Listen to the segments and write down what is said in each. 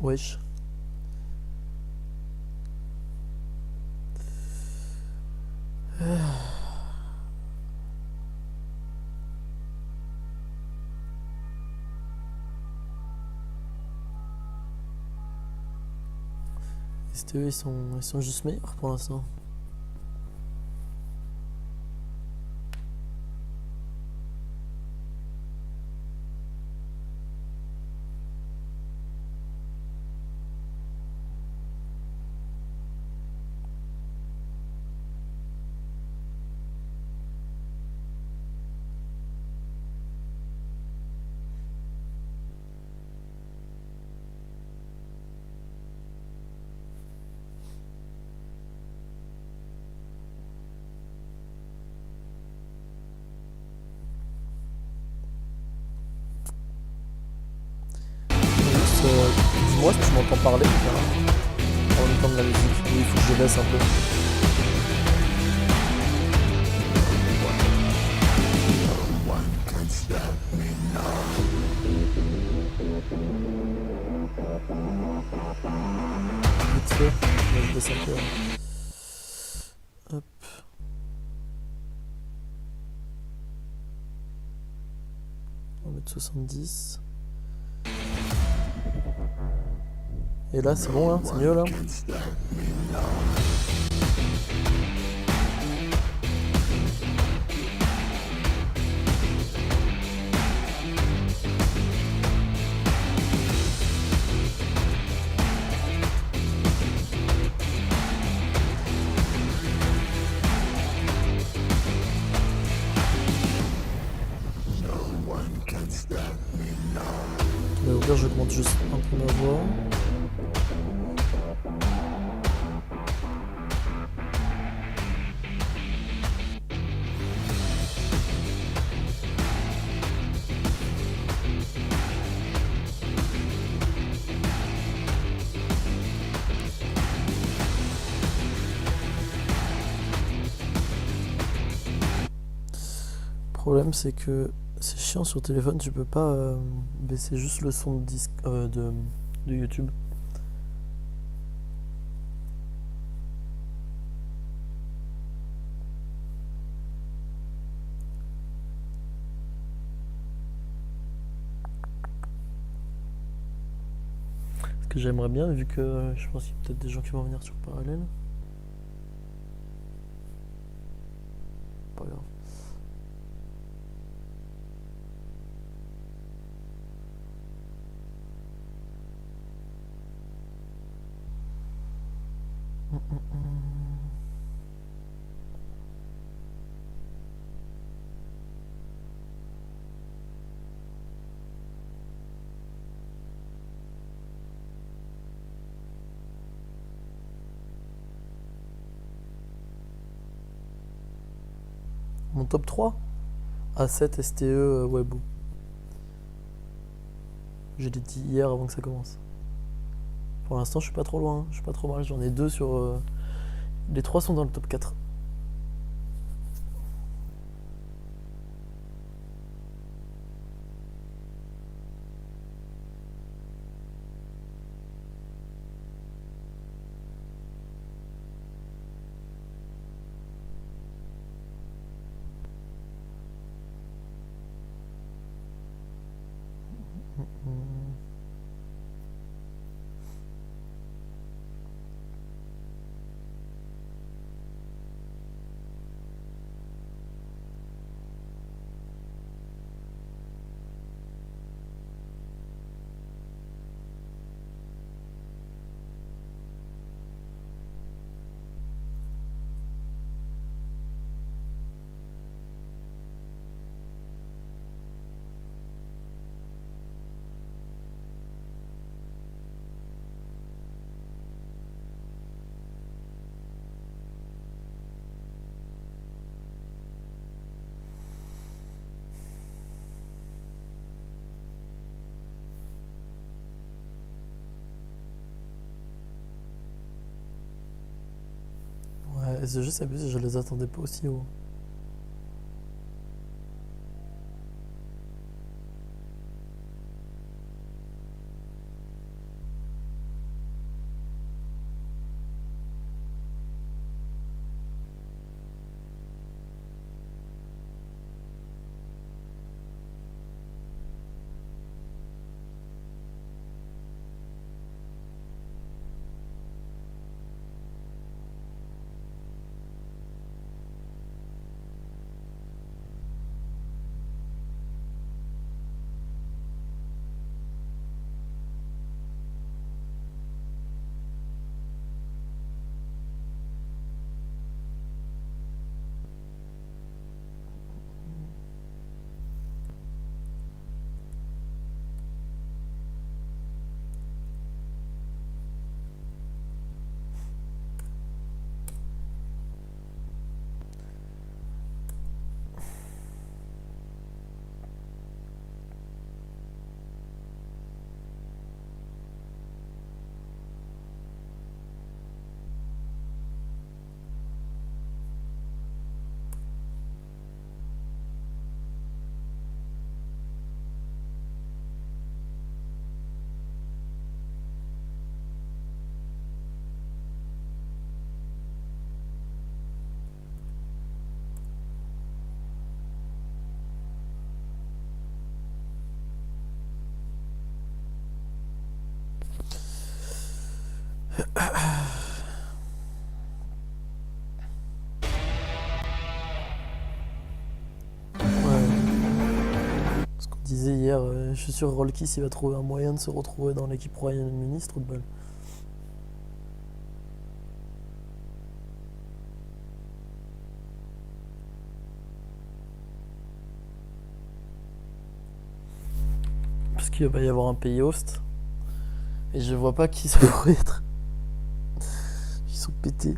Wesh. STE ils sont juste meilleurs pour l'instant. Dis-moi si tu m'entends parler en même temps de la musique. Oui, il faut que je baisse un peu. Vite fait, je baisse un peu. Hop. On va mettre 70. Et là, c'est bon, là, c'est mieux, là. Mais au pire, j'augmente juste un peu ma voix. Le problème c'est que c'est chiant sur téléphone, tu peux pas baisser juste le son de disque de YouTube. Ce que j'aimerais bien, vu que je pense qu'il y a peut-être des gens qui vont venir sur parallèle. Pas grave. Mon top 3 A7 STE Weboo. Je l'ai dit hier avant que ça commence. Pour l'instant, je suis pas trop loin, je suis pas trop mal. J'en ai deux sur. Les trois sont dans le top 4. c'est juste abusé, je les attendais pas aussi haut. Ce qu'on disait hier, je suis sûr Rolkis il va trouver un moyen de se retrouver dans l'équipe Royaume-Uni, ce trou de balle. Parce qu'il va y avoir un pays host. Et je vois pas qui ça pourrait être. Ils sont pétés.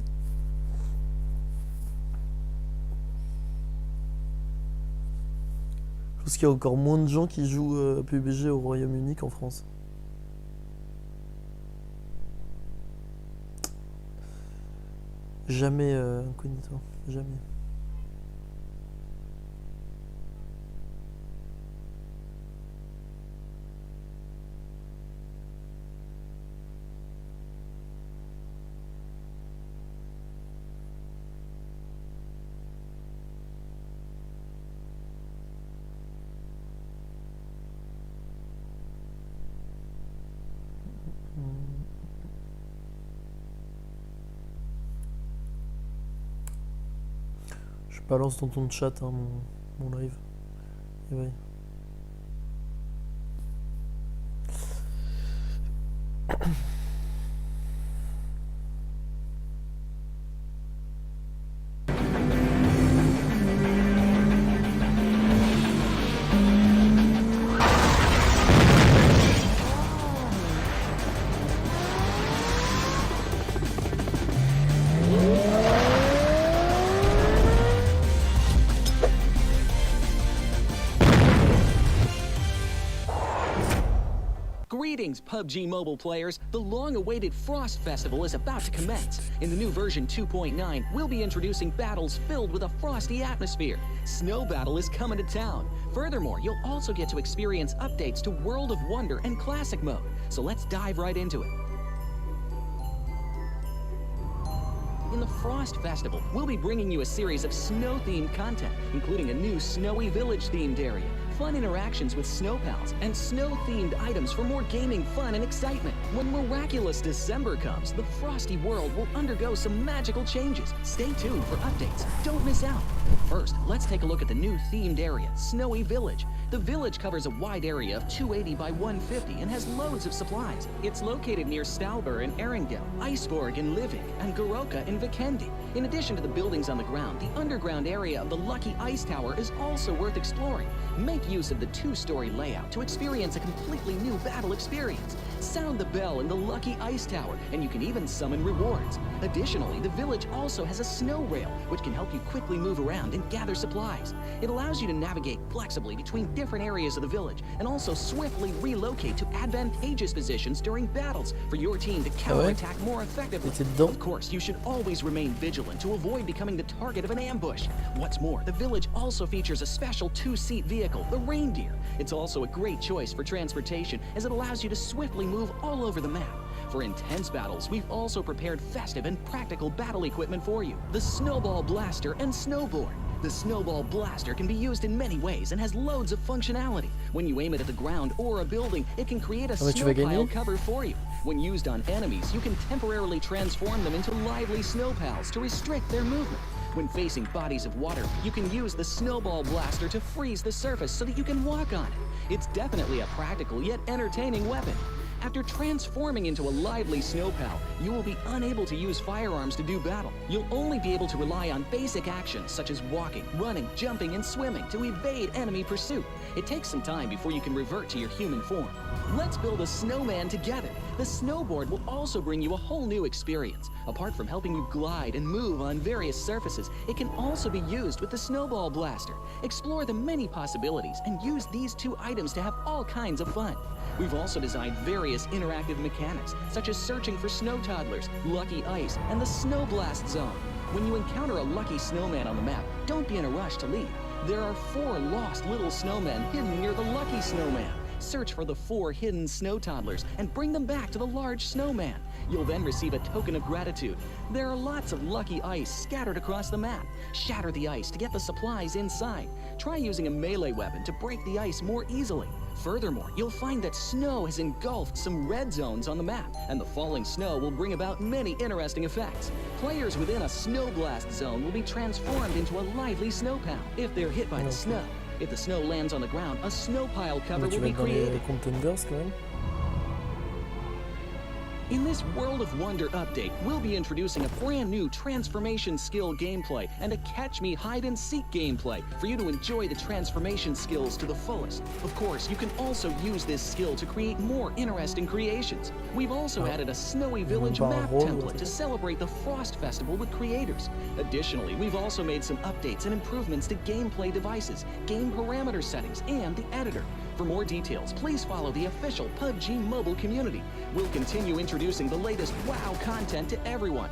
Je pense qu'il y a encore moins de gens qui jouent Pubg au Royaume-Uni qu'en France. Jamais incognito. Jamais. Je balance dans ton chat hein, mon live. Et ouais. Greetings, PUBG mobile players. The long-awaited Frost Festival is about to commence. In the new version 2.9, we'll be introducing battles filled with a frosty atmosphere. Snow Battle is coming to town. Furthermore, you'll also get to experience updates to World of Wonder and Classic Mode. So let's dive right into it. In the Frost Festival, we'll be bringing you a series of snow-themed content, including a new Snowy Village-themed area, fun interactions with snow pals, and snow-themed items for more gaming fun and excitement. When miraculous December comes, the frosty world will undergo some magical changes. Stay tuned for updates. Don't miss out. First, let's take a look at the new themed area, Snowy Village. The village covers a wide area of 280 by 150 and has loads of supplies. It's located near Stalber in Erringdale, Iceborg in Living, and Goroka in Vikendi. In addition to the buildings on the ground, the underground area of the Lucky Ice Tower is also worth exploring. Make use of the two-story layout to experience a completely new battle experience. Sound the bell in the Lucky Ice Tower, and you can even summon rewards. Additionally, the village also has a snow rail, which can help you quickly move around and gather supplies. It allows you to navigate flexibly between different areas of the village, and also swiftly relocate to advantageous positions during battles for your team to counterattack more effectively. Of course, you should always remain vigilant to avoid becoming the target of an ambush. What's more, the village also features a special two-seat vehicle, the reindeer. It's also a great choice for transportation, as it allows you to swiftly move all over the map. For intense battles, we've also prepared festive and practical battle equipment for you: the Snowball Blaster and Snowboard. The Snowball Blaster can be used in many ways and has loads of functionality. When you aim it at the ground or a building, it can create a snow pile cover for you. When used on enemies, you can temporarily transform them into lively snow pals to restrict their movement. When facing bodies of water, you can use the Snowball Blaster to freeze the surface so that you can walk on it. It's definitely a practical yet entertaining weapon. After transforming into a lively snow pal, you will be unable to use firearms to do battle. You'll only be able to rely on basic actions such as walking, running, jumping, and swimming to evade enemy pursuit. It takes some time before you can revert to your human form. Let's build a snowman together. The snowboard will also bring you a whole new experience. Apart from helping you glide and move on various surfaces, it can also be used with the Snowball Blaster. Explore the many possibilities and use these two items to have all kinds of fun. We've also designed various interactive mechanics, such as searching for snow toddlers, lucky ice, and the snow blast zone. When you encounter a lucky snowman on the map, don't be in a rush to leave. There are 4 lost little snowmen hidden near the lucky snowman. Search for the 4 hidden snow toddlers and bring them back to the large snowman. You'll then receive a token of gratitude. There are lots of lucky ice scattered across the map. Shatter the ice to get the supplies inside. Try using a melee weapon to break the ice more easily. Furthermore, you'll find that snow has engulfed some red zones on the map, and the falling snow will bring about many interesting effects. Players within a snow blast zone will be transformed into a lively snow pal if they're hit by the snow. If the snow lands on the ground, a snow pile cover will be created. In this World of Wonder update, we'll be introducing a brand new transformation skill gameplay and a catch me hide and seek gameplay for you to enjoy the transformation skills to the fullest. Of course, you can also use this skill to create more interesting creations. We've also added a snowy village map template to celebrate the Frost Festival with creators. Additionally, we've also made some updates and improvements to gameplay devices, game parameter settings, and the editor. For more details, please follow the official Pubg mobile community. We'll continue introducing the latest WoW content to everyone.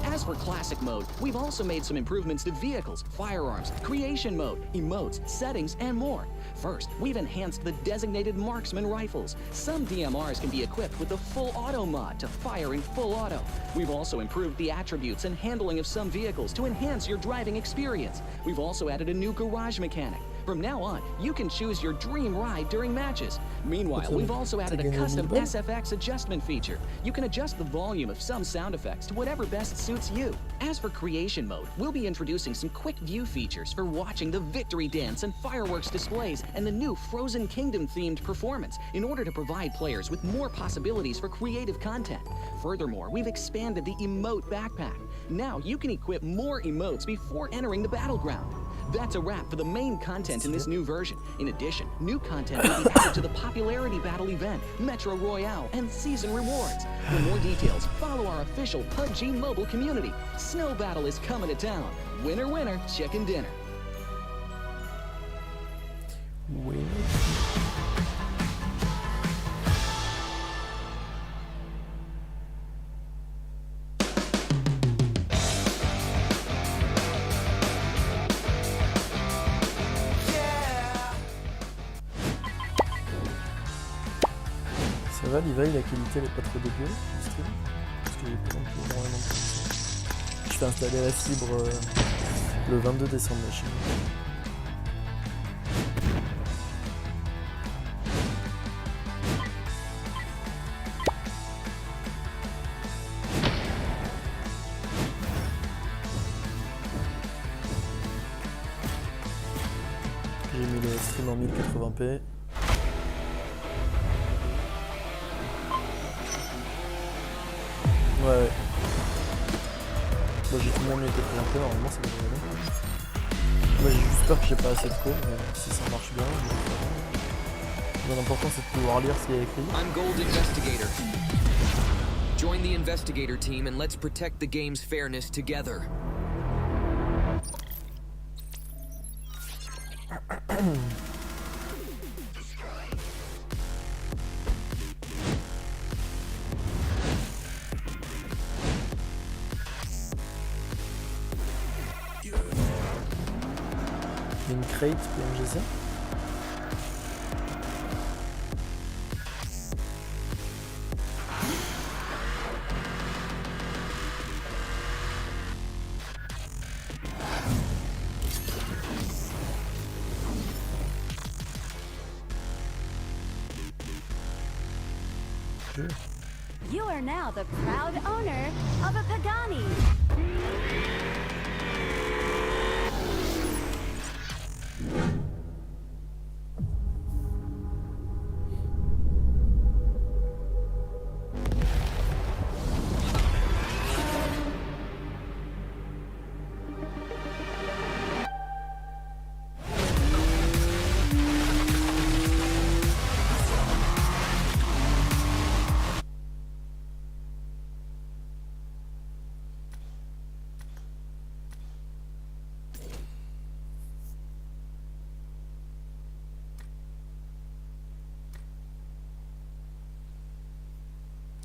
As for Classic Mode, we've also made some improvements to vehicles, firearms, creation mode, emotes, settings, and more. First, we've enhanced the designated marksman rifles. Some DMRs can be equipped with the full auto mod to fire in full auto. We've also improved the attributes and handling of some vehicles to enhance your driving experience. We've also added a new garage mechanic. From now on, you can choose your dream ride during matches. Meanwhile, we've also added a custom SFX adjustment feature. You can adjust the volume of some sound effects to whatever best suits you. As for creation mode, we'll be introducing some quick view features for watching the victory dance and fireworks displays and the new Frozen Kingdom themed performance in order to provide players with more possibilities for creative content. Furthermore, we've expanded the emote backpack. Now you can equip more emotes before entering the battleground. That's a wrap for the main content in this new version. In addition, new content will be added to the popularity battle event, Metro Royale, and season rewards. For more details, follow our official Pubg mobile community. Snow Battle is coming to town. Winner, winner, chicken dinner. Ça va, l'Ivail, la qualité elle est pas trop dégueu du stream, parce que j'ai pas non plus énormément de connexion. Je fais installer la fibre le 22 décembre là, chez nous. J'ai mis le stream en 1080p. Ouais. Bah, j'ai tout mis en 1080p, normalement ça devrait aller. Moi j'ai juste peur que j'ai pas assez de co, mais si ça marche bien, je vais le faire. L'important c'est de pouvoir lire ce qu'il y a écrit. I'm Gold Investigator. Join the investigator team and let's protect the game's fairness together. Une crate Pmgc. You are now the proud owner of a Pagani.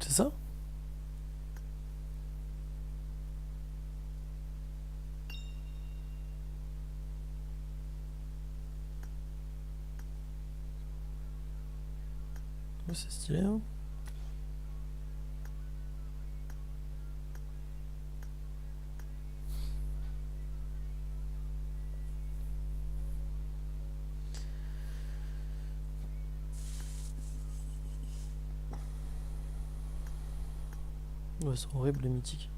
C'est ça? Oh, c'est stylé, hein? Ouais, c'est horrible les mythiques.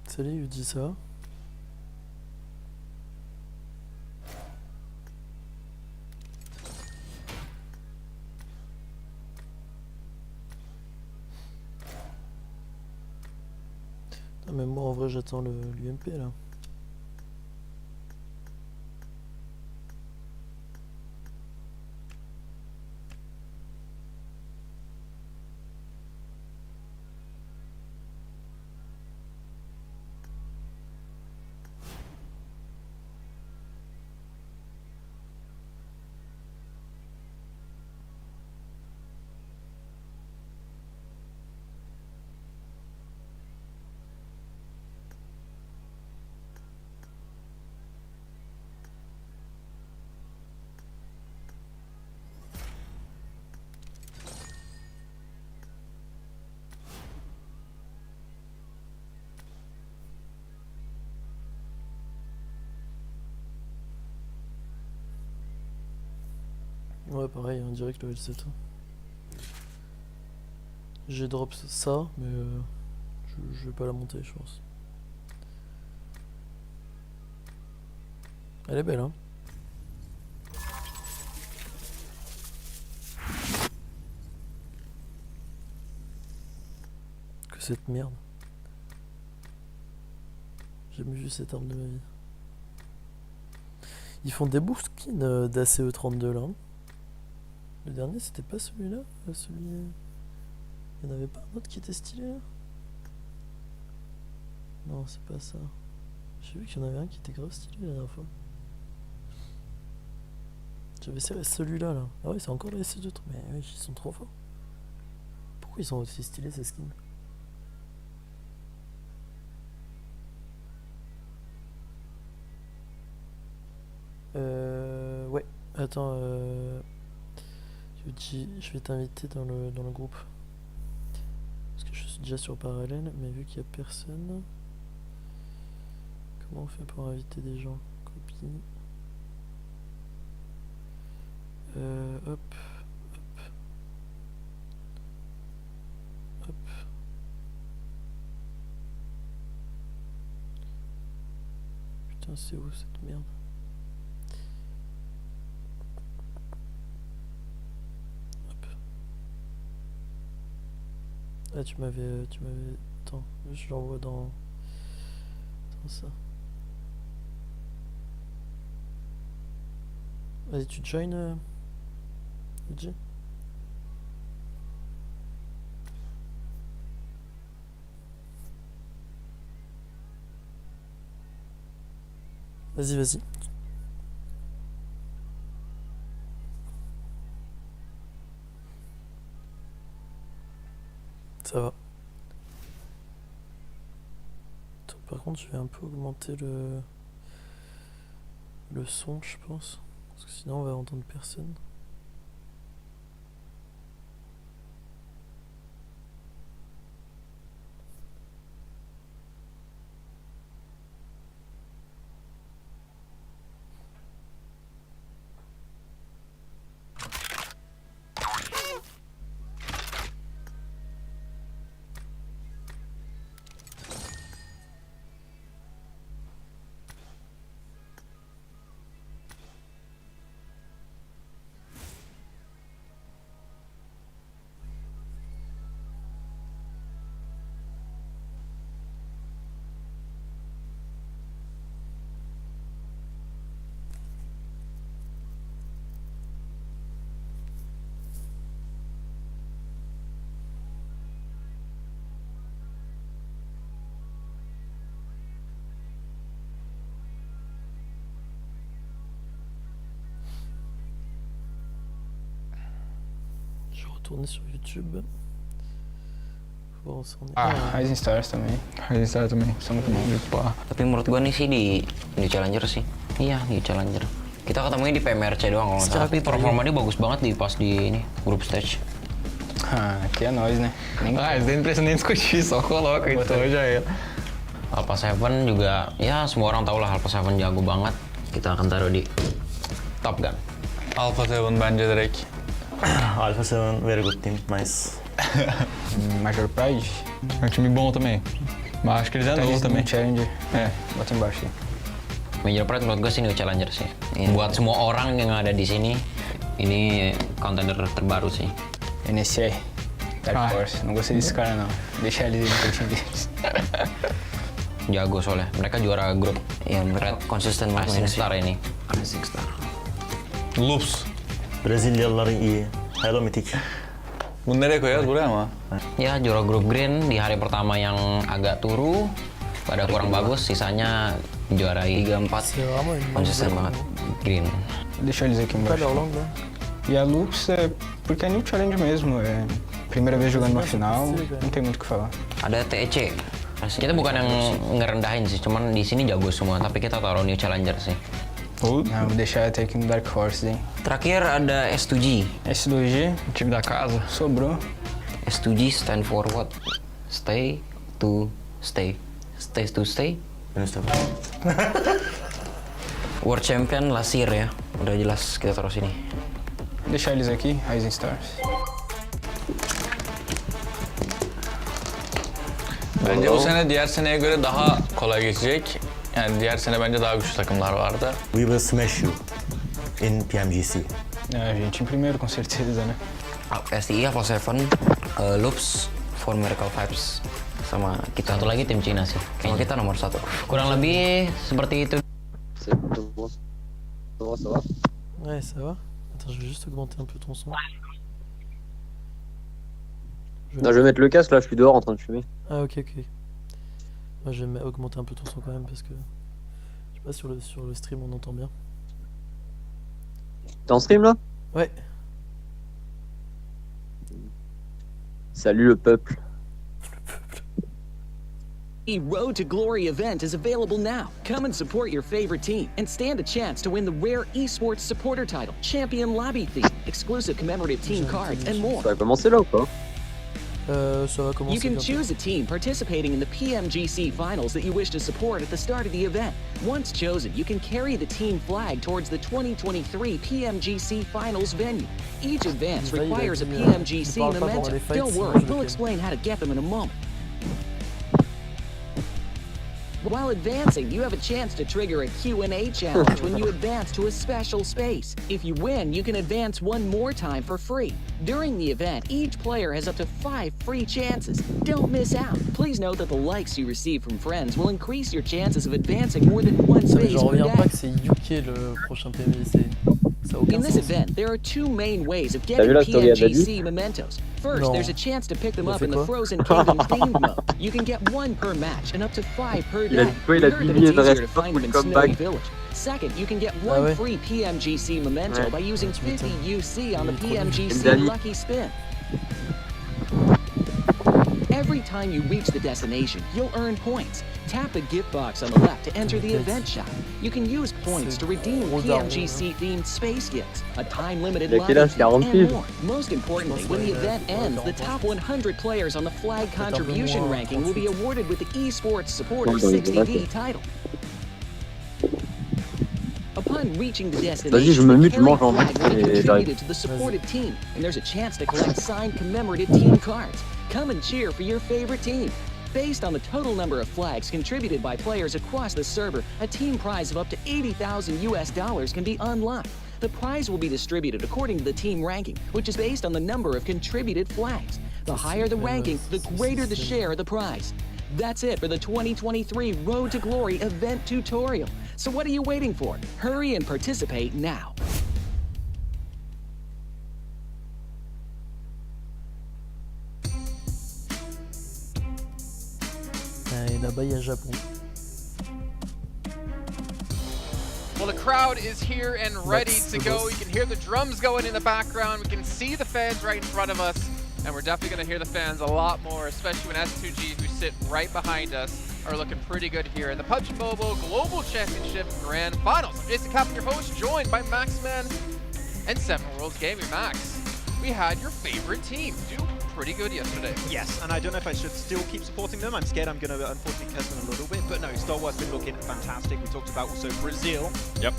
Salut, il dit ça. Même moi en vrai j'attends l'UMP là. Ouais pareil, en direct level 7. J'ai drop ça, mais je vais pas la monter je pense. Elle est belle hein. Que cette merde. J'ai jamais vu cette arme de ma vie. Ils font des beaux skins d'ACE32 là. Le dernier c'était pas celui-là, celui... Il y en avait pas un autre qui était stylé là? Non c'est pas ça. J'ai vu qu'il y en avait un qui était grave stylé la dernière fois. J'avais celui-là là. Ah ouais c'est encore le SC2, mais ouais, ils sont trop forts. Pourquoi ils sont aussi stylés ces skins? Ouais, attends, je vais t'inviter dans le groupe. Parce que je suis déjà sur parallèle, mais vu qu'il n'y a personne, comment on fait pour inviter des gens? Copie. Hop, hop, hop. Putain, c'est où cette merde? Hop. Ah, tu m'avais... Attends, je l'envoie dans ça. Vas-y, tu join, Luigi. Vas-y, vas-y. Ça va. Attends, par contre, je vais un peu augmenter le son, je pense. Parce que sinon, on va entendre personne. Je vais retourner sur YouTube. Voir où ça en est. Rising Stars também. Rising Stars também. Bisa muito bom. Lupa. Tapi menurut gua nih sih di Challenger sih. Iya, di Challenger. Kita ketemunya di Pmgc doang kalau nggak salah. Tapi performa dia bagus banget pas di ini grup stage. Aqui é nós, né? Eles nem precisam nem discutir, só coloca então já era. Alpha 7 juga, ya semua orang tahu lah Alpha 7 jago banget. Kita akan taruh di Top Gun. Alpha 7 bence direkt. Alpha 7, very good team, nice. Major Pride. É um time bom também. Mas acho que eles é novo também. Challenger. É, bota embaixo aí. Major Pride menurut gue sih new challenger sih. Buat semua orang yang ada di sini, ini contender terbaru sih. NSA. Dark Force. Não gostei desse cara não. Deixa eles no time deles. Jago soalnya. Mereka juara grup. Ya, mereka konsisten banget Rising mainnya sih. Star ini. Rising Star. Loops. Brezilyalıların iyi. Hello Mythic. Bunu nereye koyarız? Buraya mı? Ya juara grup green di hari pertama yang agak turu, pada kurang bagus, sisanya juarai 3-4 C'est vraiment une konsisten banget. green. Deixa eles aqui Pas embaixo. leur langue là. E a Lux é porque é New Challenge mesmo. É primeira vez jogando uma final, não tem muito o que falar. Ada TEC. Kita bukan yang ngerendahin sih, cuman di sini jago semua, tapi kita taruh new challenger sih. Não, vou deixar até aqui no Dark Force, hein? Terakhir ada S2G. S2G, time da casa. Sobrou. S2G stand for what? Stay to stay. Stay to stay. World Champion last year ya. Udah jelas kita taruh sini. Deixar eles aqui, Rising Stars. Bence bu sene diğer seneye göre daha kolay geçecek. Yani diğer sene bence daha güçlü takımlar vardı. We will smash you in Pmgc. A gente em primeiro com certeza, né? STI Alpha 7, Loops, for Miracle Vibes. Sama kita. Satu lagi tim Cina sih. Sama kita nomor 1. Kurang lebih seperti itu. Ouais, ça va. Attends, je vais juste augmenter un peu ton son. Non, je vais mettre le casque là, je suis dehors en train de fumer. Ah, ok, ok. Moi, je vais augmenter un peu ton son quand même parce que. Je sais pas, sur le stream on entend bien. T'es en stream là? Ouais. Salut le peuple. The Road to Glory event is available now. Come and support your favorite team and stand a chance to win the rare esports supporter title, champion lobby theme, exclusive commemorative team cards, and more. Ça va commencer là ou pas? Ça va commencer. You can bientôt. choose a team participating in the Pmgc finals that you wish to support at the start of the event. Once chosen, you can carry the team flag towards the 2023 Pmgc finals venue. Each advance Il va, il a requires a dit, Pmgc il parle pas pendant memento. les fights, Don't sinon worry, je le we'll fais. explain how to get them in a moment. While advancing, you have a chance to trigger a Q&A challenge when you advance to a special space. If you win, you can advance one more time for free. During the event, each player has up to 5 free chances. Don't miss out. Please note that the likes you receive from friends will increase your chances of advancing more than one Putain, mais space j'en per reviens pas day. que c'est UK le prochain PMGC. Ça a aucun In this sens. event, there are 2 main ways of T'as getting vu la story à Pmgc mementos. First, Non. there's a chance to pick them Il a up fait in the quoi Frozen Kingdom themed mode. You can get 1 per match and up to 5 per Il a day. dit quoi? We Il a heard that dit it's une easier to reste find pour them le in Snowy comeback. Village. Second, you can get Ah 1 ouais? free Pmgc memento Ouais. by using Tu m'étonnes. 50 UC on the Il est trop nul. Pmgc Dani. Lucky Spin. Every time you reach the destination, you'll earn points. Tap the gift box on the left to enter the Peut-être. event shop. You can use points C'est to redeem trop d'argent, Pmgc-themed space gifts, a time-limited Il a quel âge, lottery, 40 and piges? more. Most importantly, Je pense when the qu'il a- event ouais, ends, the 40 ans. top 100 players on the flag Peut-être un peu contribution moins, ranking will be 38. awarded with the Esports Supporter Non, dans les 60V title. Upon reaching the Vas-y, destination, je me the mute, je carry mange en flag max will be et j'arrive. contributed to the supported team, and there's a chance to collect signed commemorative team cards. Come and cheer for your favorite team. Based on the total number of flags contributed by players across the server, a team prize of up to $80,000 can be unlocked. The prize will be distributed according to the team ranking, which is based on the number of contributed flags. The higher the ranking, the greater the share of the prize. That's it for the 2023 Road to Glory event tutorial. So what are you waiting for? Hurry and participate now. Et là-bas, il y a Japon. Well, the crowd is here and ready That's to the go. boss. You can hear the drums going in the background. We can see the fans right in front of us. And we're definitely going to hear the fans a lot more, especially when S2Gs, who sit right behind us, are looking pretty good here in the PUBG Mobile Global Championship Grand Finals. I'm Jason Kaplan, your host, joined by Maxman and Seven Worlds Gaming. Max, we had your favorite team do pretty good yesterday. Yes, and I don't know if I should still keep supporting them. I'm scared I'm going to unfortunately curse them a little bit, but no, Stalwart's been looking fantastic. We talked about also Brazil. Yep.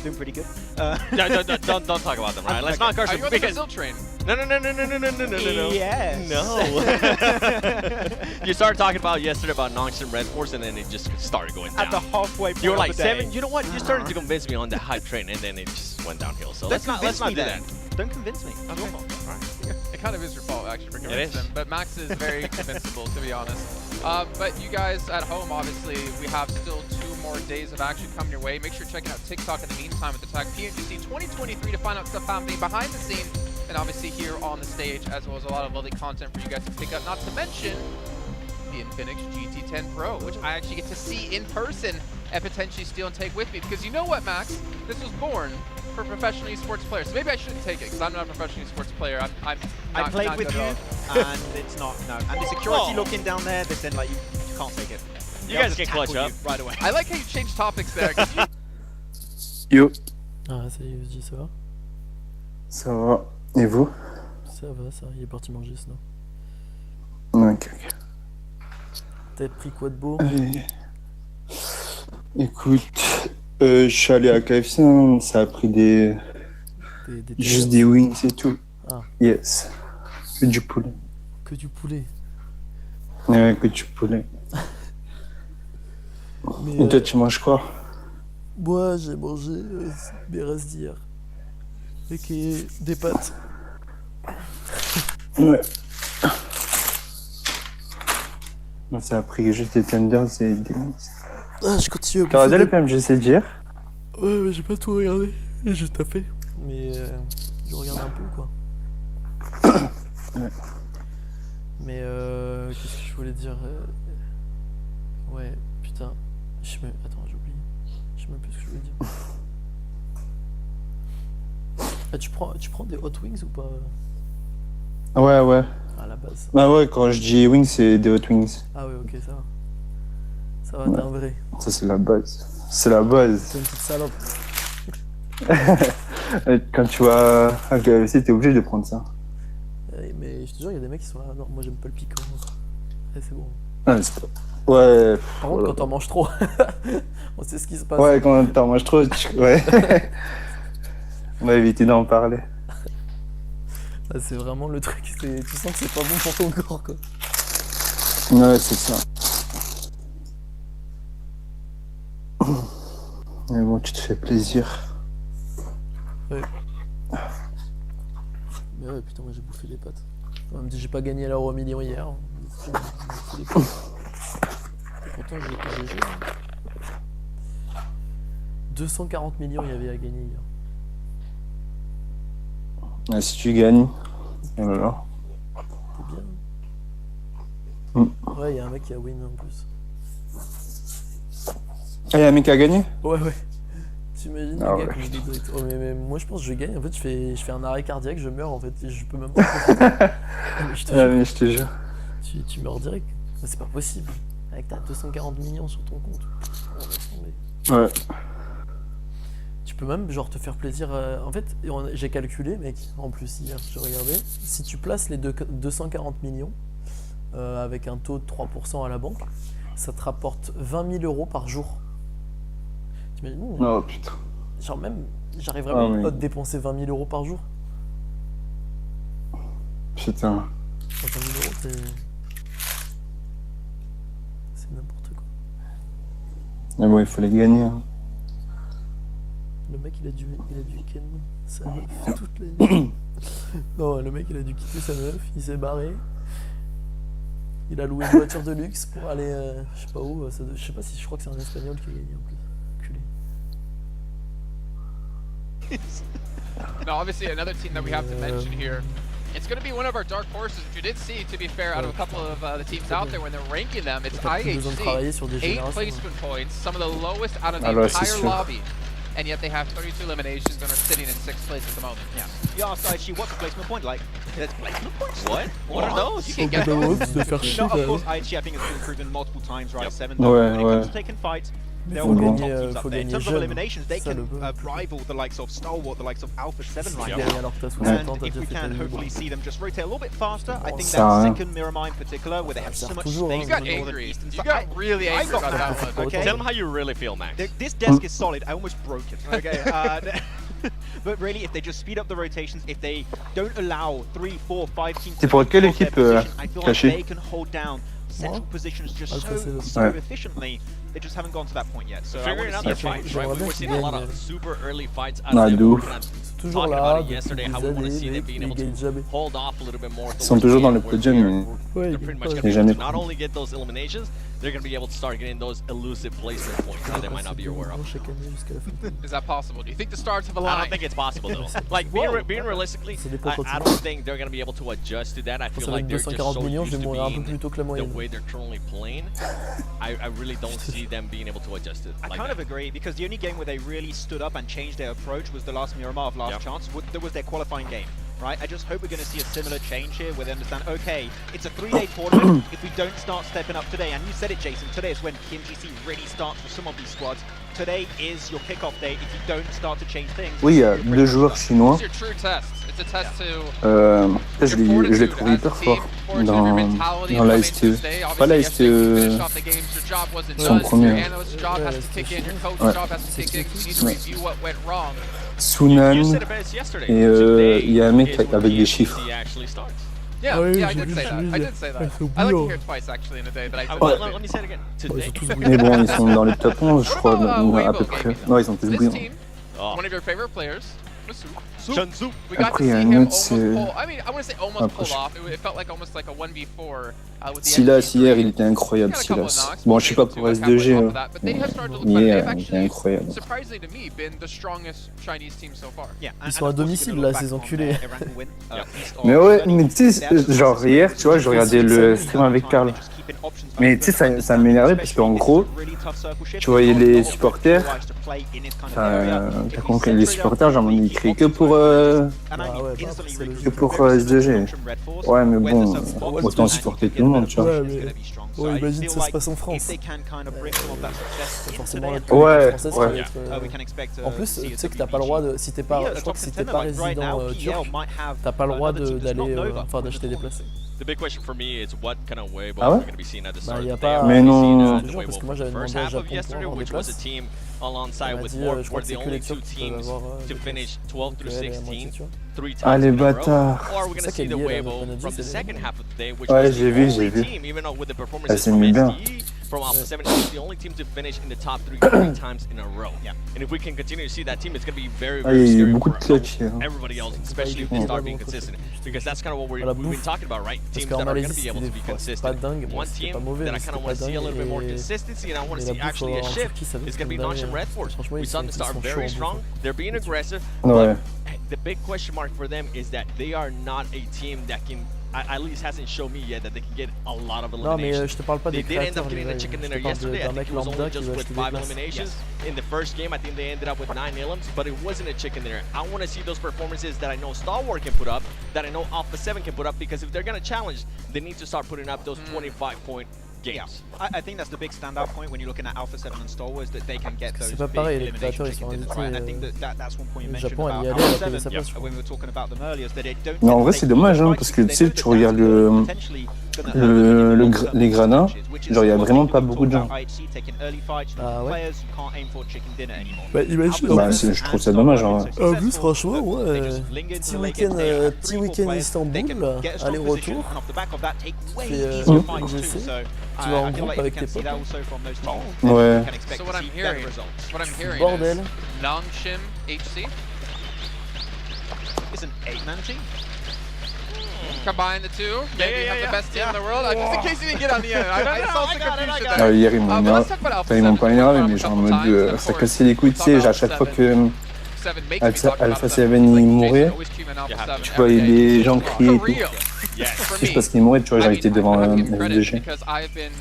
Doing pretty good. No, don't talk about them, right? Let's not curse Are them. you on the because- Brazil train? No. Yes. No. You started talking about yesterday about Nonx and Red Force, and then it just started going down. At the halfway point You were of like, the day. Seven, you know what? You started to convince me on the hype train, and then it just went downhill. So let's not do that. Don't convince me. Okay. Your fault. All right. It kind of is your fault, actually, for It convincing is. him. But Max is very convincible, to be honest. But you guys at home, obviously, we have still 2 more days of action coming your way. Make sure you're checking out TikTok in the meantime with the tag Pmgc 2023 to find out stuff happening behind the scenes, and obviously here on the stage, as well as a lot of lovely content for you guys to pick up. Not to mention the Infinix GT10 Pro, which I actually get to see in person and potentially steal and take with me. Because you know what, Max? This was born for professional esports players. So maybe I shouldn't take it, because I'm not a professional esports player. I played with you, and it's not, no. And the security looking down there, they said, like, you can't take it. You guys can clutch up. Right away. I like how you changed topics there. 'Cause you Yo, Ah, salut, je dis ça va? ça va. Et vous? Ça va, ça. Il est parti manger, sinon. Ok. T'as pris quoi de beau? Écoute, je suis allé à KFC, hein, ça a pris juste des wings et tout. Ah. Yes. Que du poulet. Que du poulet. Ouais, que du poulet. Mais, Et toi, tu manges quoi? moi, j'ai mangé mes restes d'hier. Et des pâtes. Ouais. Ça a pris juste des tenders et des wings. Ah, je continue à T'as regardé le bouffer PMGC d'hier? Ouais, mais j'ai pas tout regardé. J'ai juste taffé. Mais je regarde un peu, quoi. Ouais. Mais qu'est-ce que je voulais dire Ouais, putain. Attends, j'ai oublié. Je sais même plus ce que je voulais dire. Ah, tu prends des hot wings ou pas? Ouais. À la base. Ah ouais, quand je dis wings, c'est des hot wings. Ah ouais, ok, ça va. Ça va, t'es un vrai. Ça, c'est la base. C'est la base. C'est une petite salope. Quand tu vas à KFC, t'es obligé de prendre ça. Mais je te jure, il y a des mecs qui sont là. Non, moi j'aime pas le piquant. Ouais, c'est bon. Ah, c'est pas... Ouais. Par contre, quand t'en manges trop, on sait ce qui se passe. Ouais, quand t'en manges trop, ouais. On va éviter d'en parler. Ah, c'est vraiment le truc, tu sens que c'est pas bon pour ton corps, quoi. Ouais, c'est ça. Mais bon, tu te fais plaisir. Ouais. Mais ouais, putain, moi j'ai bouffé des pâtes. Même si j'ai pas gagné l'euro million hier. J'ai bouffé des pâtes. Et pourtant, j'ai joué. 240 millions il y avait à gagner hier. Ah, si tu gagnes, oh là là. T'es bien. Ouais, il y a un mec qui a win en plus. Ah, il y a un mec qui a gagné? Ouais. T'imagines Ah le gars ouais, qui me dit direct. Oh, mais moi je pense que je gagne. En fait, je fais un arrêt cardiaque, je meurs en fait. Et je peux même pas. Je te jure. Mais je te jure. Tu meurs direct. C'est pas possible. Avec t'as 240 millions sur ton compte. Ouais. Tu peux même genre te faire plaisir. En fait, j'ai calculé, mec. En plus hier, je regardais. Si tu places les 240 millions avec un taux de 3% à la banque, ça te rapporte 20 000 € par jour. T'imagines? Oh putain. Genre même, j'arrive vraiment pas à dépenser 20 000 € par jour. Putain. 20 000 €, c'est n'importe quoi. Mais bon, il faut les gagner. Hein. Le mec il a dû ken sa meuf toute la nuit. Non, le mec il a dû quitter sa meuf, il s'est barré. Il a loué une voiture de luxe pour aller, je sais pas où, je sais pas si, je crois que c'est un espagnol qui a gagné en plus. Culé. Now, obviously, another team that we have to mention here. It's going to be one of our dark horses, which you did see, to be fair, out of a couple of the teams out there when they're ranking them. It's IHC, 8 placement points, some of the lowest out of the entire lobby. And yet they have 32 eliminations and are sitting in 6th place at the moment. Yeah. You asked IHG, what's the placement point like? There's placement points? What? What are those? You can get those. No, of course, IHG I think has been proven multiple times, right? 7 when it comes to taking fights. They're all top teams up there. In terms of eliminations, they can rival the likes of Stalwart, the likes of Alpha 7 right now. And if we can hopefully see them just rotate a little bit faster, I think that second Miramar in particular, where they have so much space you got angry. You got really angry about that one. Okay. Tell them how you really feel, Max. This desk is solid. I almost broke it. Okay. But really, if they just speed up the rotations, if they don't allow 3, 4, 5 teams to hold their position, I feel like they can hold down central positions just so efficiently. They just haven't gone to that point yet. So figuring out their fights, right? We're seeing a lot of super early fights out of them. Talking about it yesterday, how we want to see them being able to hold off a little bit more. Ils sont toujours dans le podium, mais they're pretty much going to be able to not only get those eliminations, they're going to be able to start getting those elusive placement points that they might not be aware of. Is that possible? Do you think the stars have aligned? I don't think it's possible though. Like being realistically, I don't think they're going to be able to adjust to that. I feel like they're just so used to being the way they're currently playing. I really don't see them being able to adjust it. I kind of agree, because the only game where they really stood up and changed their approach was the last Miramar of Last Chance. That was their qualifying game, right? I just hope we're going to see a similar change here where they understand, okay, it's a 3-day tournament. If we don't start stepping up today, and you said it, Jason, today is when Pmgc really starts for some of these squads. Today is your kickoff day. If you don't start to change things... Oui, il y a 2 joueurs chinois. Je les trouve hyper forts dans l'ASTE. Pas l'ASTE, son premier. Sunan, et il y a un mec avec des chiffres. Yeah, I did say that. I did say that. I like to hear twice actually in a day, but I let me say it again. Today. Mais bon, ils sont dans les top 11, je crois, à peu près. Non, ils sont tous bouillants. One of your favorite players, Shansu. We got to see him almost pull. I mean, I want to say almost pull off. It felt like almost like a 1v4 with the Silas hier, il était incroyable, Silas. Bon, je sais pas pour S2G, mais il était incroyable. Surprisingly to me, been the strongest Chinese team so far. Ils sont à domicile là, ces enculés. Mais ouais, mais tu sais, genre hier, tu vois, je regardais le stream avec Karl. Mais tu sais, ça m'énervait parce qu'en gros, tu voyais les supporters, les supporters, genre, ils crient que pour S2G. Ouais, mais bon, autant supporter tout le monde, tu vois. Ouais, imagine ça se passe en France. Forcément, la française, ouais. En plus, tu sais que t'as pas le droit de. Si t'es pas, je crois que si t'es pas résident turc, t'as pas le droit d'aller, enfin d'acheter des places. The big question for me is what kind of Weibo we're going to be seeing at the start. Y a pas, mais non, parce que moi j'avais demandé à Japon pour avoir des places. Alongside with Warp were the only 2 teams to finish 12 through 16 3 times. Ah les bâtards. Or we're going to see the Weibo from the second half of the day, which ouais, was the only team, even though with the performances from SDE, from Alpha 7. It's the only team to finish in the top 3 times in a row. And if we can continue to see that team, it's going to be very, very scary for everybody else, especially if they start being consistent. Because that's kind of what we've been talking about, right? Teams that are going to be able to be consistent. One team that I kind of want to see a little bit more consistency and I want to see actually a shift is going to be Launch and Red Force. We saw them start very strong. They're being aggressive. But the big question mark for them is that they are not a team that can, at least hasn't shown me yet that they can get a lot of eliminations. Non, mais je te parle pas des They did end up créateurs. getting the chicken dinner yesterday. I think it was only just with 5 eliminations. In the first game, I think they ended up with 9 elims, but it wasn't a chicken dinner. I want to see those performances that I know Stalwart can put up, that I know Alpha 7 can put up, because if they're going to challenge, they need to start putting up those 25-point games. I think that's the big standout point when you're looking at Alpha 7 and Stalwart, that they can get those C'est pas big pareil, les elimination créateurs ils sont chicken dinners, invités. right? And I think that's one point you mentioned Japon, about elle y allait, Alpha elle a payé 7 sa place. when we were talking about them earlier, is that they don't Mais en vrai, c'est dommage, hein, parce que tu sais, tu regardes les gradins, genre il y a vraiment pas beaucoup de gens. Ah ouais. Bah, imagine. Bah, je trouve ça dommage. Hein. En plus, franchement, ouais, petit week-end Istanbul, aller-retour, tu fais Pmgc, tu vas en groupe avec tes potes. Ouais. So what I'm hearing Bordel. is Longshim HC. It's an 8-man team. Combine the two, maybe you have the best team in the world. Just in case you didn't get on the end, I saw some confusion there. Hier, ils m'ont pas énervé, mais genre en mode ça cassait les couilles, tu sais, à chaque fois que Alpha 7 il mourait, tu voyais les gens crier et tout. Juste parce qu'il mourait, tu vois, j'arrêtais devant un VG. Because I've been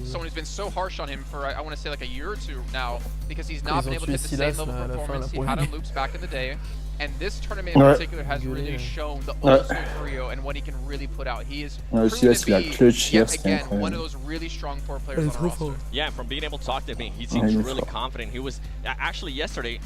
someone who's been so harsh on him for I want to say like a year or two now, because he's not been able to hit the same level of performance he had on loops back in the day. And this tournament in particular has really shown the ultimate for Rio and what he can really put out. He is proven to be, yet again, one of those really strong 4 players on the roster. Yeah, from being able to talk to him, he seems really confident. He was actually yesterday,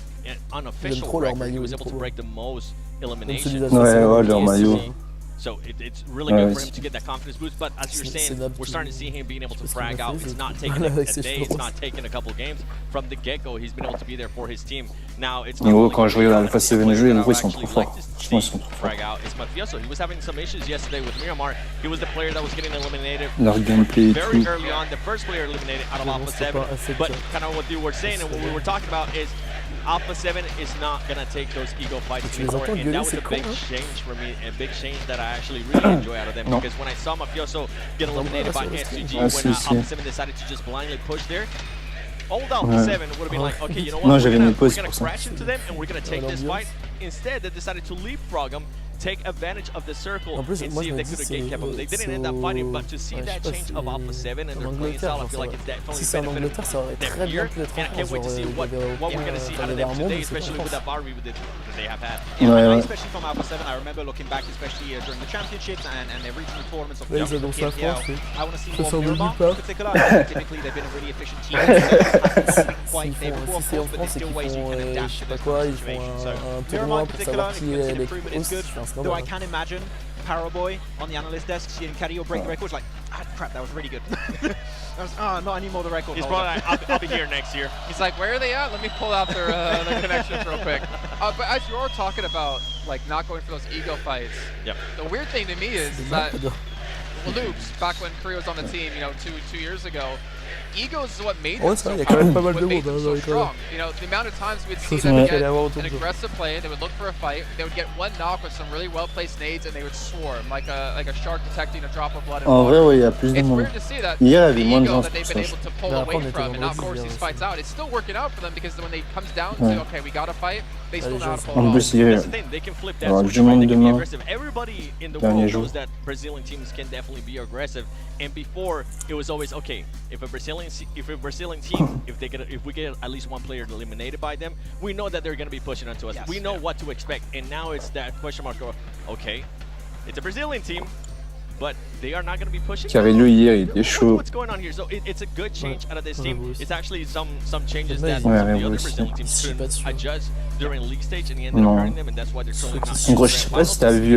on official record, he was able to break the most eliminations. Ouais, leur maillot. So it's really good for him to get that confidence boost. But as you're saying, we're starting to see him being able to frag out. It's not taking a day, it's not taking a couple games. From the get-go, he's been able to be there for his team. Now it's quand je regarde Alpha 7 jouer, les gros ils sont trop forts. Franchement, ils sont trop forts. Frag out. It's Mafioso. He was having some issues yesterday with Miramar. He was the player that was getting eliminated leur gameplay et very tout. early on. The first player eliminated out of Alpha 7. But kind of what you were saying and what we were talking about is Alpha 7 is not gonna take those ego fights anymore, and that was a big change for me, a big change that I actually really enjoy out of them. Because when I saw Mafioso get eliminated by SCG, when Alpha 7 decided to just blindly push there, old Alpha 7 would have been like, okay, you know what, we're gonna crash into them and we're gonna take this fight. Instead, they decided to leapfrog them, take advantage of the circle and see if they could have gatekept them. They didn't end up fighting, but to see that change of Alpha 7 and their playing style, I feel like it's definitely benefited them here. And I can't wait to see what we're going to see out of them today, especially with that bar that they have had. Yeah, especially from Alpha 7, I remember looking back, especially during the championships and their regional tournaments of the PMGL. I want to see more Miramar in particular. Typically, they've been a really efficient team. They're poor force, but there's still ways you can adapt to this situation. So Miramar in particular, if you can improvement, is good. Though I can imagine Paraboy on the analyst desk seeing Cario break the records like, ah, crap, that was really good. Not anymore the record. He's probably like, I'll be here next year. He's like, where are they at? Let me pull out their connections real quick. But as you're talking about like not going for those ego fights, the weird thing to me is that Loops, back when Korea was on the team, you know, two years ago, egos is what made them so strong. You know, the amount of times we'd see them get an aggressive play, they would look for a fight, they would get one knock with some really well-placed nades, and they would swarm like a shark detecting a drop of blood in water. En vrai, ouais, il y a plus de monde. It's weird to see that Hier, il y avait the moins de ego gens, that they've been able to pull away from and not force these fights out, it's still working out for them because when it comes down to, okay, we got to fight, they still know how to pull it off. Plus, hier, They can flip il y aura that du monde demain. aggressive. Everybody in the world knows that Brazilian teams can definitely be aggressive. And before, it was always, okay, if a Brazilian team, if we get at least one player eliminated by them, we know that they're going to be pushing onto us. We know what to expect. And now it's that question mark. Okay, it's a Brazilian team, but they are not going to be pushing. Carillo hier, il était chaud. What's going on here? So it's a good change out of this team. It's actually some changes that some of the other Brazilian teams couldn't adjust during league stage, and he ended up hurting them, and that's why they're currently not. En gros, je sais pas si t'as vu.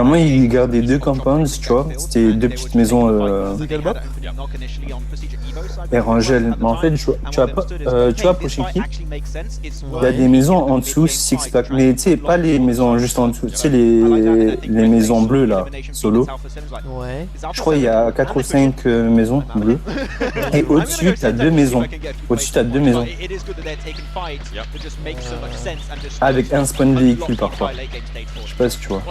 Moi, il gardait deux compounds, tu vois. C'était deux petites maisons Erangel. Mais en fait, tu vois Pochinki, il y a des maisons en dessous, Six Pack. Mais mais tu sais, pas les maisons juste en dessous, tu sais, les maisons bleues là, solo. Ouais. Je crois qu'il y a 4 ou 5 maisons bleues. Et au-dessus, t'as 2 maisons. Au-dessus, t'as 2 maisons. Avec un spawn véhicule parfois. Je sais pas si tu vois.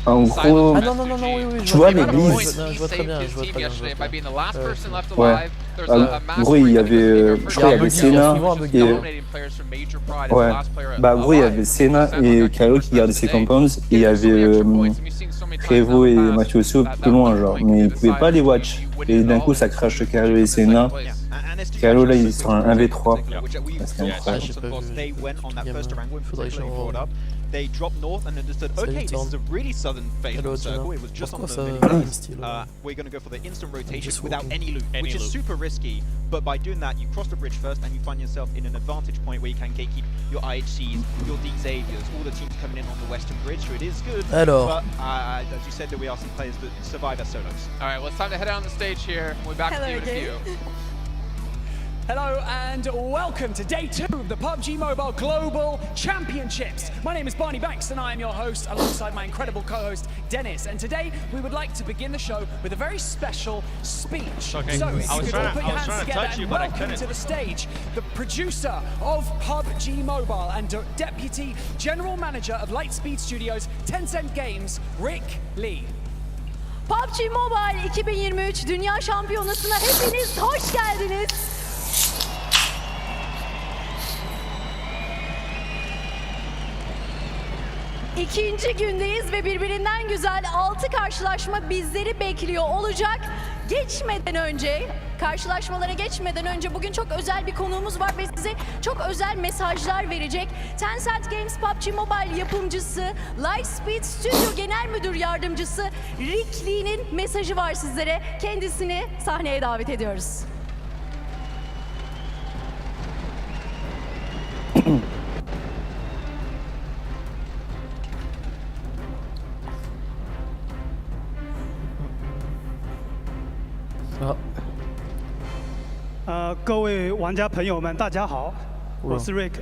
En gros, Ah non, non, non, non, oui, oui, tu vois bien. l'église. Je vois très bien, je vois très bien. Ouais. En gros, il y avait, je crois, il y avait Senna et ouais. Bah, en gros, il y avait Senna et Kylo qui gardaient ses compounds et il y avait Prévo et Mathieu aussi plus loin, genre. Mais ils pouvaient pas les watch. Et d'un coup, ça crache Kylo et Senna. Kylo là, ils sont un 1v3. C'est incroyable. They dropped north and understood, okay, this is a really southern phase of the circle. It was just on the mini. We're going to go for the instant rotation without any loot, which is super risky. But by doing that, you cross the bridge first and you find yourself in an advantage point where you can gatekeep your IHCs, your D Xaviers, all the teams coming in on the western bridge. So it is good. But as you said, that we are some players that survive as solos. All right, well, it's time to head out on the stage here. We'll be back with you in a few. Hello and welcome to day 2 of the PUBG Mobile Global Championships. My name is Barney Banks and I am your host alongside my incredible co-host Dennis. And today we would like to begin the show with a very special speech. Okay. So if you could all put your hands to together touch you, and but I welcome couldn't. to the stage the producer of PUBG Mobile and Deputy General Manager of Lightspeed Studios, Tencent Games, Rick Lee. PUBG Mobile 2023 Dünya Şampiyonası'na hepiniz hoş geldiniz. İkinci gündeyiz ve birbirinden güzel 6 karşılaşma bizleri bekliyor olacak. Karşılaşmalara geçmeden önce bugün çok özel bir konuğumuz var ve size çok özel mesajlar verecek. Tencent Games PUBG Mobile yapımcısı, Lightspeed Studio Genel Müdür Yardımcısı Rick Lee'nin mesajı var sizlere. Kendisini sahneye davet ediyoruz.各位玩家朋友们，大家好，我是 Rick。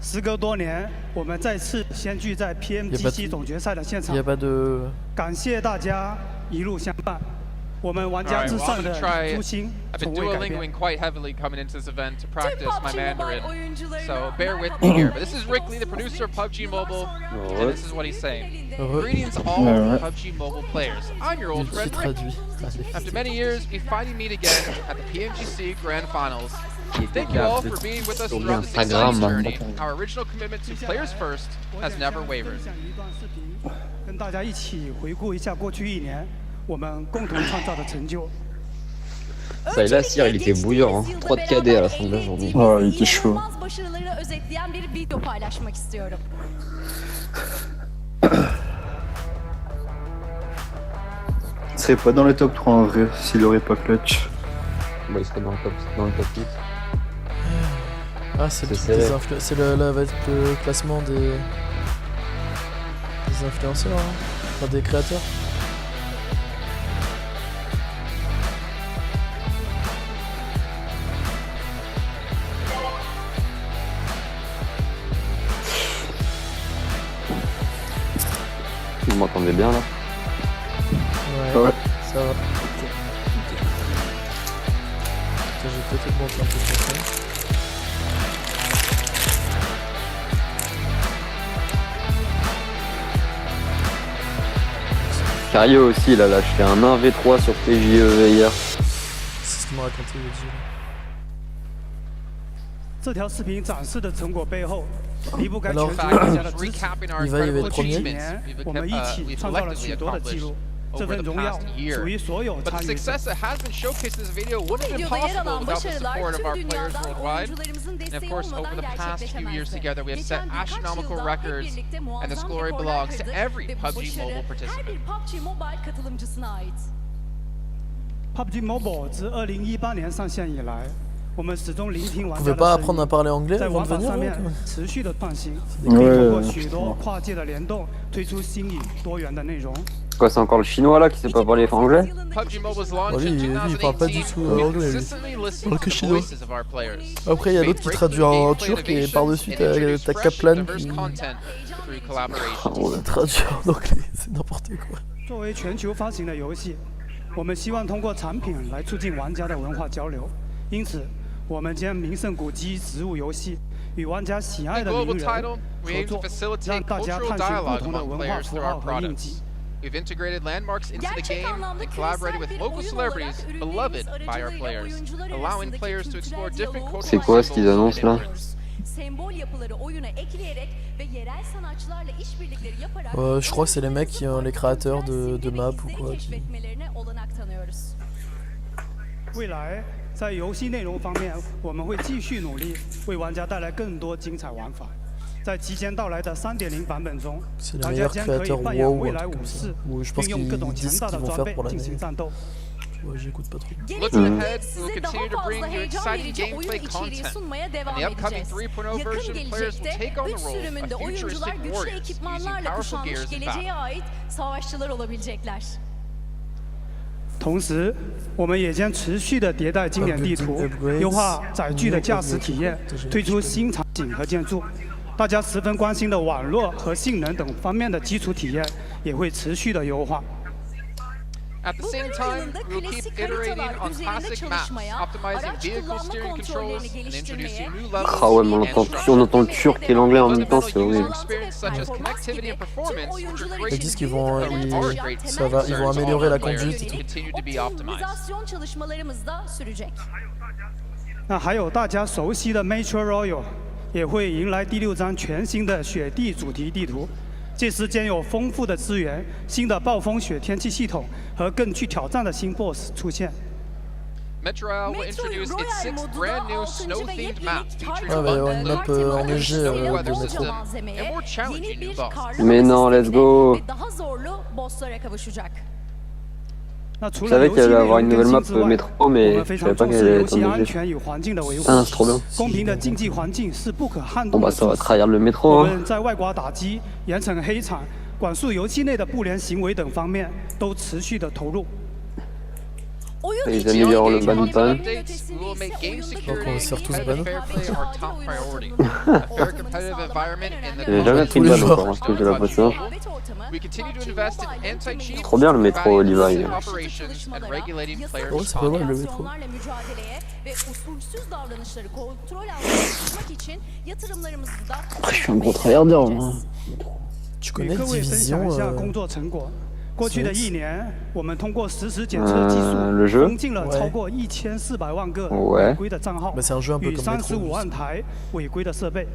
时隔多年，我们再次相聚在 Pmgc 总决赛的现场。感谢大家一路相伴。我们玩家至上的初心 I've been 从未改变。 Duolingoing quite heavily coming into this event to practice my Mandarin, so bear with me here. But this is Rick Lee, the producer of PUBG Mobile, and this is what he's saying. Greetings all PUBG Mobile players. I'm your old friend Rick. After many years, we finally meet again at the Pmgc Grand Finals. Thank you all for being with us throughout this exciting journey. Our original commitment to players first has never wavered. 跟大家一起回顾一下过去1年我们共同创造的成就。 Ça et là, Cyr, il était bouillant, hein. 3 de KD à la fin de la journée. Oh, il était chaud. İnanılmaz başarıları özetleyen bir video paylaşmak istiyorum. Il serait pas dans le top 3 en vrai s'il aurait pas clutch. Bah, il serait dans le top 8. Ah, c'est le classement des influenceurs, hein. Enfin, des créateurs. Vous m'entendez bien là? Ouais, ça va. Je vais peut-être monter un peu plus loin. Cario aussi, il a lâché un 1v3 sur Pgc hier. C'est ce qu'il m'a raconté le dieu. 这条视频展示的成果背后，离不开全 Alors, 体大家的支持。 il va y être 过去1 premier. 年，我们一起创造了许多的记录。这份荣耀属于所有 But 参 the 与者。 success that has been showcased in this video wouldn't have been Videoda yer possible alan without the başarılar support of tüm our players dünyadan worldwide. oyuncularımızın And of desteği course, over olmadan the past few years gerçekleşemezdi. together, we have set Geçen birkaç astronomical yılda hep records, birlikte and this muazzam glory rekorlar belongs to kırdık every ve bu PUBG başarı Mobile her participant. bir PUBG Mobile katılımcısına ait. PUBG Mobile 自2018年上线以来， pouvez pas apprendre à parler anglais avant de venir Quoi, c'est encore le chinois là qui sait pas parler anglais? Lui, il parle pas du tout anglais, lui. Il parle que chinois. Après, il y a l'autre qui traduit en turc et par-dessus, t'as Kaplan qui traduit en anglais. C'est n'importe quoi. 作为全球发行的游戏，我们希望通过产品来促进玩家的文化交流。因此，我们将名胜古迹植入游戏，与玩家喜爱的名人合作，让大家探寻不同的文化符号和印记。 We've integrated landmarks into the game and collaborated with local celebrities beloved by our players, allowing players to explore different cultural C'est quoi ce qu'ils annoncent là? Je crois que c'est les mecs qui ont les créateurs de map ou quoi. 未来在游戏内容方面，我们会继续努力，为玩家带来更多精彩玩法。在即将到来的3.0版本中，大家将可以扮演未来武士，并用各种强大的装备进行战斗。 Looking ahead, we will continue to bring you exciting gameplay content. In the upcoming 3.0 version, players will take on the role of futuristic warriors using powerful gears in battle. 同时，我们也将持续地迭代经典地图，优化载具的驾驶体验，推出新场景和建筑。大家十分关心的网络和性能等方面的基础体验也会持续的优化。 At the same time, we will keep iterating on classic maps, optimizing vehicle steering controls, and introducing new levels. Ah ouais, mais on entend le turc et l'anglais en même temps, c'est horrible. Ils disent qu'ils vont, ils vont améliorer la conduite et tout. 那还有大家熟悉的 Metro Royal 也会迎来第6章全新的雪地主题地图。 届时将有丰富的资源、新的暴风雪天气系统和更具挑战的新 BOSS 出现。Metro Royal will introduce its 6th brand new snow-themed map featuring and more challenging new bosses. Mais non, let's go! Je savais qu'il allait avoir une nouvelle map métro, mais je savais pas qu'elle allait être en Ah, c'est trop bien. Bon bah ça va trahir le métro, hein. 在外挂打击、严惩黑场、管束游戏内的不良行为等方面都持续的投入。 Ils améliorent le ban pan. J'ai jamais pris de ban encore, parce que j'ai la potion. Trop bien le métro, Levi. Oh, c'est pas mal le métro. Après, je suis un gros tryharder, moi. Tu connais Division 过去的1年，我们通过实时检测技术，封禁了超过1400万个违规的账号，与35万台违规的设备。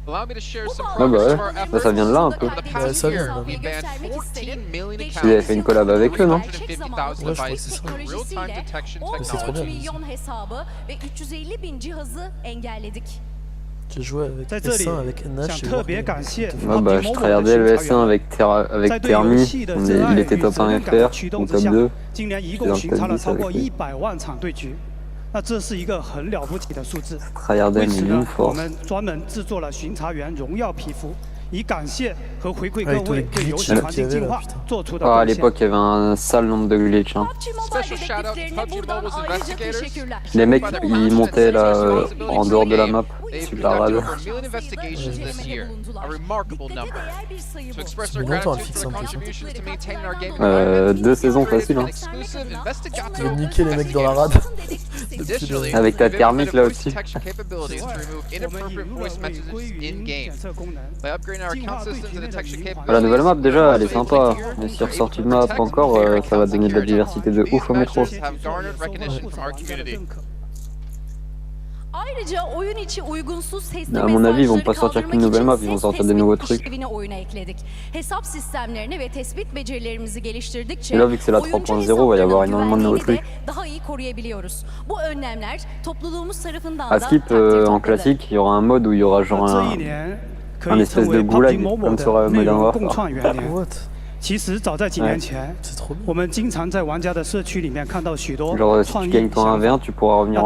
Allow me to share some Ah bah progress ouais, of our bah, efforts. ça vient de là un peu. Over the past year, we banned 14 million accounts. Vous avez fait une collab avec eux, non? 350,000 devices through real-time detection technology. J'ai joué avec S1 avec Nash et Ah bah je tryhardais le S1 avec Thermi, il était top 1 FR, ou top 2, 今年一共巡查了超过100万场对局。 那这是一个很了不起的数字。为此呢，我们专门制作了巡查员荣耀皮肤，以感谢和回馈各位对游戏环境进化做出的贡献。À l'époque, il y avait un sale nombre de glitch. Hein. Les mecs, ils montaient là en dehors de la map. Super rade. Ça fait longtemps à fixer en plus. 2 saisons facile. Hein. Tu veux niquer les mecs dans la rade. Avec ta thermique là aussi. La nouvelle map déjà elle est sympa, mais si ressorti de map encore, ça va donner de la diversité de ouf au métro. Mais à mon avis, ils vont pas sortir qu'une nouvelle map, ils vont sortir des nouveaux trucs. Et là, vu que c'est la 3.0, il va y avoir énormément de nouveaux trucs. À Skip, en classique, il y aura un mode où il y aura genre un espèce de goulag, comme sur Modern Warfare. 其实早在几年前，我们经常在玩家的社区里面看到许多创意想法。那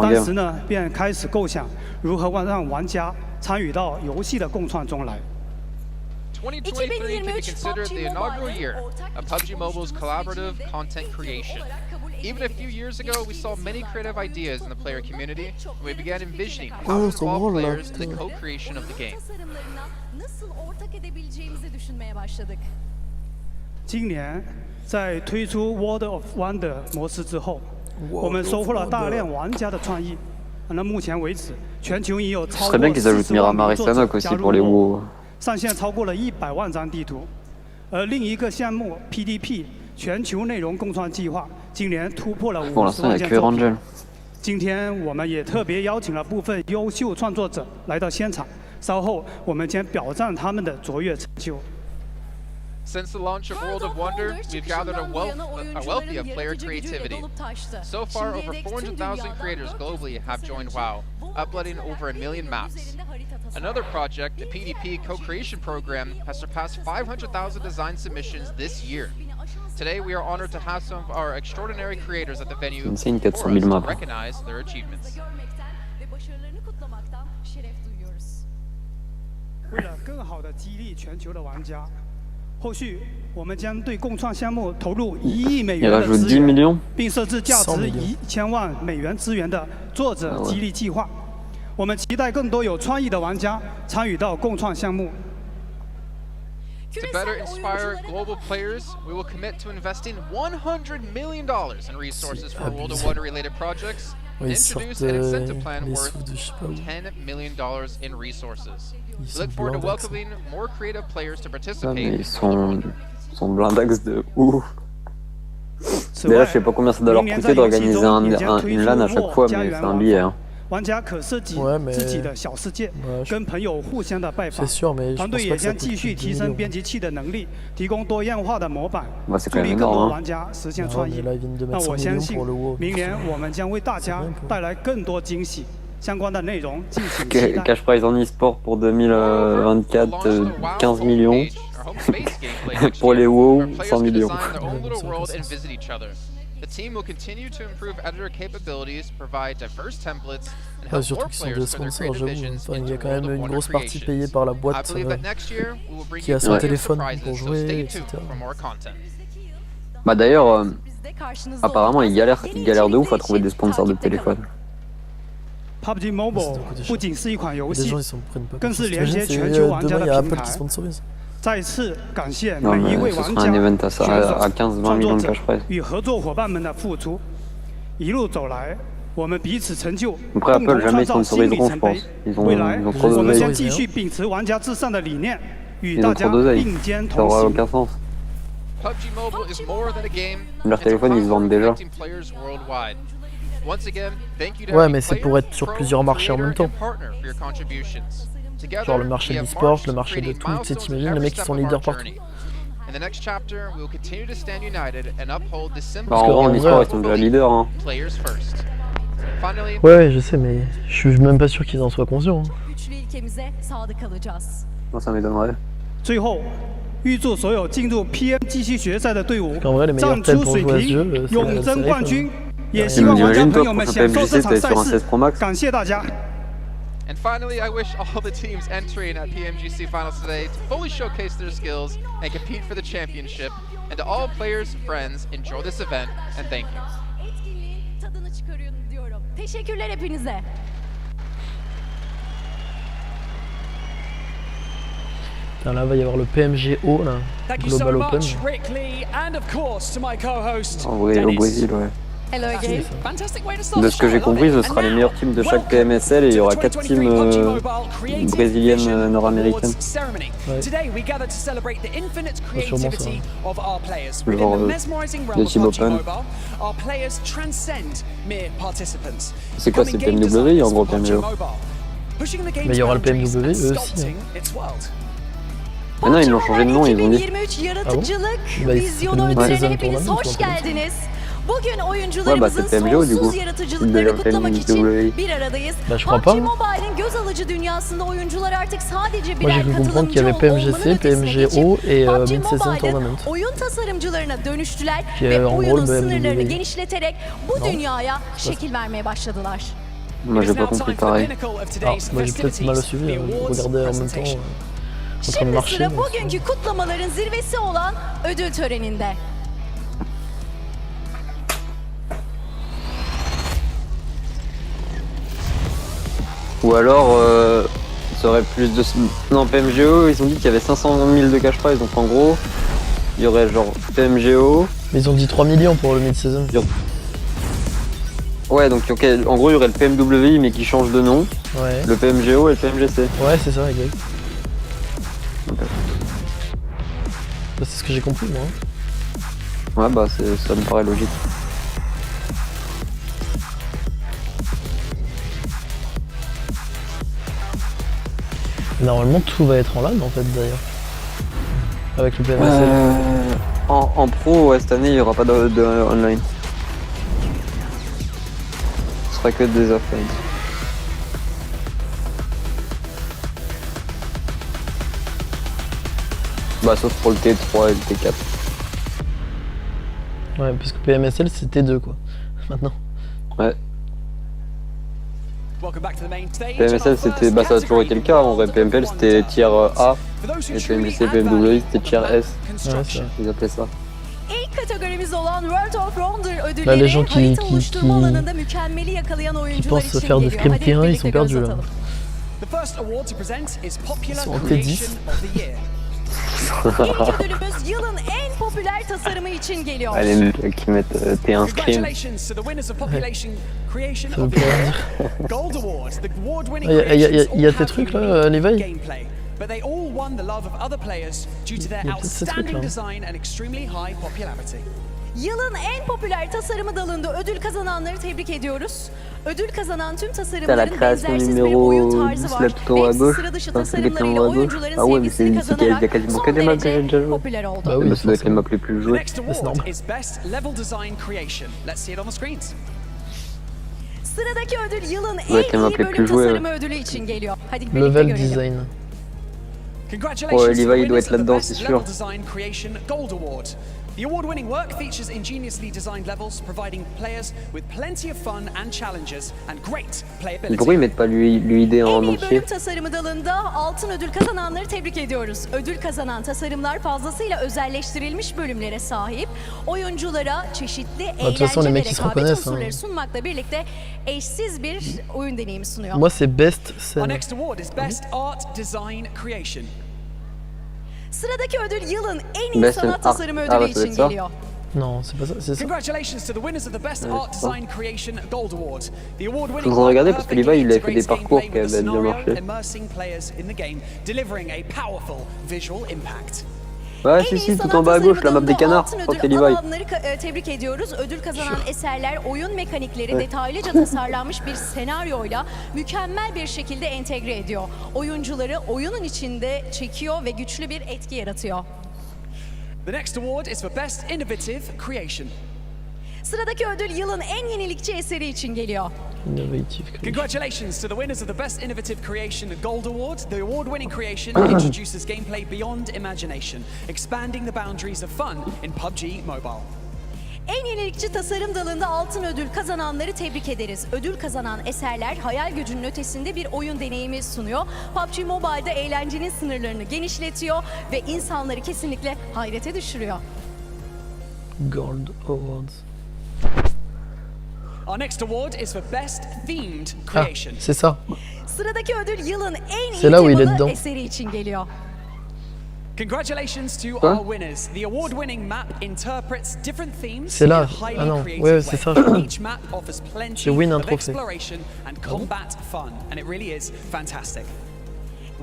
当时呢，便开始构想如何让玩家参与到游戏的共创中来。 2023 can be considered the inaugural year of PUBG Mobile's collaborative content creation. Even a few years ago, we saw many creative ideas in the player community, and we began envisioning how to involve players in the co-creation of the game. 今年在推出 World of Wonder 模式之后，我们收获了大量玩家的创意。那目前为止，全球已有超过40万名作者加入，上线超过了100万张地图。而另一个项目 PDP 全球内容共创计划，今年突破了50万件作品。今天我们也特别邀请了部分优秀创作者来到现场，稍后我们将表彰他们的卓越成就。 Since the launch of World of Wonder, we've gathered a wealthy of player creativity. So far, over 400,000 creators globally have joined WoW, uploading over 1 million maps. Another project, the PDP co-creation program, has surpassed 500,000 design submissions this year. Today, we are honored to have some of our extraordinary creators at the venue for us to recognize their achievements. 为了更好地激励全球的玩家。 后续我们将对共创项目投入1亿美元的资源，并设置价值1000万美元资源的作者激励计划。我们期待更多有创意的玩家参与到共创项目。To better inspire global players, we will commit to investing $100 million in resources for World of Wonder-related projects, and introduce an incentive plan worth $10 million in resources. We look forward to welcoming more creative players to participate. Ils sont blindax de ouf. D'ailleurs, je sais pas combien ça doit leur coûter d'organiser une LAN à chaque fois, mais c'est un billet. Hein. 玩家可设计自己的小世界，跟朋友互相的拜访。团队也将继续提升编辑器的能力，提供多样化的模板，助力更多玩家实现创意。那我相信，明年我们将为大家带来更多惊喜。相关的内容敬请期待。 Cash prize en e-sport pour 2024, 15 millions. Pour les WoW, 100 millions. The team will continue to improve editor capabilities, provide diverse templates, and help more players for their creative visions into World of Wonder creations. I believe that next year we will bring you plenty of surprises, so stay tuned for more content. Bah d'ailleurs, apparemment ils galèrent de ouf à trouver des sponsors de téléphone. Pubg Mobile 不仅是一款游戏，更是连接全球玩家的平台。 再次感谢每一位玩家、选手、创作者与合作伙伴们的付出。一路走来，我们彼此成就，共同创造新里程碑。未来，我们将继续秉持玩家至上的理念，与大家并肩同行。 PUBG Mobile is more than a game. Leurs téléphones, ils se vendent déjà. Ouais, mais c'est pour être sur plusieurs marchés en même temps. Genre le marché de l'e-sport, le marché de tout, tu sais, t'imagines les mecs qui sont leaders partout. Bah, en vrai, en e-sport, ils sont déjà leaders. Hein. Ouais, je sais, mais je suis même pas sûr qu'ils en soient conscients. Non, ça m'étonnerait. 最后，预祝所有进入 Pmgc 决赛的队伍战出水平，永争冠军。也希望玩家朋友们享受这场赛事。感谢大家。 And finally, I wish all the teams entering at Pmgc Finals today to fully showcase their skills and compete for the championship. And to all players and friends, enjoy this event and thank you. Teşekkürler hepinize. Là, il va y avoir le PMGO, là, Global Open. En vrai, au Brésil, ouais. Hello again. De ce que j'ai compris, ce sera les meilleurs teams de chaque PMSL et il y aura 4 teams brésiliennes nord-américaines. Ouais. Sûrement ça. Le genre de Team Open. C'est quoi, c'est PMW en gros PMGO? Mais il y aura le PMW eux aussi. Hein. Ah non, ils l'ont changé de nom, ils ont dit. 2023 Yaratıcılık Ah bon? Vizyonu ödüllerine hepiniz hoş geldiniz. Bugün oyuncularımızın sonsuz yaratıcılıklarını kutlamak için bir aradayız. PUBG Mobile'in göz alıcı dünyasında oyuncular artık sadece birer katılımcı olmanın ötesine geçip PUBG Mobile'in oyun tasarımcılarına dönüştüler ve oyunun sınırlarını genişleterek bu dünyaya şekil vermeye başladılar. Moi j'ai pas compris pareil. Moi j'ai peut-être mal suivi, regardez en même temps. Şimdi sıra bugünkü kutlamaların zirvesi olan ödül töreninde. Ou alors, ça aurait plus de... Non, PMGO, ils ont dit qu'il y avait 500 000 de cash prize, donc en gros, il y aurait genre PMGO... Mais ils ont dit 3 millions pour le mid-season. Ouais, donc okay, en gros, il y aurait le PMWI, mais qui change de nom, le PMGO et le PMGC. Ouais, c'est ça, exact. Okay. Bah, c'est ce que j'ai compris, moi. Ouais, bah ça me paraît logique. Normalement tout va être en LAN en fait d'ailleurs. Avec le PMSL. En pro, ouais, cette année il n'y aura pas de online. Ce sera que des offline. Bah sauf pour le T3 et le T4. Ouais, parce que PMSL c'était 2 quoi. Maintenant. Ouais. PMSL c'était, bah ça a toujours été le cas, en vrai PMPL c'était tier A et PMGC PMW c'était tier S, ils appelaient ça. Là les gens qui pensent faire de scrim T1 ils sont perdus là. Ils sont en T10. Allez, mecs qui mettent T1 scrim. Ça veut plus rien dire. Il y a tes trucs là, l'éveil. But they all won the love of other players due to their outstanding design and extremely high popularity. Yılın en popüler tasarımı dalında ödül kazananları tebrik ediyoruz. Ödül kazanan tüm tasarımların benzersiz bir oyun tarzı var. Hepsi sıra dışı tasarımlarıyla oyuncuların sevgisini kazanan son derece popüler oldu. Bah oui, ça doit être les maps les plus jouées. The next award is Best Level Design Creation. Let's see it on the screens. Sıradaki ödül yılın en iyi bölüm tasarımı ödülü için geliyor. Hadi birlikte Level görelim. design. Ouais, Levi doit être là-dedans, c'est sûr. The award-winning work features ingeniously designed levels, providing players with plenty of fun and challenges and great playability. Pourquoi ils mettent pas l'UID en En iyi entier? bölüm tasarımı dalında altın ödül kazananları tebrik ediyoruz. Ödül kazanan tasarımlar fazlasıyla özelleştirilmiş bölümlere sahip, oyunculara çeşitli eğlence ve rekabet unsurları sunmakla birlikte eşsiz bir oyun deneyimi sunuyor. Moi c'est best scène. Our next award is Best Art Design Creation. Sıradaki ödül yılın en iyi sanat tasarımı ödülü için geliyor. Non, c'est pas ça, c'est ça. Congratulations to the winners of the Best Art Design Creation Gold Award. The award-winning Faut regarder parce que Levi il a fait des parcours qui avaient bien marché. Immersing players in the game, delivering a powerful visual impact. Ouais, si, tout en bas à gauche, la map des canards, je crois que c'est Levi. Tebrik ediyoruz. Ödül kazanan eserler oyun mekanikleri detaylıca tasarlanmış bir senaryoyla mükemmel bir şekilde entegre ediyor. Oyuncuları oyunun içinde çekiyor ve güçlü bir etki yaratıyor. The next award is for Best Innovative Creation. Sıradaki ödül yılın en yenilikçi eseri için geliyor. Congratulations to the winners of the Best Innovative Creation Gold Award. The award-winning creation introduces gameplay beyond imagination, expanding the boundaries of fun in PUBG Mobile. En yenilikçi tasarım dalında altın ödül kazananları tebrik ederiz. Ödül kazanan eserler hayal gücünün ötesinde bir oyun deneyimi sunuyor. PUBG Mobile'da eğlencenin sınırlarını genişletiyor ve insanları kesinlikle hayrete düşürüyor. Gold Awards. Our next award is for Best Themed Creation. C'est ça. Sıradaki ödül yılın en iyi temalı eseri için geliyor. Congratulations to our winners. The award-winning map interprets different themes in a highly creative way. Each map offers plenty of exploration and combat fun, and it really is fantastic.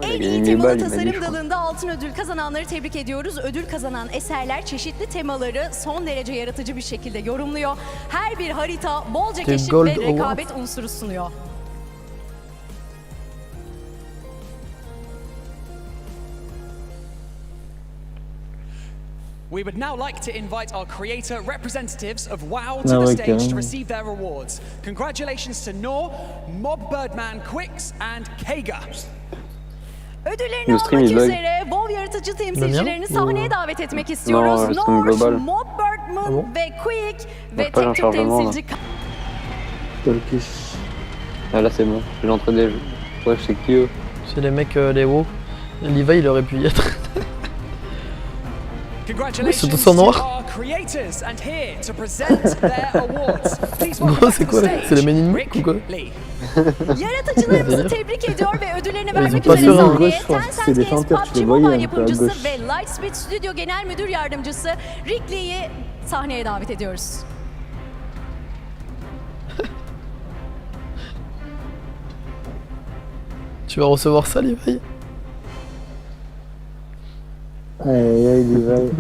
En iyi temalı tasarım dalında altın ödül kazananları tebrik ediyoruz. Ödül kazanan eserler çeşitli temaları son derece yaratıcı bir şekilde yorumluyor. Her bir harita bolca keşif ve rekabet unsuru sunuyor. We would now like to invite our creator representatives of WoW to the stage to receive their awards. Congratulations to Noor, Mob Birdman Quicks and Kega. Ödüllerini almak üzere WoW yaratıcı temsilcilerini sahneye davet etmek istiyoruz. Noor, Mob Birdman ve Quick ve tek Türk temsilci... Turkish. Ah là c'est bon, j'ai l'entrée des jeux. Ouais, c'est qui eux? C'est les mecs, les WoW. Levi il aurait pu y être. Congratulations to our creators and here to present their awards. Please welcome c'est quoi là? C'est les Men in Black ou quoi? Yaratıcılarımızı tebrik ediyor ve ödüllerini vermek üzere sahneye Tencent Games PUBG Mobile yapımcısı ve Lightspeed Studio Genel Müdür Yardımcısı Rick Lee'yi sahneye davet ediyoruz. Tu vas recevoir ça, Levi? Aïe, Levi.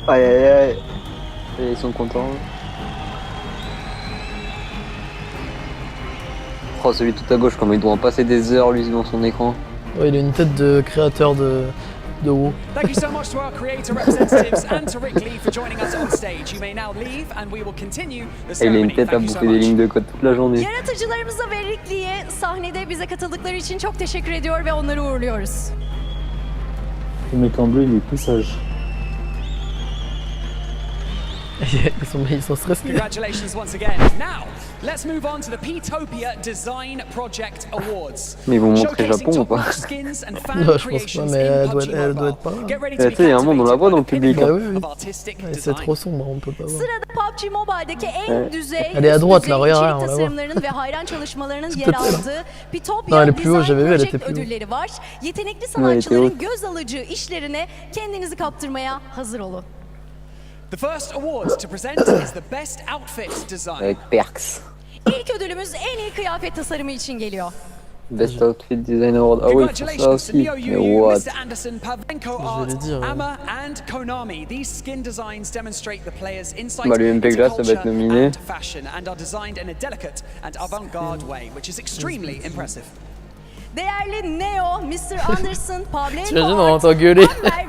Aïe, aïe, aïe. Et ils sont contents. Oh, celui tout à gauche, comment il doit en passer des heures, lui, devant son écran. Ouais, il a une tête de créateur de WoW. Thank you so much to our creator representatives and to Rick Lee for joining us on stage. You may now leave and we will continue the ceremony. Il a une tête à bouffer des lignes de code toute la journée. Yaratıcılarımıza ve Rick Lee'ye sahnede bize katıldıkları için çok teşekkür ediyor ve onları uğurluyoruz. Le mec en bleu, il est plus sage. Ils sont stressés. Congratulations once again. Now, let's move on to the Ptopia Design Project Awards. Mais ils vont montrer Japon ou pas? Non, je pense pas, mais elle doit être pas là. Tu sais, il y a un monde, on la voit dans le public. Bah oui, oui. C'est trop sombre, on peut pas voir. Sırada PUBG Mobile'deki en düzey Elle est à droite là, regarde, tasarımlarının ve hayran çalışmalarının yer aldığı Ptopia Design Project ödülleri var. Yetenekli sanatçıların göz alıcı işlerine kendinizi kaptırmaya hazır olun. The first award to present is the Best Outfit Design. Avec perks. İlk ödülümüz en iyi kıyafet tasarımı için geliyor. Best Outfit Design Award. Ah oui, ça aussi. Mais what? Mr. Anderson, Pavlenko Art, Amma and Konami. These skin designs demonstrate the player's insight into culture and fashion and are designed in a delicate and avant-garde way, which is extremely impressive. Değerli Neo, Mr. Anderson, Pavlenko Art,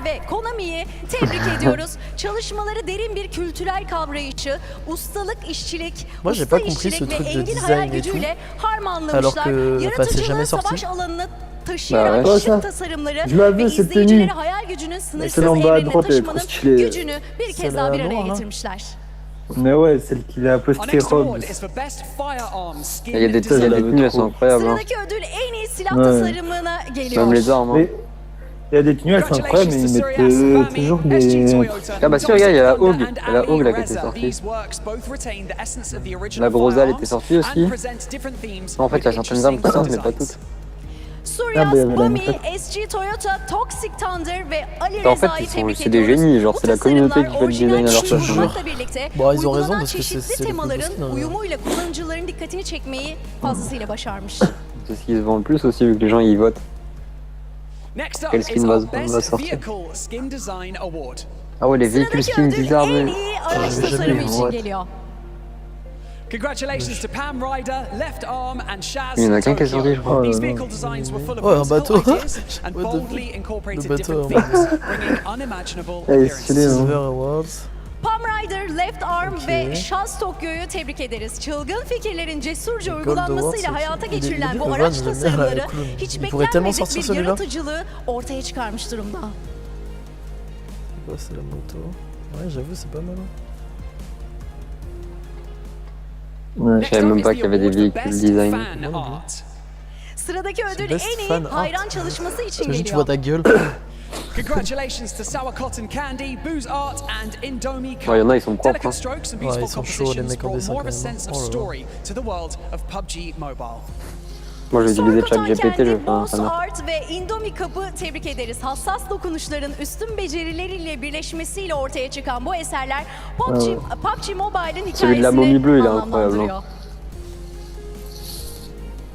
ve Konami'yi tebrik ediyoruz. Çalışmaları derin bir kültürel kavrayışı, ustalık, işçilik, usta işçilik ve engin hayal gücüyle harmanlamışlar. Yaratıcılığın savaş alanını taşıyarak şık tasarımları ve izleyicileri hayal gücünün sınırsız evrenine taşımanın gücünü bir kez daha bir araya getirmişler. Mais ouais, celle qui l'a posté Rob. Il y a des tenues, elles sont incroyables. Sıradaki ödül en iyi silah tasarımına geliyor. Même les armes. Il y a des tenues, elles sont incroyables, mais ils mettent toujours des... Ah bah si, regarde, il y a la Pubg. Il y a la Pubg là qui était sortie. La Groza, elle était sortie aussi. En fait, il y a certaines armes qui sortent, mais pas toutes. Surias, Bami, SG Toyota, Toxic Thunder ve Ali Reza'yı tebrik c'est des génies, genre c'est la communauté qui fait le design à leur façon. Bon, ils ont raison parce que c'est temaların uyumuyla kullanıcıların dikkatini çekmeyi fazlasıyla başarmış. C'est ce qui se vend le plus aussi vu que les gens y votent. Quel skin va sortir? Ah ouais, les véhicules skins bizarres. En iyi araç tasarımı için geliyor. Congratulations to Pam Ryder, Left Arm and Shaz. Il y en a qu'un qui est sorti, je crois. These vehicle designs were full of whimsical ideas and boldly incorporated different themes, bringing unimaginable appearances. Pam Ryder, Left Arm ve Shaz Tokyo'yu tebrik ederiz. Çılgın fikirlerin cesurca uygulanmasıyla hayata geçirilen bu araç tasarımları hiç beklenmedik bir yaratıcılığı ortaya çıkarmış durumda. C'est la moto. Ouais, j'avoue, c'est pas mal. Ouais, je savais même pas qu'il y avait des véhicules design. Sıradaki ödül en iyi hayran çalışması için geliyor. Tu vois ta gueule. Congratulations to Sour Cotton Candy, Booze Art and Indomie Ouais, y en a, ils sont propres. Delicate strokes and beautiful compositions brought more of a sense of story to the world of PUBG Mobile. Moi, j'ai utilisé ChatGPT, je vais faire un Booze Art ve Indomie Cup'ı tebrik ederiz. Hassas dokunuşların üstün becerileriyle birleşmesiyle ortaya çıkan bu eserler PUBG Mobile'ın hikayesini anlamlandırıyor.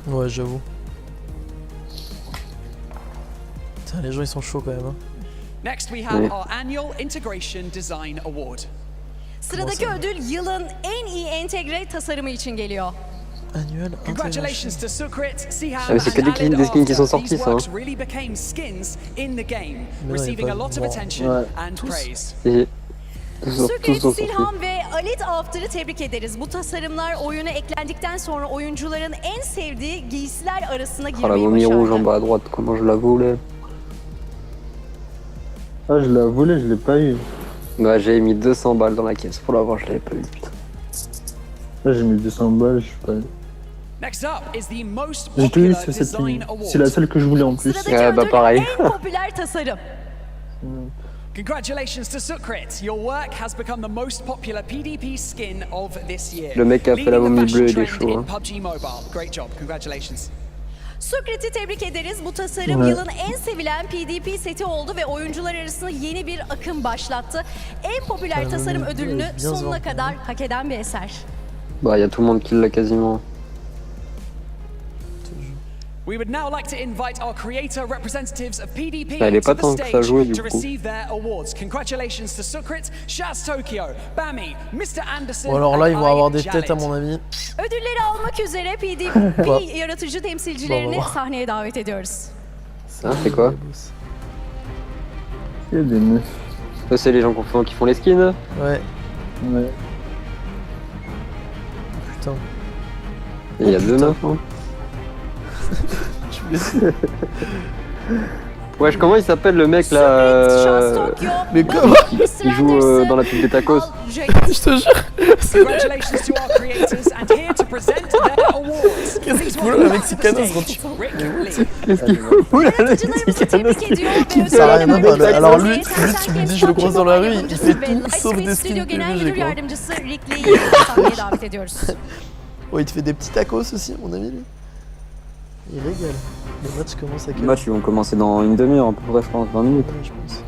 Ouais, j'avoue. Putain, les gens ils sont chauds quand même. Next we have our annual Integration Design Award. Sıradaki ödül yılın en iyi entegre tasarımı için geliyor. Annuel Congratulations to Sukrit, Siham, Ah, mais c'est que des skins qui sont sortis, ça. works really became skins in the game, receiving a lot of attention and praise. Sukrit, Silham ve Alit After'ı tebrik ederiz. Bu tasarımlar oyuna eklendikten sonra oyuncuların en sevdiği giysiler arasına Oh, la girmeyi momie rouge en başardı. bas à droite, comment je la voulais. Ah, je la voulais, je l'ai pas eu. Bah, j'ai mis 200 balles dans la caisse pour l'avoir, je l'avais pas eu, putain. Là, j'ai mis 200 balles, je sais pas. Next up is the most J'ai tout eu, popular design award. c'est la seule que je voulais en plus. Sıradaki bah ödül pareil. en popüler tasarım. Congratulations to Sukrit. Your work has become the most popular PDP skin of this year. Le mec qui a fait la momie bleue, il est chaud. in Hein. PUBG Mobile. Great job. Congratulations. Sukrit'i tebrik ederiz. Bu tasarım yılın en sevilen PDP seti oldu ve oyuncular arasında yeni bir akım başlattı. En popüler tasarım ödülünü sonuna kadar hak eden bir eser. Bah, y a tout le monde qui l'a quasiment. We would now like to invite our creator representatives of PDP Elle est to pas the tant que ça stage joué, du to coup. receive their awards. Congratulations to Sukrit, Shaz Tokyo, Bami, Mr. Anderson. Bon, alors là, ils vont and avoir des Jalit. têtes, à mon avis. Ödülleri almak üzere PDP yaratıcı temsilcilerini sahneye davet ediyoruz. Ça, c'est quoi? Il y a des meufs. Ça, c'est les gens qui font les skins. Ouais. Ouais. Putain. Et il y a deux meufs, hein. Wesh, comment il s'appelle le mec là Mais comment qui joue dans la pub des tacos? Je te jure. Congratulations to our creators and here to present their awards. Qu'est-ce qu'il fout là, la Mexicanos? Qu'est-ce qu'il fout là, la Mexicanos qui me Ça a rien à voir. Alors lui, tu me dis, je le croise dans la rue, il fait tout sauf des skins PUBG, quoi. Oh, il te fait des petits tacos aussi, à mon avis, lui. Il régale. Le match commence à quelle heure? Les matchs ils vont commencer dans une demi-heure, à peu près, je pense, 20 minutes. Ouais, je pense.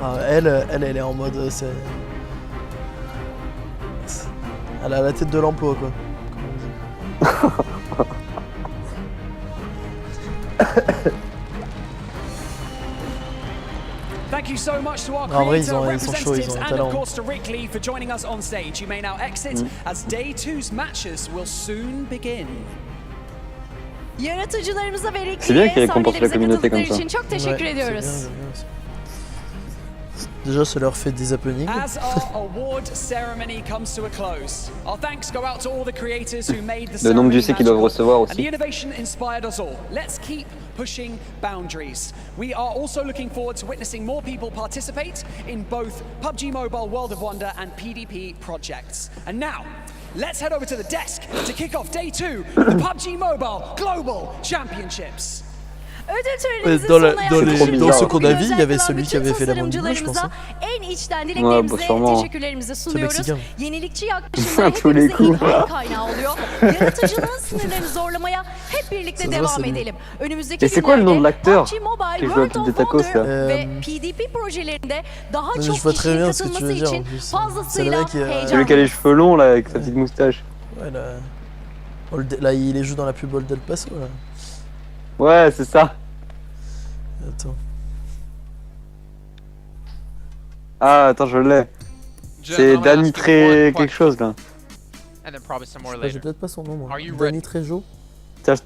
Ah, elle est en mode. Elle a la tête de l'emploi, quoi. Comme on dit. Thank you so much to our En vrai, creator ils sont chauds, ils representatives ont un and talent. of course to Rick Lee for joining us on stage. You may now exit as Day 2's matches will soon begin. Yaratıcılarımıza ve C'est bien qu'il Rick'li'ye récompense la sahnelerimize communauté katıldıkları comme ça. için çok teşekkür ediyoruz. C'est bien. Déjà, ça leur fait des happenings. As our award ceremony comes to a close, our thanks go out to all the creators who made the Le nombre ceremony d'UC qu'ils doivent magical, recevoir and the aussi. innovation inspired us all. Let's keep pushing boundaries. We are also looking forward to witnessing more people participate in both PUBG Mobile World of Wonder and PDP projects. And now, let's head over to the desk to kick off Day 2 of the PUBG Mobile Global Championships. Ödül törenimizin Dans sonuna yaklaşık. dans ce qu'on a Bugün vu, il y özel avait kalan celui qui bütün avait fait la momie bleue, je pense. tasarımcılarımıza en içten dileklerimizi, sûrement. teşekkürlerimizi sunuyoruz. Mexicain. Yenilikçi yaklaşımlar Tous les hepimize coups. ilham kaynağı oluyor. Yaratıcılığın sınırlarını zorlamaya hep birlikte Ça se devam voit, c'est edelim. Önümüzdeki Et c'est quoi le nom de l'acteur PUBG Mobile qui joue à World Pub des of Tacos Wonder là? ve PDP projelerinde daha Je çok vois très kişinin bien ce que tu katılması veux dire, için en plus. fazlasıyla C'est le mec qui, Celui heyecanlıyız. qui a les cheveux longs là avec sa petite moustache. Ouais, là, il les joue dans la pub Old El Paso, là. Ouais, c'est ça. Attends. Ah, attends, je l'ai. C'est Danny Tré quelque chose là. And then probably some more J'ai later. peut-être pas son nom, moi. Are you Danny ready? Trejo. Tiens,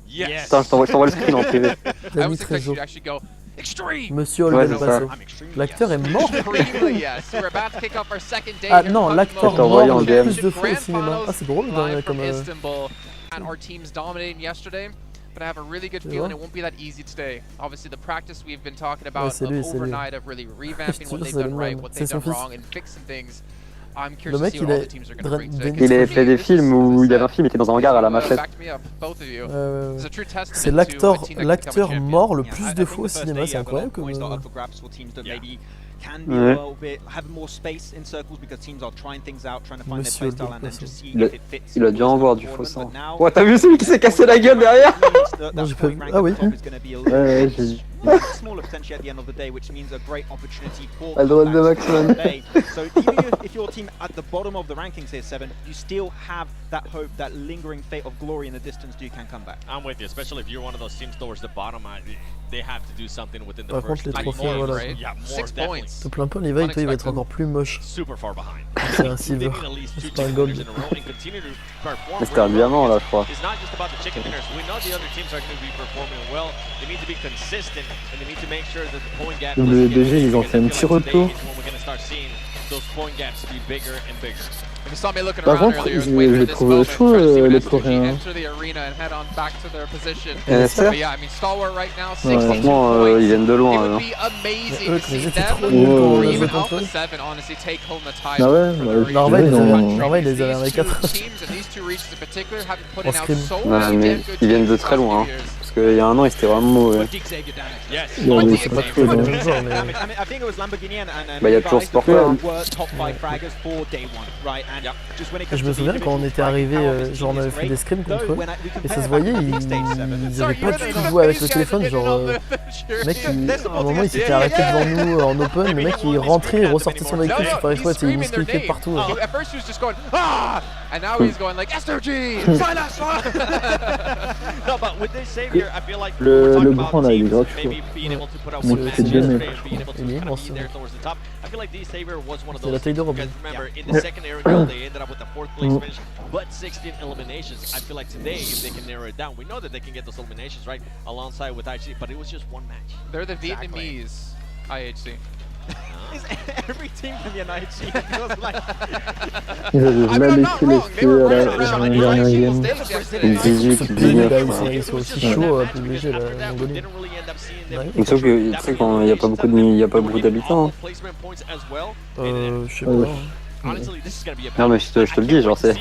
Yes. attends, je t'envoie le screen en privé. I Danny was expecting Trejo. you to actually go extreme. Monsieur Old Ouais, El c'est Paso. ça. L'acteur est mort. Extremely yes. We're about to kick off our second day. Ah here non, for l'acteur PUBG T'as mort envoyé en le DM. plus de fois au Grand cinéma. finals Ah, c'est drôle live comme. from Istanbul. And our teams dominating yesterday. But I have a really good feeling it won't be that easy today. Obviously, the practice we've been talking about c'est of lui, c'est lui. overnight of really revamping what they've C'est done le right, même. what C'est they've son done fils. wrong, and fixing things. I'm Le curious to mec, see il what all est. the teams are going to bring today. Il avait fait des films où il y avait un film, il était dans un hangar à la machette. Back me up, both of you. It's a true testament C'est to l'acteur a team that can become a champion. mort le plus de fois au cinéma, c'est incroyable comme. Can be a little bit have more space in circles because teams are trying things out, trying to find their Monsieur playstyle and then just see Il a, if it fits. il a dû en voir du faux But sang. now, Ouais, t'as vu celui qui s'est cassé la gueule derrière? Non, j'ai pas vu. Ah oui. Ouais, j'ai vu. smaller potentially at the end of the day, which means a great opportunity for À droite de comebacks Maxman. today. So even if your team at the bottom of the rankings here, 7, you still have that hope, that lingering fate of glory in the distance. You can come back. I'm with you, especially if you're one of those teams towards the bottom. They have to do something within the Par first contre, les 3 trophées, games, voilà. right? Yeah, more 6 definitely. points. Te plains pas, Levi, toi il va être encore plus moche. C'est un silver, c'est pas un gold. Mais c'était un diamant là, je crois. Le BG, ils ont fait un petit retour. Par contre, je les trouve chauds, les Coréens. Franchement, ils viennent de loin. Hein. Ils étaient trop nuls quand on les a contre eux. Ah ouais, Normal, ils les avaient avec 4 en scrim. Ouais, mais ils viennent de très loin. Hein. Parce qu'il y a un an, ils étaient vraiment mauvais. Ouais, c'est pas trop les mêmes joueurs, mais... Bah, il y a toujours ce porteur. Hein. Je me souviens quand on était arrivé, genre on avait fait des scrims contre eux, et ça se voyait, ils avaient pas du tout joué avec le téléphone, genre le mec, à un moment il s'était arrêté devant nous en open, le mec il rentrait, il ressortait son véhicule, c'est pas exprès, il miscliquait partout. Le grand là, il est gratuit. Mais c'est 2 mètres. Il est immense. C'est la taille de Robin. But 16 eliminations. I feel like today, if they can narrow it down, we know that they can get those eliminations, right? Alongside with IHC, but it was just one match. They're the Vietnamese IHC. Is every team from the IHC feels like... Ils avaient mal laissé les à la dernière game. Ils sont aussi chauds à Pubg, la Mongolie. Sauf que, tu sais, quand il n'y a pas beaucoup d'habitants. Je sais pas. Non mais je te le dis, genre c'est...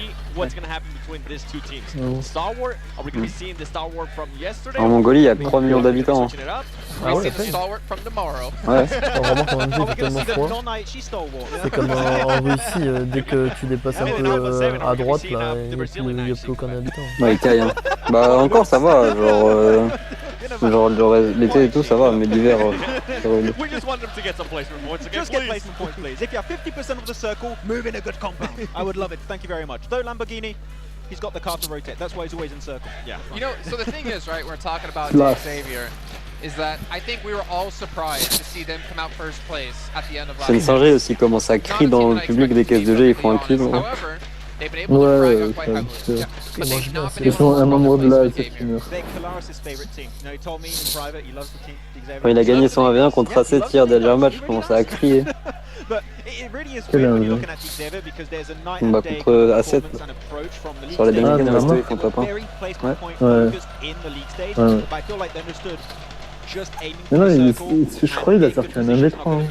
En Mongolie, il y a 3 millions d'habitants. Ah ouais, ouais. Vraiment, quand même, c'est tellement froid. C'est comme en Russie, dès que tu dépasses un peu à droite, là, il n'y a plus aucun habitant. Bah, il caille, hein. Bah, encore ça va, genre l'été et tout, ça va, mais l'hiver, c'est relou. We just want them to get some placement points again. Just get placement points, please. If you have 50% of the circle, move in a good compound. I would love it. Thank you very much. Though Lamborghini, he's got the car to rotate. That's why he's always in circle. Yeah. You know, so the thing is, right, we're talking about Xavier, is that I think we were all surprised to see them come out first place at the end of last C'est une singerie aussi, comment ça crie dans le public des caisses de jeu, ils font un cri. Ouais, ils sont un membre de la team. Quand il a gagné son 1v1 contre AC hier dernier match, je commençais à crier. Quel 1v1 Bah contre A7 sur les derniers games restés contre top 1. Ouais. Mais non, je crois qu'il a sorti un 1v3. Hein.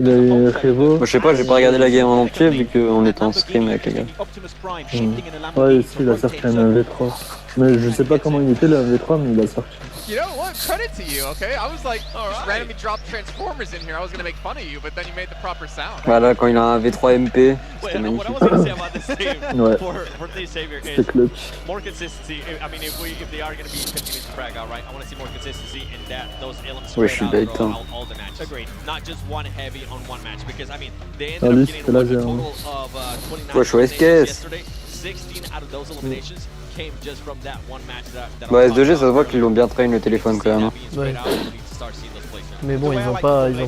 Il a eu Revo. Je sais pas, j'ai pas regardé la game en entier vu qu'on était en stream avec les gars. Ouais, aussi, il a sorti un 1v3. Mais je sais pas comment il était le 1v3, mais il a sorti. You know what? Credit to you, okay? I was like, just randomly dropped Transformers in here. I was gonna make fun of you, but then you made the proper sound. Voilà, quand il a un V3 MP, c'était magnifique. Ouais, c'était clutch. More consistency. I mean, if they are gonna be continuing to frag out, right? I want to see more consistency in that those elements spread out throughout all the matches. Agreed. Not just one heavy on one match, because I mean, they ended up getting a total of 29 yesterday. 16 out of those eliminations. Bah S2G ça se voit qu'ils l'ont bien traîné le téléphone quand même. Ouais. Mais bon, ils ont pas eu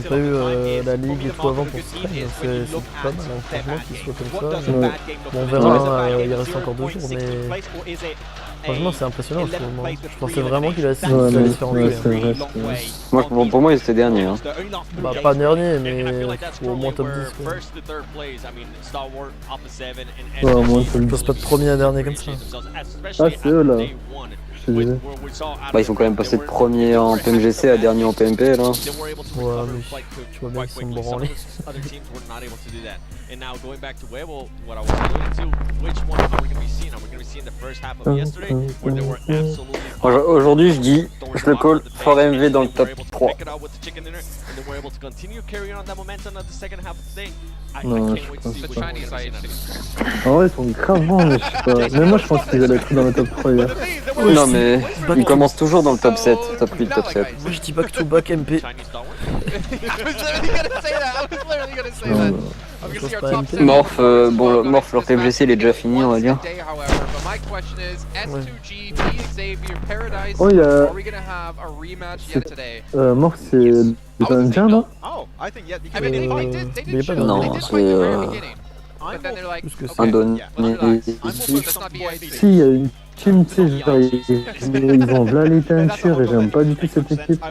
la ligue et tout avant pour se traîner, c'est pas mal, hein, franchement qu'ils soient comme ça. Bon, on verra, il reste encore 2 jours, mais franchement c'est impressionnant. Je pensais vraiment qu'il allait se faire enculer. Moi, pour moi, ils étaient derniers. Hein. Bah pas dernier, mais au moins top 10. Quoi. Ouais, au moins top 10. Je pense pas de premier à dernier comme ça. Ah, c'est eux là. Bah, ils sont quand même passés de premier en Pmgc à dernier en PMP là. Ouais, mais tu vois bien qu'ils sont branlés. And now going back to Webo, what I was alluding to, which one are we going to be seeing? Are we going to be seeing the first half of yesterday, where they were absolutely... Aujourd'hui, je dis, je le call for MV dans le top 3. Non, je pense pas. En vrai, ils sont grave bons, mais je sais pas. Même moi, je pense qu'ils allaient être dans le top 3 hier. Non, mais ils commencent toujours dans le top 7, top 8, top 7. Moi, je dis back-to-back MP. Morph, bon, Morph, leur Pmgc il est déjà fini, on va dire. my question is, S2G, Xavier, Paradise, Oh, are we gonna have a rematch yet today? Mort, c'est le Indien, non? Oh, I think yeah. I mean, they did show. Non, They did c'est fight the very beginning. But then they're like, okay, Indonésie. let's not be Si, il y a une team, tu sais, genre, ils ont là les teintures et j'aime pas du tout cette équipe.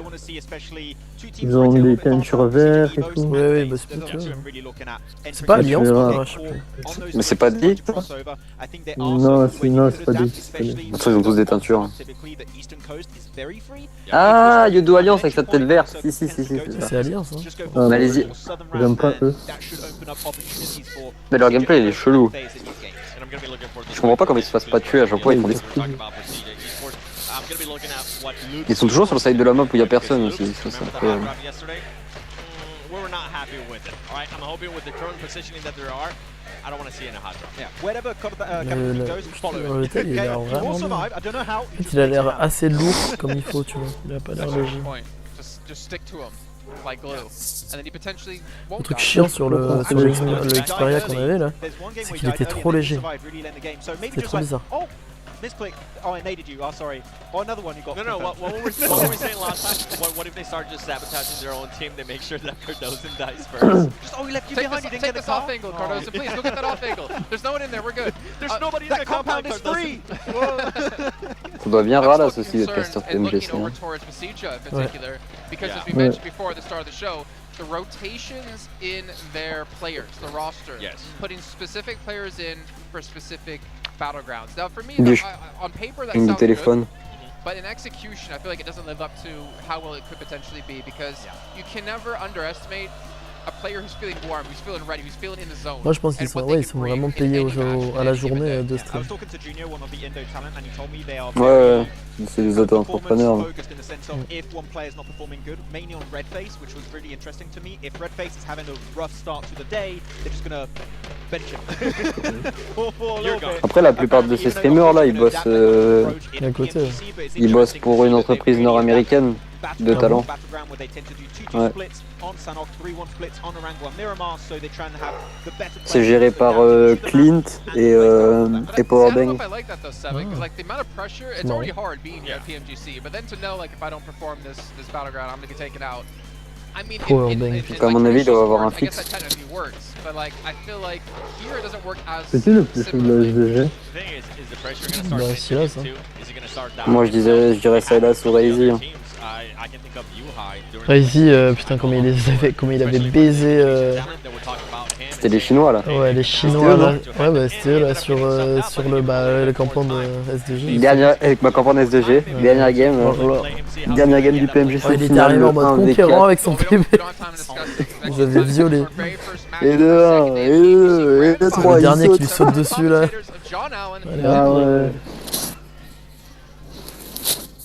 Ils ont des teintures vertes et tout. Ouais, bah c'est pas tu vois. C'est pas Alliance, je sais plus. Mais c'est pas dit, ça? Non, c'est pas dit. Ils ont tous des teintures. Ah, Yodo Alliance avec sa tête verte. Si, c'est Alliance, hein. Malaisie. J'aime pas eux. Mais leur gameplay il est chelou. Je comprends pas comment ils se fassent pas tuer à chaque fois, ils font des screens. Ils sont toujours sur le side de la map où il y a personne aussi. Ça, c'est incroyable. I don't want to see in a hot drop. Yeah, wherever Captain goes, follow him. Il a l'air vraiment... Il a l'air assez lourd comme il faut, tu vois. Il a pas l'air léger. Just stick to him. Like glue. And then he potentially won't Le truc chiant sur le Xperia qu'on avait là, c'est qu'il était trop léger. C'était trop bizarre. Misclick. Oh, I naded you. Oh, sorry. Oh, another one you got. No, what were we saying last time? What if they start just sabotaging their own team? They make sure that Cardozo dies first. Just, oh, he left you behind. Take this off angle, Cardozo. Please, go get that off angle. There's no one in there. We're good. There's nobody in the compound. Is free. Ça doit bien ralasse aussi d'être caster Pmgc. Because as we mentioned before at the start of the show, the rotations in their players, the roster, putting specific players in for specific battlegrounds. Now, for me, on paper that sounds good, but in execution, I feel like it doesn't live up to how well it could potentially be, because you can never underestimate a player who's feeling warm, who's feeling ready, who's feeling in the zone. Moi je pense qu'ils sont, ils sont vraiment payés à la journée de stream. Ouais, c'est des auto-entrepreneurs. If one player is not performing good, mainly on Redface, which was really interesting to me. If Redface is having a rough start to the day, they're just gonna bench him. Après, la plupart de ces streamers là, ils bossent pour une entreprise nord-américaine de talent. Ouais. C'est géré par Clint et Powerbank. It's already hard being at Pmgc, but then to know like if I don't perform this battleground, I'm gonna be taken out. I mean, à mon avis, il doit avoir un fixe. But like, I feel like here it doesn't work as. C'est qui le plus faible de la SDG? Bah, Silas, hein. Moi je dirais Silas ou Razy. Razy, putain, comment il avait baisé. C'était les Chinois là. Ouais, les Chinois là. Ouais, bah c'était eux là sur le campagne de SDG. Avec ma campagne SDG, dernière game du Pmgc. Il était arrivé en mode conquérant avec son PB. Ils avaient violé. Et 2-1, et 2-3. Le dernier qui lui saute dessus là. Ah ouais.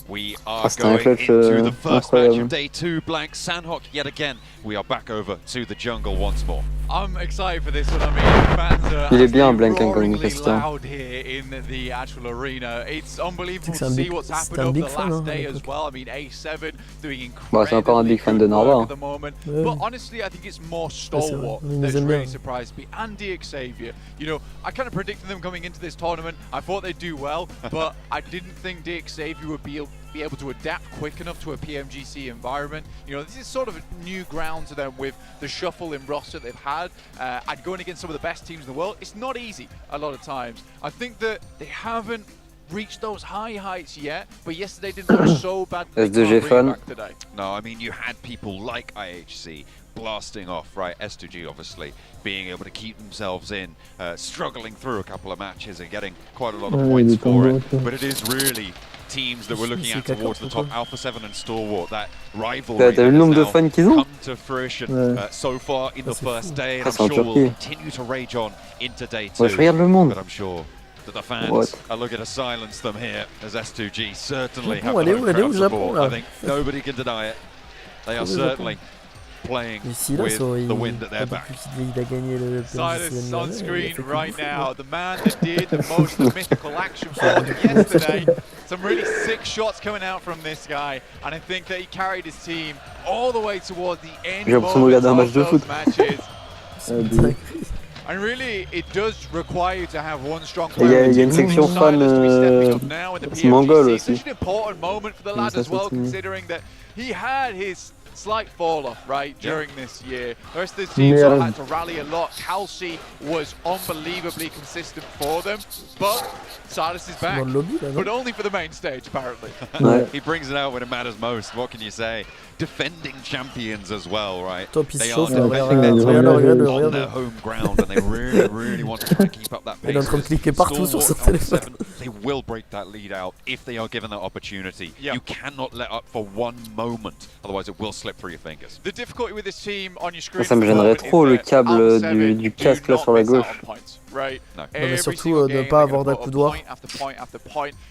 We are going into the first match of day 2, blank Sandhawk yet again. We are back over to the jungle once more. I'm excited for this one. I mean, fans are il est bien blank roaringly loud here in the actual arena. It's unbelievable to see what's happened over the last day as well. I mean, A7 doing incredible c'est encore un big fan de Narva. At the moment. But honestly, I think it's more Stalwart that's really surprised me. And Xavier. You know, I kind of predicted them coming into this tournament. I thought they'd do well, but I didn't think Xavier would be able to adapt quick enough to a Pmgc environment. You know, this is sort of a new ground to them with the shuffle in roster they've had. And going against some of the best teams in the world, it's not easy a lot of times. I think that they haven't reached those high heights yet, but yesterday didn't look so bad that they can't bring it back today. No, I mean, you had people like IHC blasting off, right? S2G obviously being able to keep themselves in, struggling through a couple of matches and getting quite a lot of points for it. But it is really teams that we're looking at towards the top, Alpha 7 and Stalwart, that rivalry T'as vu le nombre de fans qu'ils ont? come to fruition so far in the first day, and I'm sure will continue to rage on into day 2. Ouais, je regarde le monde. But I'm sure that the fans are looking to silence them here as S2G certainly have the crowd support. I think nobody can deny it. They are certainly playing with the wind at their back. Silas on screen right now, the man that did the most mythical action for them yesterday. Some really sick shots coming out from this guy, and I think that he carried his team all the way towards the end of those matches. And really, it does require you to have one strong Il y player. a une section fan mongole aussi. Such an important moment for the lad as well, considering that he had his slight fall off during this year. The rest of the teams had to rally a lot. Halsey was unbelievably consistent for them, but Silas is back, but only for the main stage apparently. He brings it out when it matters most. What can you say? Defending champions as well, right? They are on their home ground and they really want to try and keep up that pace. Il est en train de cliquer partout sur son téléphone. They will break that lead out if they are given that opportunity. You cannot let up for one moment, otherwise it will slip through your fingers. The difficulty with this team on your screen. Ça me gênerait trop le câble du casque là sur la gauche. Right. Non, mais surtout ne pas avoir d'accoudoir.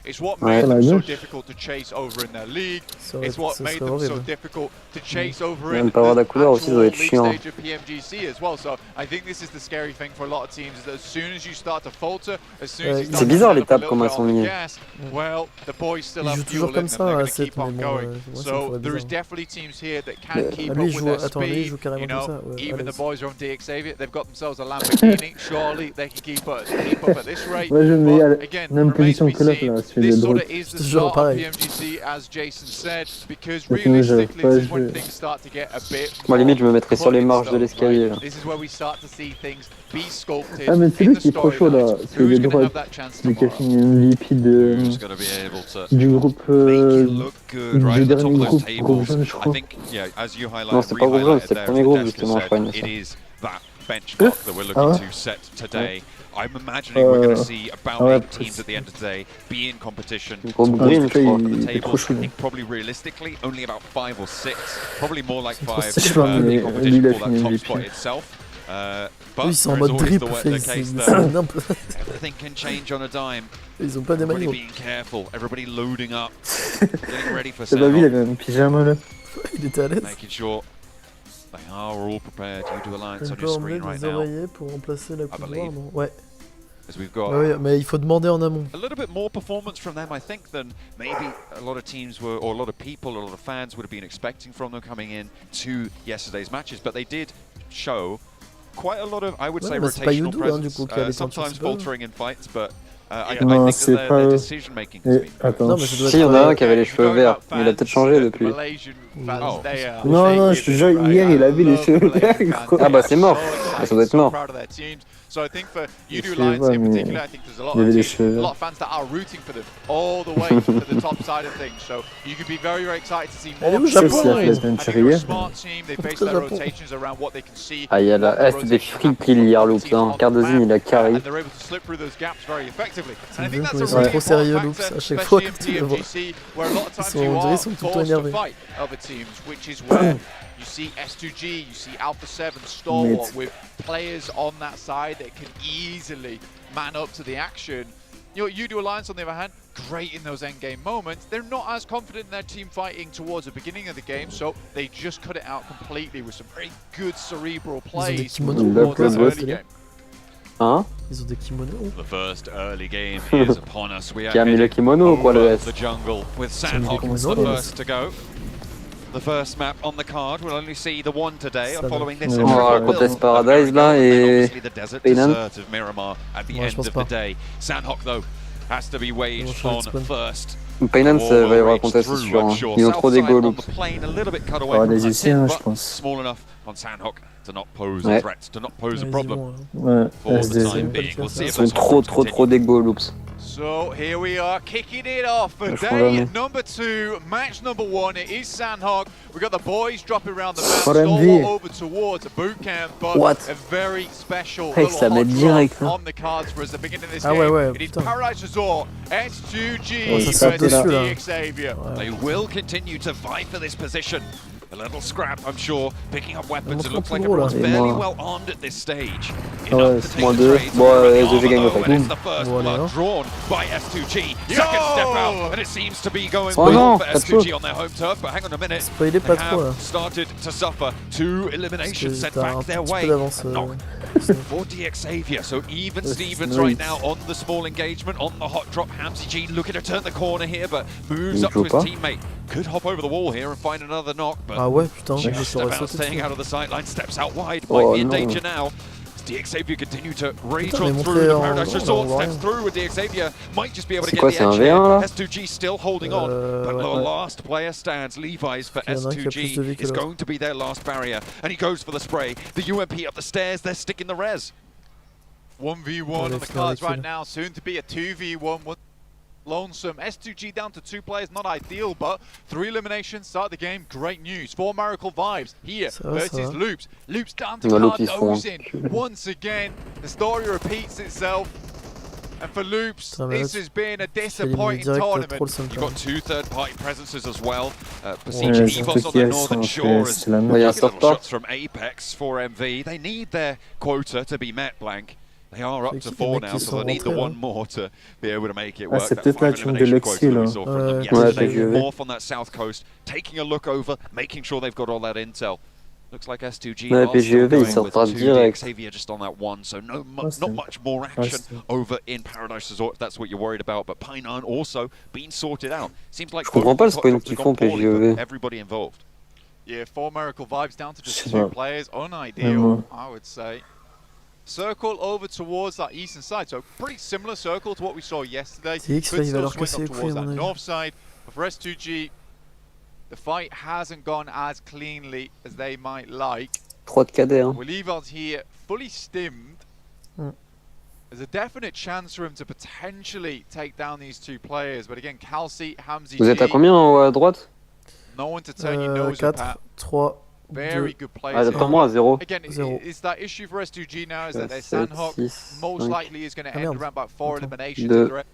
It's what made them so difficult to chase over in their league. It's what made them so difficult to chase over in the actual league stage of Pmgc as well. So I think this is the scary thing for a lot of teams, is that as soon as you start to falter, as soon as you start C'est bizarre les to tables comment elles sont mises. well, the boys still have fuel in them. They're going to keep on going. So there is definitely teams here that can keep up with their speed. You know, even the boys are on DXavier. They've got themselves a Lamborghini. Surely they can keep up at this rate. Ouais, je me mets à la Again, même remains to position be que là, seen. là, celui This de sort droite. of is the start of Pmgc, as Jason said, because realistically, this is when things start to get a bit. Moi limite je me mettrais sur les marches de l'escalier. This is where we start to see things be sculpted. Ah mais c'est lui qui est trop chaud là, celui de droite, celui qui a fini MVP du groupe, du dernier groupe jaune je crois. Non c'était pas groupe jaune, c'était le premier groupe justement je crois. Benchmark that we're looking to set today. I'm imagining we're going to see about 8 teams at the end of the day be in competition towards the top of the table. I think probably realistically only about 5 or 6, probably more like 5 in competition for that top spot itself. But Ils sont en there's mode always drip, the case that everything can change on a dime. Ils ont pas des Everybody maillots. being careful, everybody loading up, getting ready for T'as pas vu, il avait un pyjama là. Il était à l'aise. making sure they are all prepared. You do Alliance On on peut your emmener screen right des now. oreillers pour remplacer la couloir, non? Ouais. As we've got Ouais, mais il faut demander en amont. a little bit more performance from them, I think, than maybe a lot of teams were, or a lot of people, a lot of fans would have been expecting from them coming in to yesterday's matches. But they did show quite a lot of, I would say, rotational presence. Sometimes faltering in fights, but I think that their decision making has been. Attends. Si, il y en a un qui avait les cheveux verts, mais il a peut-être changé depuis. Non, je te jure, hier il avait les cheveux verts. Ah bah c'est mort, ça doit être mort. So I think for Udo Lions in particular, I think there's a lot of fans that are rooting for them all the way to the top side of things. So you could be very, very excited to see more. I think they're a smart team. They base their rotations around what they can see. Ah, il y a la... Ah, c'était des free kills hier, Loops, hein. Cardozine, il a carré. And they're able to slip through those gaps very effectively. And I think that's Ils a sont really trop sérieux, important Loops, à factor, chaque fois especially que in tu les vois. Pmgc, where a lot of times Ils you are sont tout le temps forced to énervés. fight other teams, which is where you see S2G, you see Alpha 7, Stalwart with players on that side that can easily man up to the action. You know, Udo Alliance on the other hand, great in those end game moments. They're not as confident in their team fighting towards the beginning of the game, so they just cut it out completely with some very good cerebral plays towards the early game. Hein? Ils ont des kimonos. The first early game is upon us. We are Qui a mis le kimono ou quoi le reste? the jungle with Sandhawk the first to go. The first map on the card, we'll only see the one today. Following this, Contest Paradise là et the desert Paynan. desert of Miramar at the end of the day. Sandhawk though has to be waged on first. Paynan, ça va y avoir contest, c'est sûr. Hein. Ils ont trop d'égo, Loops. Oh, les Égyptiens, je pense. Small enough on Sandhawk to not pose a threat, to not pose a problem. Ouais, For the time being, we'll see if Ils ont trop d'égo, Loops. So here we are, kicking it off for day number 2, match number 1. It is Sandhawk. We've got the boys dropping around the map, Stalwart over towards a boot camp, but a very special little hot drop on the cards for us at the beginning of this game. It is Paradise Resort, S2G versus Dxavier. They will continue to vie for this position. A little scrap, I'm sure, picking up weapons. It looks like everyone's fairly well armed at this stage. Enough to take the trades with the armor, though, and it's the first blood drawn by S2G. Second step out, and it seems to be going well for S2G on their home turf, but hang on a minute. They have started to suffer 2 eliminations sent back their way. Knock for Dxavier, so even Stevens right now on the small engagement, on the hot drop. Hamzy G looking to turn the corner here, but moves up to his teammate. Could hop over the wall here and find another knock, but Ah ouais, putain, staying out of the sight line, steps out wide, might be in danger now. DXavier continue to rage on through. The Paradise Resort steps through with DXavier. Might just be able to get the edge here. S2G still holding on, but the last player stands. Levi's for S2G is going to be their last barrier, and he goes for the spray. The UMP up the stairs, they're sticking the res. 1v1 on the cards right now, soon to be a 2v1. Lonesome. S2G down to 2 players, not ideal, but 3 eliminations start the game. Great news. 4 Miracle Vibes here versus Loops. Loops down to Cardozin. Once again, the story repeats itself. And for Loops, this has been a disappointing tournament. You've got 2 third-party presences as well. Besieging Evos on the northern shore as shots from Apex for MV. They need their quota to be met, Blank. They are up to 4 now, so they need the 1 more to be able to make it work. C'est peut-être la team de Lexi là. Morph on that south coast, taking a look over, making sure they've got all that intel. Looks like S2G are still going with 2. Xavier just on that 1, so not much more action over in Paradise Resort if that's what you're worried about. But Pine9 also being sorted out. Seems like everybody involved. Yeah, 4 Miracle Vibes down to just 2 players, unideal, I would say. Circle over towards that eastern side, so pretty similar circle to what we saw yesterday. Could still swing up towards that north side, but for S2G, the fight hasn't gone as cleanly as they might like. With Evans here fully stimmed, there's a definite chance for him to potentially take down these 2 players, but again, Kelsey, Hamzi, Vous êtes à combien à droite? No one to turn your nose up at. 3, Very good players. Attends-moi à 0. Again, it's that issue for S2G now is that their Sandhawk most likely is going to end around about 4 eliminations. Attends,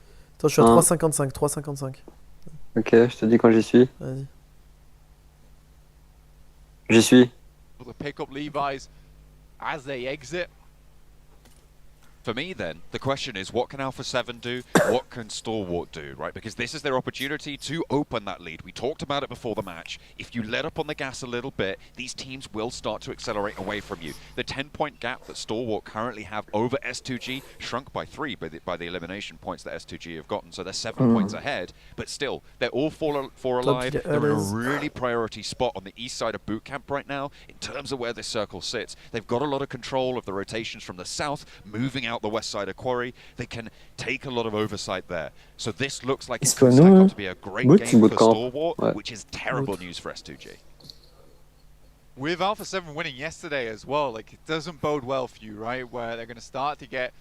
je suis à 3,55. 3,55. Ok, je te dis quand j'y suis. Vas-y. J'y suis. Pick up Levi's as they exit. For me then, the question is, what can Alpha 7 do? What can Stalwart do, right? Because this is their opportunity to open that lead. We talked about it before the match. If you let up on the gas a little bit, these teams will start to accelerate away from you. The 10-point gap that Stalwart currently have over S2G shrunk by 3 by the elimination points that S2G have gotten. So they're 7 points ahead, but still, they're all 4 alive. They're in a really priority spot on the east side of boot camp right now in terms of where this circle sits. They've got a lot of control of the rotations from the south, moving out the west side of Quarry. They can take a lot of oversight there. So this looks like it's going to be a great game for Stalwart, which is terrible news for S2G. With Alpha 7 winning yesterday as well, like, it doesn't bode well for you, right? Where they're going to start to get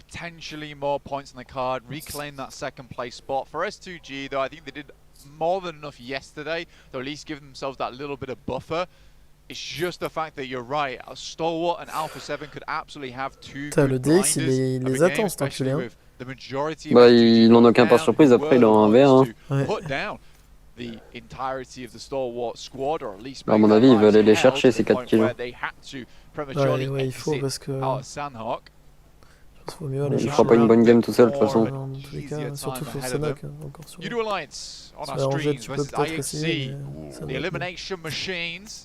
potentially more points on the card, reclaim that 2nd place spot. For S2G, though, I think they did more than enough yesterday to at least give themselves that little bit of buffer. It's just the fact that you're right. Stalwart and Alpha 7 could absolutely have 2 le DX, il les attend, cet enculé. Bah, il n'en a aucun par surprise, après il est en 1v1. The entirety of the Stalwart squad, or at least à mon avis, ils veulent aller les chercher, ces 4 kills. Ouais, il faut, parce que... Il fera pas une bonne game tout seul, de toute façon. Dans tous les cas, surtout sur Sanak, encore sur... Tu peux peut-être essayer, mais...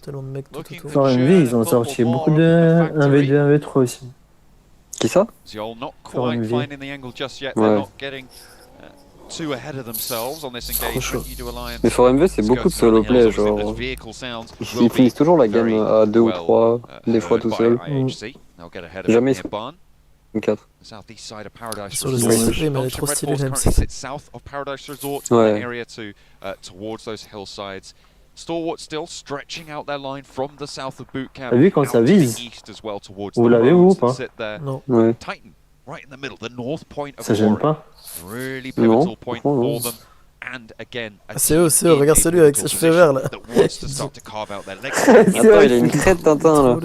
Tellement de mecs tout autour. Sur MV, ils ont sorti beaucoup de 1v2, 1v3 aussi. Qui ça? Sur MV. Ouais. Mais for MV, c'est beaucoup de solo play, genre. Ils finissent toujours la game à 2 ou 3, des fois tout seul. Jamais ils sont 4. Sur le CCG, mais elle est trop stylée, j'aime ça. Ouais. Stalwart still stretching out their line from the south of boot camp. T'as vu quand ça vise? Vous l'avez ou pas? Non. Ouais. Titan, right in the middle, the north point of ça gêne pas? Really pivotal point for them. And again, c'est eux, regarde celui avec ses cheveux verts là. Attends, il a une crête Tintin là.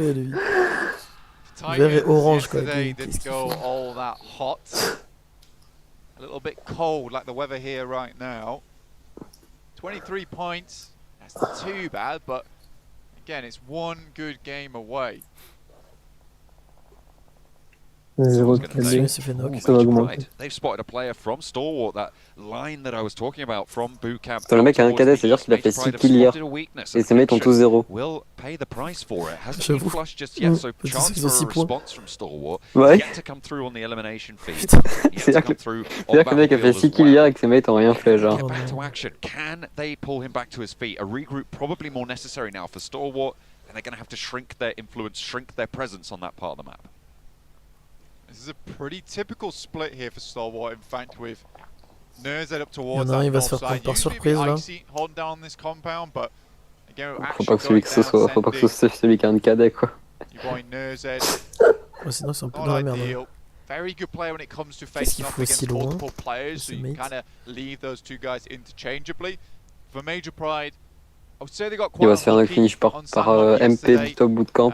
Vert et orange quoi. A little bit cold like the weather here right now. 23 points. That's not too bad, but again, it's 1 good game away. They've spotted a player from Stalwart, that line that I was talking about from boot camp. Le mec a un cadet, c'est-à-dire qu'il a fait 6 kills hier. Et ses mates ont tous 0. Will pay the price for it. Hasn't been flushed just yet, so chance for a response from Stalwart. Ouais. Yet to come through on the elimination feed. C'est-à-dire que le mec a fait 6 kills hier et que ses mates ont rien fait, genre. Get back to action. Can they pull him back to his feet? A regroup probably more necessary now for Stalwart, and they're going to have to shrink their influence, shrink their presence on that part of the map. This is a pretty typical split here for Stalwart, in fact, with Nerz up Il y towards en a un, that il va se north faire prendre side. par Usually surprise là. Icy holding down this compound, but again, Faut pas que celui que ce soit, faut pas que ce soit celui qui a un cadet quoi. your boy Nerz. Ouais, sinon c'est un peu Not dans la merde. ideal. Very good player when it comes to Qu'est-ce facing qu'il off faut aussi against loin? multiple players, so you Mate. kind of leave those two guys interchangeably. For Major Pride, I would say they got Il quite va se faire un unlucky finish par on Sandhawk MP yesterday. du top bootcamp.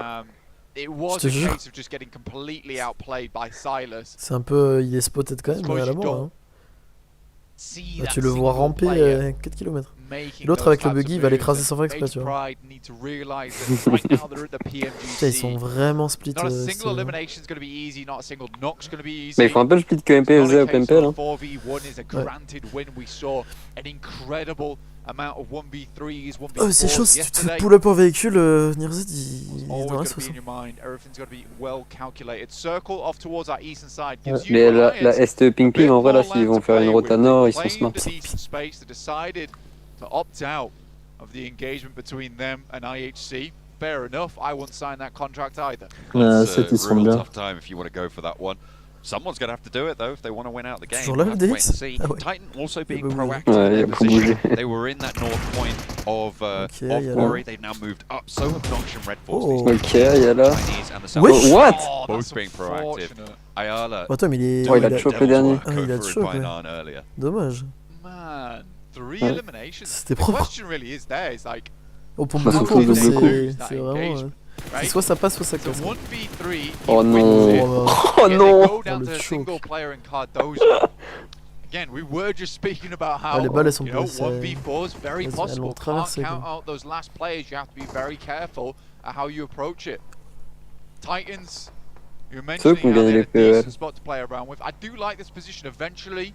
It was a case of just getting completely outplayed by Silas. C'est un peu, il est spotted quand même à la mort. Hein. Là, tu le vois ramper 4 km. L'autre avec le buggy, il va l'écraser sans faire exprès, tu vois. Putain, ils sont vraiment split. Mais il faut un peu le split que MP faisait au PMP là. Oh, c'est chaud, si tu te fais pull up en véhicule, Nirzet il est dans la sauce. Mais la STE Ping Ping en vrai là, s'ils vont faire une rota nord, ils sont smart. Fair enough, I won't sign that contract either. It's a real tough time if you want to go for that one. Someone's going to have to do it though if they want to win out the game. Toujours là le DX. Titan also being proactive in their position. They were in that north point of Quarry. They've now moved up. So have Notch and Red Force. Ok, il y a là. What? Both being proactive. Ayala. Attends, mais il est. Oh, il a choqué le dernier. Ah, il a choqué. Dommage. Man, 3 eliminations. C'était The propre. question really is there. It's like, Au pompe de courbe, c'est vraiment. C'est soit ça passe, soit ça casse. Oh non. Oh non. Again, we were just speaking about how, les balles elles sont 1v4 is very possible. Can't traversé, count out those last players. You have to be very careful at how you approach it. Titans, you mentioned how they're a decent spot to play around with. I do like this position. Eventually,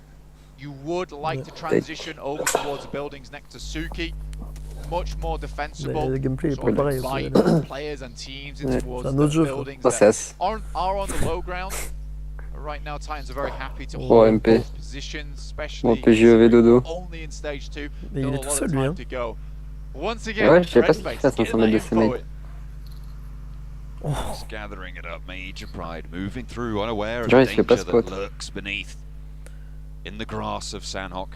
you would like to transition over towards the buildings next to Suki. Much more defensible. Le gameplay est pas pareil. Players and teams in towards C'est un autre the jeu. buildings that are on the low ground. Right now, Titans are very happy to hold MP. both positions, Bon, especially PGEV dodo. only in stage 2. Mais il est tout seul lui. Hein. Once again, Ouais, je sais pas ce qu'il fait à 500 mètres de ses mates. Just gathering it up, Major Pride moving through, unaware of Genre, the il se fait pas danger that spot. lurks beneath in the grass of Sandhawk.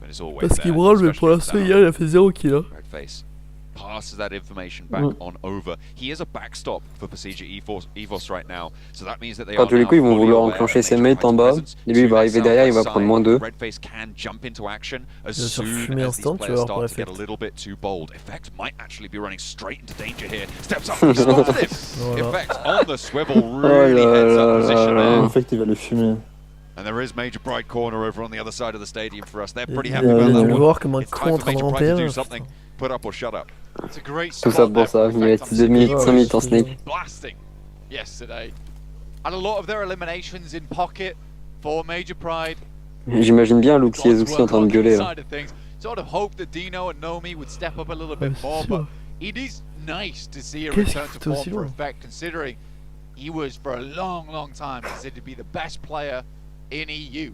But it's always Parce qu'il there, branle, mais especially pour in l'instant, Sandhawk. hier il a fait 0 kill. Hein. Red face passes that information back on over. He is a backstop for Pmgc EVOS right now, so that means that they Enfin, are tous les now coups, ils vont fully vouloir aware enclencher of ses Major mates en Pride's bas. presence. Et lui, il va arriver derrière, il va prendre -2. Redface can jump into action as Il va se faire soon fumer as instant, these tu players vas voir start pour to get a Effect. little bit too bold. Effect might actually be running straight into danger here. Steps up, he stops him. Voilà. Effect on the swivel really heads up position there. En fait, il va le fumer. And there is Major Pride corner over on the other side of the stadium for us. They're pretty Il happy about a that dû le one. voir comme un It's con time en for train de Major Pride to ramper. do something. Put up or shut up. It's a great Tout spot ça pour there ça, for il a Effect on 6 minutes, 5 minutes en He snake. was blasting yesterday. And a lot of their eliminations in pocket for Major Pride. J'imagine bien Luxi et Zuxi en train de gueuler là. Side of things. Sort of hope that Dino and Nomi would step up a little bit more, but it is nice to see a return to form for Effect, considering he was for a long time considered to be the best player in EU.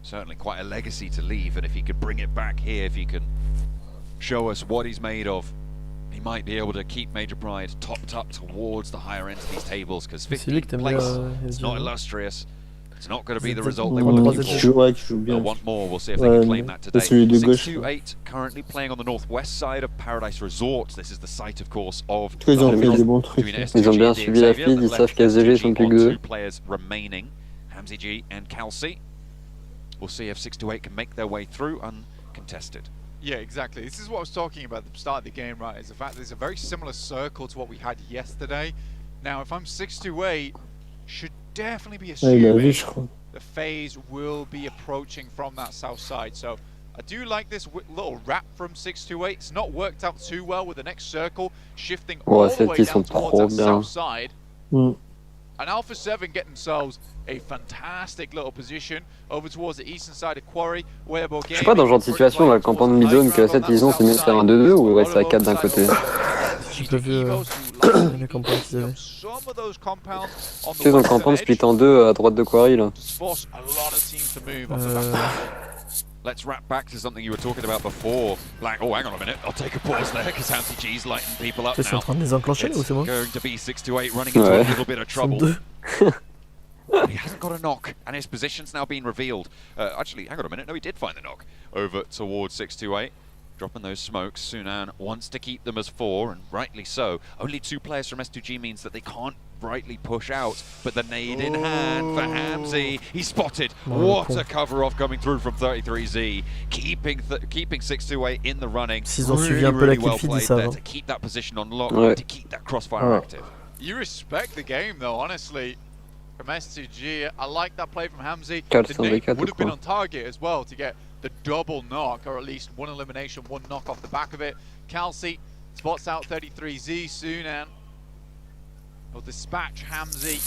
Certainly quite a legacy to leave, and if he could bring it back here, if he can show us what he's made of, he might be able to keep Major Pride topped up towards the higher end of these tables, because 15th place, it's not illustrious. It's not going to be the result they were looking for. They'll want more. We'll see if they can claim that today. 628 currently playing on the northwest side of Paradise Resorts. This is the site, of course, of Ils ont fait des bons trucs. Ils ont bien suivi la feed, ils savent qu'SDG sont plus que 2. Two players remaining, Pmgc and Kelsey. We'll see if 628 can make their way through uncontested. Yeah, exactly. This is what I was talking about at the start of the game, right? Is the fact there's a very similar circle to what we had yesterday. Now, if I'm 628, should definitely be assuming the phase will be approaching from that south side. So I do like this little wrap from 628. It's not worked out too well with the next circle shifting all the way down towards that south side. And Alpha 7 get themselves a fantastic little position over towards the eastern side of Quarry. Je sais pas, dans ce genre de situation, la campagne mid-zone que 7 ils ont, c'est mieux de faire un 2-2 ou rester à 4 d'un côté. J'ai pas vu les campagnes qu'ils avaient. Tu sais, ils ont campagne split en 2 à droite de Quarry là. let's wrap back to something you were talking about before. Like, oh, hang on a minute, I'll take a pause there because Pmgc's lighting people up now. Ils sont en train de les enclencher ou c'est moi? Going to be 628 running into a little bit of trouble. But he hasn't got a knock, and his position's now been revealed. Actually, hang on a minute, no, he did find the knock. Over towards 628, dropping those smokes. Sunan wants to keep them as 4, and rightly so. Only 2 players from S2G means that they can't rightly push out, but the nade in hand for Hamzy. He's spotted. What a cover off coming through from 33Z, keeping 628 in the running. Really well played there to keep that position on lock, to keep that crossfire active. You respect the game though, honestly. From S2G, I like that play from Hamzy. The nade would have been on target as well to get the double knock, or at least 1 elimination, 1 knock off the back of it. Kelsey spots out 33Z. Sunan will dispatch Hamzy.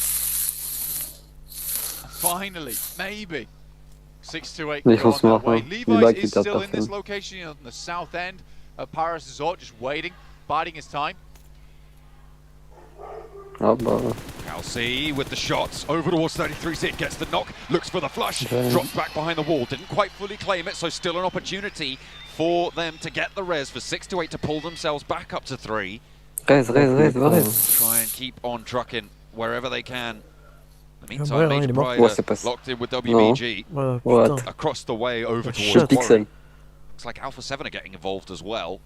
Finally, maybe 628 can go on their way. Levi's is still in this location on the south end of Paris Resort, just waiting, biding his time. Kelsey with the shots over towards 33Z, gets the knock, looks for the flush, drops back behind the wall, didn't quite fully claim it, so still an opportunity for them to get the res, for 628 to pull themselves back up to 3. Try and keep on trucking wherever they can. In the meantime, Major Pride locked in with WBG across the way over towards Quarry. Looks like Alpha 7 are getting involved as well.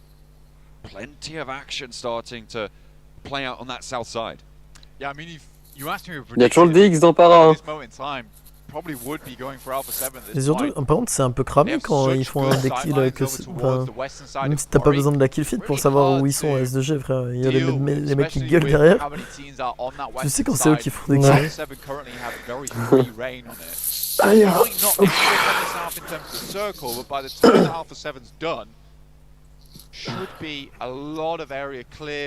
Plenty of action starting to play out on that south side. Yeah, I mean, if you asked me a Il y a toujours le DX dans Para. Probably would be going for Alpha 7 Et surtout, par contre, c'est un peu cramé quand ils font un deck kill que même si t'as pas besoin de la kill feed pour savoir où ils sont à S2G, frère. Il y a les mecs qui gueulent derrière. Tu sais quand c'est eux qui font des kills.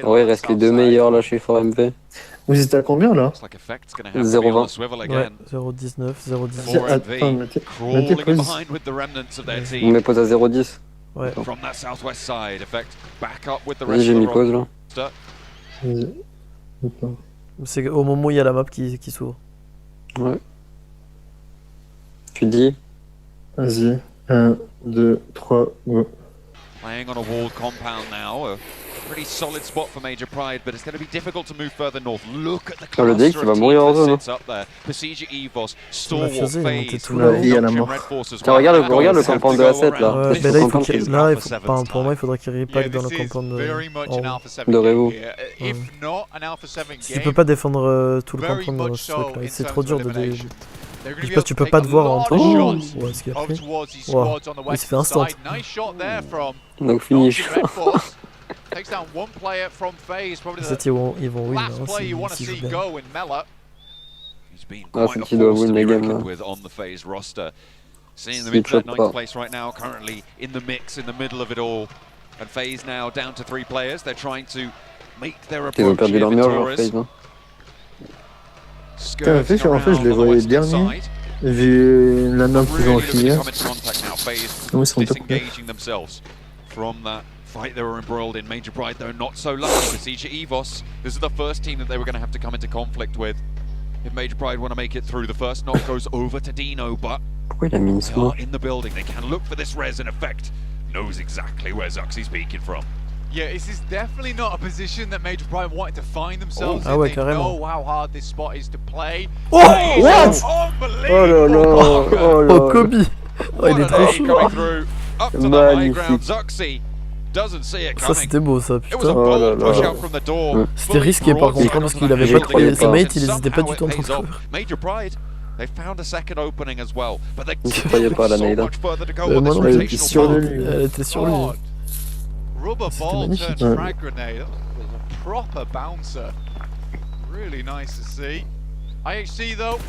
Ouais, il reste les 2 meilleurs là chez 4MP. Vous êtes à combien là? 0,20. Ouais, 0,19, 0,18. Attends, mettez pause. On met pause à 0,10. Ouais. Vas-y, j'ai mis pause là. C'est au moment où il y a la map qui s'ouvre. Ouais. Tu dis? Vas-y. 1, 2, 3, go. Playing on a walled compound now, a pretty solid spot for Major Pride, but it's going to be difficult to move further north. Look at the cluster of teams that sits up there. Pmgc, Evos, Stalwart, FaZe, Red Force as well. Regarde le compound de A7 là. Ouais, mais là, pour moi, il faudrait qu'il repack dans le compound de Revo. Si tu peux pas défendre tout le compound dans ce truc là, c'est trop dur de je sais pas, tu peux pas te voir en temps. Ouais, ce qu'il a pris. Wow. Il se fait instant. Donc finish. Peut-être ils vont win là, s'ils jouent bien. Ah, c'est qu'il doit win les games là. Seeing them into that 9th place right now, currently in the mix, in the middle of it all. And FaZe now down to 3 players. They're trying to make their approach. Ils ont perdu leur meilleur FaZe, non? En fait, je les voyais derniers, vu la map qu'ils ont fini. Oui, ils sont top. From that fight they were embroiled in, Major Pride though not so lucky. Pmgc, Evos, this is the first team that they were going to have to come into conflict with. If Major Pride want to make it through, the first knock goes over to Dino, but they are in the building. They can look for this res in effect. Knows exactly where Zuxy's peeking from. Yeah, this is definitely not a position that Major Pride wanted to find themselves in. They know how hard this spot is to play. Oh, what? Unbelievable! Oh, Kobe! Oh, il est trop chaud! Magnifique! Ça c'était beau ça, putain. Oh là là. C'était risqué par contre, parce qu'il avait pas trop ses mates, il hésitait pas du tout en train de cover. They found a second opening as well, but they croyait pas la nade. Moi non, elle était sur lui. Elle était sur lui. Rubber ball turned frag grenade. That was a proper bouncer. Really nice to see. IHC though,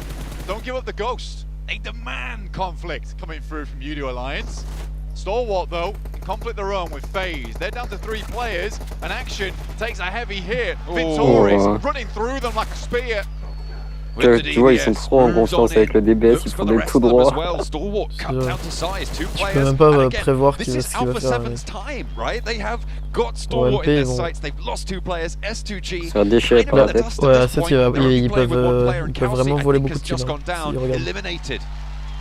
don't give up the ghost. They demand conflict coming through from Udo Alliance. Stalwart though, conflict their own with FaZe. They're down to 3 players, and Action takes a heavy hit. Vintoris running through them like a spear. Tu vois, ils sont trop en confiance avec le DBS, ils font des tout droits. Tu peux même pas prévoir ce qu'il va faire. Au MP, ils vont se faire déchirer par la tête. Ouais, à 7, ils peuvent vraiment voler beaucoup de kills.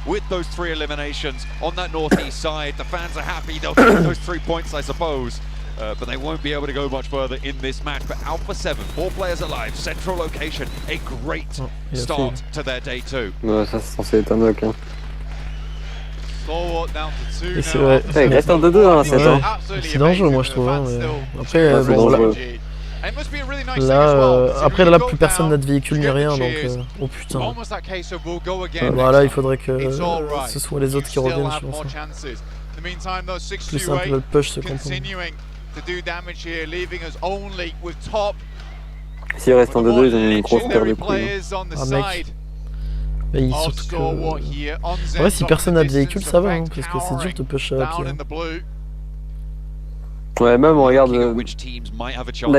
with those 3 eliminations on that northeast side. The fans are happy, they'll get those 3 points, I suppose. But they won't be able to go much further in this match. But Alpha 7, 4 players alive, central location, a great start to their day 2. Ouais, ça c'est censé être un knock. Hein. C'est vrai. Il reste un 2-2 hein, c'est temps. C'est dangereux, moi je trouve. Hein, mais... Après, bon, là, après là, plus personne n'a de véhicule ni rien, donc oh putain. Voilà, il faudrait que ce soit les autres qui reviennent, je pense. Plus simple, le push se comprend. S'il reste un 2-2, ils ont une grosse paire de couilles. Ah mec. Mais surtout que... Ouais, si personne n'a de véhicule, ça va, hein, parce que c'est dur de push à pied. Ouais, même on regarde. Là,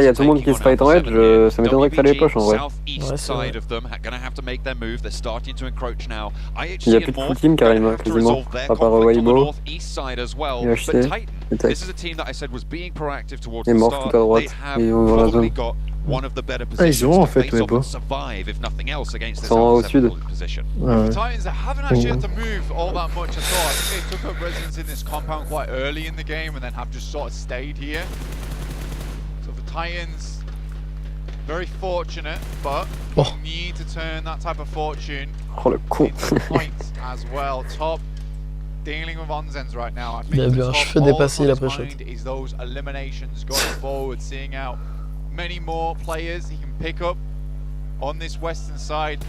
il y a tout le monde qui se fight en edge, ça m'étonnerait que ça les poche en vrai. Ouais, c'est vrai. Il y a plus de full team carrément, quasiment. À part Weibo, UHC, et Tech. Et Morph tout à droite, et on va dans la zone. Ah, ils ont en fait Weibo. Ils sont au sud. Ouais. Titans haven't actually had to move all that much at all. I think they took up residence in this compound quite early in the game and then have just sort of stayed here. So the Titans, very fortunate, but need to turn that type of fortune into points as well. Top dealing with Onzens right now. I think the top also is those eliminations going forward, seeing out many more players he can pick up on this western side.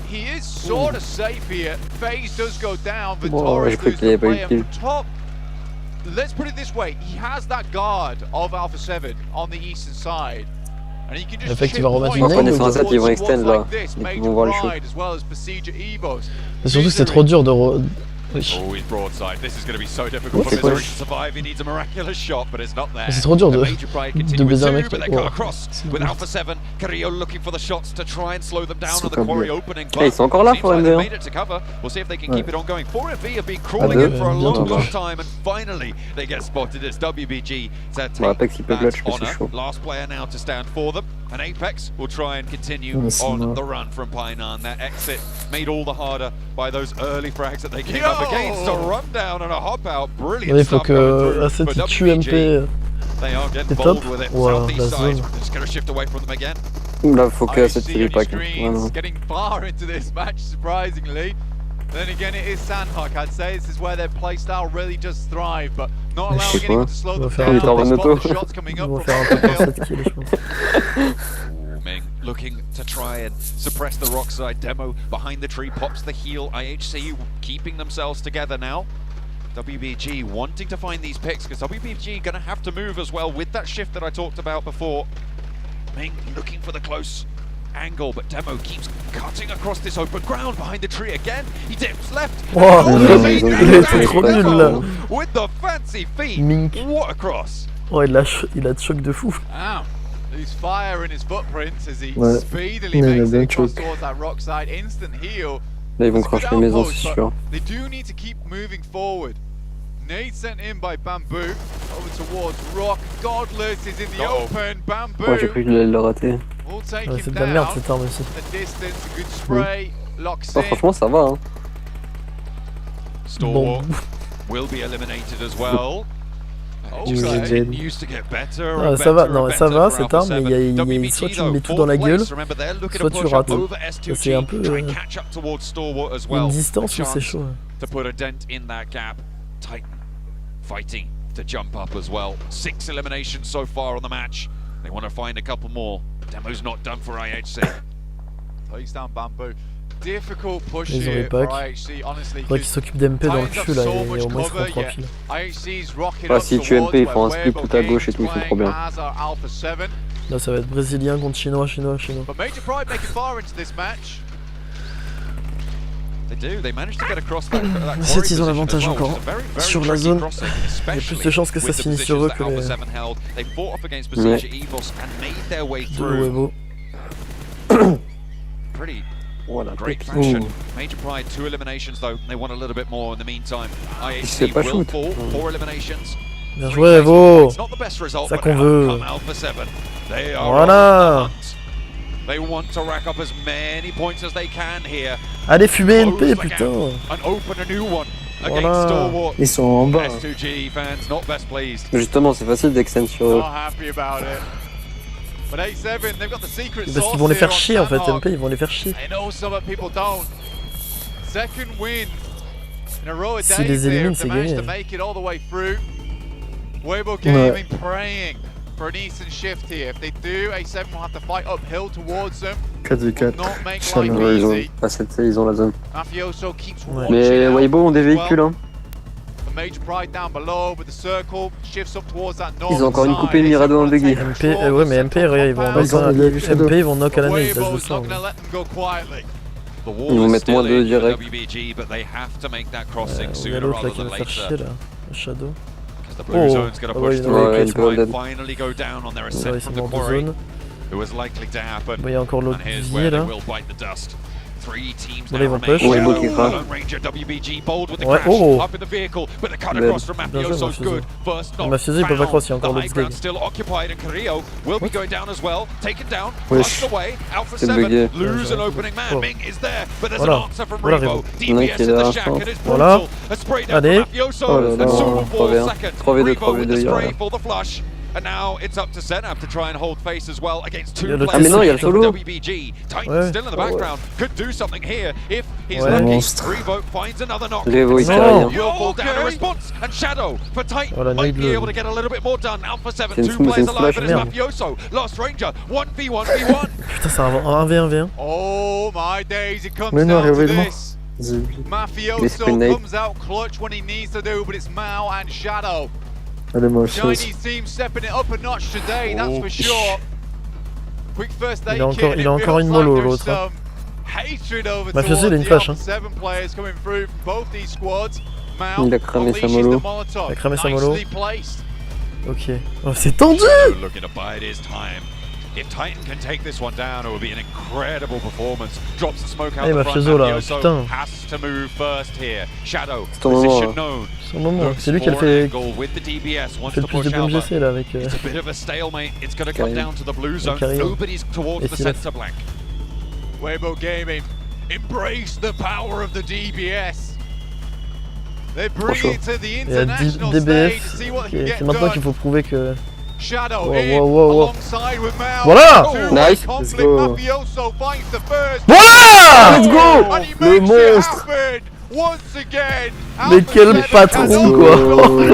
He is sort of safe here. FaZe does go down. Vittorious loses the player from top. Let's put it this way. He has that guard of Alpha 7 on the eastern side. And he can just chip points towards squads like this. Major Pride as well as Psg Evos. Mais surtout que c'est trop dur de... Always broadside. This is going to be so difficult for Missouri to survive. He needs a miraculous shot, but it's not there. C'est trop dur de baiser un mec. But they cut across with Alpha 7. Carrillo looking for the shots to try and slow them down on the quarry opening. Ils sont encore là pour MV. Made it to cover. We'll see if they can keep it on going. 4MV have been crawling in for a long time, and finally they get spotted as WBG to take that honor. Last player now to stand for them. And Apex will try and continue on the run from Painan. Their exit made all the harder by those early frags that they came up against. A rundown and a hop out. Brilliant stuff going through. But WBG, they are getting bold with it. Southeast side, just going to shift away from them again. Là, faut que cette série pack. Getting far into this match, surprisingly. Then again, it is Sandhawk. I'd say this is where their playstyle really does thrive, but not allowing anyone to slow them down. The shots coming up from Ming looking to try and suppress the rockside demo. Behind the tree pops the heal. IHC keeping themselves together now. WBG wanting to find these picks because WBG going to have to move as well with that shift that I talked about before. Ming looking for the close angle, but Demo keeps cutting across this open ground behind the tree again. He dips left. With the fancy feet. What a cross. Oh, il a de choc de fou. Wow. He's fire in his footprints as he speedily makes it across towards that rock side. Instant heal. Là, ils vont crash les maisons, c'est sûr. They do need to keep moving forward. Nade sent in by Bamboo over towards Rock. Godless is in the open. Bamboo. Oh, j'ai cru que j'allais le rater. C'est de la merde cette arme aussi. Franchement, ça va. Hein. Bon. Will be eliminated as well. Ça va, non, ça va cette arme, mais il y a soit tu me mets tout dans la gueule, soit tu rates. C'est un peu une distance où c'est chaud. Fighting to jump up as well. 6 eliminations so far on the match. They want to find a couple more. Demo's not done for IHC. Takes down Bamboo. Difficult push here for IHC, honestly. Faudrait qu'ils s'occupent d'MP dans le cul là, et au moins ils feront 3 kills. Ah, si tu MP, ils font un split tout à gauche et tout, ils sont trop bien. Là ça va être brésilien contre chinois. But Major Pride making far into this match. Ils ont l'avantage encore sur la zone. Il y a plus de chances que ça se finisse sur eux que les... Weibo. Voilà, Major Pride 2 eliminations though. They want a little bit more in the meantime. IHC will fall 4 eliminations. Bien joué, Evo. Ça qu'on veut. Voilà. They want to rack up as many points as they can here. Allez, fumer NP, putain. And open a new one Voilà. against Stalwart. Ils sont en bas. S2G fans not best pleased. Justement, c'est facile d'extend sur eux. Not happy about it. But 8-7, they've got the secret Parce sauce qu'ils vont les faire here on chier en fait, Sandhawk. MP, ils vont les faire chier. I know some people don't. Second win in a row of Si days les here. éliminent, They c'est managed gagné. to make it all the way through. Weibo Gaming praying for an Eastern shift here. If they do, A7 will have to fight uphill towards them. 4v4. Not make life Ils ont easy. pas cette, ils ont la zone. Mafioso keeps watching Mais out Weibo ont des as véhicules, well. hein. The Mage Pride down below with the circle shifts up towards that Ils ont encore une coupée Mirado en buggy. MP, ouais, mais MP, ils vont MP, ils vont knock à la nade, là, je le sens. Ils vont mettre moins de direct. WBG, but they have to make that crossing Il y a sooner l'autre là rather qui va than faire chier later. là, le Shadow. The blue zone's going to push through. ouais, This il peut might dead. finally go down on their Ouais, ascent ils from sont the en quarry. zone. It was likely to happen. Il y a encore l'autre And here's billets where they là. will bite the dust. Three teams Bon, now ils vont remain. push. Weibo qui craque. Lone Ranger WBG bold with the Ouais, crash oh. up in the vehicle, but the cut Dead. across from Bien joué, Mafioso's Mafioso. good. First knock Mafioso, il peut pas found. cross, il y a encore The l'autre high ground dig. still occupied, and Carrillo will be going down as well. Taken down, Wesh. pushed away. Alpha C'est 7 bugué. lose an opening man. Oh. Ming is there, but there's Voilà. an answer from Voilà, Revo. Revo. Il y en a DBS qui est in the derrière, shack, je and pense. it's Voilà. brutal. A spray down Allez. from Mafioso, Oh là and là, Sulu falls 3v1. second. 3v2, Revo with the 3v2, spray yeah. for the flush. And now it's up to Zenab to try and hold face as well against Il y a two le players. Ah, mais non, il y a le from solo. WBG. Titan Ouais. still in the background. Could do something here if he's Ouais. lucky. Monstre. Revo finds another knock. Revo, il Non. carry, hein. Will fall down a response, and Shadow for Titan Voilà, might be nade-le. able to get a little bit more done. Alpha 7, C'est une two smash, players c'est une alive, smash, but it's merde. Mafioso. Lost Ranger, 1v1v1. Putain, c'est un 1v1v1. Oh my days, it comes Mais non, down to réveille-moi. this. Les Mafioso screen nade. comes out clutch when he needs to do, but it's Mao and Shadow. Allez, moi aussi. Chinese team stepping it up a notch today, that's for sure. Quick first aid Il a encore- kit, and il it a encore feels une mollo, like there's l'autre, hein. some hatred over Mafioso, il a towards une the flash, Alpha hein. 7 players coming through from both these squads. Mao Il a cramé sa unleashes mollo. the Molotov. Il a cramé sa mollo. Nicely placed. Ok. Oh, c'est tendu! Looking to bide his time. If Titan can take this one down, it will be an incredible performance. Drops the smoke out Allez, the front. Mafioso, là, Mafioso putain. has to move first here. Shadow, ton moment, position là. known. C'est son moment. Looks C'est lui qui a for fait, an angle with the DBS, wants fait le to plus de push Alpha. Pmgc là avec. It's a bit of a stalemate. It's going to come Carry. down to the blue zone. Carry. Nobody's towards Et the s'il a- center blank. Weibo Gaming, embrace the power of the DBS. They bring Trop chaud. it to the Il y a international DBF. stage to see what Ok, they can c'est get maintenant qu'il done. faut prouver que. Shadow Wow, in wow, wow, wow. alongside with Mao. Voilà! Two-way Nice. conflict. Let's go. Mafioso finds the first. Voilà! Let's go! And he Le makes it monstre. happen once again. Mais Alpha quel 7 patron, cannot quoi.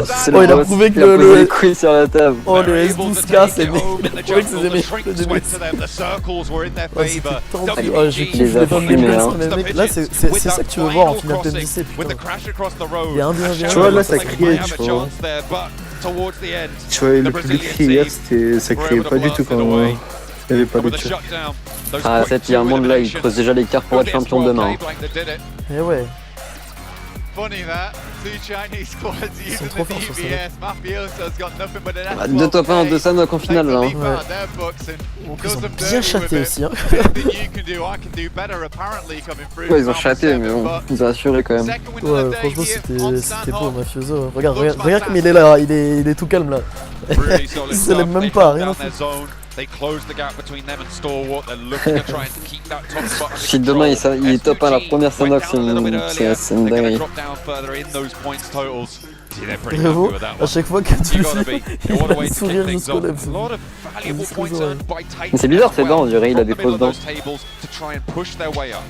stop C'est that. Oh, il a boss. prouvé que Il a posé le- les couilles sur la table. Oh, le They're able to S12K, take c'est it bien. home in Il the a prouvé que jungle. c'est The shrinks des went to them. The circles were in their Ouais, favor. c'était tendu. WBG Oh, j'ai kiffé les a les temps de fumés, gameplay, hein. mais mec, là, c'est ça que tu veux voir en finale Pmgc, putain. With the crash across the road. Il y a un bien, bien. Tu vois, là, ça They criait, might have a tu vois. chance there, but towards the end, Tu vois, le public hier, ça criait pas du tout quand il n'y avait pas de with a tir. shutdown, those Ah, quick 7, il y a un two monde là, il eliminations. creuse déjà l'écart pour être Could be a champion strong demain. game like they did it. Eh ouais. Funny that. Two Chinese squads using trop the forts sur ça. DBS. Mafioso's got nothing but an Bah, 2 top 1 de Sandok en finale là. hein. Donc ils ont bien chaté aussi. Hein. Ouais, ils ont chaté, mais bon, ils ont assuré quand même. Ouais, franchement, c'était beau, Mafioso. Regarde comme il est là, il est tout calme là. Il se lève même pas, rien à foutre. They close the gap between them and Stalwart. They're looking to try and keep that top spot under Si demain control. il est top 1 la première Sandok, c'est une They're dinguerie. going to drop down further in those points totals. See, they're pretty happy Bravo, with that à one. chaque fois que tu You le gotta dis, be. il What a a way un to sourire kick things jusqu'aux off. lèvres. A lot of valuable Jusqu'aux points oreilles. earned by Titan. Mais c'est bizarre, as c'est well. dedans, on dirait, il a des From the middle fausses of dents. those tables to try and push their way up.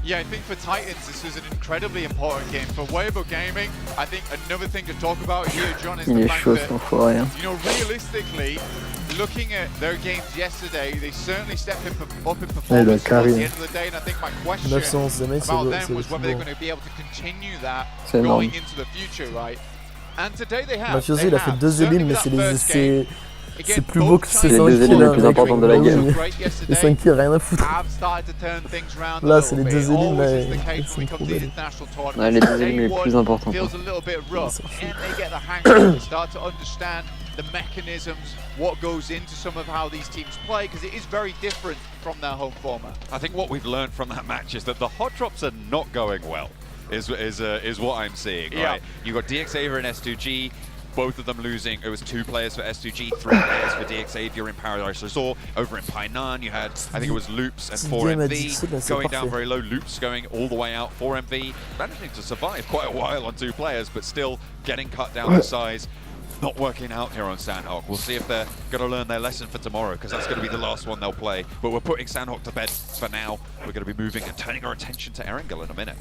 Yeah, I think for Titans, this is an incredibly important game. For Weibo Gaming, I think another thing to talk about here, John, is Il the est fact chaud that, cet enfoiré. you know, realistically, looking at their games yesterday, they certainly stepped up in performance carry. towards the end of the day, and I think my question 911 des mecs, about c'est them was whether they're bon. going to be able to continue that C'est going énorme. into the future, right? And today they have. Mafioso, They il a fait have. 2 Certainly élimes, mais with that first game, c'est plus beau que ces Les 5 deux kills élimes là. les plus mec. importantes de la Oui, game. oui. Les 5 kills, rien à foutre. have started to turn things round a Là, little c'est les bit. 2 élimes Always là, is the case ils when sont we trop come to these belles. international tournaments. Ouais, les 2 Day élimes les one plus importantes. feels a little bit rough. c'est Can they get the hang of it? Start to understand the mechanisms, what goes into some of how these teams play, because it is very different from their home format. I think what we've learned from that match is that the hot drops are not going well. Is what I'm seeing. Yeah. Right? You've got DXAver and S2G. both of them losing. It was 2 players for S2G, 3 players for Xavier in Paradise Resort. Over in Painan, you had, I think it was Loops and 4MV going down very low. Loops going all the way out. 4MV managing to survive quite a while on 2 players, but still getting cut down to size. Not working out here on Sandhawk. We'll see if they're going to learn their lesson for tomorrow, because that's going to be the last one they'll play. But we're putting Sandhawk to bed for now. We're going to be moving and turning our attention to Erangel in a minute.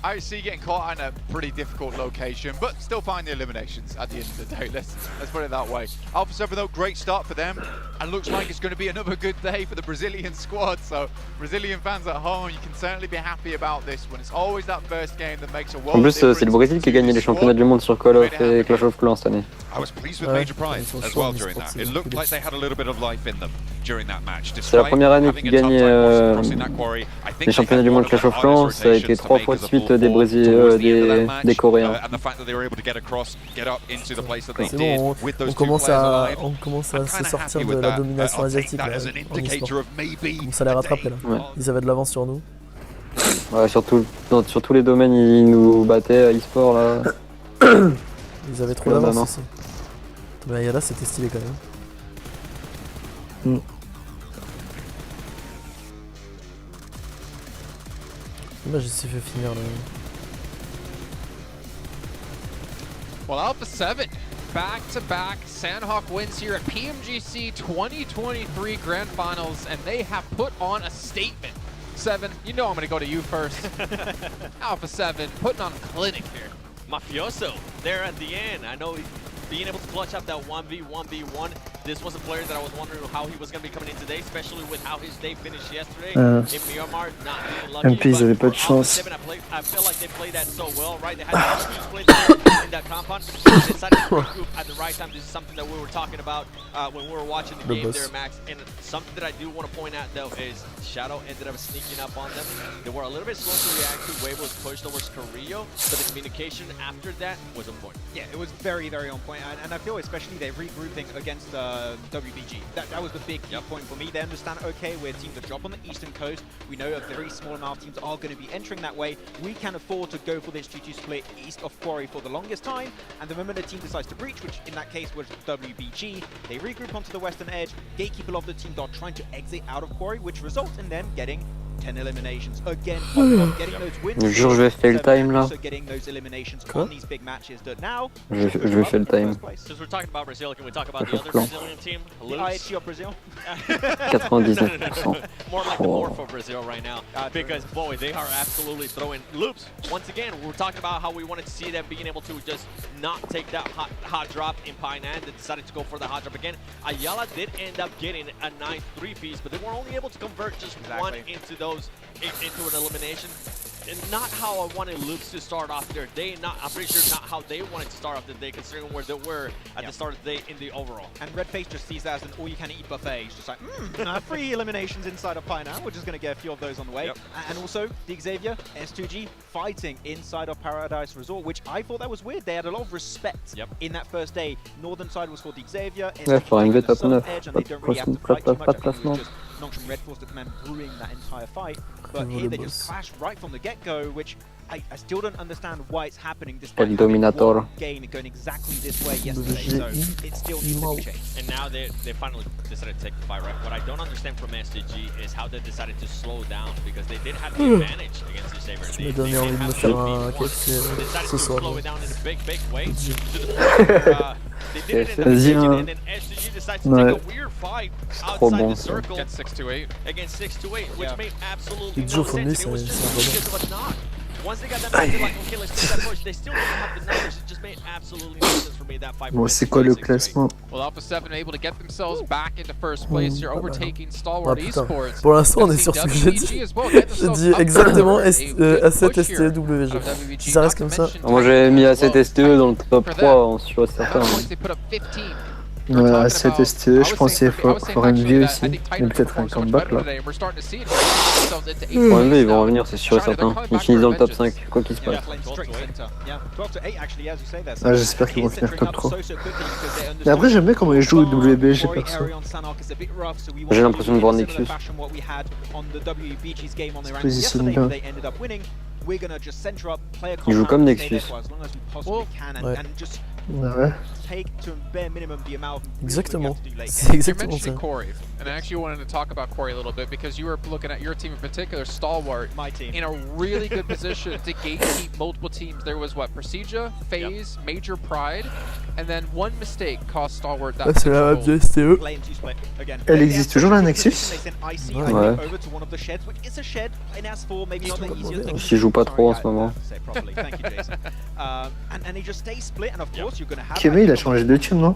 I see getting caught in a pretty difficult location, but still find the eliminations at the end of the day. Let's put it that way. Alpha 7 though, great start for them, and looks like it's going to be another good day for the Brazilian squad. So Brazilian fans at home, you can certainly be happy about this one. It's always that first game that makes a world. En plus, c'est le Brésil qui a gagné les championnats du monde sur Call of et Clash of Clans cette année. I was pleased with Major Prize as well during that. It looked like they had a little bit of life in them during that match. C'est la première année qu'ils gagnent les championnats du monde Clash of Clans. Ça a été 3 fois de suite des Brésiliens. Des Coréens. C'est bon, on commence à se sortir de la domination asiatique là, en e-sport. On commence à les rattraper là. Ouais. Ils avaient de l'avance sur nous. Ouais, sur tous les domaines, ils nous battaient à e-sport là. Ils avaient trop d'avance aussi. Mais là, c'était stylé quand même. Là, j'ai fait finir là. Well, Alpha 7, back-to-back Sandhawk wins here at Pmgc 2023 Grand Finals, and they have put on a statement. 7, you know I'm going to go to you first. Alpha 7, putting on a clinic here. Mafioso, there at the end. I know being able to clutch up that 1v1v1. This was a player that I was wondering how he was going to be coming in today, especially with how his day finished yesterday in Myanmar. Not being lucky. MP, ils avaient pas de chance. I feel like they played that so well, right? They had to play in that compound. They decided to regroup at the right time. This is something that we were talking about when we were watching the game there, Max. And something that I do want to point out, though, is Shadow ended up sneaking up on them. They were a little bit slow to react to. Wave was pushed towards Carrillo, but the communication after that was on point. Yeah, it was very, very on point. And I feel especially they're regrouping against WBG. That was the big key point for me. They understand, okay, we're a team that drop on the eastern coast. We know a very small amount of teams are going to be entering that way. We can afford to go for this 2-2 split east of Quarry for the longest time. And the moment a team decides to breach, which in that case was WBG, they regroup onto the western edge. Gatekeeper of the team are trying to exit out of Quarry, which results in them getting 10 eliminations. Again, getting those wins. Je jure, je vais faire le time là. Getting those eliminations on these big matches that now. Je vais faire le time. Since we're talking about Brazil, can we talk about the other Brazilian team? The IHG of Brazil? 99%. More like the Morpho Brazil right now. Because, boy, they are absolutely throwing loops. Once again, we were talking about how we wanted to see them being able to just not take that hot drop in Painan. They decided to go for the hot drop again. Ayala did end up getting a nice 3-piece, but they were only able to convert just one into those into an elimination. And not how I wanted Loops to start off their day. I'm pretty sure not how they wanted to start off the day, considering where they were at the start of the day in the overall. And Redface just sees that as an all-you-can-eat buffet. He's just like, 3 eliminations inside of Painan. We're just going to get a few of those on the way. And also, the Xavier, S2G, fighting inside of Paradise Resort, which I thought that was weird. They had a lot of respect in that first day. Northern side was for the Xavier, S2G the southern edge, and they don't really have to fight too much. I think it was just Nongshim Red Force that command brewing that entire fight. But here they just clash right from the get-go, which I still don't understand why it's happening despite one game going exactly this way yesterday. So it still needs to be changed. And now they finally decided to take the fight right. What I don't understand from SDG is how they decided to slow down, because they did have the advantage against the Saber. They decided to slow it down in a big way. They did it in the beginning, and then SDG decided to take a weird fight outside the circle against 628, which made absolutely no sense. It was just because of a knock. Once they got that match, they're like, okay, let's do that first. They still didn't have the numbers. It just made absolutely no sense for me, that fight. Bon, c'est quoi le classement? Well, Alpha 7 able to get themselves back into first place here, overtaking Stalwart Esports. Pour l'instant, on est sur ce que j'ai dit. J'ai dit exactement A7 STWG. Si ça reste comme ça. Moi, j'ai mis A7 STE dans le top 3, en sûr certain. A7 STE, je pensais for MV aussi, mais peut-être un comeback là. Pour MV, ils vont revenir, c'est sûr et certain. Ils finissent dans le top 5, quoi qu'il se passe. Ah, j'espère qu'ils vont finir top 3. Mais après, j'aime bien comment ils jouent au WBG perso. J'ai l'impression de voir Nexus. Ils se positionnent bien. Ils jouent comme Nexus. Ouais. Exactement. C'est exactement ça. Corey, and I actually wanted to talk about Corey a little bit because you were looking at your team in particular, Stalwart, in a really good position to gatekeep multiple teams. There was what, Prestige, FaZe, Major Pride, and then one mistake cost Stalwart that. C'est la map de STE. Elle existe toujours la Nexus? Ouais. J'y joue pas trop en ce moment. Kevin, il a changé de team, non?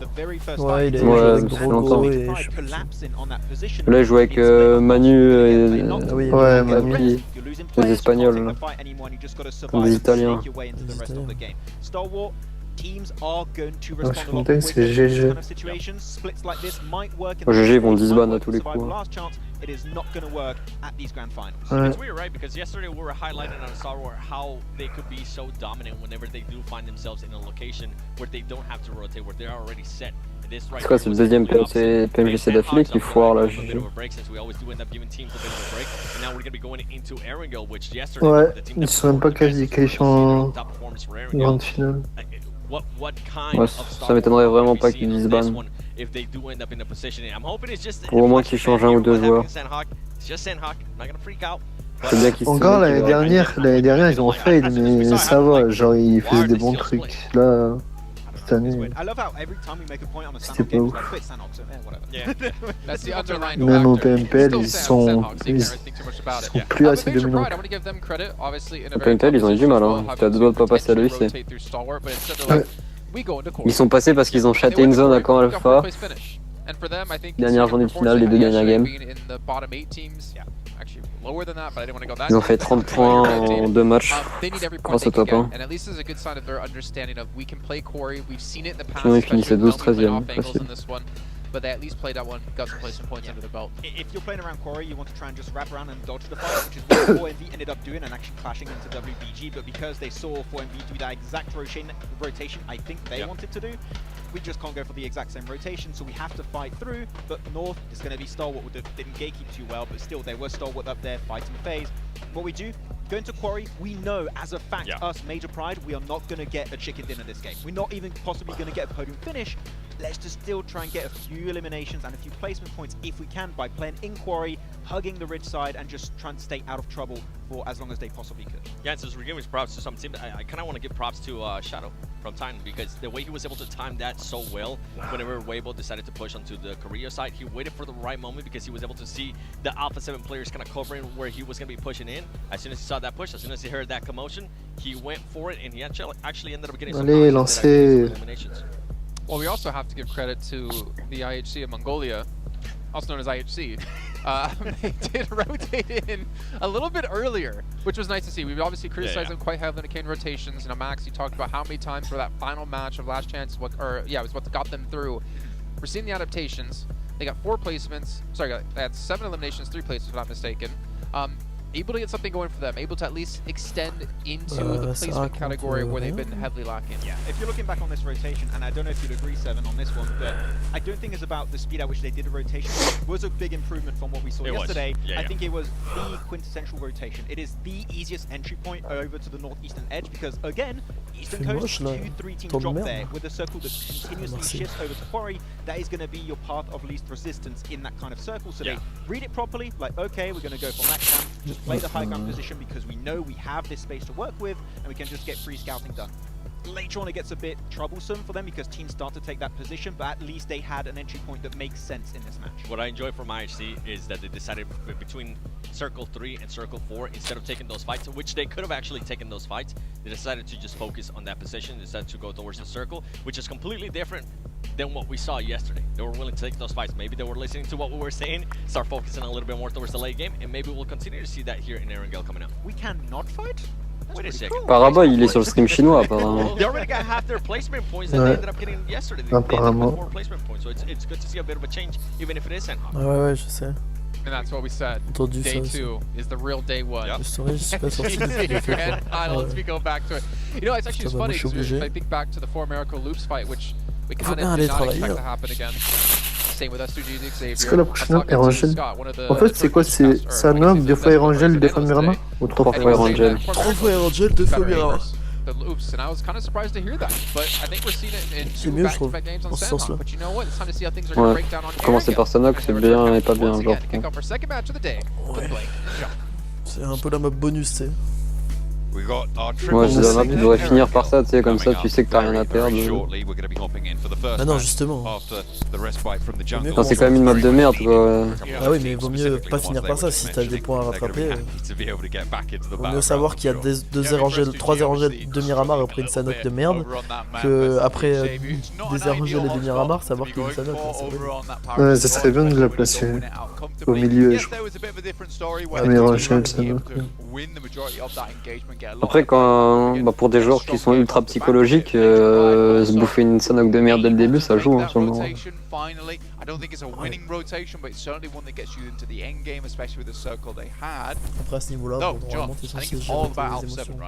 Ouais, il est avec longtemps. Là, il joue avec Manu et ouais, Manu. Les Espagnols, là. Les Italiens. Ah, je comptais, c'est GG. Au GG, ils vont 10 ban à tous les coups. It is not going to work at these grand finals. It's weird, right? Because yesterday we were highlighting on Stalwart how they could be so dominant whenever they do find themselves in a location where they don't have to rotate, where they're already set. C'est quoi, c'est le deuxième Pmgc d'affilée qui foire là, GG. Ouais, ils sont même pas qualifiés en grande finale. Ouais, ça m'étonnerait vraiment pas qu'ils disent ban. Ou au moins qu'ils changent un ou deux joueurs. C'est bien qu'ils encore l'année dernière, ils ont fail, mais ça va, genre ils faisaient des bons trucs. Là, cette année, c'était pas ouf. Même au PMPL, ils sont plus assez dominants. Au PMPL, ils ont eu du mal, hein. T'as deux doigts de pas passer à l'EIC. Ouais. Ils sont passés parce qu'ils ont chaté une zone à Camp Alpha. Dernière journée de finale, les deux dernières games. Ils ont fait 30 points en 2 matchs grâce au top 1. Sinon ils finissaient 12-13ème, facile. But they at least played that one, got some placement points under the belt. If you're playing around Corey, you want to try and just wrap around and dodge the fight, which is what 4MV ended up doing and actually clashing into WBG, but because they saw 4MV do that exact rotation I think they wanted to do, we just can't go for the exact same rotation, so we have to fight through, but North is going to be Stalwart, who didn't gatekeep too well, but still, they were Stalwart up there fighting FaZe. What we do, going to Quarry, we know as a fact, us, Major Pride, we are not going to get a chicken dinner this game. We're not even possibly going to get a podium finish. Let's just still try and get a few eliminations and a few placement points if we can by playing in Quarry, hugging the ridge side and just trying to stay out of trouble for as long as they possibly could. Yeah, and since we're giving props to some team, I kind of want to give props to Shadow from Titan because the way he was able to time that so well whenever Weibo decided to push onto the Korea side, he waited for the right moment because he was able to see the Alpha 7 players kind of covering where he was going to be pushing in. As soon as he saw that push, as soon as he heard that commotion, he went for it and he actually ended up getting some eliminations. Well, we also have to give credit to the IHC of Mongolia, also known as IHC. They did rotate in a little bit earlier, which was nice to see. We've obviously criticized them quite heavily when it came to rotations. You know, Max, you talked about how many times for that final match of Last Chance, it was what got them through. We're seeing the adaptations. They got 4 placements. Sorry, they had 7 eliminations, 3 placements, if I'm not mistaken. Able to get something going for them, able to at least extend into the placement category where they've been heavily lacking. Yeah, if you're looking back on this rotation, and I don't know if you'd agree, Seven, on this one, but I don't think it's about the speed at which they did the rotation. It was a big improvement from what we saw yesterday. I think it was the quintessential rotation. It is the easiest entry point over to the northeastern edge because, again, Eastern Coast, 2-3 teams drop there with a circle that continuously shifts over to Quarry. That is going to be your path of least resistance in that kind of circle. So they read it properly, like, okay, we're going to go for max camp, just play the high ground position because we know we have this space to work with and we can just get free scouting done. Later on it gets a bit troublesome for them because teams start to take that position, but at least they had an entry point that makes sense in this match. What I enjoy from IHC is that they decided between Circle 3 and Circle 4, instead of taking those fights, which they could have actually taken those fights, they decided to just focus on that position, they decided to go towards the circle, which is completely different than what we saw yesterday. They were willing to take those fights. Maybe they were listening to what we were saying, start focusing a little bit more towards the late game, and maybe we'll continue to see that here in Erangel coming up. We cannot fight? Wait a second. Paraba, il est sur le stream chinois apparemment. They already got half their placement points that they ended up getting yesterday. They ended up with 4 placement points, so it's good to see a bit of a change, even if it is Senhawk. Ouais, je sais. And that's what we said. Day 2 is the real day 1. Je suis pas sorti de Let's go back to it. You know, it's actually funny because I think back to the 4America Loops fight, which we kind of did not expect to happen again. Same with Pmgc, Xavier. Est-ce que la prochaine Erangel? En fait, c'est quoi? C'est un homme, 2 fois Erangel, 2 fois Miramar? Ou 3 fois Erangel? 3 fois Erangel, 2 fois Miramar. the loops, and I was kind of surprised to hear that. But I think we're seeing it in two back-to-back games on Sandhawk. But you know what? It's time to see how things are going to break down on Commencer par Sandhawk, c'est bien et pas bien, genre. C'est un peu la map bonus, tu sais. Ouais, c'est la map qui devrait finir par ça, tu sais, comme ça tu sais que t'as rien à perdre. Ah non, justement. Enfin, c'est quand même une map de merde, quoi. Ah oui, mais vaut mieux pas finir par ça si t'as des points à rattraper. Vaut mieux savoir qu'il y a 3 Erangel de Miramar après une Sanok de merde que après des Erangel et des Miramar, savoir qu'il y a une Sanok. Ouais, ça serait bien de la placer au milieu, je crois. Erangel, Sanok. Après, pour des joueurs qui sont ultra psychologiques, se bouffer une Sanok de merde dès le début, ça joue hein, sur le moment. Après, à ce niveau-là, normalement, t'es censé gérer tes émotions.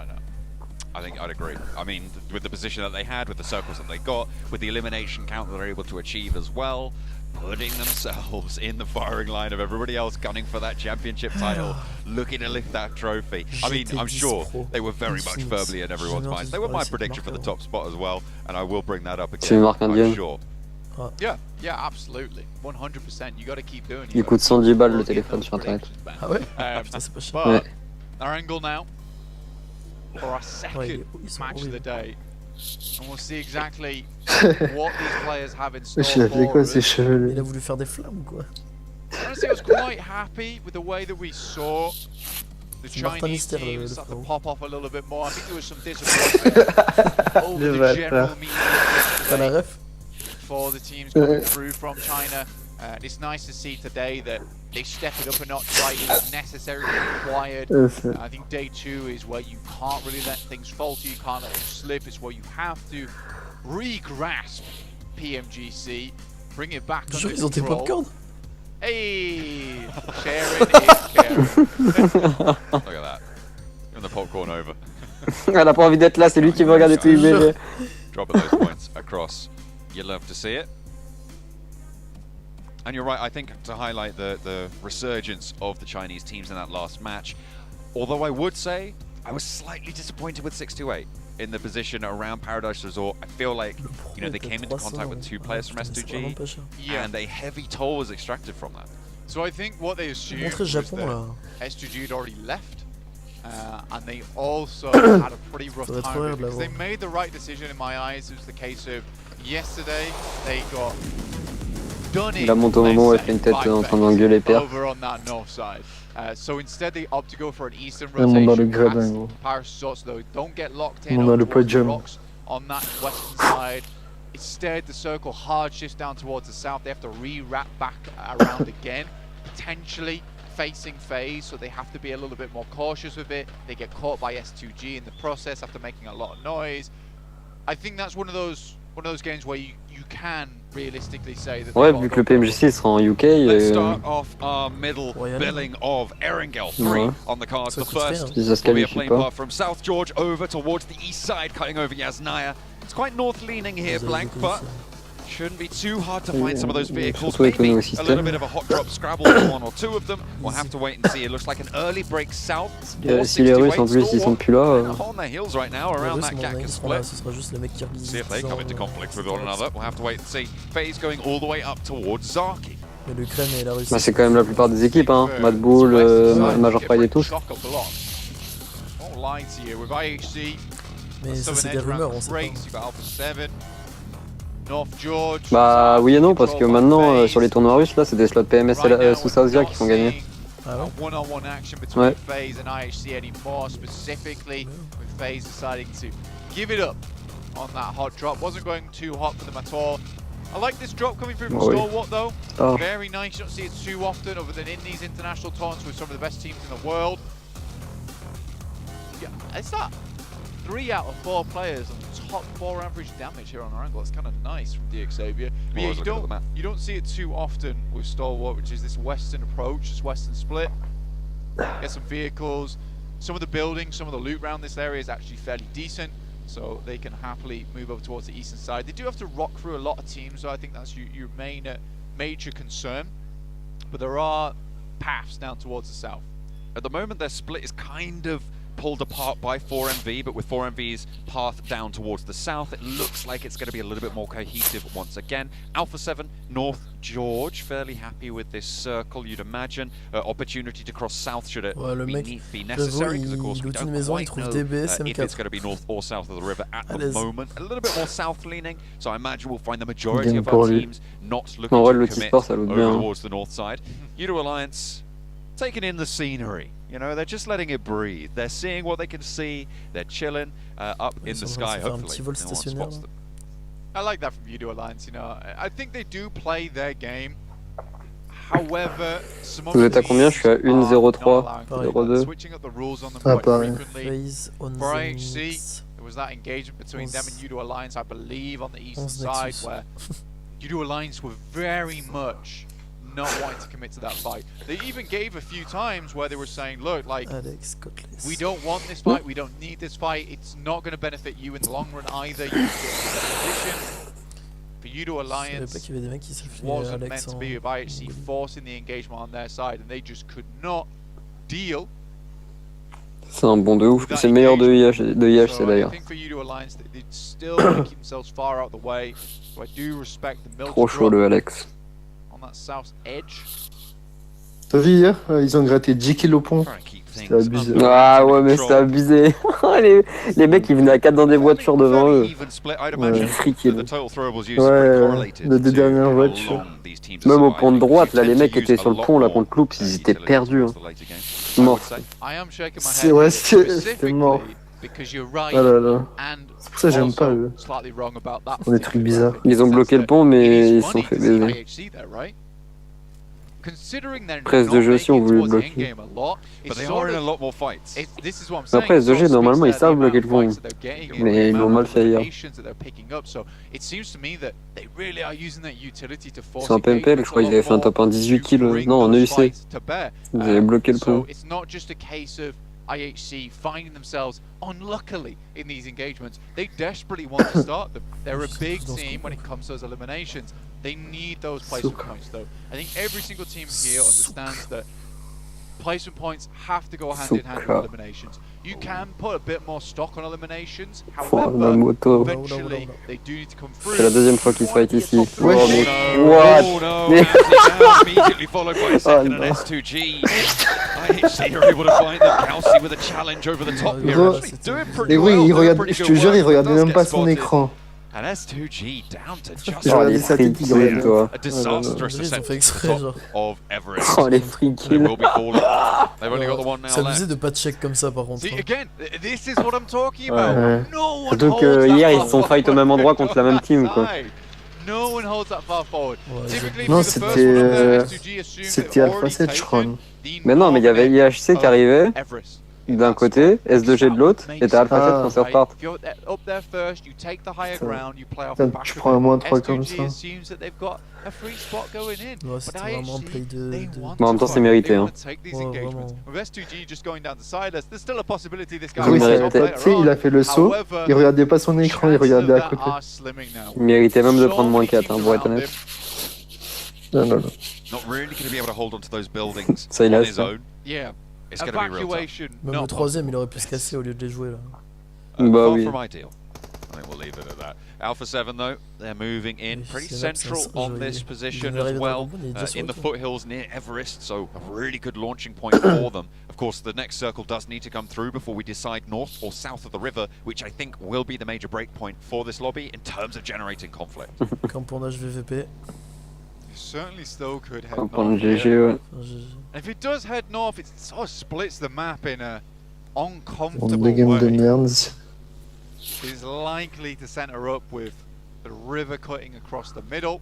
I think I'd agree. I mean, with the position that they had, with the circles that they got, with the elimination count that they're able to achieve as well, putting themselves in the firing line of everybody else gunning for that championship title, looking to lift that trophy. I mean, I'm sure they were very much firmly in everyone's minds. They were my prediction for the top spot as well, and I will bring that up again, I'm sure. Yeah, absolutely. 100%. You got to keep doing it. Il coûte 110 balles le téléphone sur internet. Ah ouais? Putain, c'est pas cher. Ouais. Our angle now for our second match of the day. And we'll see exactly what these players have in store for us. Il a voulu faire des flammes, quoi. Honestly, I was quite happy with the way that we saw the Chinese team start to pop off a little bit more. I think there was some disappointment over the general media for the teams coming through from China. And it's nice to see today that they step it up a notch, right? It's necessary, required. I think day 2 is where you can't really let things falter, you can't let them slip. It's where you have to re-grasp Pmgc, bring it back under control. Hey, sharing is caring. Look at that. Giving the popcorn over. Elle a pas envie d'être là, c'est lui qui veut regarder tout IBG. Dropping those points across. You love to see it. And you're right, I think to highlight the resurgence of the Chinese teams in that last match, although I would say I was slightly disappointed with 628 in the position around Paradise Resort. I feel like, you know, they came into contact with 2 players from S2G, and a heavy toll was extracted from that. So I think what they assumed was that S2G had already left, and they also had a pretty rough time of it, because they made the right decision in my eyes. It was the case of yesterday, they got La monte au moment où elle fait une tête en train d'engueuler Père. Over on that north side. So instead they opt to go for an eastern rotation past Paris Resort, so they don't get locked in on the rocks on that western side. Instead the circle hard shifts down towards the south. They have to re-wrap back around again, potentially facing FaZe, so they have to be a little bit more cautious with it. They get caught by S2G in the process after making a lot of noise. I think that's one of those games where you can realistically say that. Ouais, vu que le Pmgc sera en UK. Let's start off our middle billing of Erangel 3 on the cards. The first will be a plane path from South George over towards the east side, cutting over Yasnaya. It's quite north leaning here, Blank, but shouldn't be too hard to find some of those vehicles. Maybe a little bit of a hot drop scrabble with 1 or 2 of them. We'll have to wait and see. It looks like an early break south. Si les Russes en plus ils sont plus là. On their heels right now around that Gaka split. See if they come into conflict with one another. We'll have to wait and see. FaZe going all the way up towards Zaki. Bah, c'est quand même la plupart des équipes, hein. Mad Bull, Major Pride et tous. Mais ça c'est des rumeurs, on sait pas. Bah oui et non, parce que maintenant sur les tournois russes là c'est des slots PMS sous Saouzia qui font gagner. One-on-one action Ouais. between FaZe and IHC anymore, specifically with FaZe deciding to give it up on that hot drop. Wasn't going too hot for them at all. I like this drop coming through from Stalwart though. Very nice, you don't see it too often other than in these international tournaments with some of the best teams in the world. Yeah, it's that 3 out of 4 players on the top 4 average damage here on our angle. That's kind of nice from DXavier. But yeah, you don't see it too often with Stalwart, which is this western approach, this western split. Get some vehicles. Some of the buildings, some of the loot around this area is actually fairly decent, so they can happily move over towards the eastern side. They do have to rock through a lot of teams, so I think that's your main major concern. But there are paths down towards the south. At the moment, their split is kind of pulled apart by 4MV, but with 4MV's path down towards the south, it looks like it's going to be a little bit more cohesive once again. Alpha 7, North George, fairly happy with this circle, you'd imagine. Opportunity to cross south should it be necessary, because of course we don't quite know if it's going to be north or south of the river at the moment. A little bit more south-leaning, so I imagine we'll find the majority of our teams not looking to commit over towards the north side. Udo Alliance taking in the scenery. You know, they're just letting it breathe. They're seeing what they can see. They're chilling up in the sky, hopefully. No one spots them. I like that from Udo Alliance, you know. I think they do play their game. However, some of Vous êtes à combien? Je suis à 1-0-3, 0-2. switching up the rules on them Ah, quite pareil. frequently. For IHC, there was that engagement between them and Udo Alliance, I believe, on the eastern side, where Udo Alliance were very much not wanting to commit to that fight. They even gave a few times where they were saying, look, like, we don't want this fight, we don't need this fight, it's not going to benefit you in the long run either. You can get in a position. For Udo Alliance, it wasn't meant to be with IHC forcing the engagement on their side, and they just could not deal. C'est un bon de ouf, c'est le meilleur de IHC d'ailleurs. I think for Udo Alliance, they still want to keep themselves far out of the way. So I do respect the Trop chaud le Alex. On that south edge. T'as vu hier, ils ont gratté 10 kilos pont. C'était abusé. Ah ouais, mais c'était abusé. les mecs ils venaient à 4 dans des voitures devant eux. Free kill. Ouais, les deux dernières voitures. Même au pont de droite, là les mecs étaient sur le pont là contre Loops, ils étaient perdus. Hein. Morts. C'est ouais, c'était mort. Ah là là. C'est pour ça que j'aime pas eux. Ils ont des trucs bizarres. Ils ont bloqué le pont mais ils se sont fait baiser. Après S2G aussi ont voulu le bloquer. Après S2G normalement ils savent bloquer le pont. Mais ils l'ont mal fait hier. C'est un PMPL, je crois qu'ils avaient fait un top 1 18 kills. Non en EUC. Ils avaient bloqué le pont. IHC finding themselves unluckily in these engagements. They desperately want to start them. They're a big team when it comes to those eliminations. They need those placement points though. I think every single team here understands that placement points have to go hand in hand with eliminations. You can put a bit more stock on eliminations, however, eventually they do need to come through. C'est la deuxième fois qu'ils fight ici. Oh no! What? Immediately followed by a second and S2G. IHC are able to find them. Kelsey with a challenge over the top here. Actually doing pretty well. Et oui, je te jure, il regardait même pas son écran. And S2G down to just a disastrous ascent to the top of Everest. Oh les free kills. They've only got the one now C'est abusé left. de pas check comme ça par contre. See, again, this is what I'm talking about. No one Surtout que hier ils se sont fight au même endroit contre la même team quoi. No one holds that far forward. Non, c'était Alpha 7 je crois. Mais non, mais il y avait IHC qui arrivait d'un côté, S2G de l'autre, et t'as Alpha 7 quand ça repart. Tu prends un moins 3 comme ça. Ouais, c'était vraiment un play de... Mais en même temps c'est mérité hein. Il a fait le saut, il regardait pas son écran, il regardait à côté. Il méritait même de prendre moins 4 hein, pour être honnête. Non, non, non. Not really going to be able to hold onto those buildings Ça il on a his ça. own. Yeah. It's going to be real tough. Même le troisième il aurait pu se casser au lieu de les jouer là. Bah Far oui. from ideal. I think we'll leave it at that. Alpha 7 though, they're moving in pretty central on this position as well, in the foothills near Everest, so a really good launching point for them. Of course, the next circle does need to come through before we decide north or south of the river, which I think will be the major break point for this lobby in terms of generating conflict. Camponnage VVP. Certainly still could head Camponnage north. GG, ouais. If it does head north, it sort of splits the map in a Deux uncomfortable games de way. merde. Is likely to center up with the river cutting across the middle.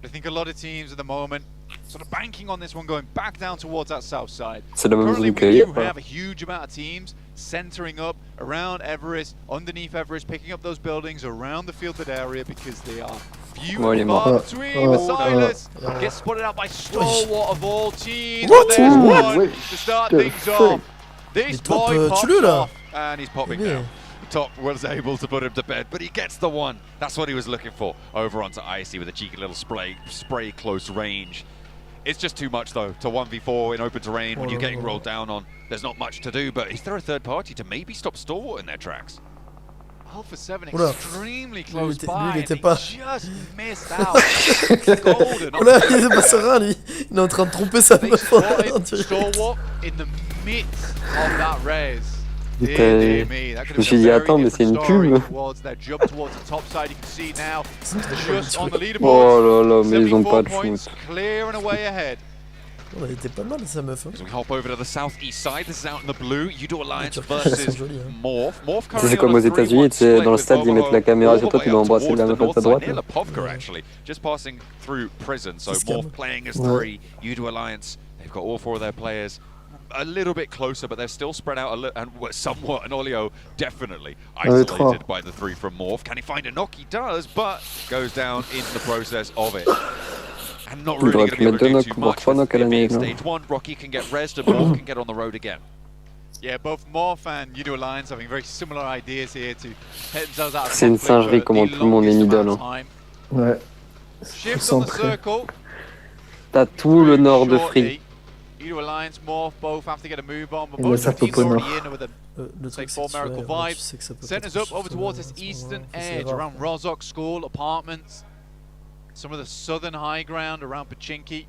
I think a lot of teams at the moment sort of banking on this one going back down towards that south side. C'est la même Currently, zone que we hier. do have a huge amount of teams centering up around Everest, underneath Everest, picking up those buildings around the fielded area because they are few Ouais, il est and mort. far between. The Silas gets spotted out by Stalwart of all teams. What? But there's one Wait. to start things off. This top, boy pops tue-le, là. off. And he's popping Yeah. down. Top was able to put him to bed, but he gets the one. That's what he was looking for. Over onto Icy with a cheeky little spray close range. It's just too much though to 1v4 in open terrain when you're getting rolled down on. There's not much to do, but is there a third party to maybe stop Stalwart in their tracks? Alpha 7 extremely close by, lui, and pas... just missed out. Oula, il était pas serein lui. Il est en train de tromper sa meuf. Stalwart in the midst of that raise. Je me suis dit, attends, mais c'est une pub. Oh là là, mais ils ont pas de foot. Oh, elle était pas mal sa meuf. Hein. We hop over to the southeast side. This is out in the blue. Udo Alliance versus Morph. C'est comme aux États-Unis, dans le stade, ils mettent la caméra sur toi, tu dois embrasser la meuf à ta droite. Near Pubg actually, just passing through prison. So Morph playing as 3. Udo Alliance, they've got all 4 of their players a little bit closer, but they're still spread out a little, and somewhat. And Olio definitely isolated by the 3 from Morph. Can he find a knock? He does, but goes down in the process of it. And not really going to be able to do too much. Being stage 1, Rocky can get rezzed and Morph can get on the road again. Yeah, both Morph and Udo Alliance having very similar ideas here to head themselves out of C'est une singerie comment tout le monde est middle. Ouais. Shift on the circle. T'as tout le nord de Free. Udo Alliance, Morph, both have to get a move on, but both of the teams already in with a say 4 Miracle vibes. Centers up over towards this eastern edge around Rozok School, apartments. Some of the southern high ground around Pmgc.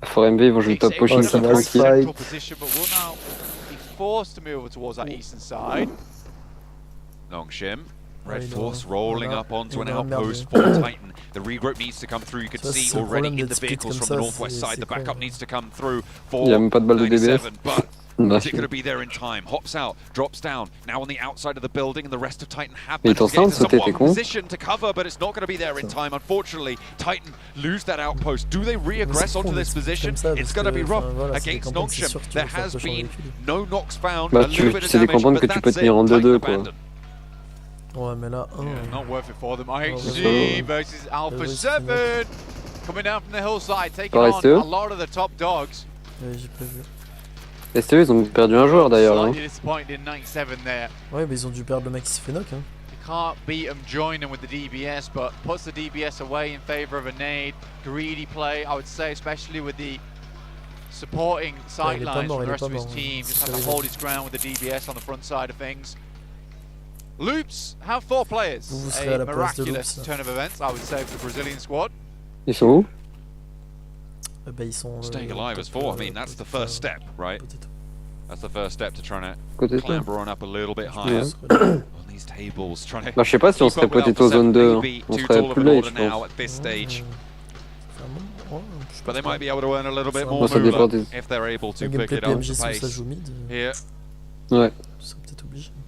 For MV, ils vont jouer top pushing, ça va central position, but will now be forced to move over towards that eastern side. Long Shim. Red Force rolling up onto an outpost for Titan. The regroup needs to come through. You can see already in the vehicles from the northwest side. The backup needs to come through for 97, but is it going to be there in time? Hops out, drops down, now on the outside of the building, and the rest of Titan have managed to get into somewhat position to cover, but it's not going to be there in time. Unfortunately, Titan lose that outpost. Do they re-aggress onto this position? It's going to be rough against Nongshim. There has been no knocks found, a little bit of damage, but that's it. Titan abandoned. Ouais, mais là, not worth it for them. IHG versus Alpha 7 coming down from the hillside, taking on a lot of the top dogs. Ouais, j'ai pas vu. STE, ils ont perdu un joueur d'ailleurs. Hein. Ouais, mais ils ont dû perdre le mec qui se fait knock. Hein. You can't beat them, join them with the DBS, but puts the DBS away in favor of a nade. Greedy play, I would say, especially with the supporting sidelines from the rest of his team. Just have to hold his ground with the DBS on the front side of things. Loops have 4 players. A miraculous turn of events, I would say, for the Brazilian squad. Ils sont où? Bah, ils sont staying alive as 4. I mean, that's the first step, right? That's the first step to trying to clamber on up a little bit higher on these tables. Trying to. Bah, je sais pas si on serait peut-être aux zone 2. On serait plus late, je pense. At this stage. But they might be able to earn a little bit more moolah if they're able to pick it up the pace. Here. Ouais.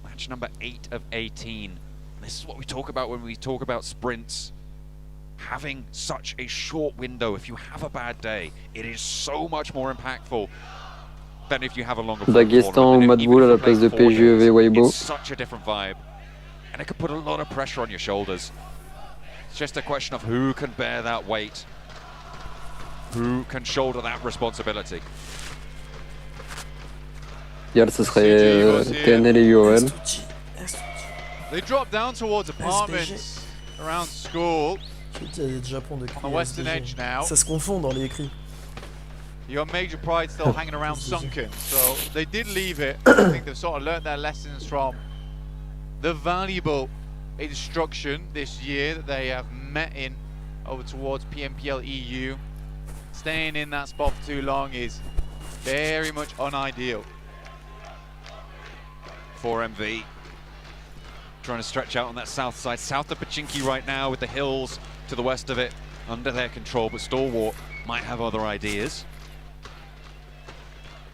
Match number 8 of 18. This is what we talk about when we talk about sprints. Having such a short window, if you have a bad day, it is so much more impactful than if you have a longer Dagestan ou Madboul à la place de PGEV Weibo. It's such a different vibe. And it could put a lot of pressure on your shoulders. It's just a question of who can bear that weight. Who can shoulder that responsibility. Hier, ce serait TNL et UOL. They drop down towards apartments around school. Japon de on the western edge now. Ça se confond dans les écrits. You got Major Pride still hanging around Sunken, so they did leave it. I think they've sort of learnt their lessons from the valuable instruction this year that they have met in over towards PMPL EU. Staying in that spot for too long is very much unideal. 4MV trying to stretch out on that south side, south of Pmgc right now, with the hills to the west of it under their control, but Stalwart might have other ideas.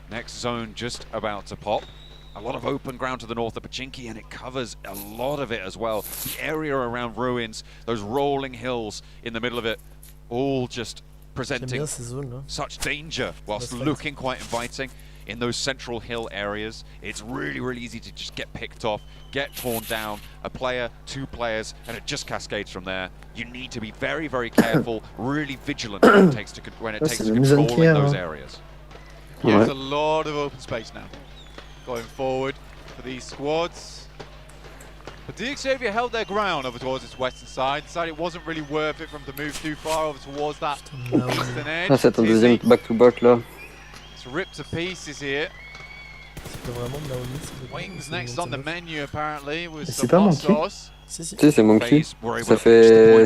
Next zone just about to pop. A lot of open ground to the north of Pmgc, and it covers a lot of it as well. The area around ruins, those rolling hills in the middle of it, all just presenting such danger whilst looking quite inviting. In those central hill areas, it's really, really easy to just get picked off, get torn down, a player, 2 players, and it just cascades from there. You need to be very, very careful, really vigilant when it takes to controlling those areas. Yeah, there's a lot of open space now going forward for these squads. But Xavier held their ground over towards its western side, decided it wasn't really worth it from to move too far over towards that eastern edge. Ah, c'est un deuxième back-to-back là. It's ripped to pieces here. Wings next on the menu apparently with some hot sauce. Si, c'est Monkey. Ça fait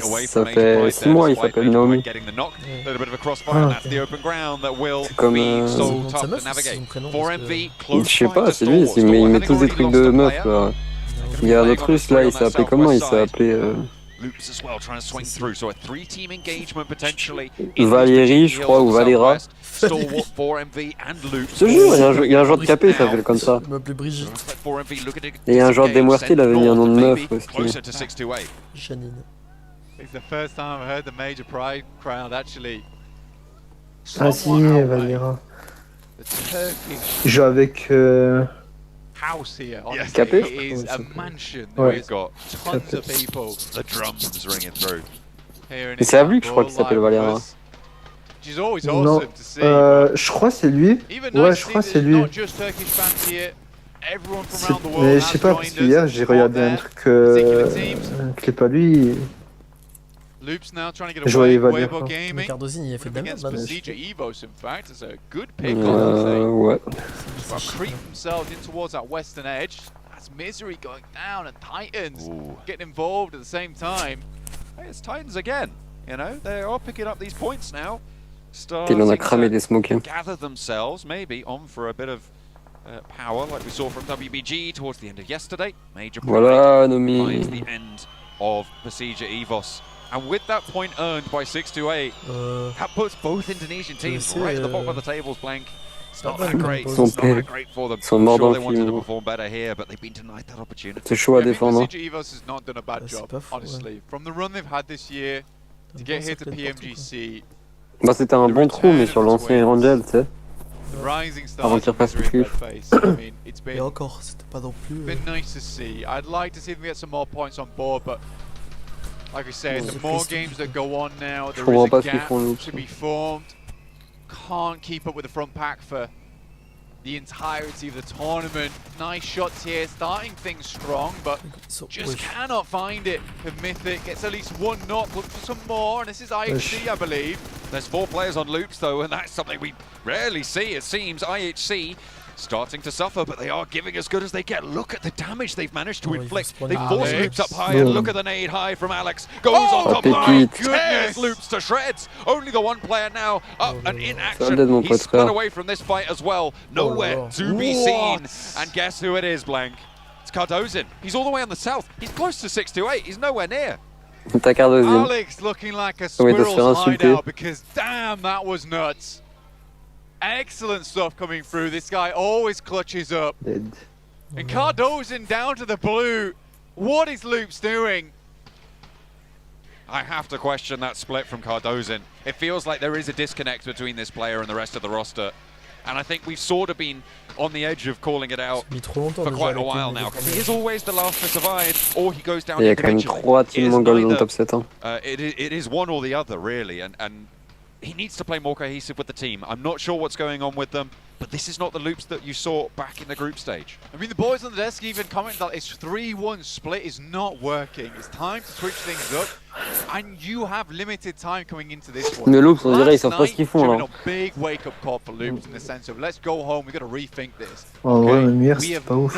6 mois, il s'appelle Naomi. C'est comme... Je sais pas, c'est lui, mais il met tous des trucs de meuf là. Il y a un autre russe là, il s'est appelé comment? Il s'est appelé... Valérie, je crois, ou Valera. Je te jure, il y a un joueur de KP, il s'appelle comme ça. Et il y a un joueur de DMRT, il avait mis un nom de meuf aussi. Janine. It's the first time I've heard the major pride crowd actually. Ah si, Valera. Il joue avec... House here. Yes. It is a mansion. We've got tons of people. The drums ringing through. Et c'est à lui que je crois qu'il s'appelle Valera. Non, je crois c'est lui. Ouais, je crois c'est lui. Mais je sais pas, parce qu'hier j'ai regardé un truc clip à lui. Je voyais Valera. Mais Cardozine, il a fait de la merde là. Ouais. That's Misery going down and Titans getting involved at the same time. Hey, it's Titans again. You know, they are picking up these points now. Il en a cramé des smokers. Gather themselves, maybe on for a bit of power, like we saw from WBG towards the end of yesterday. Major voilà, Nomi. Finds the end of Pmgc Evos. And with that point earned by 628, that puts both Indonesian teams right at the bottom of the tables, Blank. It's not that great. It's not that great for them. I'm sure they wanted to perform better here, but they've been denied that opportunity. C'est chaud à défendre. Pmgc Evos has not done a bad job, honestly. From the run they've had this year, to get here to Pmgc. Bah c'était un bon trou, mais sur l'ancien Angel, tu sais. Avant qu'il repasse plus cliff. Et encore, c'était pas non plus... Been nice to see. I'd like to see them get some more points on board, but like we said, the more games that go on now, there is a gap to be formed. Can't keep up with the front pack for the entirety of the tournament. Nice shots here, starting things strong, but just cannot find it. If Mythic gets at least one knock, look for some more, and this is IHC, I believe. There's 4 players on loops though, and that's something we rarely see. It seems IHC starting to suffer, but they are giving as good as they get. Look at the damage they've managed to inflict. They force Loops up high, and look at the nade high from Alex. Goes on top line, tears Loops to shreds. Only the one player now up and in action. He's split away from this fight as well. Nowhere to be seen. And guess who it is, Blank? It's Cardozin. He's all the way on the south. He's close to 628. He's nowhere near. Alex looking like a squirrel's hideout because damn, that was nuts. Excellent stuff coming through. This guy always clutches up. And Cardozin down to the blue. What is Loops doing? I have to question that split from Cardozin. It feels like there is a disconnect between this player and the rest of the roster. And I think we've sort of been on the edge of calling it out for quite a while now. Because he is always the last to survive, or he goes down individually. It is one or the other, really. And he needs to play more cohesive with the team. I'm not sure what's going on with them, but this is not the Loops that you saw back in the group stage. I mean, the boys on the desk even commented that it's 3-1 split is not working. It's time to switch things up, and you have limited time coming into this one. Mais Loops, on dirait ils savent pas ce qu'ils font là. A big wake-up call for Loops in the sense of let's go home. We've got to rethink this. Oh ouais, même hier c'était pas ouf.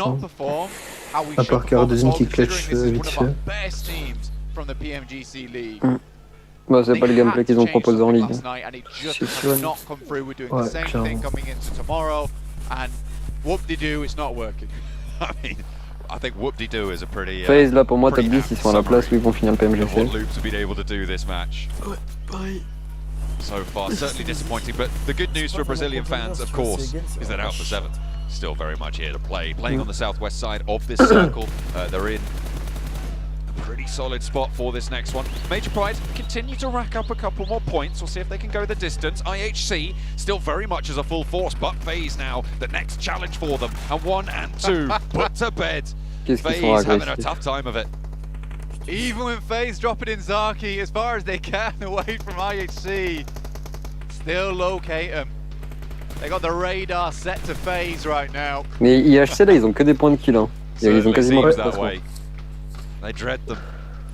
À part Cardozin qui clutch vite fait. Best teams from the Pmgc league. Bah c'est pas le gameplay qu'ils ont proposé en ligue. C'est sûr. Ouais, clairement. I think Whoop-de-doo is a pretty... FaZe là pour moi top 10 ils sont à la place où ils vont finir le PMGC. What Loops have been able to do this match. So far, certainly disappointing, but the good news for Brazilian fans, of course, is that Alpha 7 still very much here to play. Playing on the southwest side of this circle, they're in a pretty solid spot for this next one. Major Pride continue to rack up a couple more points. We'll see if they can go the distance. IHC still very much as a full force, but FaZe now the next challenge for them. And 1 and 2 put to bed. FaZe having a tough time of it. Even when FaZe drop it in Zaki as far as they can away from IHC, still locate him. They got the radar set to FaZe right now. Mais IHC là ils ont que des points de kill hein. Ils ont quasiment pas de They dread them,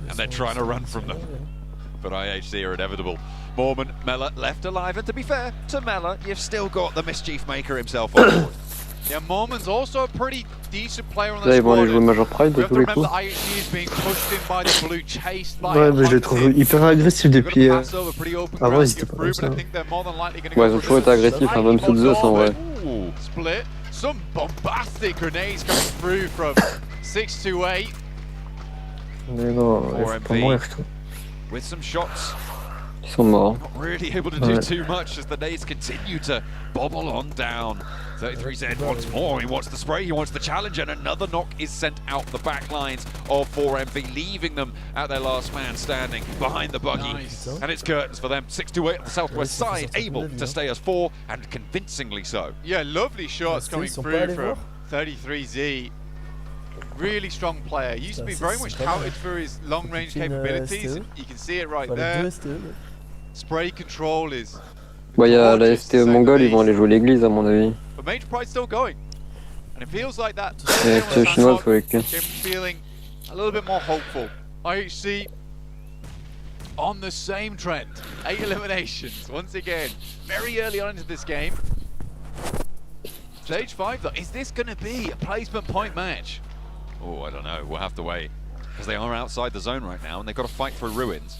and they're trying to run from them. But IHC are inevitable. Mormon, Mella left alive, and to be fair to Mella, you've still got the mischief maker himself on board. Yeah, Mormon's also a pretty decent player on the Là, ils vont aller squad. jouer Major Pride de tous les coups. IHC is being pushed in by the blue, chased by Ouais, mais je les trouve hyper agressifs depuis. Avant, ils étaient pas comme ça. Ouais, ils ont toujours été agressifs, hein, même sous Zeus en vrai. Split. Some bombastic grenades coming through from 628. Mais non, il faut pas mourir. With some shots. Ils sont morts. Not really able to do too much as the nades continue to bobble on down. 33Z wants more, he wants the spray, he wants the challenge, and another knock is sent out the back lines of 4MV, leaving them at their last man standing behind the buggy. Nice. And it's curtains for them. 628 on the southwest side, able to stay as 4, and convincingly so. Yeah, lovely shots coming through from 33Z. Really strong player. Used to be very much touted for his long-range capabilities. You can see it right there. Spray control is... Bah, il y a la STE mongole, ils vont aller jouer l'église à mon avis. But Major Pride's still going. And it feels like that. Et STE chinoise, faut avec lui. Feeling a little bit more hopeful. IHC on the same trend. 8 eliminations once again. Very early on into this game. Stage 5 though, is this going to be a placement point match? Oh, I don't know. We'll have to wait. Because they are outside the zone right now, and they've got to fight for ruins.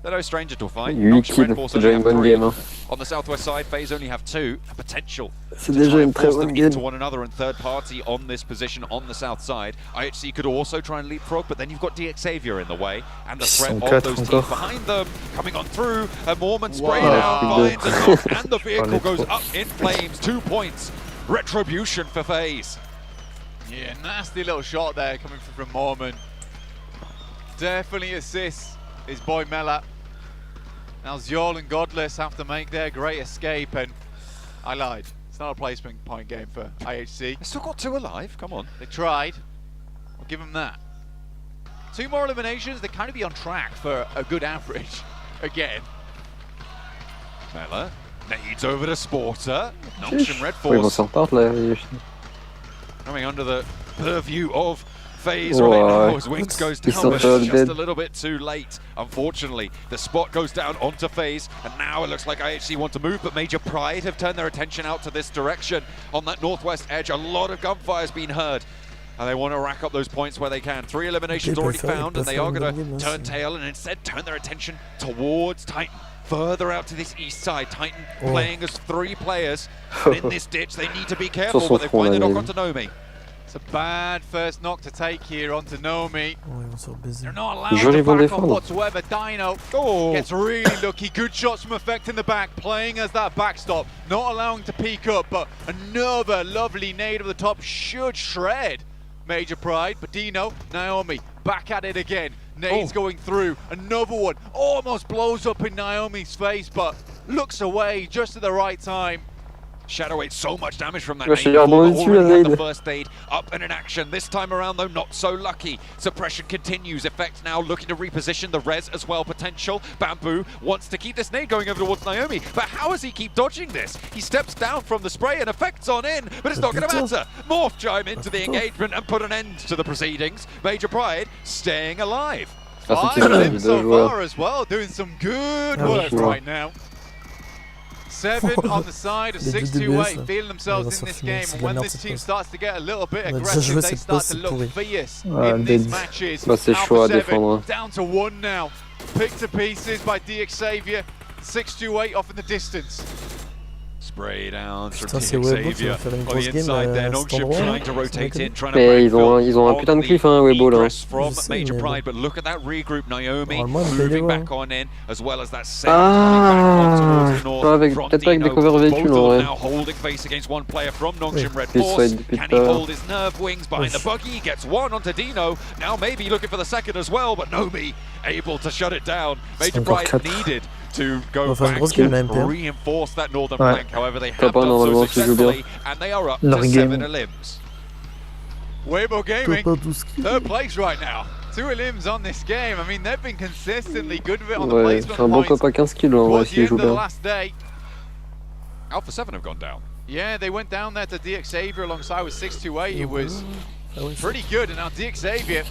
They're no stranger to a fight. 8 kills, c'est déjà une bonne game. Hein. On the southwest side, FaZe only have 2. A potential c'est déjà une très bonne game. to one another and third party on this position on the south side. IHC could also try and leapfrog, but then you've got DXavier in the way, and the threat of those teams behind them coming on through. A Mormon spray down, finds a knock, and the vehicle goes up in flames. 2 points. Retribution for FaZe. Yeah, nasty little shot there coming from Mormon. Definitely assists his boy Mella. Now Zjol and Godless have to make their great escape, and I lied. It's not a placement point game for IHC. They still got 2 alive, come on. They tried. I'll give them that. 2 more eliminations, they kind of be on track for a good average again. Mella nades over to Sporter. Nonction Red Oui, ils vont Force. s'en repartir là. Coming under the purview of FaZe right now as Wings goes down, but it's just a little bit too late. Unfortunately, the spot goes down onto FaZe, and now it looks like IHC want to move, but Major Pride have turned their attention out to this direction. On that northwest edge, a lot of gunfire's been heard, and they want to rack up those points where they can. 3 eliminations already found, and they are going to turn tail and instead turn their attention towards Titan. Further out to this east side, Titan playing as 3 players. And in this ditch, they need to be careful, but they find the knock onto Nomi. It's a bad first knock to take here onto Nomi. They're not allowed Joli to vont back off défendre. whatsoever. Dino gets really lucky. Good shots from Effect in the back, playing as that backstop. Not allowing to peek up, but another lovely nade over the top should shred Major Pride. But Dino, Naomi, back at it again. Nades going through. Another one almost blows up in Naomi's face, but looks away just at the right time. Shadow ate so much damage from that Ouais, nade. j'ai rebondi dessus, la Already had nade. the first aid up and in action. This time around, though, not so lucky. Suppression continues. Effect now looking to reposition the res as well. Potential. Bamboo wants to keep this nade going over towards Naomi. But how does he keep dodging this? He steps down from the spray and Effect's on in, but it's not going to matter. Morph chime into the engagement and put an end to the proceedings. Major Pride staying alive. 5 limbs so far as well, doing some good work right now. 7 on the side of 628, feeling themselves in this game. And when this team starts to get a little bit aggressive, they start to look fierce in these matches. Bah, c'est chaud à Alpha 7 défendre. down to 1 now. Picked to pieces by DXavier. 628 off in the distance. Spray down from Putain, c'est Weibo qui va DXavier faire une on the grosse game inside there. à cet Nongship endroit. trying to rotate in, trying to Mais break ils ont un putain de cliff, hein, Weibo là. from Je sais, Major mais Pride, but look at that regroup. Naomi Normalement, elle moving peut back on in, as well as that set Ah, towards the north pas avec, from peut-être pas avec des Dino. covers Both véhicules of en them vrai. now holding face against one player from Nongshim Red Puis Force. ça depuis Can tout he à l'heure. hold his nerve wings behind the buggy? Gets one onto Dino. Now maybe looking for the second as well, but Nomi able to shut it down. Major encore Pride 4. needed to go On va faire une back grosse game, la and MP. reinforce that northern Ouais. flank. However, they Top have un, done so normalement, si je joue bien. successfully, and they are up Leur to game. 7 limbs. Weibo Gaming, Top 12 kills. 3rd place right now. 2 limbs on this game. I mean, they've been consistently good with it on the Ouais, placement c'est un bon points. top à 15 kills en vrai Towards the s'il end joue of the bien. last day. Alpha 7 have gone down. Yeah, they went down there to DXavier alongside with 628. It was pretty good. And now DXavier,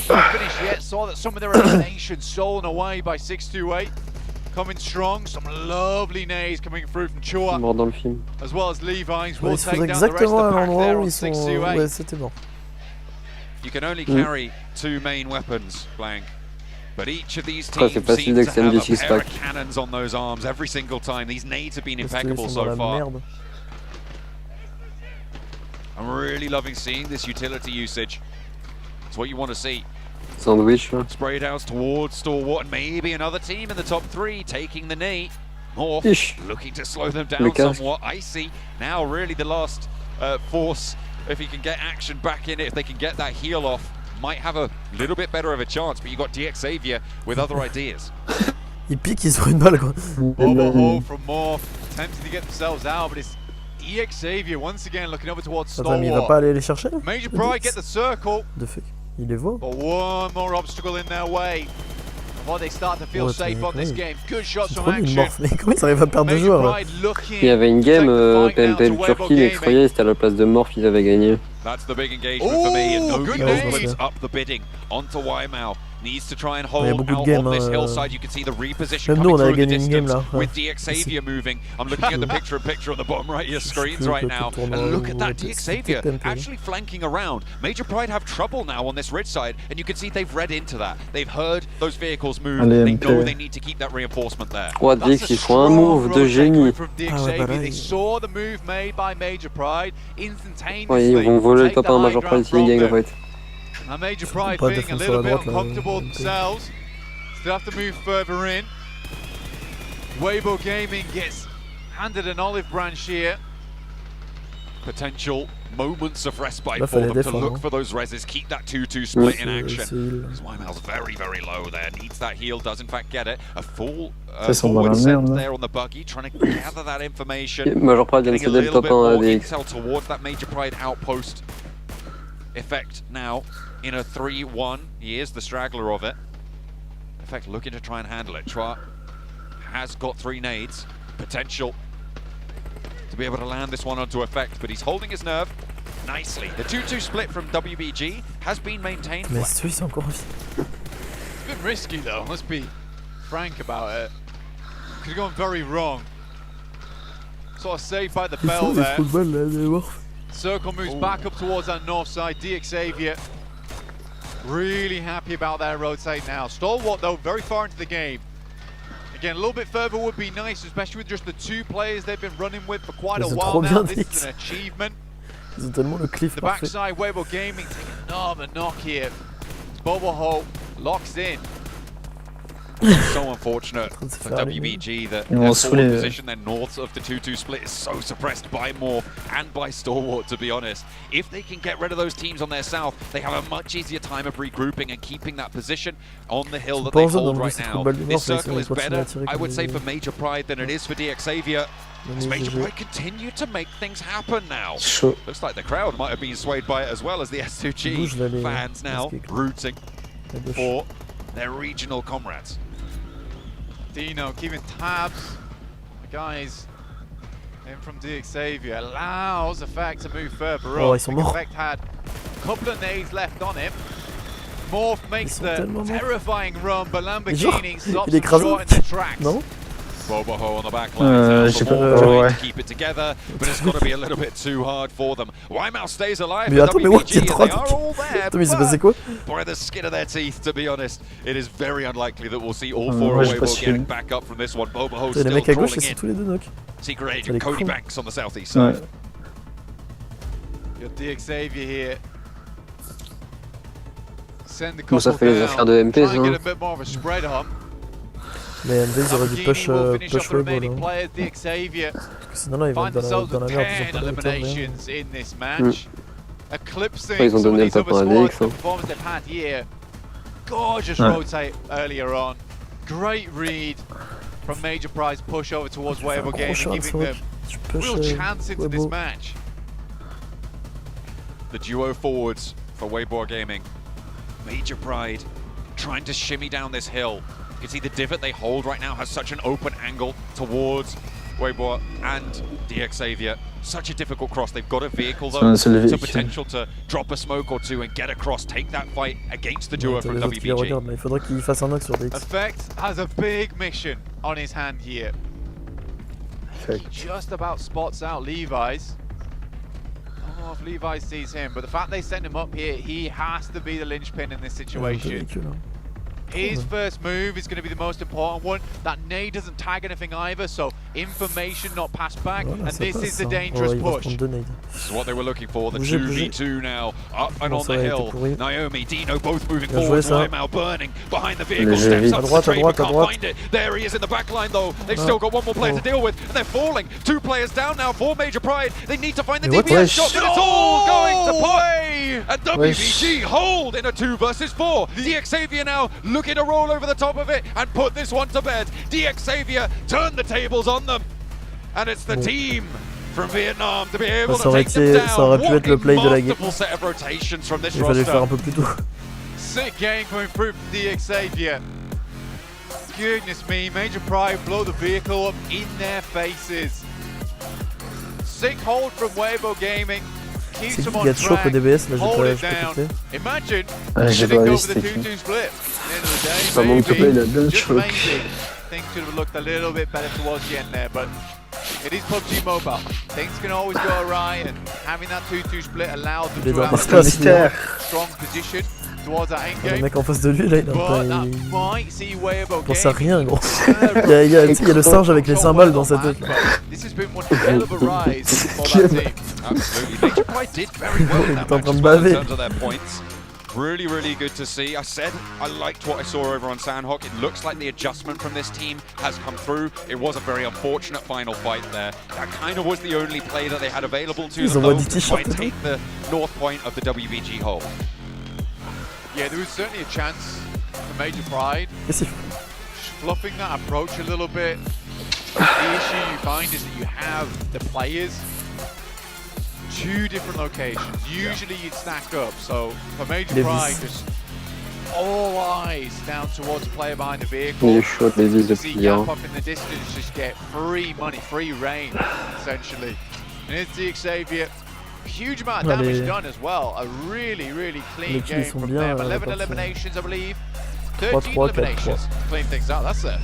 not finished yet, saw that some of their elimination stolen away by 628. Coming strong, some lovely nades coming through from Chua, as well as Levi's will take down the rest of the pack there on 628. You can only carry 2 main weapons, Blank. But each of these teams seem to have a pair of cannons on those arms every single time. These nades have been impeccable so far. I'm really loving seeing this utility usage. It's what you want to see. Sandwich. Spray downs towards Stalwart and maybe another team in the top 3 taking the nade. Morph looking to slow them down somewhat. Icy now really the last force. If he can get action back in it, if they can get that heal off, might have a little bit better of a chance, but you got DXavier with other ideas. Ils piquent, ils ont une balle quoi. Overhaul from Morph, attempting to get themselves out, but it's DXavier once again looking over towards Stalwart. Attends, mais il va pas aller les chercher là? Major Pride get the circle. De fait, il les voit. But one more obstacle in their way. Before they start to feel safe on this game. Good shots from action. Mais comment ils arrivent à perdre 2 joueurs là? Il y avait une game PMP de Turquie, les Croyais c'était à la place de Morph, ils avaient gagné. That's the big engagement for me, and no plays up the bidding onto Wymau. Needs to try and hold out on this hillside. You can see the reposition coming through the distance with DXavier moving. I'm looking at the picture-in-picture on the bottom right of your screens right now, and look at that, DXavier actually flanking around. Major Pride have trouble now on this ridge side, and you can see they've read into that. They've heard those vehicles move. They know they need to keep that reinforcement there. Ouais, DX, ils font un move de génie. They saw the move made by Major Pride instantaneously. Ouais, ils vont voler le top 1 Major Pride s'ils gagnent en fait. Now Major Pride being a little bit uncomfortable themselves. Still have to move further in. Weibo Gaming gets handed an olive branch here. Potential moments of respite for them to look for those reses, keep that 2-2 split in action. Because Wymau's very, very low there, needs that heal, does in fact get it. A full forward send there on the buggy, trying to gather that information. Major Pride vient de céder le top 1 à DX. Intel towards that Major Pride outpost effect now. In a 3-1, he is the straggler of it. In fact, looking to try and handle it. Chua has got 3 nades. Potential to be able to land this one onto effect, but he's holding his nerve nicely. The 2-2 split from WBG has been maintained. Mais c'est encore It's been risky though, let's be frank about it. Could have gone very wrong. Sort of saved by the bell there. Circle moves back up towards that north side. DXavier really happy about their rotate now. Stalwart though, very far into the game. Again, a little bit further would be nice, especially with just the 2 players they've been running with for quite a while now. This is an achievement. The backside, Weibo Gaming taking another knock here. Boboho locks in. So unfortunate for WBG that their forward position then north of the 2-2 split is so suppressed by Morph and by Stalwart, to be honest. If they can get rid of those teams on their south, they have a much easier time of regrouping and keeping that position on the hill that they hold right now. This circle is better, I would say, for Major Pride than it is for DXavier. As Major Pride continue to make things happen now. Looks like the crowd might have been swayed by it as well as the S2G fans now rooting for their regional comrades. Dino keeping tabs. The guys in from DXavier allows Effect to move further up. Effect had a couple of nades left on him. Morph makes the terrifying run, but Lamborghini stops him short in the tracks. Boboho on the back line, trying to keep it together, but it's got to be a little bit too hard for them. Wymau stays alive for WBG, and they are all there, but by the skin of their teeth, to be honest, it is very unlikely that we'll see all 4 of Weibo getting back up from this one. Boboho still crawling in. Secret agent Cody Banks on the southeast side. Got DXavier here. Send the couple down, try and get a bit more of a spread on. Mais MD ils auraient dû push Weibo là. Sinon là ils vont être dans la merde. Eliminations in this match. Eclipsing some of these other squads, the performance they've had here. Gorgeous rotate earlier on. Great read from Major Pride's push over towards Weibo Gaming, giving them real chance into this match. The duo forwards for Weibo Gaming. Major Pride trying to shimmy down this hill. You can see the divot they hold right now has such an open angle towards Weibo and DXavier. Such a difficult cross. They've got a vehicle though, so potential to drop a smoke or two and get across, take that fight against the duo from WBG. Il faudrait qu'il fasse un knock sur DX. Effect has a big mission on his hand here. He just about spots out Levi's. I don't know if Levi sees him, but the fact they send him up here, he has to be the linchpin in this situation. His first move is going to be the most important one. That nade doesn't tag anything either, so information not passed back, and this is the dangerous push. This is what they were looking for, the 2v2 now, up and on the hill. Naomi, Dino both moving forward, Wymal burning behind the vehicle, steps up to the trade, but can't find it. There he is in the back line though. They've still got one more player to deal with, and they're falling. 2 players down now for Major Pride. They need to find the DPS shot, but it's all going to play. And WBG hold in a 2 versus 4. DXavier now looking to roll over the top of it and put this one to bed. DXavier turn the tables on them, and it's the team from Vietnam to be able to take them down. Ça aurait pu être le play de la game. Set of rotations from this Il fallait le faire un peu plus tôt. Sick game coming through from DXavier. Goodness me, Major Pride blow the vehicle up in their faces. Sick hold from Weibo Gaming. Keeps them on track. Hold it down. Imagine sitting over the 2-2 split. At the end of the day, maybe, just maybe, things could have looked a little bit better towards the end there, but it is PUBG Mobile. Things can always go awry, and having that 2-2 split allowed them to have a strong position towards that end game. Le mec en face de lui, là, il a pas... pense à rien, gros. Il y a le singe avec les cymbales dans sa tête. This has been one hell of a rise for that team. Absolutely. Major Pride did very well in that match as well in terms of their points. Really, really good to see. I said I liked what I saw over on Sandhawk. It looks like the adjustment from this team has come through. It was a very unfortunate final fight there. That kind of was the only play that they had available to them though, to try and take the north point of the WBG hold. Yeah, there was certainly a chance for Major Pride. Fluffing that approach a little bit. The issue you find is that you have the players 2 different locations. Usually you'd stack up, so for Major Pride, just all eyes down towards the player behind the vehicle. See Gap up in the distance, just get free money, free reign, essentially. And it's DXavier. Huge amount of damage done as well. A really, really clean game from them. 11 eliminations, I believe. 13 eliminations. Clean things out. That's a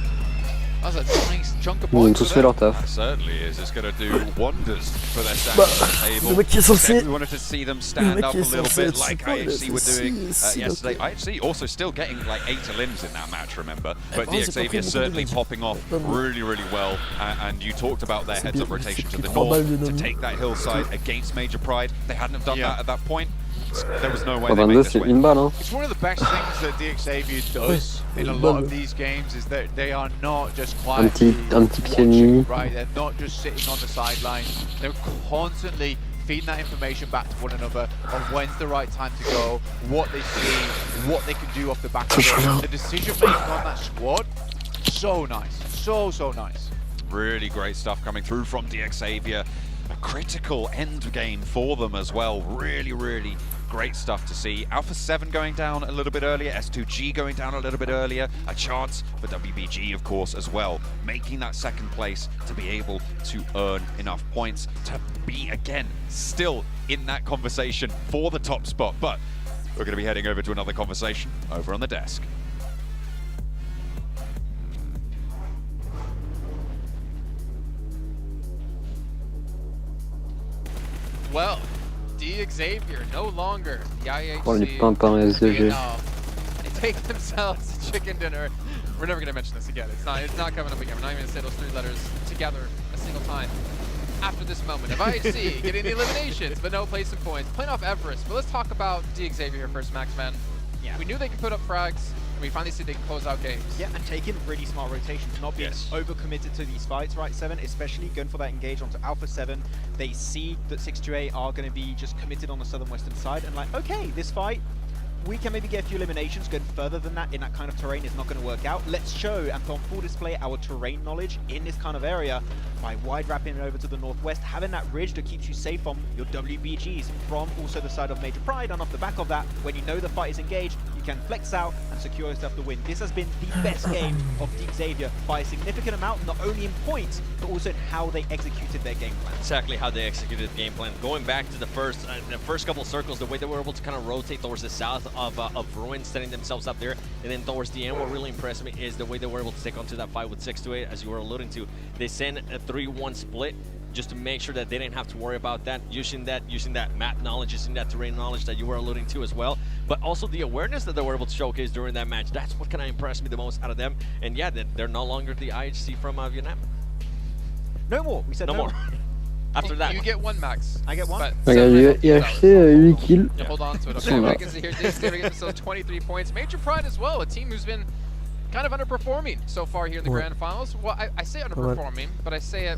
nice chunk of points. Certainly is. It's going to do wonders for their standing on the table. We wanted to see them stand up a little bit like IHC were doing yesterday. IHC also still getting like 8 limbs in that match, remember? But DXavier certainly popping off really, really well. And you talked about their heads-up rotation to the north to take that hillside against Major Pride. They hadn't have done that at that point. There was no way they made this win. It's one of the best things that DXavier does in a lot of these games is that they are not just quietly watching, right? They're not just sitting on the sideline. They're constantly feeding that information back to one another on when's the right time to go, what they see, what they can do off the back of it. The decision making on that squad, so nice, so nice. Really great stuff coming through from DXavier. A critical end game for them as well. Really, really great stuff to see. Alpha 7 going down a little bit earlier, S2G going down a little bit earlier, a chance for WBG of course as well, making that 2nd place to be able to earn enough points to be again still in that conversation for the top spot. But we're going to be heading over to another conversation over on the desk. Well, DXavier no longer the IHC. Oh, les pimpins SDG. They take themselves a chicken dinner. We're never gonna mention this again. It's not coming up again. We're not even gonna say those 3 letters together a single time. After this moment of IHC getting the eliminations, but no placing points, playing off Everest. But let's talk about DXavier first, Maxman. Yeah, we knew they could put up frags. We finally see they can close out games. Yeah, and taking really smart rotations, not being over-committed to these fights, right, 7, especially going for that engage onto Alpha 7. They see that 628 are going to be just committed on the southern-western side, and like, okay, this fight, we can maybe get a few eliminations. Going further than that in that kind of terrain is not going to work out. Let's show and on full display our terrain knowledge in this kind of area by wide wrapping it over to the northwest, having that ridge that keeps you safe from your WBGs from also the side of Major Pride, and off the back of that, when you know the fight is engaged, you can flex out and secure yourself the win. This has been the best game of Deep Xavier by a significant amount, not only in points, but also in how they executed their game plan. Exactly how they executed the game plan. Going back to the first couple circles, the way they were able to kind of rotate towards the south of Ruin, setting themselves up there, and then towards the end, what really impressed me is the way they were able to take onto that fight with 6-8, as you were alluding to. They sent a 3-1 split just to make sure that they didn't have to worry about that, using that map knowledge, using that terrain knowledge that you were alluding to as well, but also the awareness that they were able to showcase during that match. That's what kind of impressed me the most out of them. And yeah, they're no longer the IHC from Vietnam. No more. We said no more. After that, you get one, Max. I get one. Regarde, IHC 8 kills. Yeah, hold on to it. Okay, I can see here, Diggs giving themselves 23 points. Major Pride as well, a team who's been kind of underperforming so far here in the Grand Finals. Well, I say underperforming, but I say it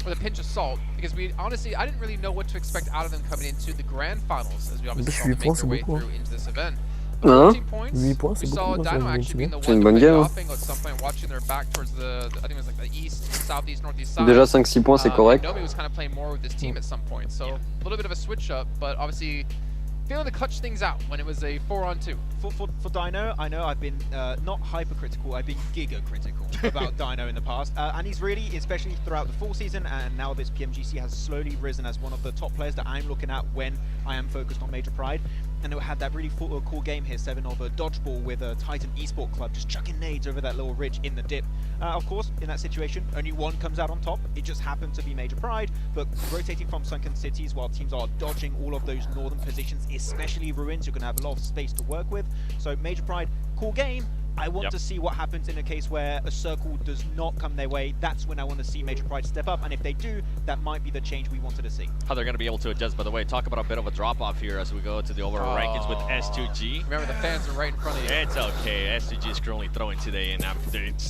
with a pinch of salt, because I didn't really know what to expect out of them coming into the Grand Finals, as we obviously saw them make their way through into this event. 14 points. We saw Dynamo actually being the one to play offing at some point, watching their back towards the, I think it was like the east, southeast, northeast side. Déjà 5-6 points, c'est correct. Nomi was kind of playing more with this team at some point, so a little bit of a switch up, but obviously feeling to clutch things out when it was a 4-on-2. For Dino, I know I've been not hypercritical, I've been giga-critical about Dino in the past, and he's really, especially throughout the full season, and now this Pmgc has slowly risen as one of the top players that I'm looking at when I am focused on Major Pride. And they had that really cool game here, 7 of a dodgeball with a Titan Esport Club just chucking nades over that little ridge in the dip. Of course, in that situation, only one comes out on top. It just happened to be Major Pride, but rotating from sunken cities while teams are dodging all of those northern positions, especially Ruins, you're going to have a lot of space to work with. So Major Pride, cool game. I want to see what happens in a case where a circle does not come their way. That's when I want to see Major Pride step up, and if they do, that might be the change we wanted to see. How they're going to be able to adjust, by the way. Talk about a bit of a drop-off here as we go to the overall rankings with S2G. Remember, the fans are right in front of you. It's okay. S2G is currently throwing today, and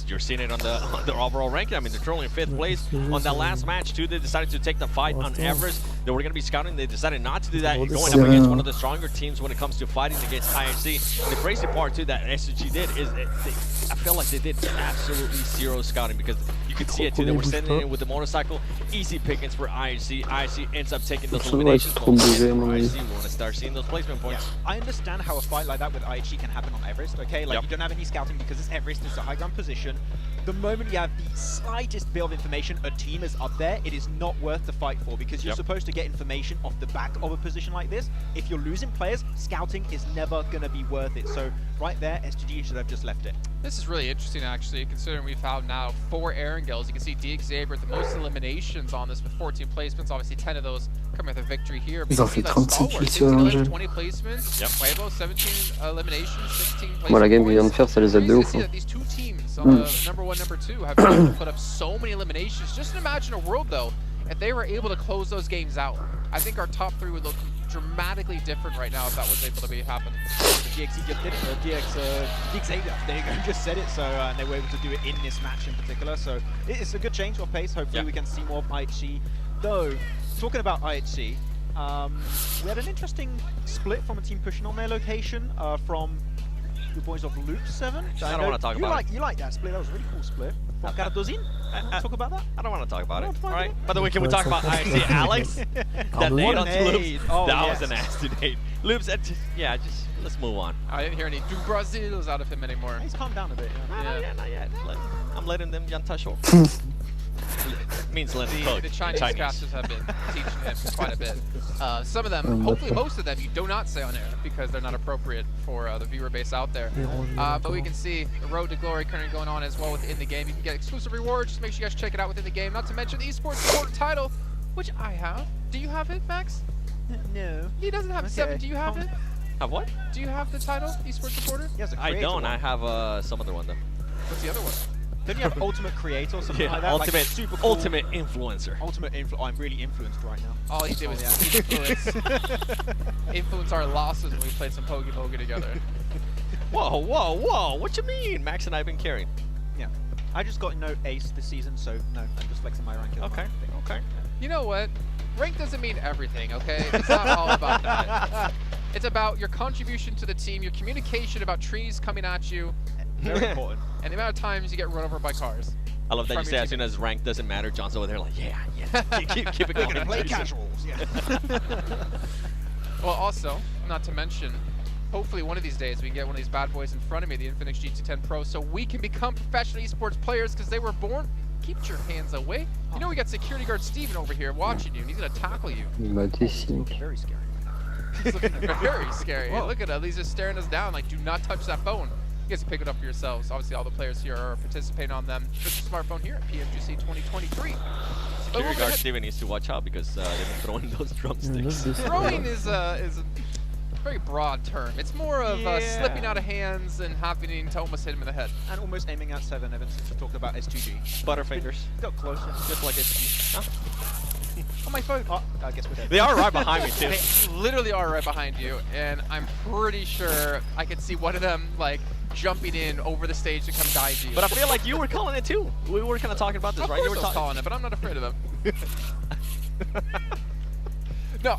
you're seeing it on the overall ranking. I mean, they're currently in 5th place. On that last match, too, they decided to take the fight on Everest. They were going to be scouting. They decided not to do that. You're going up against one of the stronger teams when it comes to fighting against IHC. And the crazy part, too, that S2G did is I felt like they did absolutely zero scouting, because you could see it too. They were sending in with the motorcycle. Easy pickings for IHC. IHC ends up taking those eliminations. IHC want to start seeing those placement points. Yeah. I understand how a fight like that with IHC can happen on Everest, okay? Like, you don't have any scouting because it's Everest, it's a high ground position. The moment you have the slightest bit of information, a team is up there, it is not worth the fight for, because you're supposed to get information off the back of a position like this. If you're losing players, scouting is never going to be worth it. So right there, SGG should have just left it. This is really interesting, actually, considering we've found now 4 Erangels. You can see DX Xavier with the most eliminations on this with 14 placements. Obviously, 10 of those coming with a victory here. But you see that Stalwart, 20 placements. Huevo, 17 eliminations, 16 placements. Moi, la game qu'il vient de faire, ça les aide de ouf. These two teams, number 1, number 2, have been able to put up so many eliminations. Just imagine a world, though, if they were able to close those games out. I think our top 3 would look dramatically different right now if that was able to happen. The DXC just did it. DX Xavier, there you go, just said it. So and they were able to do it in this match in particular. So it's a good change of pace. Hopefully we can see more of IHC. Though, talking about IHC, we had an interesting split from a team pushing on their location from the boys of Loop 7. I don't want to talk about it. You like that split? That was a really cool split. Cardosin? Talk about that? I don't want to talk about it. All right. By the way, can we talk about IHC Alex? That nade on Loops? That was a nasty nade. Loops, just let's move on. I didn't hear any do Brazils out of him anymore. He's calmed down a bit. Not yet. I'm letting them Yantasho. Means letting the Chinese casters have been teaching him quite a bit. Some of them, hopefully most of them, you do not say on air because they're not appropriate for the viewer base out there. But we can see the road to glory currently going on as well within the game. You can get exclusive rewards. Just make sure you guys check it out within the game. Not to mention the esports supporter title, which I have. Do you have it, Max? No. He doesn't have 7. Do you have it? Have what? Do you have the title, esports supporter? Yes, I don't. One. I have some other one though. What's the other one? Don't you have Ultimate Creator or something like that? Ultimate, like super cool. Ultimate Influencer. Ultimate Influencer. Oh, I'm really influenced right now. All he did was influence our losses when we played some Pmgc together. Whoa. What you mean? Max and I have been carrying. Yeah. I just got no ace this season, so no, I'm just flexing my rank. Okay. You know what? Rank doesn't mean everything, okay? It's not all about that. It's about your contribution to the team, your communication about trees coming at you. Very important. And the amount of times you get run over by cars. I love that you say as soon as rank doesn't matter, John's over there like, yeah. keep it going. Play casuals, yeah. Well, also, not to mention, hopefully one of these days we can get one of these bad boys in front of me, the Infinix GT10 Pro, so we can become professional esports players because they were born. Keep your hands away. You know we got security guard Steven over here watching you and he's gonna tackle you. Very scary. He's looking very scary. Look at him, he's just staring us down like, do not touch that phone. You guys can pick it up for yourselves. Obviously all the players here are participating on them. Just a smartphone here at Pmgc 2023. Security guard Steven needs to watch out because they've been throwing those drumsticks. Throwing is a very broad term. It's more of slipping out of hands and happening to almost hit him in the head. And almost aiming at 7, Evan, since you talked about S2G. Butterfingers. Got closer. Just like S2G. Huh? On my phone. Oh, I guess we're dead. They are right behind me too. They literally are right behind you, and I'm pretty sure I could see one of them like jumping in over the stage to come dive you. But I feel like you were calling it too. We were kind of talking about this, right? You were calling it, but I'm not afraid of them. No,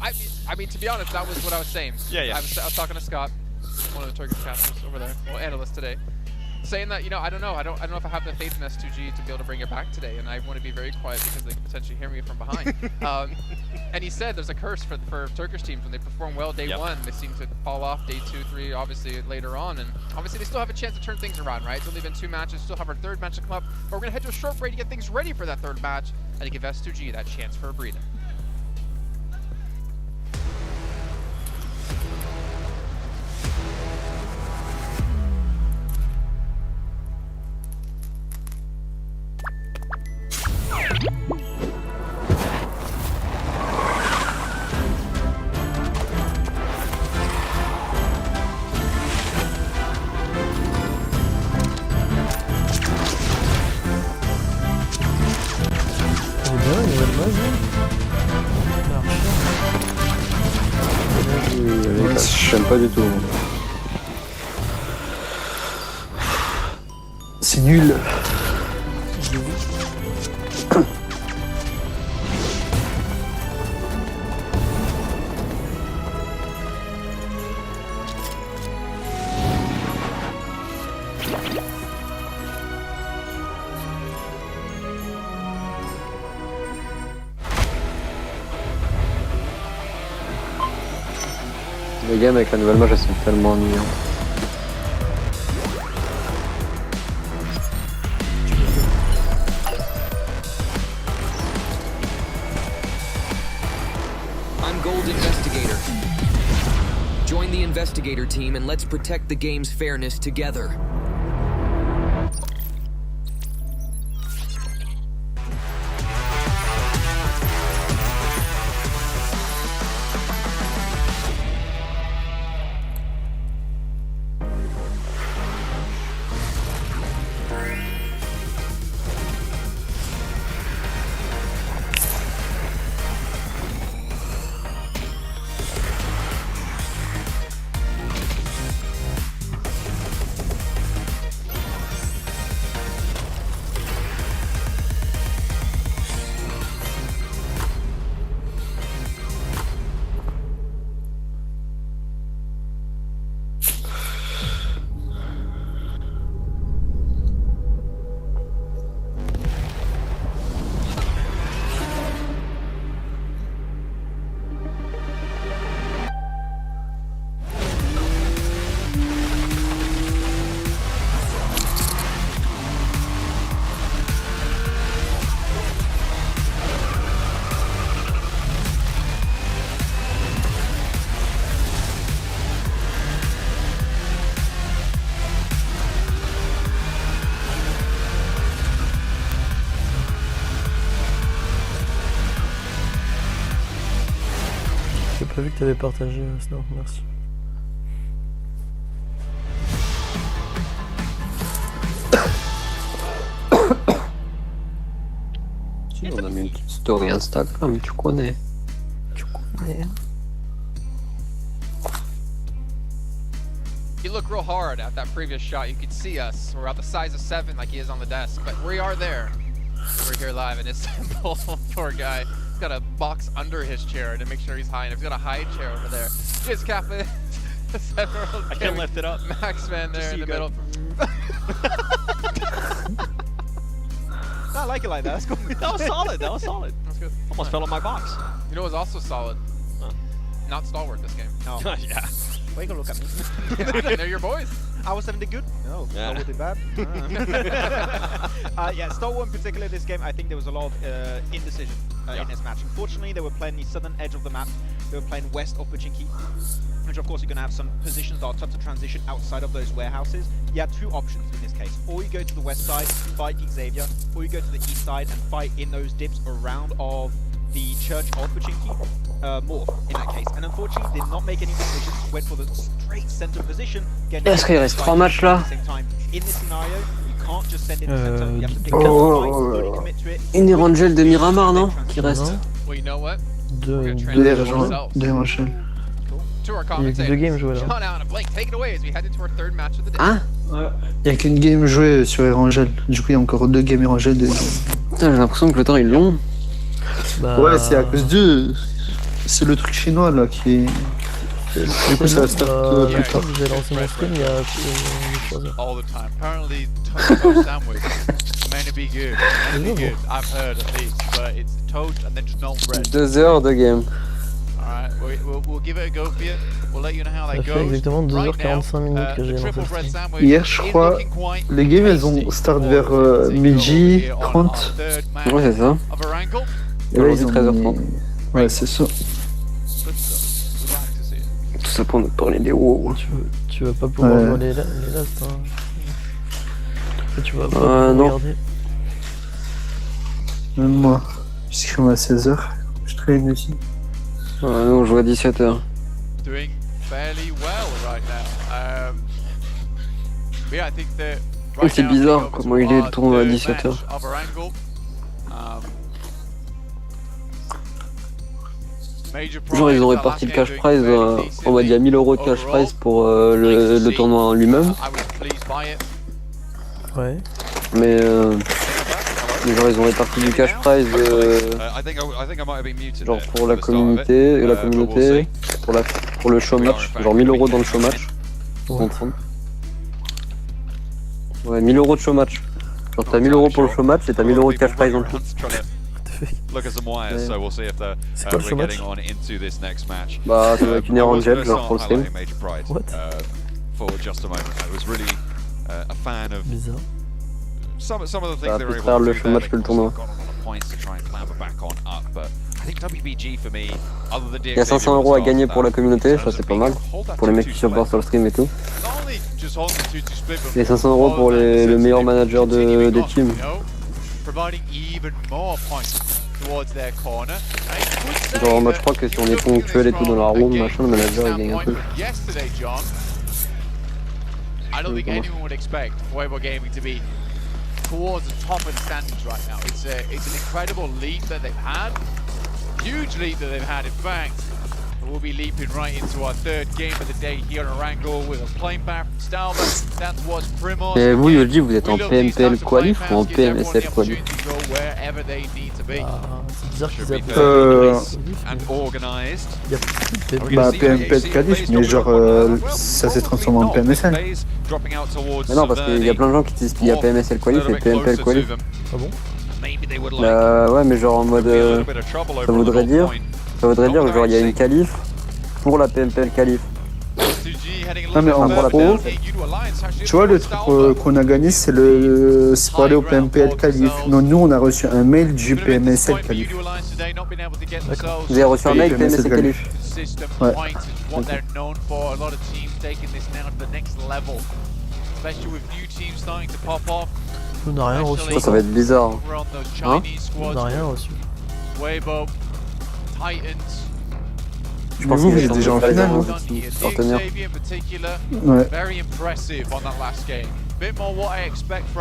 I mean, to be honest, that was what I was saying. Yeah. I was talking to Scott, one of the Turkish casters over there, well, analyst today, saying that, you know, I don't know if I have the faith in S2G to be able to bring it back today, and I want to be very quiet because they could potentially hear me from behind. And he said there's a curse for Turkish teams when they perform well day one, they seem to fall off day 2, 3, obviously later on, and obviously they still have a chance to turn things around, right? It's only been 2 matches, still have our 3rd match to come up, but we're gonna head to a short break to get things ready for that 3rd match and to give S2G that chance for a breather. J'aime pas du tout. C'est nul. Les games avec la nouvelle mage, elles sont tellement ennuyantes. I'm Gold Investigator. Join the Investigator team and let's protect the game's fairness together. J'ai pas vu que t'avais partagé Snow, merci. Si, on a mis une petite story Instagram, tu connais. Tu connais. He looked real hard at that previous shot. You could see us. We're about the size of 7 like he is on the desk, but we are there. We're here live in Istanbul. Poor guy. He's got a box under his chair to make sure he's high enough. He's got a high chair over there. Just Kappa, I can't lift it up. Maxman there in the middle. I like it like that. That's cool. That was solid. That was solid. That's good. Almost fell on my box. You know what was also solid? Huh? Not stalwart this game. Oh. Yeah. Why you gonna look at me? They're your boys. I was having the good. No, Yeah. Star Wars did bad. Yeah, Star Wars in particular, this game, I think there was a lot of indecision in this match. Unfortunately, they were playing the southern edge of the map. They were playing west of Pmgc, which of course you're going to have some positions that are tough to transition outside of those warehouses. You had two options in this case. Or you go to the west side, fight Xavier, or you go to the east side and fight in those dips around of the Church of Pmgc, more in that case. And unfortunately, did not make any decisions, went for the straight center position. Est-ce qu'il reste 3 matchs là? In this scenario, you can't just send it to center. You have to pick up the fight, fully commit to it. Une Erangel de Miramar, non? Qui reste? Well, you know what? Deux Erangel. To our Il y a que 2 games joués là. John Allen, Blake, take it away as we head into our third match of the day. Hein? Il n'y a qu'une game jouée sur Erangel. Du coup, il y a encore 2 games Erangel. Putain, j'ai l'impression que le temps est long. Ouais, c'est à cause d'eux. C'est le truc chinois là qui est. Du coup, ça va start plus tard. J'ai lancé mon stream il y a 3 heures. All the time. Apparently, toast sandwich may be good. May be good. I've heard at least, but it's toast and then just normal bread. 2 heures de game. Alright, we'll give it a go for you. We'll let you know how that Ça fait goes. exactement 2h45 minutes que j'ai The lancé triple le bread stream. sandwich Hier, je crois, les games elles ont start vers midi 30. Ouais, c'est ça. of a wrangle. Et là, ils ont 13h30. Ouais, c'est ça. Good stuff. We'd like to see it. Tout ça pour nous parler des WoW. Tu vas pas pouvoir voir les last, hein. Tu vas pas non. regarder. Même moi, puisque moi à 16h, je traîne ici. Non, on joue à 17h. Doing fairly well right now. Yeah, I think that right C'est now, bizarre taking over comment il est le tournoi à the 17h. match of a wrangle. Major Genre, ils ont prize, réparti le last game cash doing prize fairly en mode il y a 1000 € de cash overall. prize pour le tournoi en lui-même. I was pleased by it. Ouais. Mais genre, ils ont réparti du cash prize genre pour la communauté, pour le show match, genre 1000 € dans le show match. Ouais, 1000 € de show match. Genre t'as 1000 € pour le show match et t'as 1000 € de cash prize en plus. Look at some wires, so we'll see if we're getting on into this next match. Bah, c'est avec une Erangel, genre pour le stream. What? For just a moment, I was really a fan of Bizarre. some of the things Bah, they were plus able tard to le do show there. match que le tournoi. Got a lot of points to try and clamber back on up, but I think WBG for me, other than Il y a 500 € à gagner pour la communauté, ça c'est pas mal. Pour les mecs qui supportent sur le stream et tout. Et 500 € pour le meilleur manager des teams. Providing even more points towards their corner. Genre moi je crois que si on est ponctuel et tout dans la room, machin, le manager il gagne un peu. Yesterday, John, I don't think anyone would expect Weibo Gaming to be towards the top of the standings right now. It's an incredible leap that they've had. Huge leap that they've had, in fact. We'll be leaping right into our third game of the day here in Erangel with a plane back from Stalbert. That was Primos. Et vous Yoji, vous êtes en PMPL qualif ou en PMSL qualif? C'est bizarre qu'ils appellent Bah PMPL qualif, mais genre ça s'est transformé en PMSL. Mais non, parce qu'il y a plein de gens qui disent qu'il y a PMSL qualif et PMPL qualif. Ah bon? Ouais, mais genre en mode ça voudrait dire que genre il y a une qualif pour la PMPL qualif. Non mais en gros, tu vois le truc qu'on a gagné c'est pour aller au PMPL qualif. Non, nous on a reçu un mail du PMSL qualif. Vous avez reçu un mail PMSL qualif? Ouais. On n'a rien reçu. Ça va être bizarre. Hein? On n'a rien reçu. Je pense que vous êtes déjà en finale, non? Partenaire. Ouais.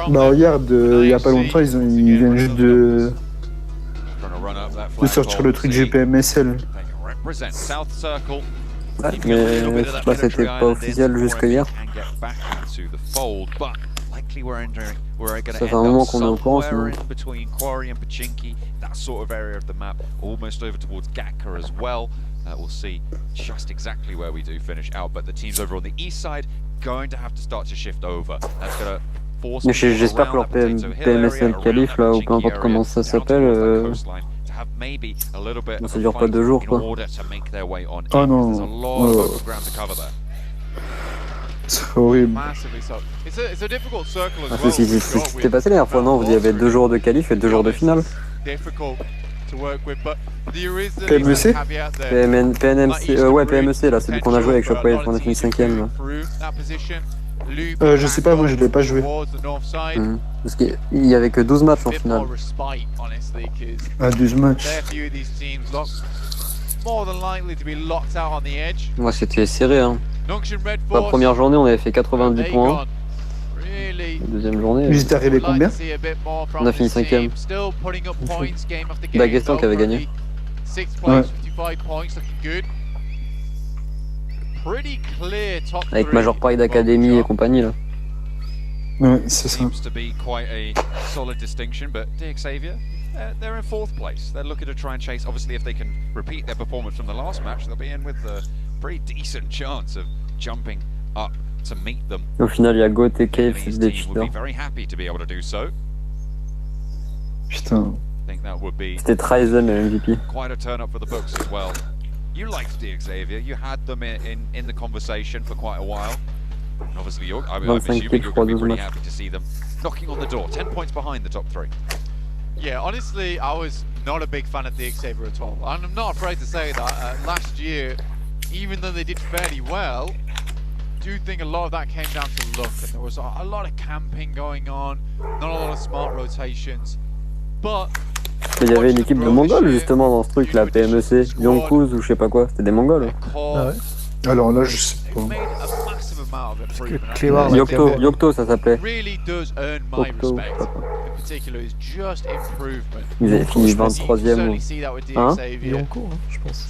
Bah regarde, il y a pas longtemps, ils viennent juste de sortir le truc GPMSL. Ouais, mais bah, c'était pas officiel jusqu'à hier. Ça fait un moment qu'on est au courant, sinon. We'll see just exactly where we do finish out, but the teams over on the east side going to have to start to shift over. That's going to force. Mais j'espère que leur PMSL qualif là, ou peu importe comment ça s'appelle, ça dure pas 2 jours quoi. Oh non. C'est horrible. Massively so. It's a difficult circle as Ah, well. c'est ce qui s'est passé la dernière fois, non? Vous avez 2 jours de qualif et 2 jours de finale. Difficult to work with, but there is PMEC? PNMC, ouais, PMEC, là, c'est lui qu'on a joué avec Shockwave, on a fini 5ème. Je sais pas, moi je l'ai pas joué. Parce qu'il y avait que 12 matchs en finale. Ah, 12 matchs. Moi, c'était serré, hein. La première journée, on avait fait 90 points. La deuxième journée. Vous êtes arrivé combien? On a fini 5ème. Dagestan qui avait gagné. Ouais. Avec Major Pride Academy et compagnie, là. Ouais, c'est ça. Seems to be quite a solid distinction, but Xavier, they're in 4th place. They're looking to try and chase. Obviously, if they can repeat their performance from the last match, they'll be in with a pretty decent chance of jumping up to meet them. Au final, il y a Goat et Cave, c'est des Would cheaters. be very happy to be able to do so. Putain. I think that would be C'était 13ème MVP. quite a turn up for the books as well. You liked Xavier. You had them in the conversation for quite a while. And obviously, I'm assuming you're going to be pretty happy to see them knocking on the door. 10 points behind the top 3. Yeah, honestly, I was not a big fan of Xavier at all. And I'm not afraid to say that. Last year, even though they did fairly well, I do think a lot of that came down to luck. And there was a lot of camping going on, not a lot of smart rotations. But Il y avait une équipe de Mongols justement dans ce truc là, PMEC, Yonkuz ou je sais pas quoi, c'était des Mongols. Ah ouais. Alors là, je sais pas. Yokto ça s'appelait. Ils avaient fini 23ème. Hein? Yonko, hein, je pense.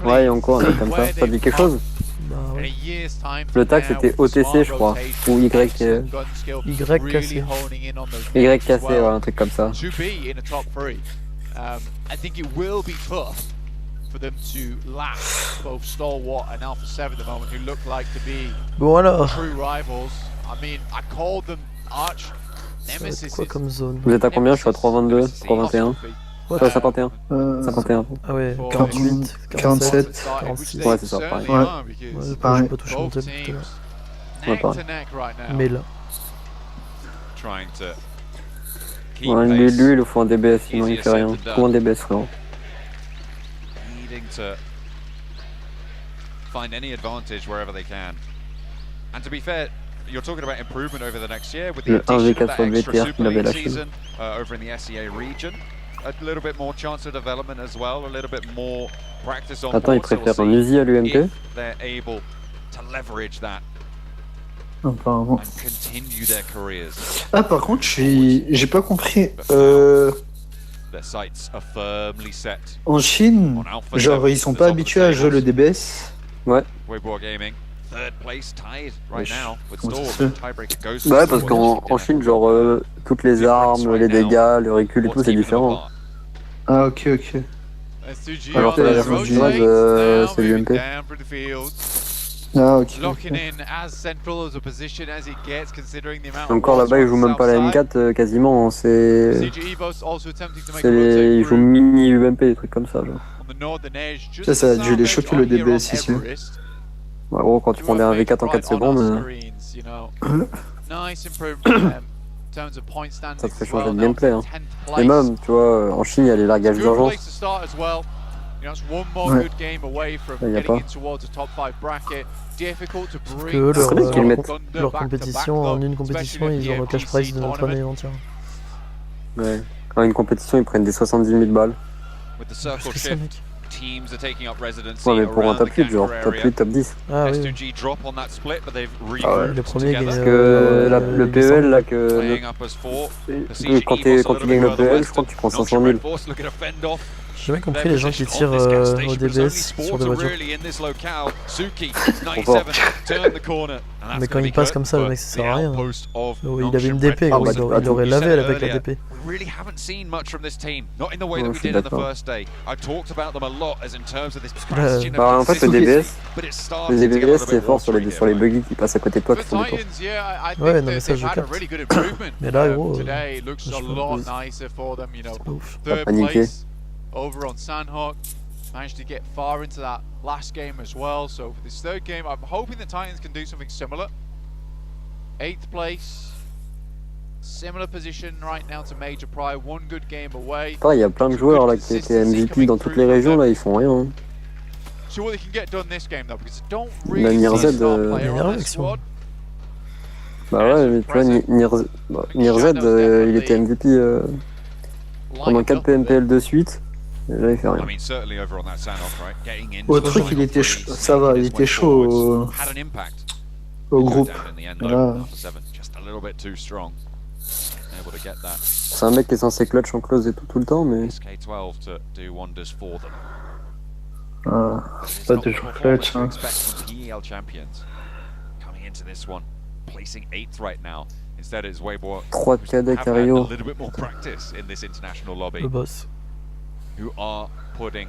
Ouais, Yonko, un truc comme ça. Ça te dit quelque chose? Bah ouais. Le tag c'était OTC je crois, ou Y cassé. Y cassé, ouais, un truc comme ça. I think it will be tough for them to last both Stalwart and Alpha 7 at the moment, who look like to be Bon alors. true rivals. I mean, I called them arch nemesis. Quoi comme zone? Vous êtes à combien? Je suis à 322, 321. Ouais, 51. 51. Ah ouais, 48, 47, 46. Ouais, c'est ça, pareil. Ouais, c'est pareil. J'ai pas touché mon tab tout à l'heure. Ouais, pareil. Mais là. Trying to keep Ouais, lui, il le faut un DBS, sinon il fait rien. Trouve un DBS, frérot. Needing to find any advantage wherever they can. And to be fair, you're talking about improvement over the next year with the addition of that extra Super League season over in the SEA region. A little bit more chance of development as well, a little bit more practice on Attends, il préfère un Uzi à l'UMP? if they're able to leverage that Apparemment. and continue their careers. Ah, par contre, j'ai pas compris. Their sights are firmly set. En Chine, genre, ils sont pas habitués à jouer le DBS. Ouais. Weibo Gaming, third place tied right now with Storm. Tiebreaker goes to Bah ouais, parce qu'en Chine, genre, toutes les armes, les dégâts, le recul et tout, c'est différent. Ah, ok, ok. Alors que la version chinoise, c'est l'UMP. Ah, ok. Encore là-bas, ils jouent même pas la M4 quasiment, c'est. Ils jouent mini UMP, des trucs comme ça, genre. Ça a dû les choquer le DBS ici. Ouais, gros, quand tu prends des 1v4 en 4 secondes, ça te fait changer de gameplay. Hein. Et même, tu vois, en Chine, il y a les largages d'urgence. Ouais. Il n'y a pas. Parce que leur compétition, en une compétition, ils ont le cash price de notre année entière. Ouais. En une compétition, ils prennent des 70 000 balles. Ouais, mais pour un top 8, genre top 8, top 10. Ah oui. Ah ouais. Le premier gagne. Parce que le PEL, là, quand tu gagnes le PEL, je crois que tu prends 500 000. J'ai jamais compris les gens qui tirent au DBS sur des voitures. Mais quand il passe comme ça, le mec ça sert à rien. Il avait une DP, gros, il aurait lavé avec la DP. Really haven't seen much from this team, not in the way that we did on the first day. I've talked about them a lot as in terms of this question bah, en fait, le DBS, les DBS c'est fort sur les buggy qui passent à côté de toi qui font des tours. Ouais, non, mais ça je capte. Mais là, gros, c'est pas ouf. T'as paniqué. Over on Sandhawk, managed to get far into that last game as well. So for this third game, I'm hoping the Titans can do something similar. 8th place, similar position right now to Major Pride, one good game away. Il y a plein de joueurs là qui étaient MVP dans toutes les régions, là ils font rien. Hein. See what they can get done this game though, because I don't really Même see a star player on their squad. Bah ouais, mais tu vois, Nirzed, il était MVP pendant 4 PMPL de suite, et là il fait rien. Au truc, il était chaud, ça va, il était chaud au groupe. Voilà. C'est un mec qui est censé clutch en close et tout le temps, mais... Ah, c'est pas toujours clutch, hein. Placing 8th right now. Instead, it's Weibo 3 cadets have had a Cario. little bit more practice in this international lobby. Le boss. Who are putting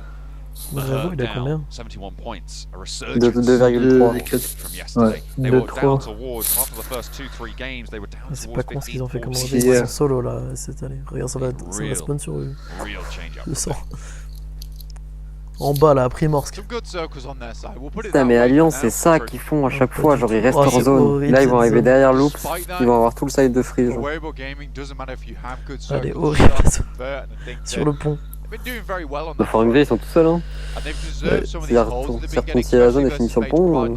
Bravo, il a combien? 71 points. A 2,3 from yesterday. They were down towards after the first 2-3 games. They were down C'est pas con ce qu'ils ont fait comme towards Rodrigue, ils sont solo là cette année. Regarde, ça va spawn sur eux. real change up. Le sang. En bas là, à Primorsk. Putain, mais Alliance, c'est ça qu'ils font à chaque fois. Genre, ils restent hors zone. Là, ils vont arriver derrière Loops. Ils vont avoir tout le side de free. Genre. Elle est horrible sur le pont. Le Pmgc, ils sont tout seuls. Hein. S'ils retournent la zone et finissent sur le pont.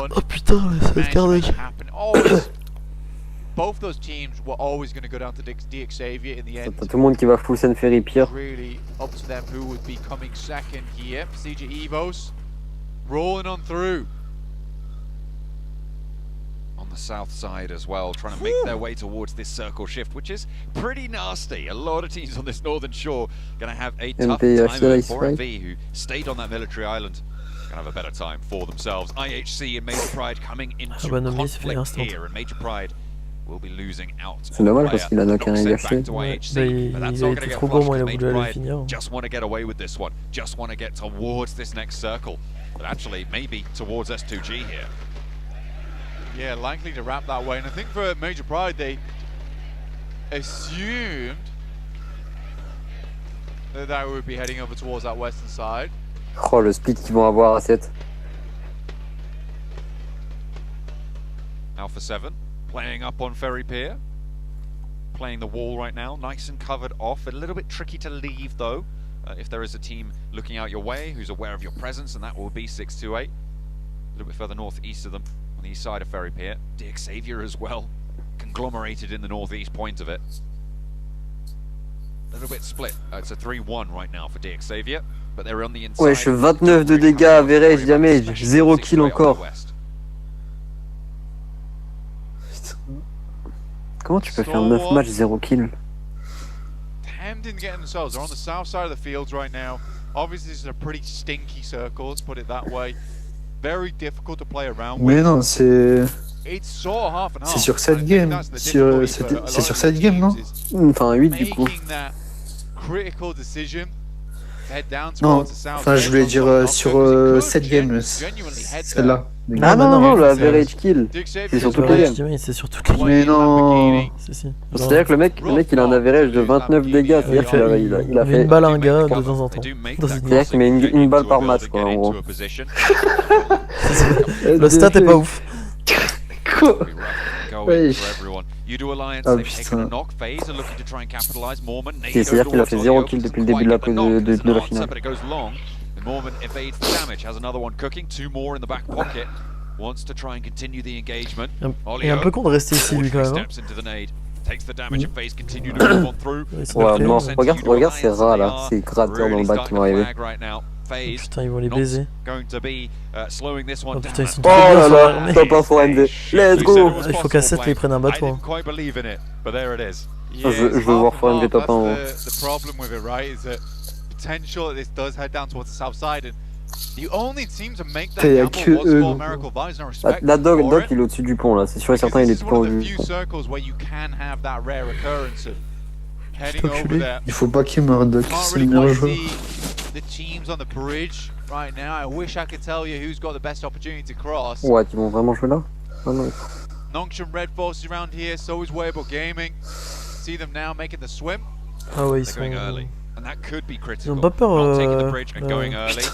Oh putain, ça va être carnage. Both those teams were always going to go down to Xavier in the end. T'as tout le monde qui va full Sen Ferry pire. Really up to them who would be coming second here. CJ Evos rolling on through. On the south side as well, trying to make their way towards this circle shift, which is pretty nasty. A lot of teams on this northern shore going to have a tough time for MV, who stayed on that military island. Gonna have a better time for themselves. IHC and Major Pride coming into conflict here, and Major Pride will be losing out. C'est dommage parce qu'il a knock un gâché. Il a été trop gros, moi il a voulu aller finir. Just want to get away with this one. Just want to get towards this next circle. But actually, maybe towards S2G here. Yeah, likely to wrap that way. And I think for Major Pride, they assumed that they would be heading over towards that western side. Oh, le speed qu'ils vont avoir à 7. Alpha 7 playing up on Ferry Pier. Playing the wall right now, nice and covered off. A little bit tricky to leave though. If there is a team looking out your way who's aware of your presence, and that will be 628. A little bit further northeast of them, on the east side of Ferry Pier. Xavier as well, conglomerated in the northeast point of it. A little bit split. It's a 3-1 right now for Xavier, but they're on the inside. Ouais, je suis 29 de dégâts, average damage, 0 kill encore. Comment tu peux faire 9 matchs 0 kill? Tempting to get themselves. They're on the south side of the fields right now. Obviously, this is a pretty stinky circle, let's put it that way. Very difficult to play around with. Mais non, c'est... It's sort of half and half. C'est sur 7 games. C'est sur 7 games, non? Enfin 8 du coup. Critical decision. Non, enfin je voulais dire sur 7 games, celle-là. Ah non, le average kill, c'est sur toutes les games. C'est sur toutes les games. Mais non. C'est-à-dire que le mec il a un average de 29 dégâts, c'est-à-dire qu'il a fait une balle à un gars de temps en temps. C'est-à-dire qu'il met une balle par match quoi en gros. Le stat est pas ouf. Oui. Ah putain. C'est-à-dire qu'il a fait 0 kill depuis le début de la finale. Mormon evades the damage, has another one cooking, 2 more in the back pocket, wants to try and continue the engagement. Il est un peu con de rester ici lui quand même. Takes the damage and FaZe continue to move on through. Ouais, non, regarde ces rats là, ces créateurs dans le bac qui vont arriver. Putain, ils vont les baiser. Oh putain, ils sont trop bien là, top 1 for MD. Let's go. Il faut qu'à 7 ils prennent un bateau. Je veux voir for MD top 1. Potential that this does head down towards the south side, and the only team to make that gamble was for Miracle Vibes, and I respect la Doc il est au-dessus du pont là, c'est sûr et certain il est tout en haut. Il faut pas qu'il meure Doc, c'est le meilleur joueur. The teams on the bridge right now. I wish I could tell you who's got the best opportunity to cross. Ouais, ils vont vraiment jouer là? Ah non. Nongshim Red Forces around here, so is Weibo Gaming. See them now making the swim. Ah ouais, ils sont And that could be Ils critical. ont pas peur. Not taking the bridge and going early.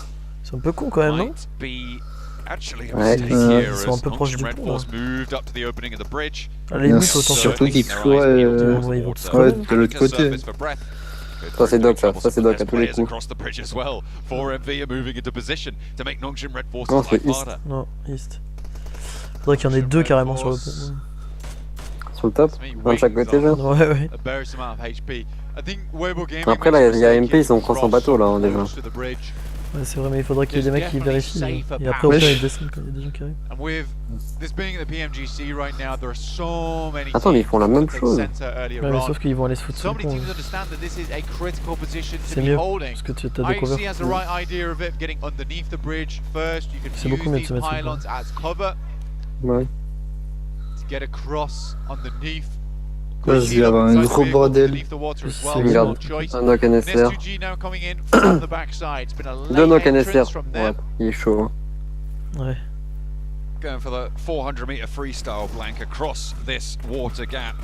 C'est un peu con quand même, non? Might be actually a Ouais, mistake here ils sont un as peu proches du Red pont. Force moved up to the opening of the bridge. À la limite, autant Surtout qu'ils floient ils vont se coller. de l'autre côté. Ça c'est doc, ça c'est doc à tous les coups. Across the bridge as well. 4MV are moving into position to make Nongshim Red Force's Non, c'est life East. harder. Non, East. Faudrait qu'il y en ait deux carrément sur le pont. Sur le top, un de chaque côté, genre. Ouais, ouais. Après là, il y a MP, ils sont cross en bateau là hein, déjà. Ouais, c'est vrai, mais il faudrait qu'il y ait des mecs qui vérifient. Et après, au pire, ils descendent quand il y a des gens qui arrivent. Attends, mais ils font la même chose. Ouais, mais sauf qu'ils vont aller se foutre sur le pont. C'est mieux, parce que tu as découvert. C'est beaucoup mieux de se mettre sur le pont. Ouais. Vas-y, il y avoir un gros bordel. Regarde, un knock NSR. Deux knock NSR. Ouais, il est chaud. Ouais. Going for the 400-meter freestyle blank across this water gap.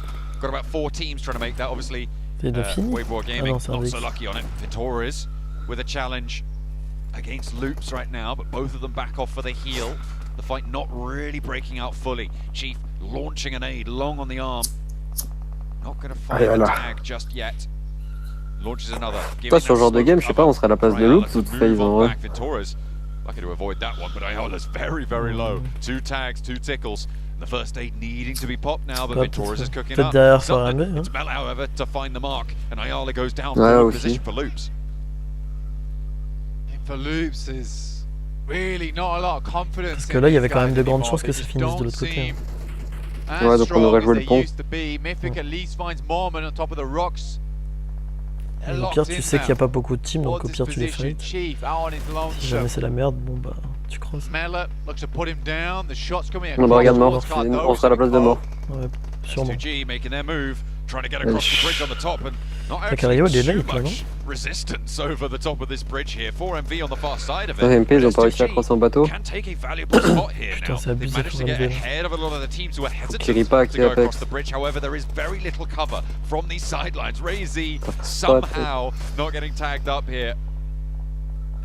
Got about 4 teams trying to make that. Obviously, Weibo Gaming not so lucky on it. Vittoris with a challenge against Loops right now, but both of them back off for the heal. The fight not really breaking out fully. Chief launching an aid long on the arm. Not going to fire a tag just yet. Launches another. Toi, sur ce genre de game, je sais pas, on serait à la place de Loops ou de FaZe en vrai. Lucky to avoid that one, but Iola's very, very low. 2 tags, 2 tickles. The first aid needing to be popped now, but Vittoris is cooking up. It's Mel, however, to find the mark, and Iola goes down for position for Loops. For Loops is really not a lot of confidence. Parce que là, il y avait quand même de grandes chances que ça finisse de l'autre côté. Ouais, donc on aurait joué le pont. Au pire, tu sais qu'il n'y a pas beaucoup de teams, donc au pire, tu les fights. Si jamais c'est la merde, bon bah, tu crosses. On bah, regarde mort, on sera à la place de mort. Ouais, sûrement. Trying to get across the bridge on the top and not actually too much resistance over the top of this bridge here. 4MV on the far side of it. MP, ils ont pas réussi à crosser en bateau. Can take a valuable spot here now. They've managed to get ahead of a lot of the teams who are hesitant to go across the bridge. However, there is very little cover from these sidelines. Ray-Z somehow not getting tagged up here.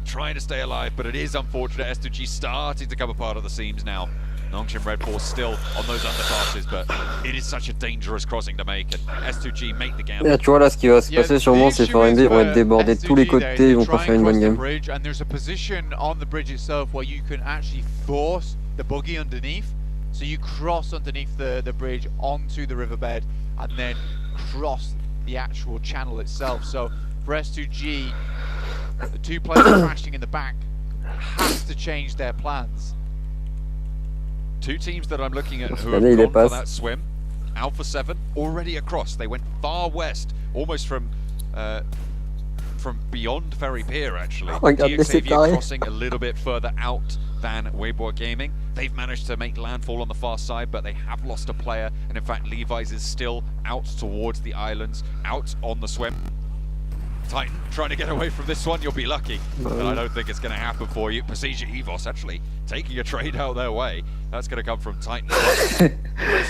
Trying to stay alive, but it is unfortunate. S2G starting to come apart of the seams now. Nongshim Red Force still on those underpasses, but it is such a dangerous crossing to make, and S2G make the gamble. Et tu vois là, ce qui va se passer sûrement, c'est 4MV, ils vont être débordés de tous les côtés, ils vont pas faire une bonne game. And there's a position on the bridge itself where you can actually force the buggy underneath, so you cross underneath the bridge onto the riverbed, and then cross the actual channel itself. So for S2G, the 2 players crashing in the back has to change their plans. 2 teams that I'm looking at who have gone for that swim. Alpha 7 already across. They went far west, almost from beyond Ferry Pier actually. DXAV crossing a little bit further out than Weibo Gaming. They've managed to make landfall on the far side, but they have lost a player, and in fact Levi's is still out towards the islands, out on the swim. Titan trying to get away from this one, you'll be lucky. But I don't think it's going to happen for you. Pmgc EVOS actually taking a trade out their way. That's going to come from Titan.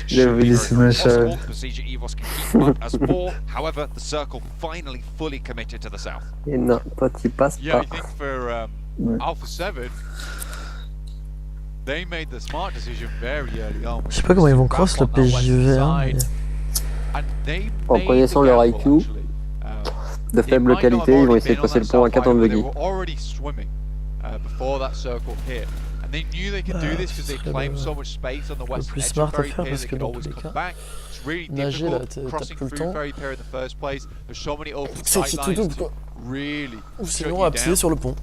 Pmgc EVOS can keep up as 4. However, the circle finally fully committed to the south. Et non, toi tu passes pas. I think for Alpha 7, they made the smart decision very early on. Je sais pas comment ils vont cross le PJV. En connaissant leur IQ de faible qualité, ils vont essayer de passer le pont à 4 en buggy. Le plus smart à faire parce que dans tous les cas, nager là, t'as plus le temps. C'est tout double quoi. Ou sinon appuyer sur le pont.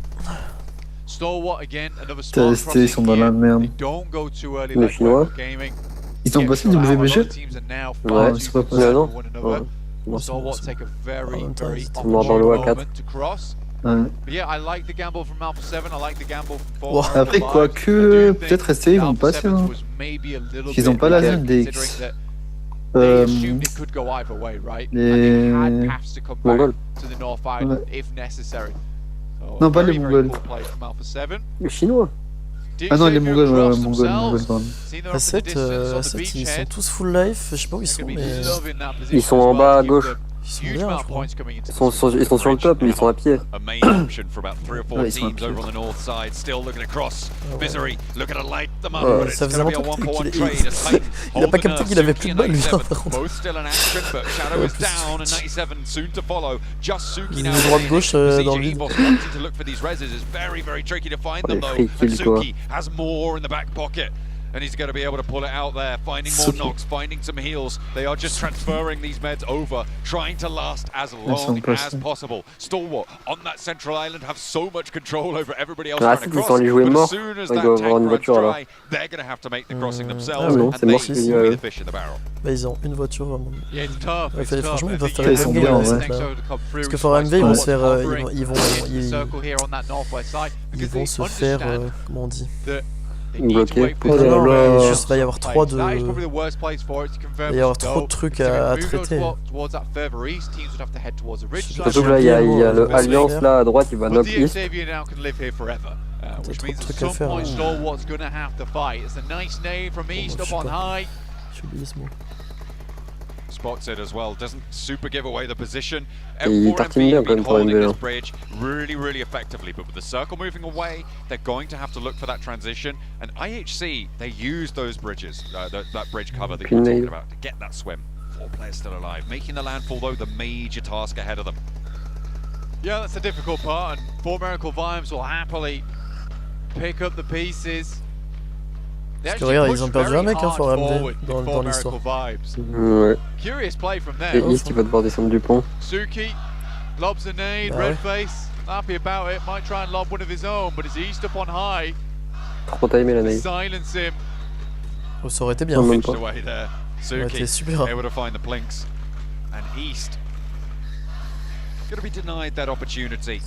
Testé, ils sont dans la merde. Les Chinois. Ils ont passé du WBG? Ouais, c'est pas passé. Non. Mort dans l'eau à 4. Après, quoique, peut-être ST, ils vont passer. Hein. Ils ont pas la zone DX. Les Mongols. Non, pas les Mongols. Les Chinois. Ah non, les Mongols, à 7, ils sont tous full life, je sais pas où ils sont, mais... Ils sont en bas à gauche. Huge amount of points coming into Ils sont sur le top, mais ils sont à pied. A main option for about 3 or 4 teams over on the north side. Still looking across. Misery looking to light them up, but it's going to be a 1-for-1 trade as Titan Il a pas capté qu'il avait plus de balles, lui, par contre. Both still in action, but Shadow is down and 97 soon to follow. Just Suki now. Droite-gauche dans le vide. Wanting to look for these reses is very, very tricky to find them though. And Suki has more in the back pocket. And he's going to be able to pull it out there, finding more knocks, finding some heals. They are just transferring these meds over, trying to last as long as possible. Stalwart on that central island have so much control over everybody else trying to cross. But as soon as that tank runs dry, they're going to have to make the crossing themselves, and they will be the fish in the barrel. Bah ils ont une voiture vraiment. Yeah, it's tough. Franchement ils peuvent faire une bonne game parce que for MV ils vont se faire ils vont se faire comment on dit bloqué. Juste va y avoir trop de trucs à traiter. Surtout que là il y a le Alliance là à droite, il va knock east. Trop de trucs à faire. J'ai oublié ce mot. Spots it as well, doesn't super give away the position. Il tartine bien quand même pour holding this bridge really effectively, but with the circle moving away, they're going to have to look for that transition. And IHC, they use those bridges, that bridge cover that you were talking about, to get that swim. 4 players still alive, making the landfall though the major task ahead of them. Yeah, that's the difficult part, and 4 Miracle Vibes will happily pick up the pieces. Parce que regarde, ils ont perdu un mec for MD dans l'histoire. Ouais. Et East, il va devoir descendre du pont. Suki lobs a nade, Redface, happy about it, might try and lob one of his own, but it's East up on high. Trop timé la nade. Silence him. Oh, ça aurait été bien. Away there. Suki super. Able to find the plinks. And East going to be denied that opportunity.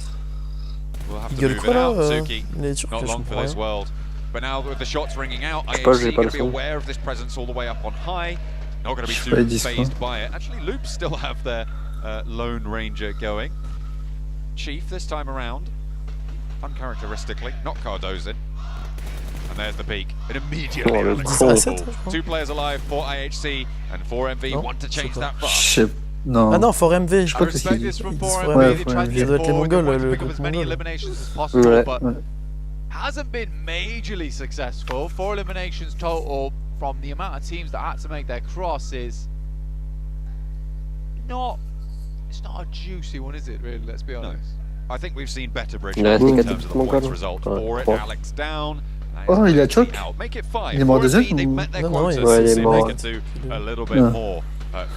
We'll have to move it out, Suki. Not long for this world. But now with the shots ringing out, IHC going to be aware of this presence all the way up on high. Not going to be too fazed by it. Actually, Loops still have their Lone Ranger going. Chief this time around, uncharacteristically, not Cardoza. And there's the peak. It immediately 2 players alive for IHC, and 4MV want to change that fast. Non. Ah non, for MV, je crois que c'est this from 4MV. Ouais, they tried to get forward, to pick up as many eliminations as possible, but hasn't been majorly successful. 4 eliminations total from the amount of teams that had to make their cross is it's not a juicy one, is it, really? Let's be honest. No. I think we've seen better bridge in terms of the points result. For it, Alex down. Oh, il a choc. Il est mort deuxième ou... Ouais, il est mort. A little bit more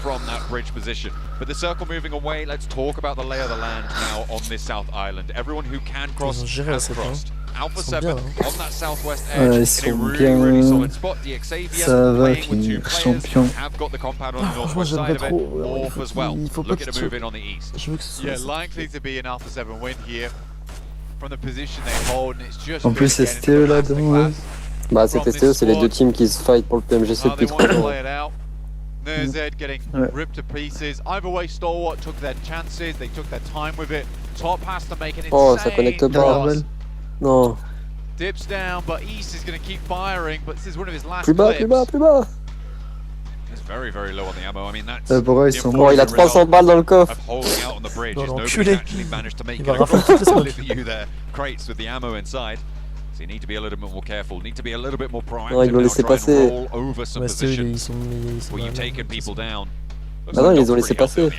from that bridge position. But the circle moving away, let's talk about the lay of the land now on this South Island. Everyone who can cross has crossed. Alpha 7 on that southwest edge in a really solid spot. The Xavier playing with 2 players have got the compound on the northwest side of it. North as well. Looking to move in on the east. Yeah, likely to be an Alpha 7 win here from the position they hold, and it's just. En plus, c'est STE là dedans. Bah, c'est STE, c'est les 2 teams qui se fight pour le Pmgc depuis 3 ans. Nerzed getting ripped to pieces. Either way, Stalwart took their chances. They took their time with it. Top has to make an insane cross. Non. Dips down, but East is going to keep firing. But this is one of his last plus bas, clips. Plus bas. It's very low on the ammo. I mean, that's il a 300 balles dans le coffre. Holding out on the bridge. Nobody actually managed to make it across you there. Crates with the ammo inside. So you need to be a little bit more careful. Need to be a little bit more proactive. Now, try and roll over some positions where you've taken people down. Ah non, ils ont laissé passer.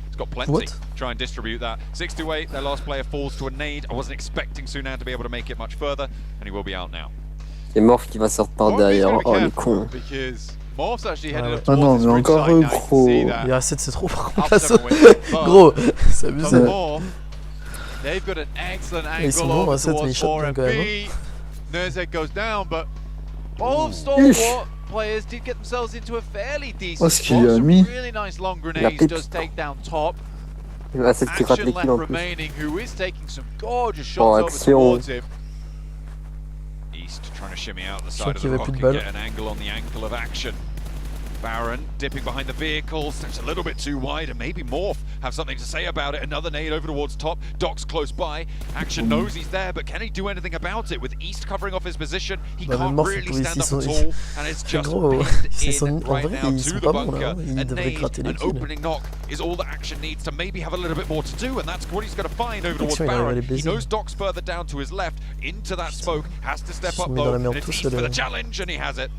It's got plenty. Try and distribute that. 6-8, their last player falls to a nade. I wasn't expecting Sunan to be able to make it much further, and he will be out now. Et Morph qui va sortir par derrière. Oh, il est con. Ah non, mais encore eux, gros. Il y a 7, c'est trop par contre. Gros, c'est abusé. Ils sont bons à 7, mais ils shotgun quand même. Nerzed goes down, but both Stalwart players did get themselves into a fairly decent spot. Some really nice long grenades does take down top. Action left remaining, who is taking some gorgeous shots over towards him. East trying to shimmy out the side of the rock and get an angle on the ankle of Action. Baron dipping behind the vehicle, steps a little bit too wide, and maybe Morph have something to say about it. Another nade over towards top. Doc's close by. Action knows he's there, but can he do anything about it? With East covering off his position, he can't really stand up at all, and it's just pinned in right now to the bunker. A nade, an opening knock is all that Action needs to maybe have a little bit more to do, and that's what he's going to find over towards Baron. He knows Doc's further down to his left, into that smoke, has to step up though, and it's East for the challenge, and he has it.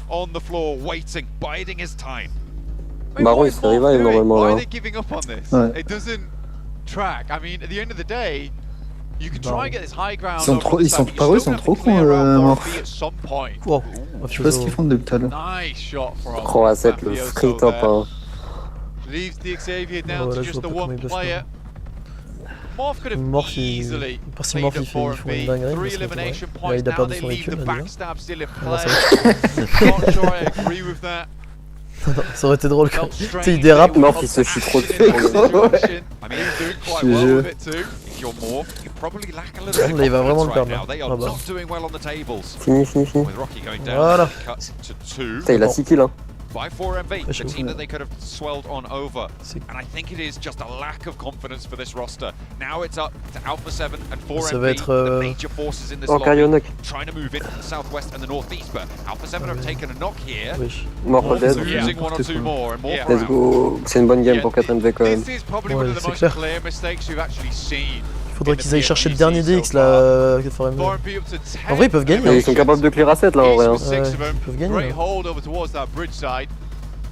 On the floor, waiting, biding his time. Baron il se revive normalement Why are là. they giving up on this? Ouais. It doesn't track. I mean, at the end of the day, you can try and get this high ground. Ils sont trop cons, Morph. Wow. Je sais pas ce qu'ils font depuis tout à l'heure. Nice shot from 3 à 7, le free top. Hein. Leaves the Xavier down to just the one player. Morph could have easily made the 4-3 elimination points. Now they leave the backstab still in play. Not sure I agree with that. Ça aurait été drôle quand il dérape. Morph il se chie trop dessus. Là il va vraiment le perdre. Fini. Voilà. Putain, il a 6 kills hein. By 4MV, the team that they could have swelled on over. And I think it is just a lack of confidence for this roster. Now it's up to Alpha 7 and 4MV, the major forces in this lobby, trying to move into the southwest and the northeast, but Alpha 7 have taken a knock here. Morph dead. Losing one or two more, and more Let's go. C'est une bonne game pour 4MV quand même. This is probably one of the most clear mistakes we've actually seen. Faudrait qu'ils aillent chercher le dernier DX là. En vrai ils peuvent gagner. Ils sont capables de clear à 7 là en vrai. Hein. Ouais, ils peuvent gagner.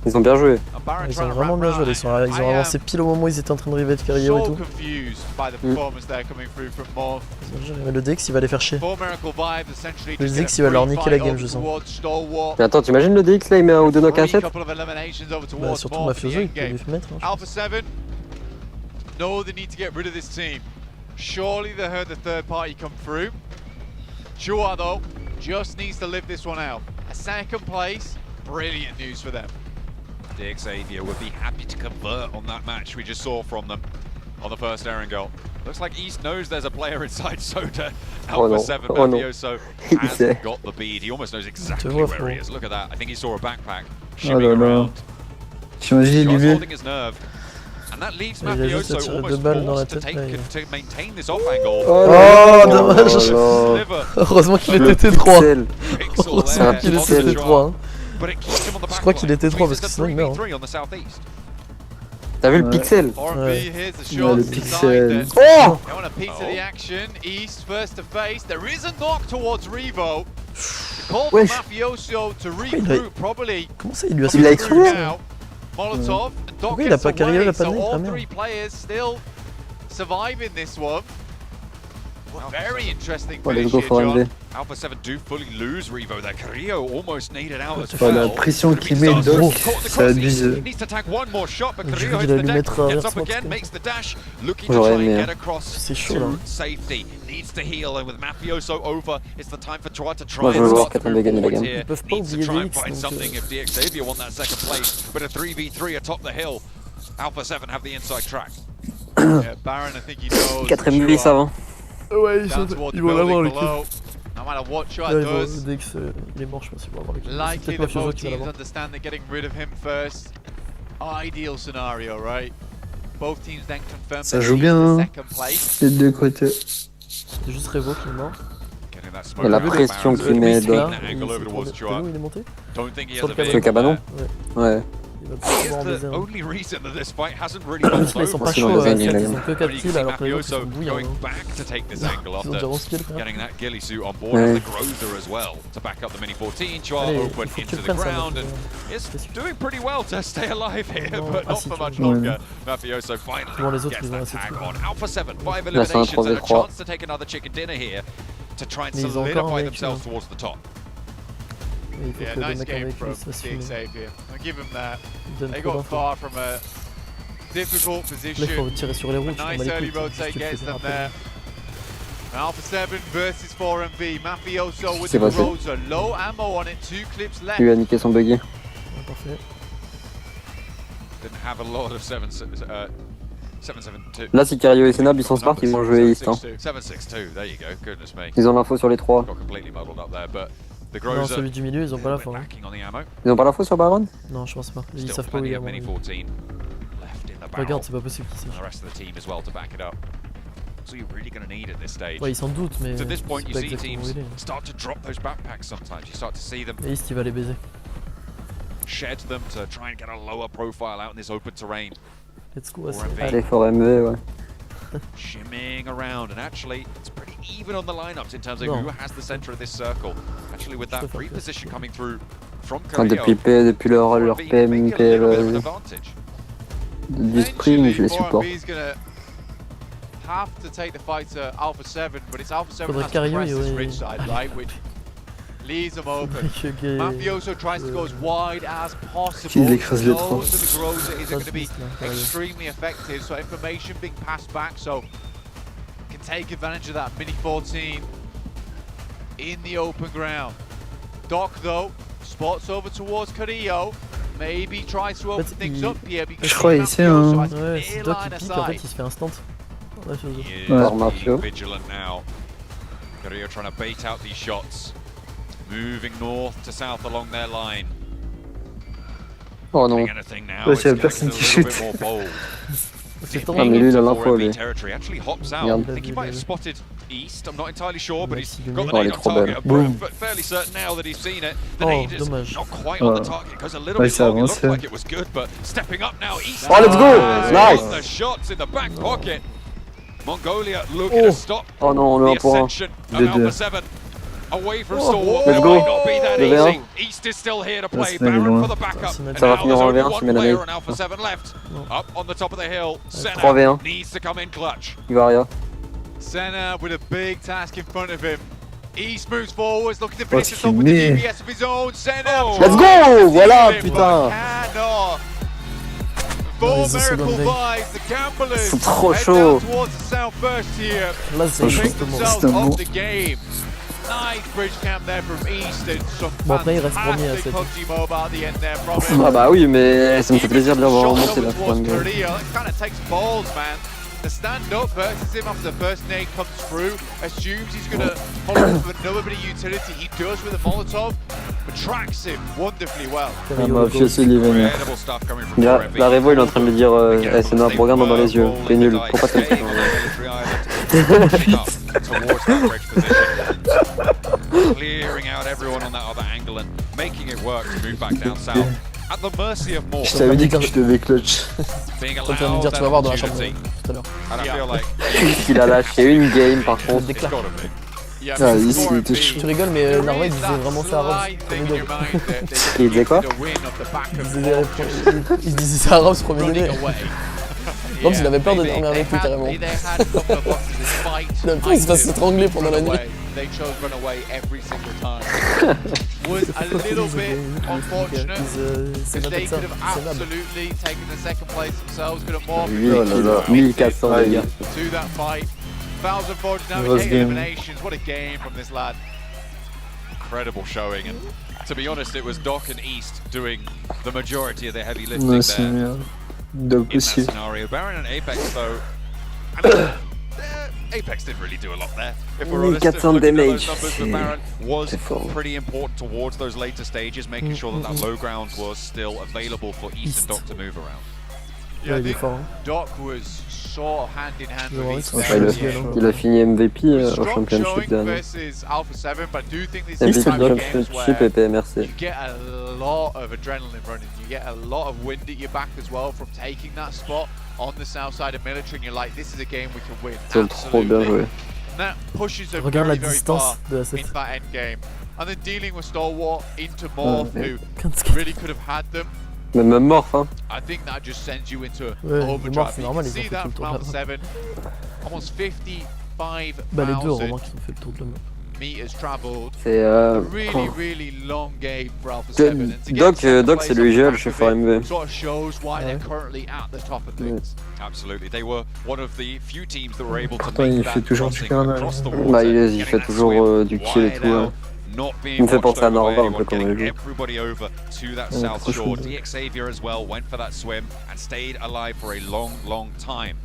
Ils ont bien joué. Ils ont vraiment bien joué. Ils ont avancé pile au moment où ils étaient en train de river de Carillo et tout. Le DX il va les faire chier. Le DX il va leur niquer la game je sens. Mais attends, t'imagines le DX là il met un ou deux knocks à 7? Bah surtout Mafioso il peut lui mettre. Alpha 7 know they need to get rid of this team. Surely they heard the third party come through. Chua though just needs to live this one out. A second place, brilliant news for them. Xavier would be happy to convert on that match we just saw from them on the first airing goal. Looks like East knows there's a player inside Soda. Alpha 7 Mafioso has got the bead. He almost knows exactly where he is. Look at that. I think he saw a backpack shimmying around. Just holding his nerve. And that leaves Mafioso almost forced to maintain this off angle. Oh dommage. Heureusement qu'il était T3. Heureusement qu'il était T3. Je crois qu'il était 3 parce que sinon il meurt. T'as vu le pixel? Ouais. Le pixel. Oh! East first to face. There is a knock towards Revo. Call Wesh. Mafioso to regroup probably. Comment ça il lui a Il a explosé? Molotov and Doc il a pas gets away, carré, il a pas so de all three players still surviving this one. Very interesting finish here, John. Alpha 7 do fully lose Revo there. Carrillo almost naded out as La well. pression qu'il met Doc, ça abuse. Needs to tag one more shot, but Je Carrillo veux qu'il hits the allait lui deck, mettre gets up un again, reverse makes the dash, looking to try and get across to safety. Needs to heal, and with Mafioso over, it's the time for Troy to try and start to move forward here. Needs to try and find something if the Xavier want that second place, but a 3v3 atop the hill. Alpha 7 have the inside track. Yeah, Baron, I think he knows. 4ème ça va. Ouais, ils vont l'avoir le kill. No matter what Chua Le does, DX il est mort je pense qu'il va avoir le kill. likely the both teams understand that getting rid of him first. Ideal scenario, right? Both teams then confirm Ça joue bien, les deux côtés. C'est juste Revo qui est mort. Et la pression qu'il met Doc. Il est monté? Sur le cabanon? Ouais. The only reason that this fight hasn't really gone Ils sont pas chauds, ils ont que 4 kills alors que les autres sont bouillants. going back to take this angle after getting that ghillie suit on board Ouais. and the Grozer as well to back up the Mini 14. Chua open into the ground and is doing pretty well to stay alive here, but not for much longer. Mafioso finally gets that tag on. Alpha 7, 5 eliminations and a chance to take another chicken dinner here to try and solidify themselves towards the top. Yeah, nice game from Xavier. I'll give him that. They got far from a difficult position. A nice early rotate gets them there. Alpha 7 versus 4MV. Mafioso with the Grozer. Low ammo on it, 2 clips left. Il a niqué son buggy. Parfait. Didn't have a lot of 7-7-2. Là, si Carillo et Senab ils sont smart, ils vont jouer East. Hein. 7-6-2, there you go, goodness me. Ils ont l'info sur les 3. Got completely muddled up there, but Non, celui du milieu, ils ont pas la fin. Ils ont pas la fin sur Baron? Non, je pense pas. Ils savent pas où il est. Regarde, c'est pas possible qu'ils sachent. Ouais, ils s'en doutent, mais c'est pas exactement où il est. Et East, il va les baiser. Shed them to try and get a lower profile out in this open terrain. Let's go. Allez, for MV, ouais. Shimmying around, and actually, it's pretty even on the lineups in terms of who has the center of this circle. Actually, with that free position coming through from Korea, depuis leur PM, du spring, je les supporte. Have to take the fight to Alpha 7, but it's Alpha 7 has to press this ridge side, right? Which leaves them open. Mafioso tries to go as wide as possible. Knows that the Groza isn't going to be extremely effective, so information being passed back, so can take advantage of that. Mini 14 in the open ground. Doc, though, spots over towards Carrillo. Maybe tries to open things up here because Mafioso has ouais, c'est Doc qui pique, en fait, il se fait instant. Vigilant now. Carrillo trying to bait out these shots. Moving north to south along their line. Oh non. Ouais, c'est la personne qui chute. Ah mais lui il a l'info lui. Actually hops out. I think he might have spotted East. I'm not entirely sure, but he's got the nade on target. I'm fairly certain now that he's seen it. The nade is not quite on the target. Goes a little bit long. It looked like it was good, but stepping up now. East. Oh, let's go! Nice. The shots in the back pocket. Mongolia looking to stop oh non, on est the un ascension of Alpha 7. Away from Stalwart, let's it go. might not be that easy. East is still here to play. Baron for the backup. And now there's only one player on Alpha 7 left. Up on the top of the hill, Senna needs to come in clutch. Senna with a big task in front of him. East moves forwards, looking to finish this off with the DPS of his own. Senna. Let's go! Voilà, putain. Full miracle vibes, the gamblers c'est trop head chaud. down towards the south first here. Là, c'est Take themselves off the game. Nice bridge camp there from East and some fantastic PUBG Mobile at the end there from him. Ah bah oui, mais ça me fait plaisir de les voir remonter la fin. It kind of takes balls, man. The stand up versus him after the first nade comes through. Assumes he's going to follow up with another bit of utility. He does with a Molotov, but tracks him wonderfully well. Ah bah, fais il est vénère. La Revo, il est en train de me dire c'est notre programme dans les yeux. T'es nul, faut pas te faire. Clearing out everyone on that other angle and making it work to move back down south. At the mercy of more. Je t'avais dit que je devais clutch. Being allowed to dire, tu vas voir dans la chambre tout à l'heure. And I feel like il a lâché une game par contre. Ah, ici, il était chaud. Tu rigoles, mais Narva il disait vraiment ça à Robs. Il disait quoi? Il disait ça à Robs premier degré. Robs il avait peur de dormir avec lui carrément. Il a peur qu'il se fasse étrangler pendant la nuit. They chose run away every single time. Was a little bit unfortunate because they could have absolutely taken the second place themselves. Could have more 1400 dégâts. To that fight. 1,400 now with 8 eliminations. What a game from this lad. Incredible showing, and to be honest, it was Doc and East doing the majority of the heavy lifting there. Doc in aussi. that scenario. Baron and Apex though, I mean, Apex didn't really do a lot there. If we're honest, if looking at those numbers for Baron was pretty important towards those later stages, making sure that that low ground was still available for East and Doc to move around. Yeah, I think Doc was sort of hand in hand with East. Il a fini MVP au Championship dernier. Versus Alpha 7, but I do think this MVP is type of games Championship where et PMRC. you get a lot of adrenaline running. You get a lot of wind at your back as well from taking that spot on the south side of military, and you're like, this is a game we can win. C'est trop bien joué. And that pushes them Regarde la very distance far de la set. into that end game. And then dealing with Stalwart into Morph, who really could have had them. Mais même Morph, hein. I think that just sends you into overdrive. Morph, C'est normal, you ils ont see fait that tout le from tour Alpha 7, almost 55,000 Bah les deux, remarque, ils ont fait le tour de la map. meters traveled. C'est really long game for Alpha 7. Doc c'est le GL chez 4MV. Sort of shows why they're currently at the top of things. Absolutely, they were one of the few teams that were able to Pourtant, il make fait that toujours crossing super mal. across the Bah water. il fait toujours du kill et tout. Il me fait penser à Norva un peu comme il joue. Everybody over to that south shore. DX Xavier as well went for that swim and stayed alive for a long time.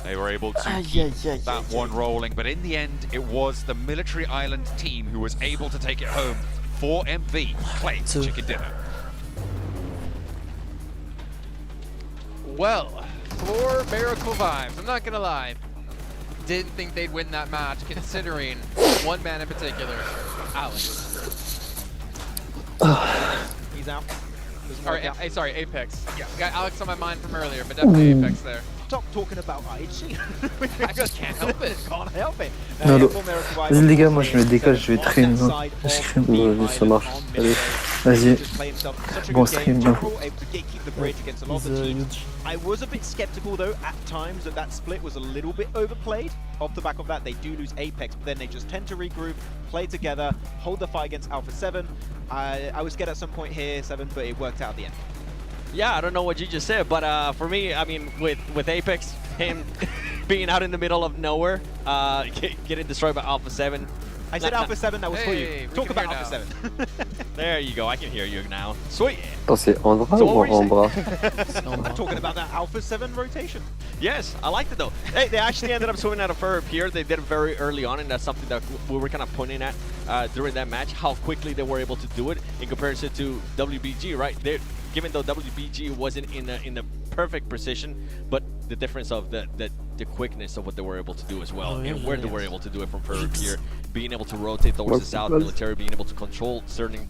They were able to keep that one rolling, but in the end, it was the Military Island team who was able to take it home for MV. Clay, chicken dinner. Well, for Miracle Vibes, I'm not gonna lie, didn't think they'd win that match considering one man in particular, Alex. He's out. Or, sorry, Apex. Yeah, got Alex on my mind from earlier, but definitely Apex there. Stop talking about IHC. I just can't help it. Can't help it. Non, vas-y les gars, moi je me dégage, je vais train. Ça marche. Allez, vas-y. Bon stream. I was a bit skeptical though at times that split was a little bit overplayed. Off the back of that, they do lose Apex, but then they just tend to regroup, play together, hold the fight against Alpha 7. I was scared at some point here, 7, but it worked out at the end. Yeah, I don't know what you just said, but for me, I mean, with Apex, him being out in the middle of nowhere, getting destroyed by Alpha 7. I said Alpha 7, that was for you. Talk about Alpha 7. There you go, I can hear you now. Sweet. Attends, c'est Andra ou Ambra? I'm talking about that Alpha 7 rotation. Yes, I liked it though. Hey, they actually ended up swimming out of fur here. They did it very early on, and that's something that we were kind of pointing at during that match, how quickly they were able to do it in comparison to WBG, right? Given though WBG wasn't in the perfect position, but the difference of the quickness of what they were able to do as well, and where they were able to do it from Furb here, being able to rotate towards the south military, being able to control certain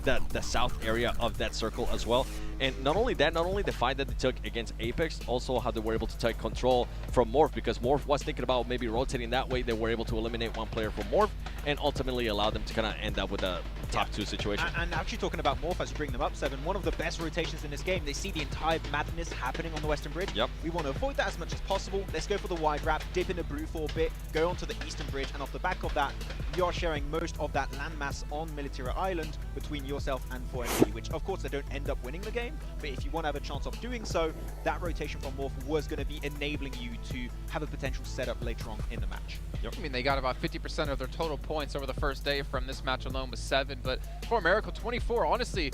the south area of that circle as well. And not only that, not only the fight that they took against Apex, also how they were able to take control from Morph, because Morph was thinking about maybe rotating that way. They were able to eliminate one player from Morph and ultimately allow them to kind of end up with a top 2 situation. And actually talking about Morph as you bring them up, 7, one of the best rotations in this game. They see the entire madness happening on the Western Bridge. Yep. We want to avoid that as much as possible. Let's go for the wide wrap, dip in a blue for a bit, go onto the Eastern Bridge, and off the back of that, you're sharing most of that landmass on Military Island between yourself and 4MV, which of course they don't end up winning the game, but if you want to have a chance of doing so, that rotation from Morph was going to be enabling you to have a potential setup later on in the match. Yep. I mean, they got about 50% of their total points over the first day from this match alone with 7, but for Miracle 24, honestly,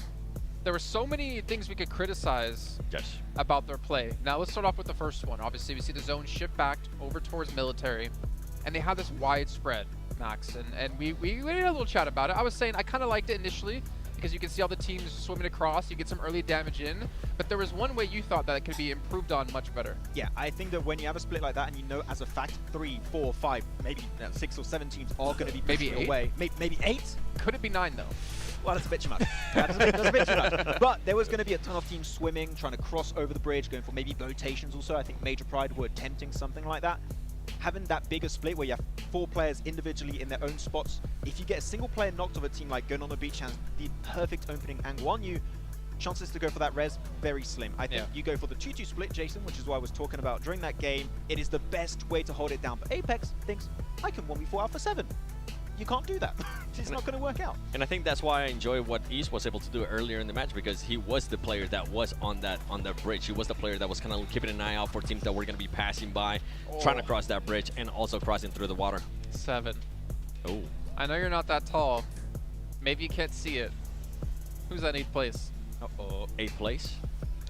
there were so many things we could criticize about their play. Now let's start off with the first one. Obviously, we see the zone shift back over towards military, and they have this wide spread, Max, and we had a little chat about it. I was saying I kind of liked it initially, because you can see all the teams swimming across, you get some early damage in, but there was one way you thought that it could be improved on much better. Yeah, I think that when you have a split like that and you know as a fact 3, 4, 5, maybe 6 or 7 teams are going to be pushing away. Maybe 8? Could it be 9 though? Well, that's a bit too much. That's a bit too much. But there was going to be a ton of teams swimming, trying to cross over the bridge, going for maybe rotations also. I think Major Pride were attempting something like that. Having that bigger split where you have 4 players individually in their own spots, if you get a single player knocked of a team like going on the beach has the perfect opening angle on you, chances to go for that res, very slim. I think you go for the 2-2 split, Jason, which is what I was talking about during that game. It is the best way to hold it down. But Apex thinks, I can 1v4 Alpha 7. You can't do that. It's not going to work out. And I think that's why I enjoy what East was able to do earlier in the match, because he was the player that was on the bridge. He was the player that was kind of keeping an eye out for teams that were going to be passing by, trying to cross that bridge, and also crossing through the water. 7. Oh. I know you're not that tall. Maybe you can't see it. Who's that 8th place? Uh-oh. 8th place?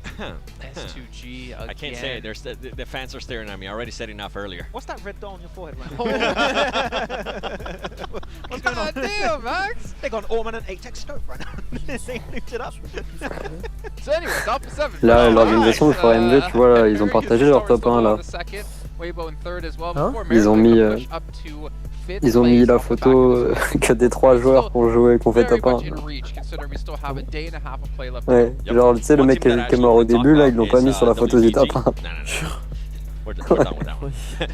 S2G again. I can't say it. The fans are staring at me. I already said enough earlier. What's that red dot on your forehead right now? What's going on? Damn, Max! They got an Orman and 8-tech scope right now. They looped it up. So anyways, Alpha 7. Là, l'organisation de 4MV, tu vois, là, ils ont partagé leur top 1 là. Hein? Ils ont mis la photo que des 3 joueurs qui ont joué, qui ont fait top 1. Ouais, genre tu sais le mec qui est mort au début là, ils l'ont pas mis sur la photo du top 1. We're done with that one.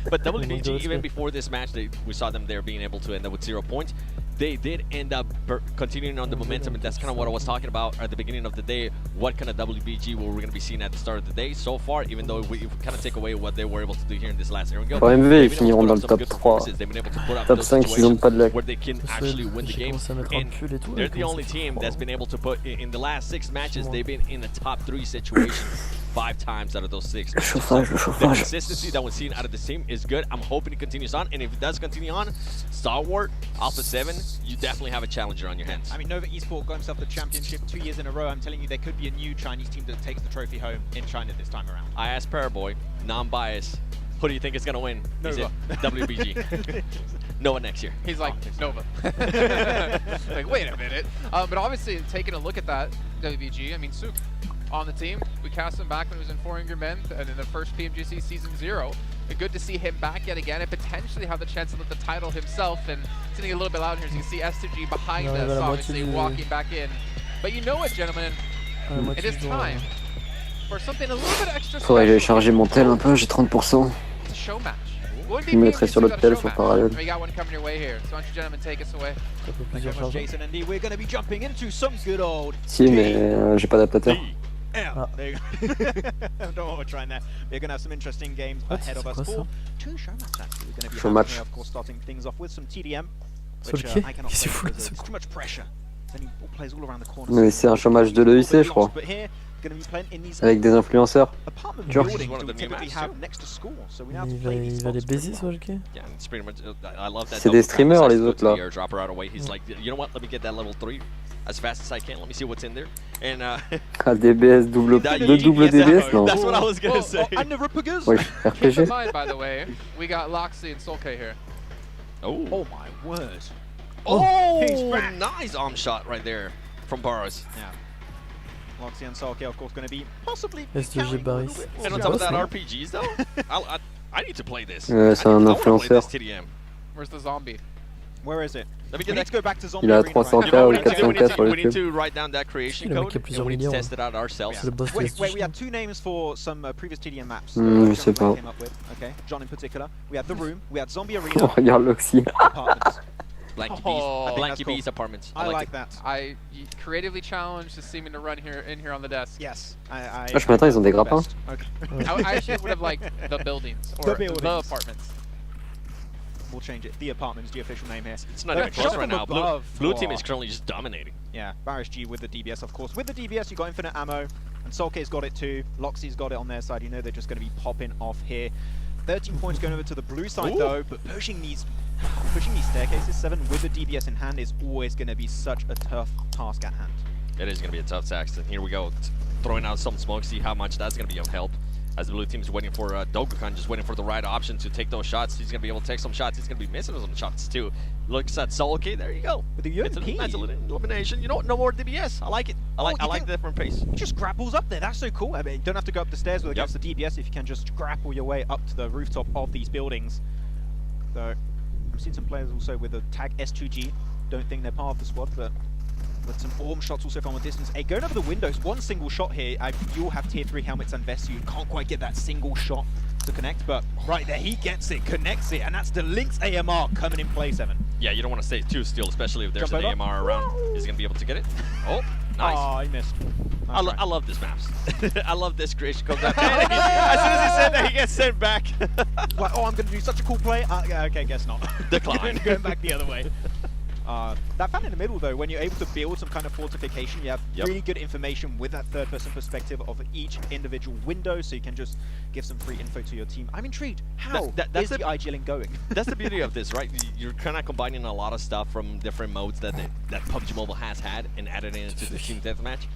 But WBG, even before this match, we saw them there being able to end up with 0 points. They did end up continuing on the momentum, and that's kind of what I was talking about at the beginning of the day. What kind of WBG were we going to be seeing at the start of the day? So far, even though we kind of take away what they were able to do here in this last area. Pmgc, ils finiront dans le top 3. Top 5, ils ont pas de luck. Where they can actually win the game. And they're the only team that's been able to put, in the last 6 matches, they've been in a top 3 situation 5 times out of those 6. The consistency that we're seeing out of this team is good. I'm hoping it continues on, and if it does continue on, Stalwart, Alpha 7, you definitely have a challenger on your hands. I mean, Nova Esport got himself the championship 2 years in a row. I'm telling you, there could be a new Chinese team that takes the trophy home in China this time around. I asked Paraboy, non-biased, Who do you think is going to win? Is it WBG? Nova next year. He's like, Nova. Like, wait a minute. But obviously, taking a look at that, WBG, I mean, Suk on the team. We cast him back when he was in 4 Younger Men and in the first Pmgc Season 0. And good to see him back yet again and potentially have the chance to lift the title himself. And sitting a little bit loud here, as you can see S2G behind us, obviously walking back in. But you know what, gentlemen? It is time for something a little bit extra Faudrait que j'aille charger mon tel un peu, j'ai 30%. It's a show match. Je me mettrai sur l'autre tel sur parallèle. We got one coming your way here. So why don't you gentlemen take us away? Thank you very much, Jason. And we're going to be jumping into some good old... Si, mais j'ai pas d'adaptateur. There you go. I don't know what we're trying there. We're going to have some interesting games ahead of us for 2 show matches actually. We're going to be having here, of course, starting things off with some TDM, which I cannot play because there's too much pressure. Sending plays all around the corner. Mais c'est un chômage de l'EIC, je crois. Avec des influenceurs. Dur. Il va les baiser, ce Walker. C'est des streamers, les autres, là. As fast as I can. Let me see what's in there. And ah, DBS double DBS, non. That's what I was gonna say. And the Rippagers. Ouais, Keep in RPG. mind, by the way, we got Loxley and Solke here. Oh my word. Oh, nice arm shot right there from Barros. Yeah. Loxley and Solke, of course, going to be possibly. SDG Barris. And on top of that, RPGs though. I need to play this. C'est un influenceur. Where's the zombie? Where is it? Let me get Let's go back to zombie. Il a 300k ou 400k sur We need YouTube. to write down that creation code and we need to test it out ourselves. Wait, we had 2 names for some previous TDM maps. Je sais pas. Came up with. Okay, John in particular. We had The Room, we had Zombie Oh, Arena. regarde Loxy. Blanky B's apartments. I like that. I creatively challenged the seeming to run in here on the desk. Yes. Ah, je m'attends, ils ont des grappins. Okay. I actually would have liked the buildings or the apartments. We'll change it. The apartments, the official name here. It's not even close right now. Blue team is currently just dominating. Yeah, Barris G with the DBS, of course. With the DBS, you got infinite ammo, and Solke's got it too. Loxy's got it on their side. You know they're just going to be popping off here. 13 points going over to the blue side though, but pushing these staircases, 7 with the DBS in hand is always going to be such a tough task at hand. It is going to be a tough task, and here we go, throwing out some smoke, see how much that's going to be of help. As the blue team is waiting for Dogukan, just waiting for the right option to take those shots. He's going to be able to take some shots. He's going to be missing some shots too. Looks at Solke. There you go. With the UMP. Elimination. You know what? No more DBS. I like it. I like the different pace. He just grapples up there. That's so cool. I mean, you don't have to go up the stairs with against the DBS if you can just grapple your way up to the rooftop of these buildings. So, I've seen some players also with the tag S2G. Don't think they're part of the squad, but with some orm shots also from a distance. Hey, going over the windows, one single shot here. You'll have tier 3 helmets and vests, so you can't quite get that single shot to connect, but right there, he gets it, connects it, and that's the Lynx AMR coming in play, 7. Yeah, you don't want to stay too still, especially if there's an AMR around. He's going to be able to get it. Oh, nice. Oh, he missed. I love this maps. I love this creation code. As soon as he said that, he gets sent back. Like, oh, I'm going to do such a cool play. Okay, guess not. Decline. Going back the other way. That fan in the middle though, when you're able to build some kind of fortification, you have really good information with that third-person perspective of each individual window, so you can just give some free info to your team. I'm intrigued. How is the IGLing going? That's the beauty of this, right? You're kind of combining a lot of stuff from different modes that PUBG Mobile has had and added it into the Team Deathmatch.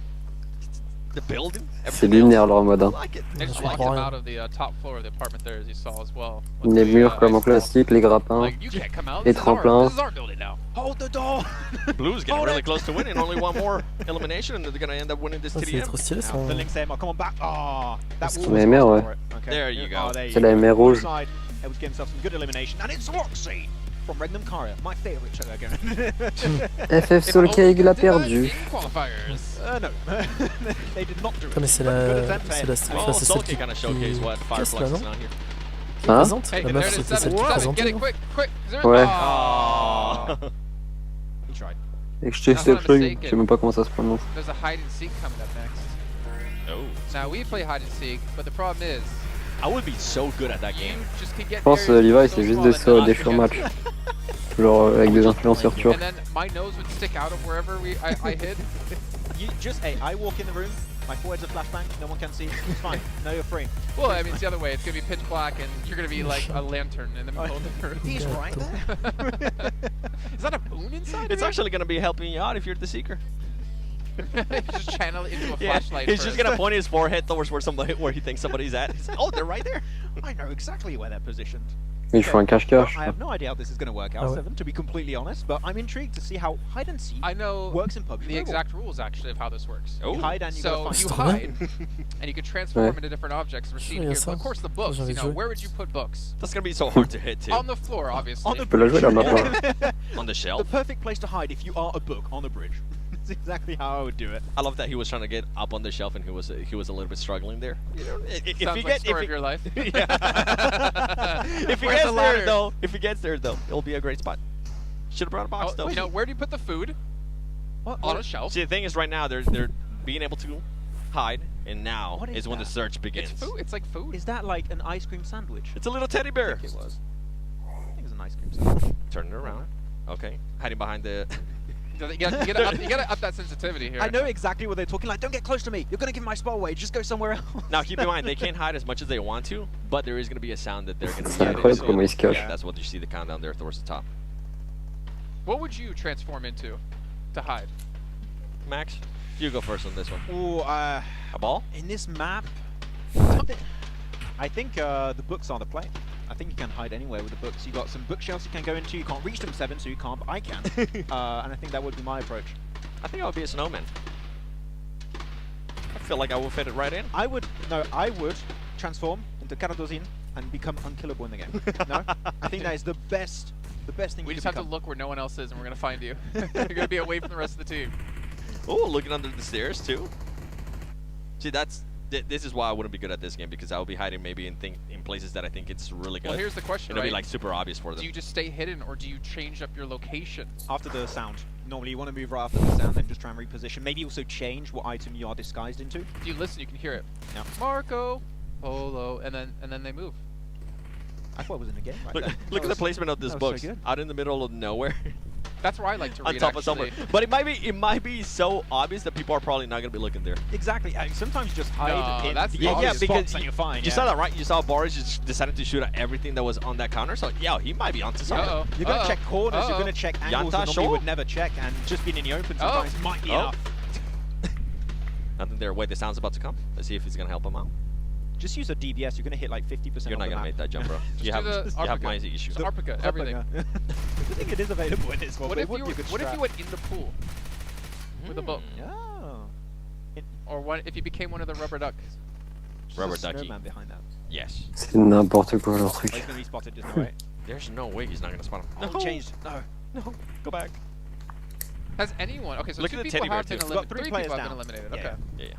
The building. C'est lunaire leur mode. It's like out of the top floor of the apartment there, as you saw as well. Les murs comme en plastique, les grappins, les tremplins. Hold the door. Blue's getting really close to winning. Only one more elimination, and they're gonna end up winning this TDM. C'est trop stylé ça. The Lynx AMR, come on back. Ah, that was la MR, ouais. There you go. C'est la MR rouge. Able to get himself some good elimination, and it's Roxy from Regnum Caria, my favorite again. FF Solkeig l'a perdu. No, they did not do it. Mais c'est la c'est celle qui kind of showcase what Fireflux is on here. Qui présente la meuf, c'était celle qui présentait. Ouais. He tried. Et que je teste le truc, je sais même pas comment ça se prononce. There's a hide and seek coming up next. Oh. Now we play hide and seek, but the problem is I would be so good at that game. Je pense Levi c'est juste des show match. Genre avec des influenceurs turcs. And then my nose would stick out of wherever I hid. You just, hey, I walk in the room, my forehead's a flashbang, no one can see, it's fine, no, you're free. Well, I mean, it's the other way, it's gonna be pitch black and you're gonna be like a lantern in the middle of the room. He's right there. Is that a moon inside? It's actually gonna be helping you out if you're the Seeker. Just channel it into a flashlight. He's just gonna point his forehead towards where he thinks somebody's at. Oh, they're right there. I know exactly where they're positioned. Ils font un cache-cache. I have no idea how this is going to work out, Seven, to be completely honest, but I'm intrigued to see how hide and seek works in Pubg. The exact rules, actually, of how this works. You hide and you so you hide, and you can transform into different objects. We're seeing here. So of course, the books. You know, where would you put books? That's gonna be so hard to hit too. On the floor, obviously. On the bridge. On the shelf. The perfect place to hide if you are a book on the bridge. That's exactly how I would do it. I love that he was trying to get up on the shelf and he was a little bit struggling there. You know, if you get story of your life. If he gets there though, it'll be a great spot. Should have brought a box though. You know, where do you put the food? On a shelf. See, the thing is, right now they're being able to hide, and now is when the search begins. It's food. It's like food. Is that like an ice cream sandwich? It's a little teddy bear. I think it was. I think it's an ice cream sandwich. Turn it around. Okay, hiding behind the. You gotta up that sensitivity here. I know exactly what they're talking like. Don't get close to me. You're gonna give my spot away. Just go somewhere else. Now keep in mind they can't hide as much as they want to, but there is gonna be a sound that they're gonna be yeah, that's what you see the countdown there towards the top. What would you transform into to hide? Max, you go first on this one. Ooh, a ball? In this map, I think the books are the play. I think you can hide anywhere with the books. You got some bookshelves you can go into. You can't reach them, Seven, so you can't, but I can. And I think that would be my approach. I think I would be a snowman. I feel like I will fit it right in. I would transform into Karadozin and become unkillable in the game. No? I think that is the best thing we just have to look where no one else is and we're gonna find you. You're gonna be away from the rest of the team. Oh, looking under the stairs too. See, this is why I wouldn't be good at this game, because I would be hiding maybe in places that I think it's really good. Well, here's the question, It'll be like super obvious for them. Do you just stay hidden or do you change up your location? After the sound. Normally you want to move right after the sound, then just try and reposition. Maybe also change what item you are disguised into. If you listen, you can hear it. Yeah. Marco, Polo, and then they move. I thought it was in the game right there. Look at the placement of this book. So out in the middle of nowhere. That's where I like to read, on top of somewhere. But it might be so obvious that people are probably not going to be looking there. Exactly. Sometimes you just hide in that's the obvious spots and you're fine. You saw that, right? You saw Boris just decided to shoot at everything that was on that counter. So, yeah, he might be onto something. You're going to check corners, you're going to check angles that normally would never check, and just being in the open sometimes might be enough. Nothing there. Wait, the sound's about to come. Let's see if it's going to help him out. Just use a DBS, you're going to hit like 50%. You're not going to make that jump, bro. you have my issue. The Arpica, everything. I think it is available in this one. What if you went in the pool with a boat? Oh. Or if you became one of the rubber ducks? Rubber ducky. Snowman behind that. Yes. C'est n'importe quoi leur truc. He's going to be spotted, there's no way. There's no way he's not going to spot him. No, he changed. No. Go back. Has anyone... Okay, so look two at the people teddy have been eliminated. 3 people have been eliminated. Okay. Yeah.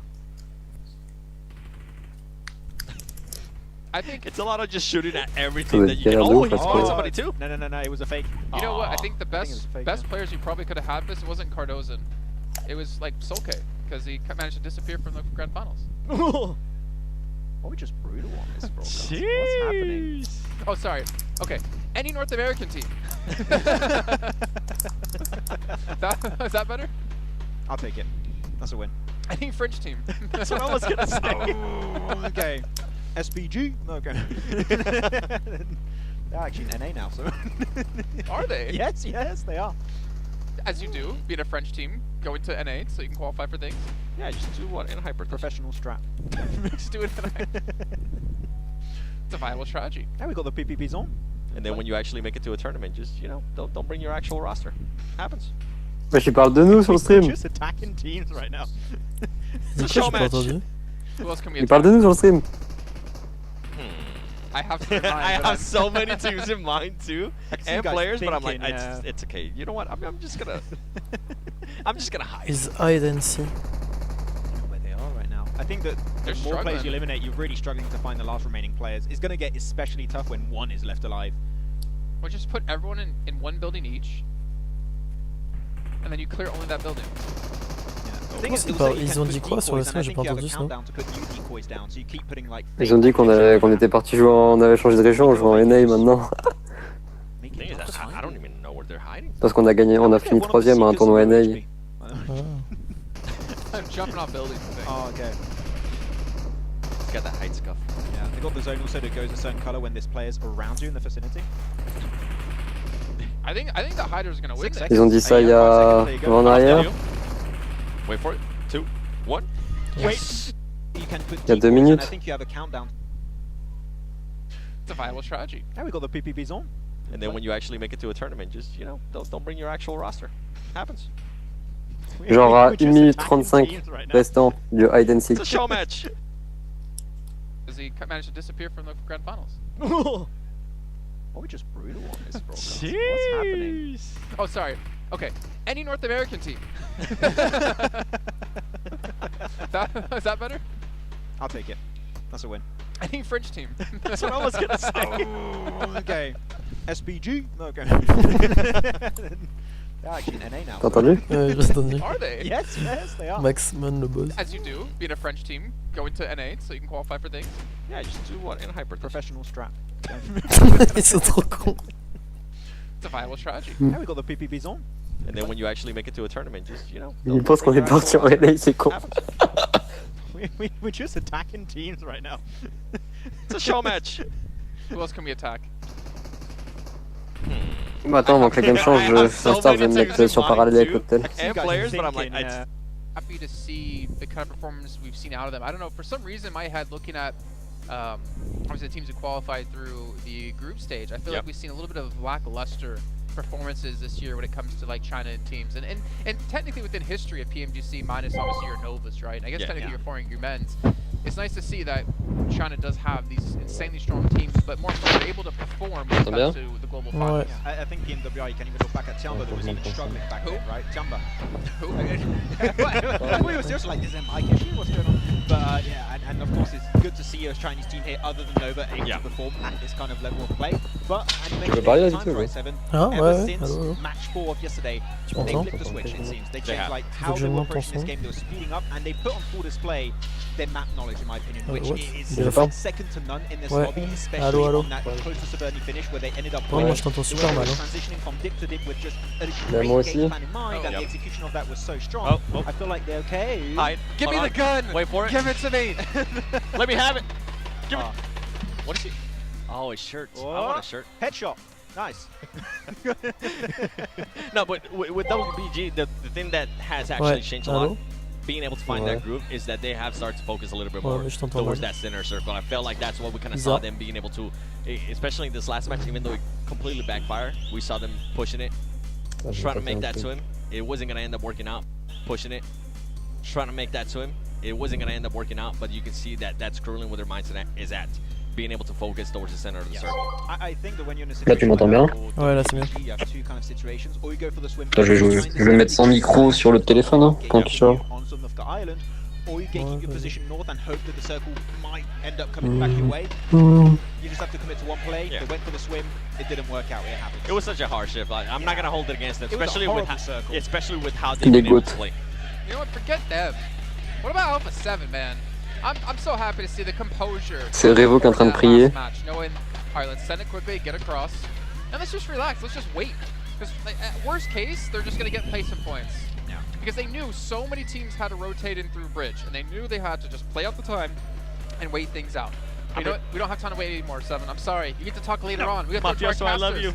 I think it's a lot of just shooting at everything that you can. Oh, he spotted somebody too. No, it was a fake. You know what? I think the best players you probably could have had this wasn't Cardozo. It was like Solke, because he managed to disappear from the grand finals. Are we just brutal on this broadcast? What's happening? Oh, sorry. Okay, any North American team. Is that better? I'll take it. That's a win. Any French team. That's what I was gonna say. Oh, okay. SPG? Okay. They're actually in NA now, so. Are they? Yes, they are. As you do, being a French team, go into NA so you can qualify for things. Yeah, just do what in hyper. Professional strap. Just do it in hyper. It's a viable strategy. Now we got the PPPs on. And then when you actually make it to a tournament, just don't bring your actual roster. Happens. Mais je parle de nous sur le stream. Just attacking teams right now. It's a show match. Who else can we Il parle de nous sur le stream. I have so many teams in mind too, and players, but I'm like, it's okay. You know what? I'm just gonna hide. Is hide and seek. Where they are right now. I think that the more players you eliminate, you're really struggling to find the last remaining players. It's going to get especially tough when one is left alive. Or just put everyone in one building each, and then you clear only that building. Ils ont dit quoi sur le stream? J'ai pas entendu ça. Ils ont dit qu'on était parti jouer, on avait changé de région, on joue en NA maintenant. Parce qu'on a gagné, on a fini 3ème à un tournoi NA. I'm jumping off buildings. Oh, okay. It's got that height scuff. Yeah, they got the zone also that goes a certain color when there's players around you in the vicinity. I think the hiders are gonna win. Ils ont dit ça il y a en arrière. Wait for it. What? Wait. You can put Il y a 2 minutes. I think you have a countdown. It's a viable strategy. Yeah, we got the PPBs on. And then when you actually make it to a tournament, just, don't bring your actual roster. Happens. Genre à 1 minute 35 restant du hide and seek. It's a show match. Does he manage to disappear from the grand finals? Are we just brutal on this program? Jeez. What's happening? Oh, sorry. Okay. Any North American team. Is that better? I'll take it. That's a win. Any French team. That's what I was gonna say. Oh, okay. SPG? Okay. They're actually in NA now. T'as entendu? J'ai entendu. Are they? Yes, they are. Maxman le boss. As you do, being a French team, go into NA so you can qualify for things. Yeah, just do what in hyper. Professional strap. Ils sont trop cons. It's a viable strategy. Yeah, we got the PPBs on. And then when you actually make it to a tournament, just, Il pense qu'on est parti en NA, c'est con. We're just attacking teams right now. It's a show match. Who else can we attack? Bah attends, avant que la game change, Star vient de mettre sur parallèle avec Cocktail. And players, but I'm like, happy to see the kind of performance we've seen out of them. I don't know, for some reason in my head, looking at obviously the teams who qualified through the group stage, I feel like we've seen a little bit of lackluster performances this year when it comes to like China and teams, and technically within history of Pmgc, minus obviously your Novas, right? And I guess technically your foreign your men's. It's nice to see that China does have these insanely strong teams, but more so they're able to perform when it comes to the global finals. I think PMWI, you can even look back at Tiamba that was even struggling back then, right? Tiamba. Who? We were just like, is there mic issue? What's going on? But yeah, and of course it's good to see a Chinese team here other than Nova able to perform at this kind of level of play. But and you mentioned time for 7. Ever since match 4 of yesterday, they flipped the switch, it seems. They changed like how they were approaching this game, they were speeding up, and they put on full display their map knowledge, in my opinion, which is second to none in this lobby, especially on that close to Saverny finish where they ended up winning. Transitioning from dip to dip with just a great game plan in mind, and the execution of that was so strong. I feel like they're okay. Hide. Give me the gun! Wait for it. Give it to me! Let me have it! Give it! What is he? Oh, his shirt. Oh. I want a shirt. Headshot. Nice. No, but with WBG, the thing that has actually changed a lot, being able to find that group, is that they have started to focus a little bit more towards that center circle. I felt like that's what we kind of saw them being able to, especially in this last match, even though it completely backfired, we saw them pushing it, trying to make that to him. It wasn't going to end up working out. Pushing it, trying to make that to him. It wasn't going to end up working out, but you can see that that's currently where their mindset is at. Being able to focus towards the center of the circle. I think that when you're in a Là tu m'entends bien? Ouais, là c'est bien. Attends, je vais mettre son micro sur le téléphone hein, quand tu sors. Or you gatekeep your position north and hope that the circle might end up coming back your way. Mm. You just have to commit to one play. They went for the swim. It didn't work out. It happened. It was such a hardship. I'm not gonna hold it against them, especially with how Des they've been able gouttes. to play. You know what? Forget them. What about Alpha 7, man? I'm so happy to see the composure. C'est Revo qui est en train de prier. Match, knowing, all right, let's send it quickly, get across, and let's just relax. Let's just wait. Because like, at worst case, they're just gonna get placement points. Yeah. Because they knew so many teams had to rotate in through bridge, and they knew they had to just play out the time and wait things out. You know what? We don't have time to wait anymore, Seven. I'm sorry. You get to talk later on. We got to Mafioso, I love you.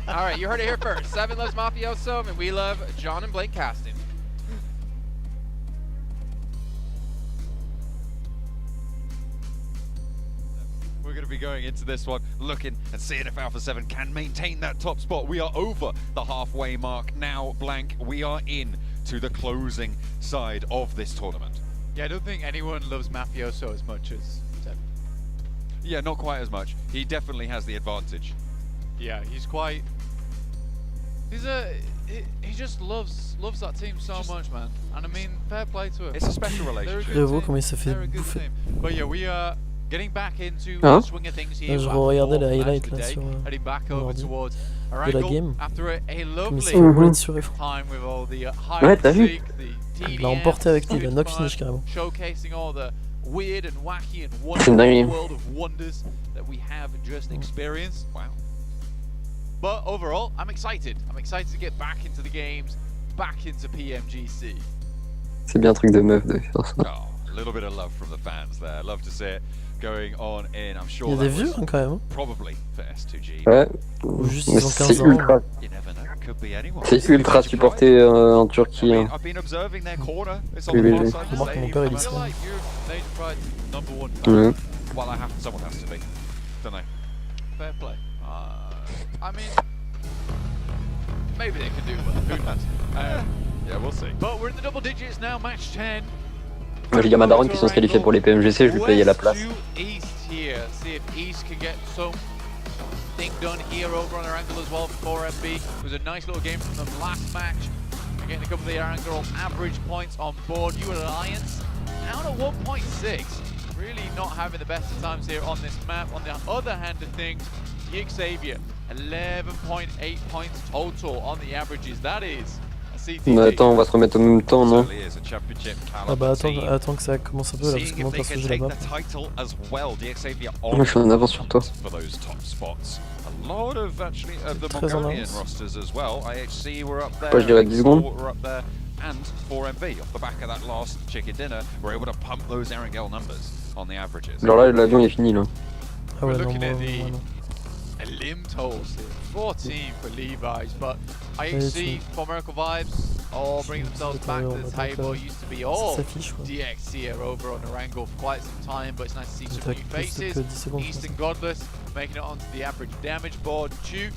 All right, you heard it here first. Seven loves Mafioso, and we love John and Blake casting. We're going to be going into this one, looking and seeing if Alpha 7 can maintain that top spot. We are over the halfway mark now, Blank. We are in to the closing side of this tournament. Yeah, I don't think anyone loves Mafioso as much as Seven. Yeah, not quite as much. He definitely has the advantage. Yeah, he's quite... He just loves that team so much, man. And I mean, fair play to him. It's a special relationship. J'avoue comment il s'est fait bouffer. But yeah, we are getting back into the swing of things here. Je regardais la highlight là sur heading back over towards de la game. after a lovely time with all the Ouais, t'as vu? Il l'a emporté avec lui, il a knock finish carrément. Showcasing all the weird and wacky and wonderful world of wonders that we have just experienced. Wow. But overall, I'm excited. I'm excited to get back into the games, back into Pmgc. C'est bien un truc de meuf de faire ça. Oh, a little bit of love from the fans there. Love to see it going on in. I'm sure Il y a des vieux hein, quand même. Probably for S2G. Ouais. Ou juste Mais ils ont 15 c'est ans. ultra. You never know. C'est ultra supporté en Turquie. Hein. Remarque, mon père il est ici. Ouais. Fair play. I mean, maybe they can do well. Who knows? Yeah, we'll see. But we're in the double digits now, match 10. Moi j'ai ma daronne qui sont se qualifiés pour les Pmgc, je lui payais la place. East here. See if East can get something done here over on their angle as well for 4MB. It was a nice little game from them last match. Getting a couple of the angle average points on board. You Alliance out at 1.6. Really not having the best of times here on this map. On the other hand of things, Xavier 11.8 points total on the averages. That is a CTG. Mais attends, on va se remettre en même temps, non? Ah bah attends que ça commence un peu là, parce que moi perso j'ai la map. Moi je suis en avance sur toi. Très en avance. Pas, je dirais 10 secondes. And 4MB off the back of that last chicken dinner were able to pump those Erangel numbers on the averages. Genre là, l'avion est fini là. Ah ouais, We're looking non, at moi, the limb tolls here. 14 for Levi's, but IHC for Miracle Vibes all bringing themselves back to the table. It used to be all DX here over on Erangel for quite some time, but it's nice to see some new faces. East and Godless making it onto the average damage board too.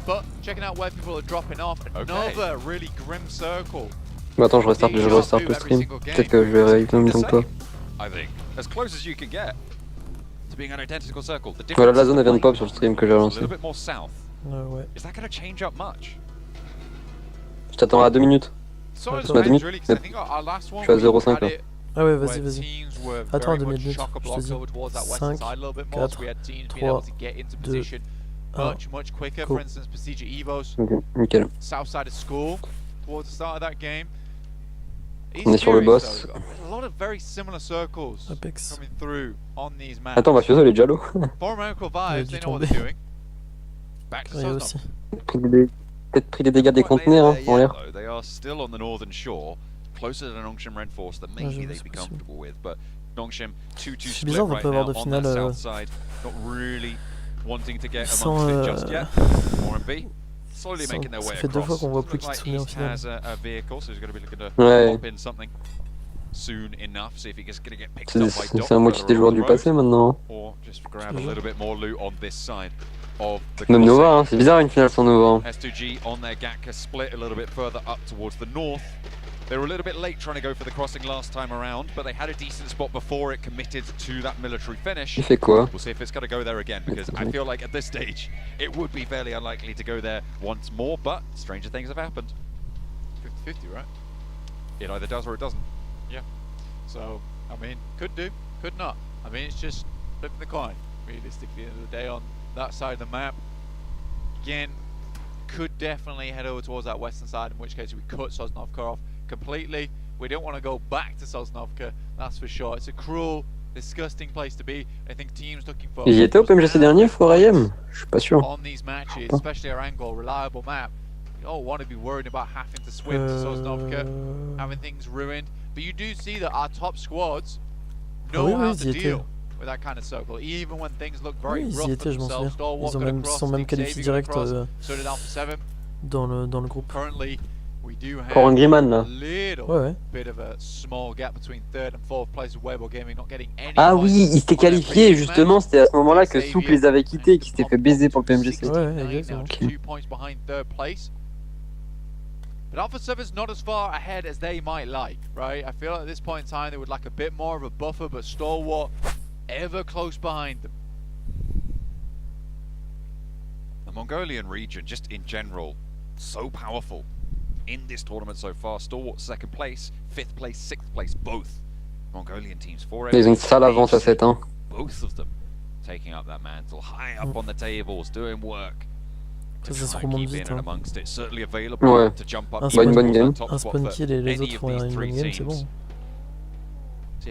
But checking out where people are dropping off, another really grim circle. Bah attends, je restarte le stream. Peut-être que je vais arriver en même temps que toi. Voilà, la zone elle vient de pop sur le stream que j'ai lancé. Ouais. Je t'attends à 2 minutes. Tu m'as 2 minutes? Je suis à 0,5 là. Ah ouais, vas-y. Attends 2 minutes, je te dis. 5, 4, 3, 2, 1, go. Ok, nickel. Southside of school towards the start of that game. On est sur le boss. A lot of very similar circles coming through on these maps. Attends, Mafioso il est déjà low. For Miracle Vibes, they know what they're doing. Back to Sosnov. Peut-être pris des dégâts des conteneurs hein, en l'air. They are still on the northern shore, closer to Nongshim Reinforce that maybe they'd be comfortable with, but Nongshim 2-2 split right now on the south side, not really wanting to get amongst it just yet. 4MB slowly making their way across. Ça fait 2 fois qu'on voit plus Kitsune au final. Has a vehicle, so he's going to be looking to pop in something soon enough, see if he's going to get picked up by Doc. C'est la moitié des joueurs du passé maintenant. Or just grab a little bit more loot on this side of the Même Nova, hein, c'est bizarre une finale sans Nova. S2G on their Gatka split a little bit further up towards the north. They were a little bit late trying to go for the crossing last time around, but they had a decent spot before it committed to that military finish. Il fait quoi? We'll see if it's going to go there again, because I feel like at this stage it would be fairly unlikely to go there once more, but stranger things have happened. 50-50, right? It either does or it doesn't. Yeah. So, I mean, could do, could not. I mean, it's just flipping the coin, realistically, at the end of the day on that side of the map. Again, could definitely head over towards that western side, in which case we cut Sosnovka off completely. We don't want to go back to Sosnovka, that's for sure. It's a cruel, disgusting place to be. I think teams looking for... Ils y étaient au PMGC dernier, Forayem? Je suis pas sûr. On these matches, especially our angle, reliable map. You don't want to be worried about having to swim to Sosnovka, having things ruined. But you do see that our top squads know how to deal with that kind of circle, even when things look very rough for themselves. Ils sont même qualifiés direct dans le groupe. Currently, we do have Encore un Griman là. a little bit of a small gap between third and fourth place with Weibo Gaming not getting any. Ah oui, ils s'étaient qualifiés justement, c'était à ce moment-là que Souk les avait quittés et qu'ils s'étaient fait baiser pour le PMGC. Ouais, exactement. 2 points behind third place. But Alpha 7's not as far ahead as they might like, right? I feel like at this point in time they would like a bit more of a buffer, but Stalwart ever close behind them. The Mongolian region, just in general, so powerful in this tournament so far. Stalwart 2nd place, 5th place, 6th place, both Mongolian teams. Ils ont une sale avance à 7 ans. Both of them taking up that mantle, high up on the tables, doing work. Ça se remonte vite. Hein. Ouais, bah une bonne game. Un spawn kill et les autres font une bonne game, c'est bon.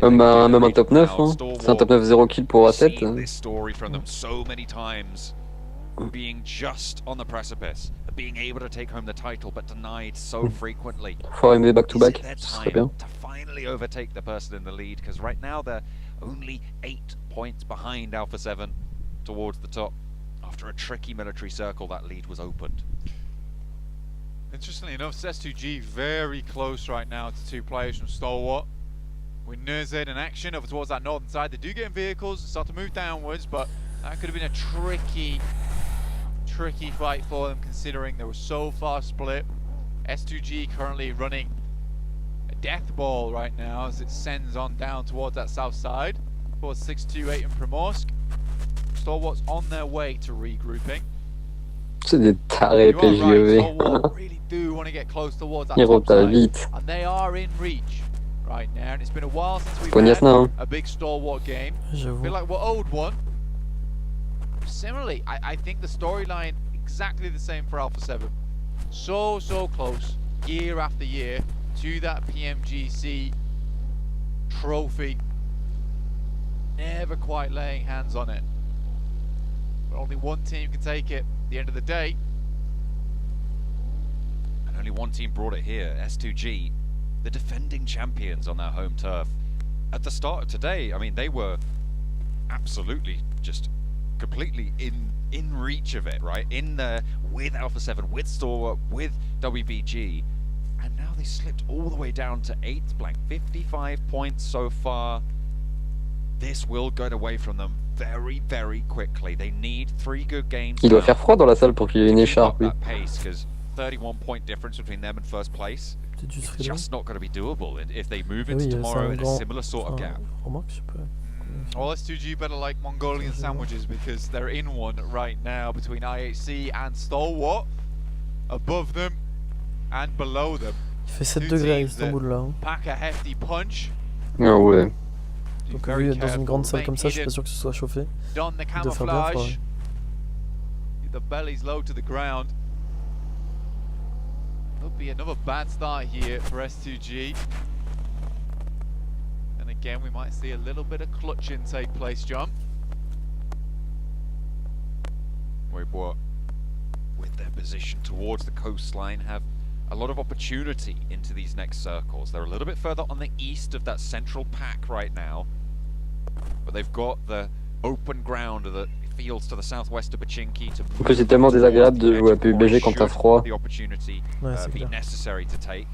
Même un top 9, hein. C'est un top 9 0 kill pour A7. Being just on the precipice, being able to take home the title but denied so frequently. Faut aimer back to back, ce serait bien. To finally overtake the person in the lead, because right now they're only 8 points behind Alpha 7 towards the top. After a tricky military circle, that lead was opened. Interestingly enough, S2G very close right now to 2 players from Stalwart. With Nurzed in action over towards that northern side. They do get in vehicles, start to move downwards, but that could have been a tricky fight for them considering they were so far split. S2G currently running a death ball right now as it sends on down towards that south side, towards 628 and Primorsk. Stalwart's on their way to regrouping. C'est des tarés PGV. Stalwart really do want to get close towards that top side, and they are in reach right now. And it's been a while since we've had a big Stalwart game. I feel like we're owed one. Similarly, I think the storyline exactly the same for Alpha 7. So close year after year to that Pmgc trophy. Never quite laying hands on it. But only one team can take it at the end of the day. And only one team brought it here, S2G, the defending champions on their home turf. At the start of today, I mean, they were absolutely just completely in reach of it, right? In there with Alpha 7, with Stalwart, with WBG. And now they slipped all the way down to 8th blank. 55 points so far. This will get away from them very, very quickly. They need 3 good games. Il doit faire froid dans la salle pour qu'il y ait une écharpe, oui. Pace, because 31-point difference between them and first place. It's just not going to be doable if they move into tomorrow in a similar sort of gap. Well, S2G better like Mongolian sandwiches because they're in one right now between IHC and Stalwart. Above them and below them. Il fait 7 degrés à Istanbul là. Pack a hefty punch. Ah ouais. Donc vu dans une grande salle comme ça, je suis pas sûr que ce soit chauffé. Don the camouflage. The belly's low to the ground. There'll be another bad start here for S2G. And again, we might see a little bit of clutching take place, John. Weibo, with their position towards the coastline, have a lot of opportunity into these next circles. They're a little bit further on the east of that central pack right now, but they've got the open ground of the fields to the southwest of Pmgc to en plus c'est tellement désagréable de jouer à Pubg quand t'as froid. The opportunity be necessary to take.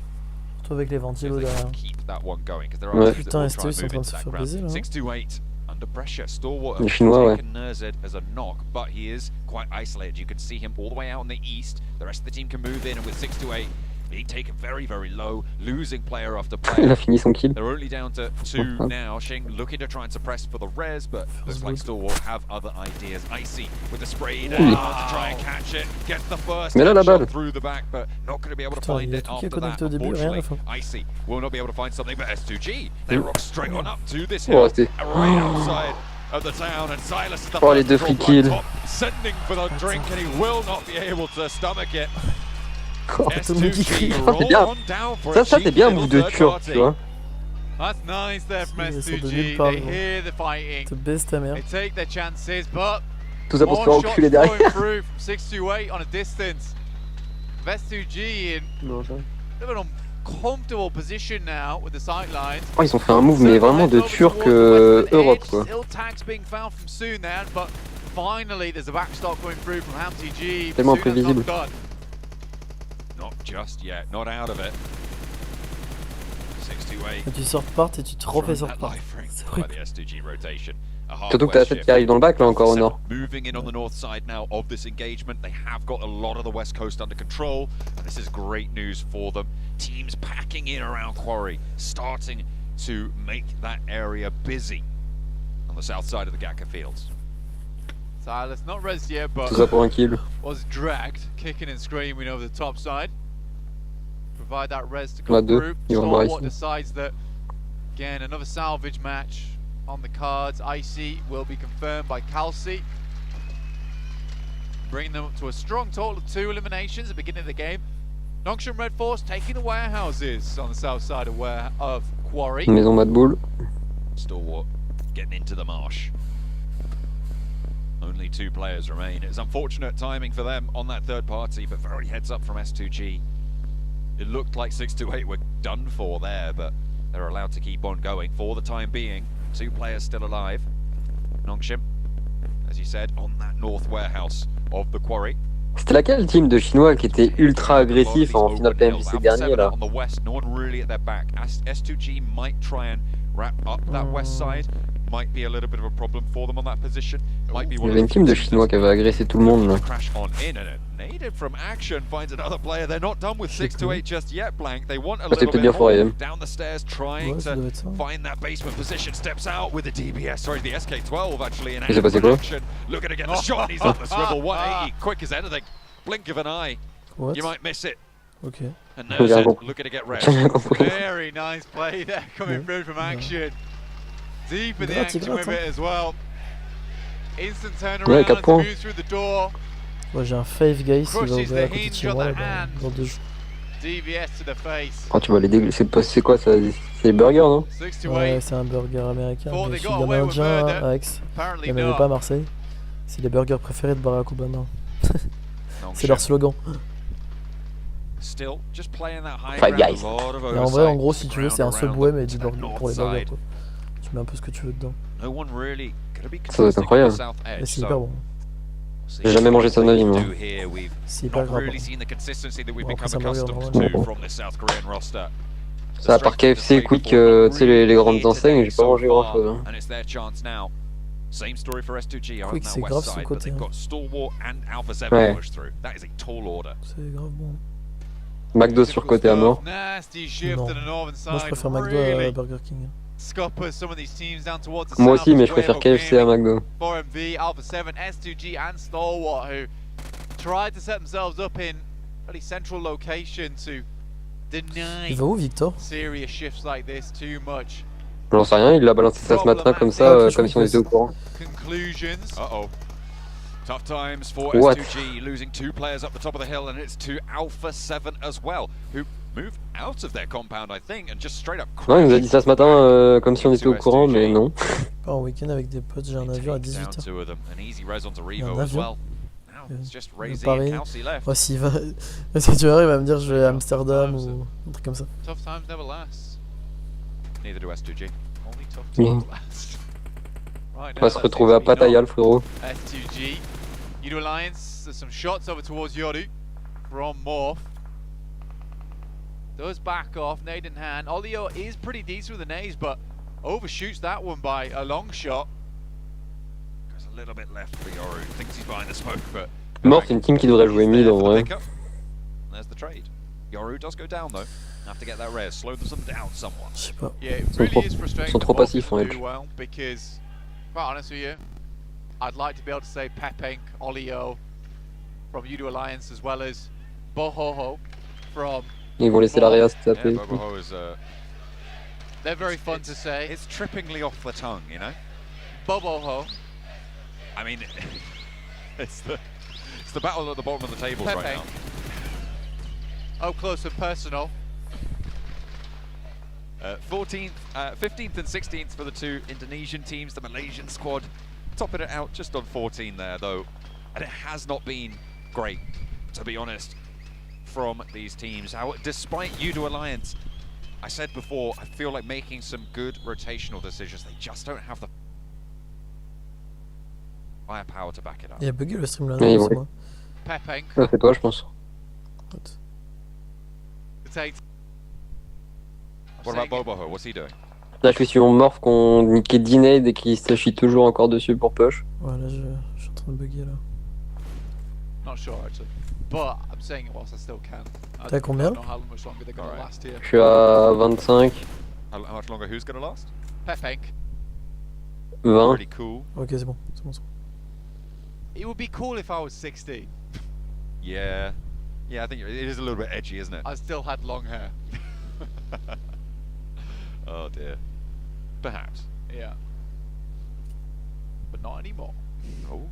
Surtout avec les ventilos derrière. Keep that one going because there are Ouais. Putain, STU sont en train de se faire baiser là. 628 under pressure. Stalwart Les Chinois, ouais. taken Nurzed as a knock, but he is quite isolated. You can see him all the way out on the east. The rest of the team can move in, and with 628 being taken very, very low, losing player after player. Il a fini son kill. They're only down to 2 now. Shing looking to try and suppress for the res, but looks like Stalwart have other ideas. Icy with the spray down to try and catch it. Gets the first shot through the back, but not going to be able to find it after that. Unfortunately, Icy will not be able to find something, but S2G, they rock straight on up to this hill, right outside of the town, and Silas is the first free kills. sending for the drink, and he will not be able to stomach it. Oh, tout le monde qui crie. C'est bien. Ça c'est bien un bout de turc, tu vois. That's nice there from S2G. They hear the fighting. They take their chances, but tout ça pour se faire enculer derrière. Through from 628 on a distance. S2G in an uncomfortable position now with the sidelines. Oh, ils ont fait un move mais vraiment de turc Europe quoi. Still tags being found from soon then, but finally there's a backstop going through from HamTG. Tellement prévisible. Not just yet, not out of it. 628. Tu sors part et tu te refais sur part. C'est horrible. Surtout que t'as la tête qui arrive dans le bac là encore au nord. Moving in on the north side now of this engagement. They have got a lot of the west coast under control, and this is great news for them. Teams packing in around Quarry, starting to make that area busy on the south side of the Gaka fields. Silas not rezzed yet, but tout ça pour un kill. Was dragged, kicking and screaming over the top side. Provide that res to come through. Stalwart decides that, again, another salvage match on the cards. Icy will be confirmed by Calci, bringing them up to a strong total of 2 eliminations at the beginning of the game. Nongshim Red Force taking the warehouses on the south side of Quarry. Maison Mad Bull. Stalwart getting into the marsh. Only 2 players remain. It's unfortunate timing for them on that third party, but very heads up from S2G. It looked like 628 were done for there, but they're allowed to keep on going for the time being. 2 players still alive. Nongshim, as you said, on that north warehouse of the Quarry. C'était laquelle team de Chinois qui était ultra agressif en finale PMGC dernier là? S2G might try and wrap up that west side. Might be a little bit of a problem for them on that position. Might be Il y avait une team de Chinois qui avait agressé tout le monde là. Crash on in and a native from action finds another player. They're not done with 6 to 8 just yet, Blank. They want a little bit more. Down the stairs trying to find that basement position. Steps out with the DBS, sorry, the SK12 actually in action. Looking to get the shot. He's on the swivel. 180, quick as anything. Blink of an eye. You might miss it. Okay. And there's it. Looking to get rest. Very nice play there coming through from action. Deep in the action with it as well. Instant turnaround to move through the door. Ouais, j'ai un 5 guys qui va ouvrir à côté de chez moi dans 2 jours. DVS to the face. Oh, tu vas les dégler. C'est quoi ça? C'est les burgers, non? Ouais, c'est un burger américain. Mais il y en a un déjà à Aix. Il n'y en avait pas à Marseille. C'est les burgers préférés de Barack Obama. C'est leur slogan. Five Guys. Et en vrai, en gros, si tu veux, c'est un Subway mais du burger pour les burgers. Quoi. Tu mets un peu ce que tu veux dedans. Ça doit être incroyable. Et c'est hyper bon. J'ai jamais mangé ça de ma vie, moi. C'est hyper grave. Bon, après, ça m'arrive vraiment. Ça, à part KFC, Quick, tu sais, les grandes enseignes, j'ai pas mangé grand chose. Hein. Quick, c'est grave sous côté. Hein. Ouais. C'est grave bon. McDo sur côté à mort. Non. Moi, je préfère McDo à Burger King. Moi aussi, mais je préfère KFC à McDo. Pmgc, Alpha 7, S2G and Stalwart who tried to set themselves up in really central location to deny il va où, Victor? serious shifts like this too much. J'en sais rien, il l'a balancé ça ce matin comme ça, comme si on était au courant. Conclusions. Tough times for S2G, losing 2 players up the top of the hill, and it's to Alpha 7 as well, who moved out of their compound, I think, and just straight up crashed. Non, il nous a dit ça ce matin comme si on était au courant, mais non. Pas en week-end avec des potes, j'ai un avion à 18h. Un avion Paris. Ouais, s'il va... Si tu vois, il va me dire je vais à Amsterdam ou un truc comme ça. Tough times never last. Neither do S2G. Only tough times last. On va se retrouver à Pattaya, le frérot. S2G. Udo Alliance, there's some shots over towards Yoru from Morph. Does back off, nade in hand. Olio is pretty decent with the nades, but overshoots that one by a long shot. There's a little bit left for Yoru. Thinks he's behind the smoke, but Morph, c'est une team qui devrait jouer mid en vrai. There's the trade. Yoru does go down though. Have to get that res, slow them down somewhat. Je sais pas. Yeah, it really is frustrating. Ils sont trop passifs en edge. Well, because, quite honest with you, I'd like to be able to say Pepeng, Olio from Udo Alliance, as well as Bohoho from. Ils vont laisser l'Arias taper. Yeah, Bohoho is. They're very fun to say. It's trippingly off the tongue, you know. Boboho. I mean, it's the battle at the bottom of the tables right now. Up close and personal. 15th and 16th for the 2 Indonesian teams. The Malaysian squad topping it out just on 14 there, though. And it has not been great, to be honest, from these teams. Despite Udo Alliance, I said before, I feel like making some good rotational decisions. They just don't have the firepower to back it up. Il y a bugué le stream là, c'est moi. Pepeng. C'est toi, je pense. What about Boboho? What's he doing? Là, je suis sur Morph qu'on niquait D-Nade et qui se chie toujours encore dessus pour push. Ouais, là, je suis en train de bugger là. Not sure actually, but I'm saying it whilst I still can. T'as combien? Je suis à 25. How much longer? Who's gonna last? Pepeng. 20. Pretty cool. Ok, c'est bon. It would be cool if I was 60. Yeah. Yeah, I think it is a little bit edgy, isn't it? I still had long hair. Oh dear. Perhaps. Yeah. But not anymore. Oh.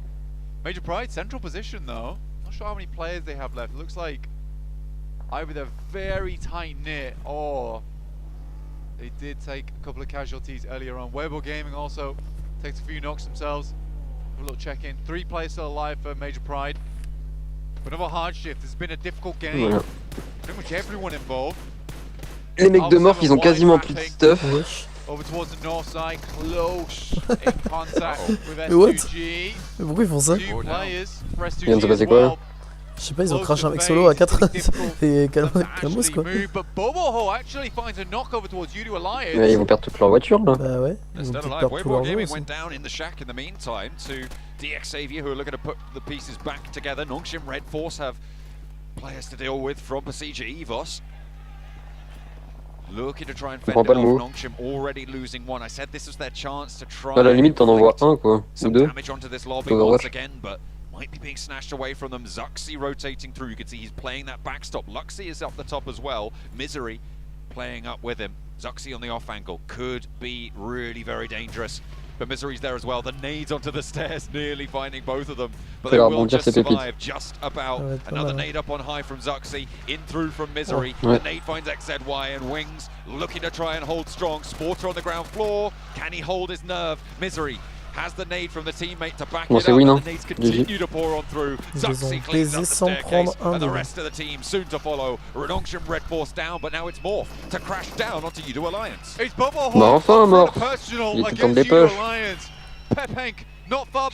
Major Pride, central position though. Not sure how many players they have left. It looks like either they're very tight knit or they did take a couple of casualties earlier on. Weibo Gaming also takes a few knocks themselves. Have a little check in. 3 players still alive for Major Pride. But another hard shift. It's been a difficult game. Voilà. Pretty much everyone involved. Les mecs de Morph, ils ont quasiment plus de stuff. Over towards the north side, close in contact with Mais what? S2G. Mais pourquoi ils font ça? Two players for Il vient de se S2G as passer quoi là? well. Je sais pas, ils ont craché un mec solo à 4 et calmos quoi. Ouais, ils vont perdre toute leur voiture là. Bah ouais, ils vont peut-être perdre tout leur jeu aussi. DxAvier who are looking to put the pieces back together. Nongshim Red Force have players to deal with from Pmgc EVOS. Looking to try and fend it off. Nongshim already losing one. I said this was their chance to try. À la limite, t'en envoies un quoi, ou deux. Damage onto this lobby once again, but might be being snatched away from them. Zuxi rotating through. You can see he's playing that backstop. Luxi is up the top as well. Misery playing up with him. Zuxi on the off angle could be really very dangerous. But Misery's there as well. The nades onto the stairs, nearly finding both of them. But they will just survive just about. Another nade up on high from Zuxi. In through from Misery. The nade finds XZY and Wings looking to try and hold strong. Sporter on the ground floor. Can he hold his nerve? Misery has the nade from the teammate to back it up. And the nades continue to pour on through. Zuxi cleans up the staircase. And the rest of the team soon to follow. Redonction Red Force down, but now it's Morph to crash down onto Udo Alliance. Bah enfin mort. Il était temps de dépêche. Ça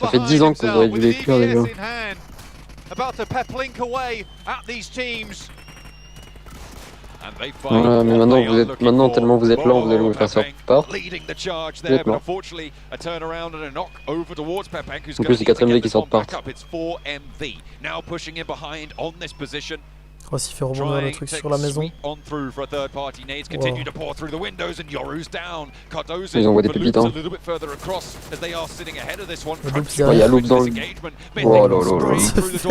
fait 10 ans que vous auriez dû les cuire déjà. About to peplink away at these teams. Voilà, mais maintenant tellement vous êtes lent, vous allez vous faire sortir par. Vous êtes mort. En plus, c'est 4MV qui sortent par. On va s'y faire rebondir le truc sur la maison. Ils envoient des pépites. Hein. Il y a Loop dans le... Oh là là là. Ils sont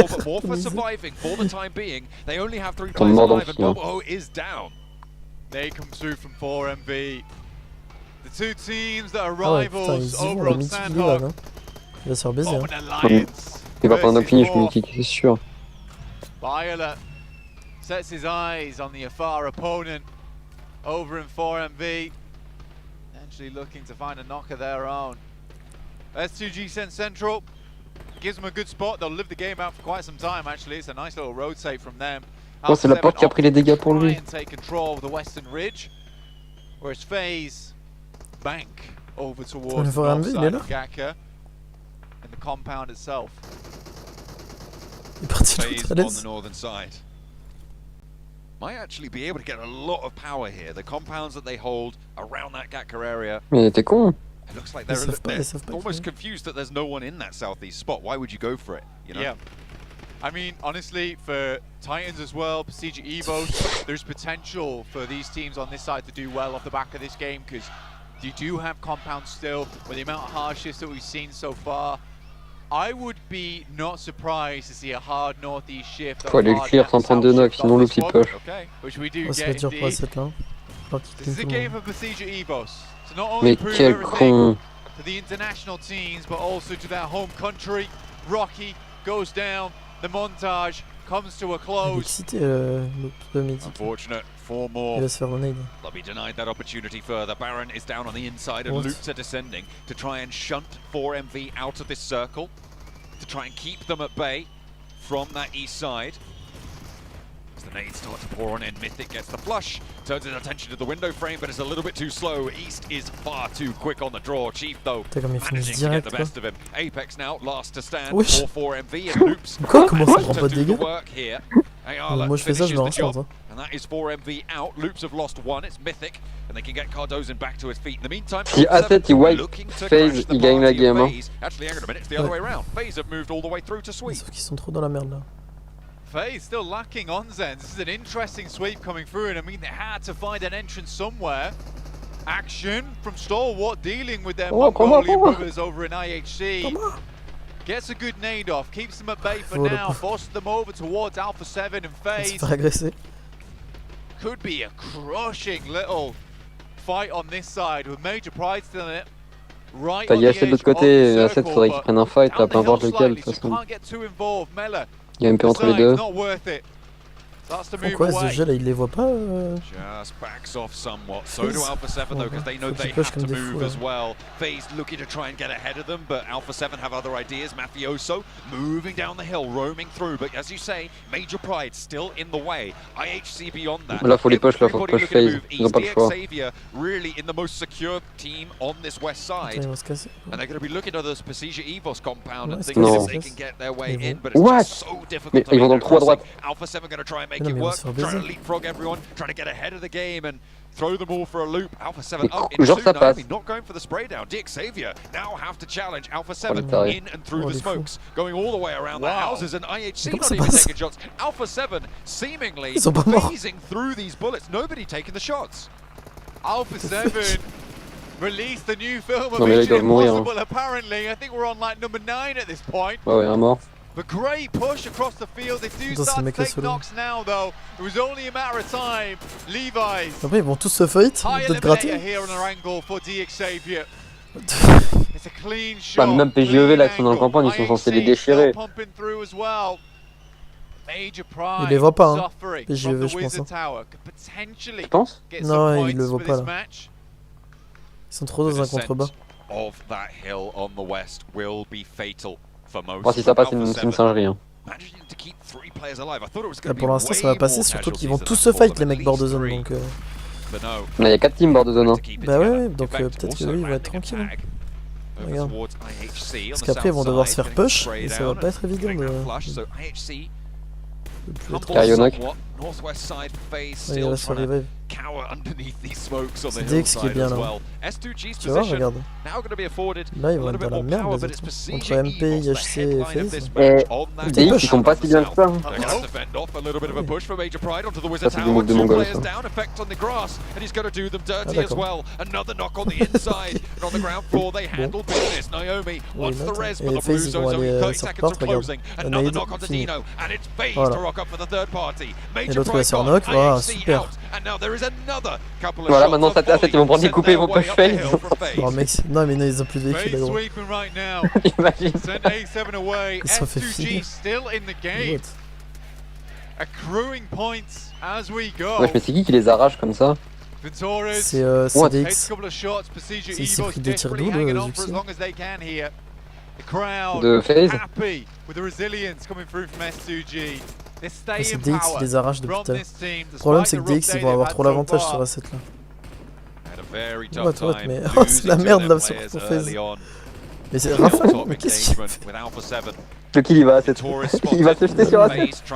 morts dans le film. They come through from 4MV. The two teams that are Ah ouais, putain, rivals ils y vont, over la on mythique Sandhog. Diva, hein. Il va se faire baiser. Hein. Il va prendre un finish mythique, c'est sûr. Violet sets his eyes on the afar opponent over in 4MV. Potentially looking to find a knock of their own. S2G sent central. Gives them a good spot. They'll live the game out for quite some time actually. It's a nice little rotate from them. Oh, c'est la porte qui a pris les dégâts pour lui. Take control of the western ridge, whereas FaZe bank over towards the north side of Gaka and the compound itself. FaZe on the northern side might actually be able to get a lot of power here. The compounds that they hold around that Gaka area. Mais t'es con. It looks like they're almost confused that there's no one in that southeast spot. Why would you go for it? You know? Yeah. I mean, honestly, for Titans as well, Pmgc EVOS, there's potential for these teams on this side to do well off the back of this game because you do have compounds still with the amount of hard shifts that we've seen so far. I would be not surprised to see a hard northeast shift. Faut aller le clear sans prendre de knock, sinon Loop il push. Which we do Oh, ça va être dur pour la set là. This is a game for Pmgc EVOS to not only Mais prove quel everything con. to the international teams, but also to their home country. Rocky goes down. The montage comes to a close. Excité le mythique. Unfortunate for more. Il va se faire nade. They'll be denied that opportunity further. Baron is down on the inside and Loops are descending to try and shunt 4MV out of this circle, to try and keep them at bay from that east side. As the nades start to pour on in, Mythic gets the flush, turns his attention to the window frame, but it's a little bit too slow. East is far too quick on the draw. Chief, though, managing to get the best of him. Apex now, last to stand for 4MV, and Loops Comment ça prend pas de to do the dégâts? work here. Ayala Moi je fais ça, je me finishes the rensente. job, and that is 4MV out. Loops have lost one, it's Mythic, and they can get Cardozen back to his feet. In the meantime, Si A7 il wipe FaZe, il gagne la game. Hein. Actually, hang on a minute, it's the other way around. FaZe have moved all the way through to sweep. Sauf qu'ils sont trop dans la merde là. FaZe still lacking on Zen. This is an interesting sweep coming through, and I mean they had to find an entrance somewhere. Action from Stalwart dealing with their Mongolian brothers over in IHC. Gets a good nade off, keeps them at bay for now, forces them over towards Alpha 7 and FaZe. Could be a crushing little fight on this side with major pride still in it. Right Il y a assez de l'autre côté, A7 faudrait qu'il prenne un fight, là, peu importe lequel de toute façon. Il y a MP entre les deux. Pourquoi SDG là il les voit pas Just backs off somewhat. So do Alpha 7 though, because they know they have to move as well. FaZe looking to try and get ahead of them, but Alpha 7 have other ideas. Mafioso moving down the hill, roaming through, but as you say, Major Pride still in the way. IHC beyond that. Là faut les push, là faut push FaZe. Ils ont pas le choix. Really in the most secure team on this west side. And they're going to be looking at this Pmgc Evos compound and thinking if they can get their way in, but it's just so difficult to make that crossing. Alpha 7 going to try and make it work, trying to leapfrog everyone, trying to get ahead of the game and throw them all for a loop. Alpha 7 up in 2, Naomi not going for the spray down. Xavier now have to challenge Alpha 7 in and through the smokes, going all the way around the houses, and IHC not even taking shots. Alpha 7 seemingly phasing through these bullets, nobody taking the shots. Alpha 7 released the new film of Mission Impossible, apparently. I think we're on like number 9 at this point. Ouais, un mort. But great push across the field. They do start to take knocks now, though. It was only a matter of time. Levi's. Après, ils vont tous se fight, peut-être gratter. Here on our angle for Xavier. It's a clean shot. Bah, même PGEV là qui sont dans le campagne, ils sont censés les déchirer. Il les voit pas, hein. PGEV, je pense. Hein. Tu penses? Non, il le voit pas là. Ils sont trop dans un contrebas. Of that hill on the west will be fatal. Oh, si ça passe, c'est une singerie. Hein. Pour l'instant, ça va passer, surtout qu'ils vont tous se fight, les mecs bord de zone. Donc, il y a 4 teams bord de zone. Hein. Bah ouais, donc peut-être qu'eux ils vont être tranquilles. Regarde. Parce qu'après, ils vont devoir se faire push, et ça va pas être évident de. Carionac. Il va se faire revive. C'est DX qui est bien là. Tu vois, regarde. Là, ils vont être dans la merde les autres. Entre MP, IHC et FaZe. Et DX, ils sont pas si bien que ça. Hein. Ça, c'est du move de Mongol, ça. Ah, d'accord. Oui, et FaZe, ils vont aller support, regarde. Un nade, fini. Voilà. Et l'autre va se faire knock, voilà, super. Voilà, maintenant ça t'assette, ils vont prendre des coupés, ils vont push FaZe. Oh mec, non mais non, ils ont plus de véhicules là gros. Imagine. Ils sont fait filer. Wesh, mais c'est qui les arrache comme ça? C'est DX. Il s'est pris 2 tirs d'où le Zuxi? De FaZe. C'est DX qui les arrache depuis tout à l'heure. Le problème c'est que DX ils vont avoir trop l'avantage sur A7 là. What, mais oh c'est la merde là sur FaZe. Mais c'est Raphaël, mais qu'est-ce qu'il fait? Le kill il va à 7. Il va se jeter sur A7. C'était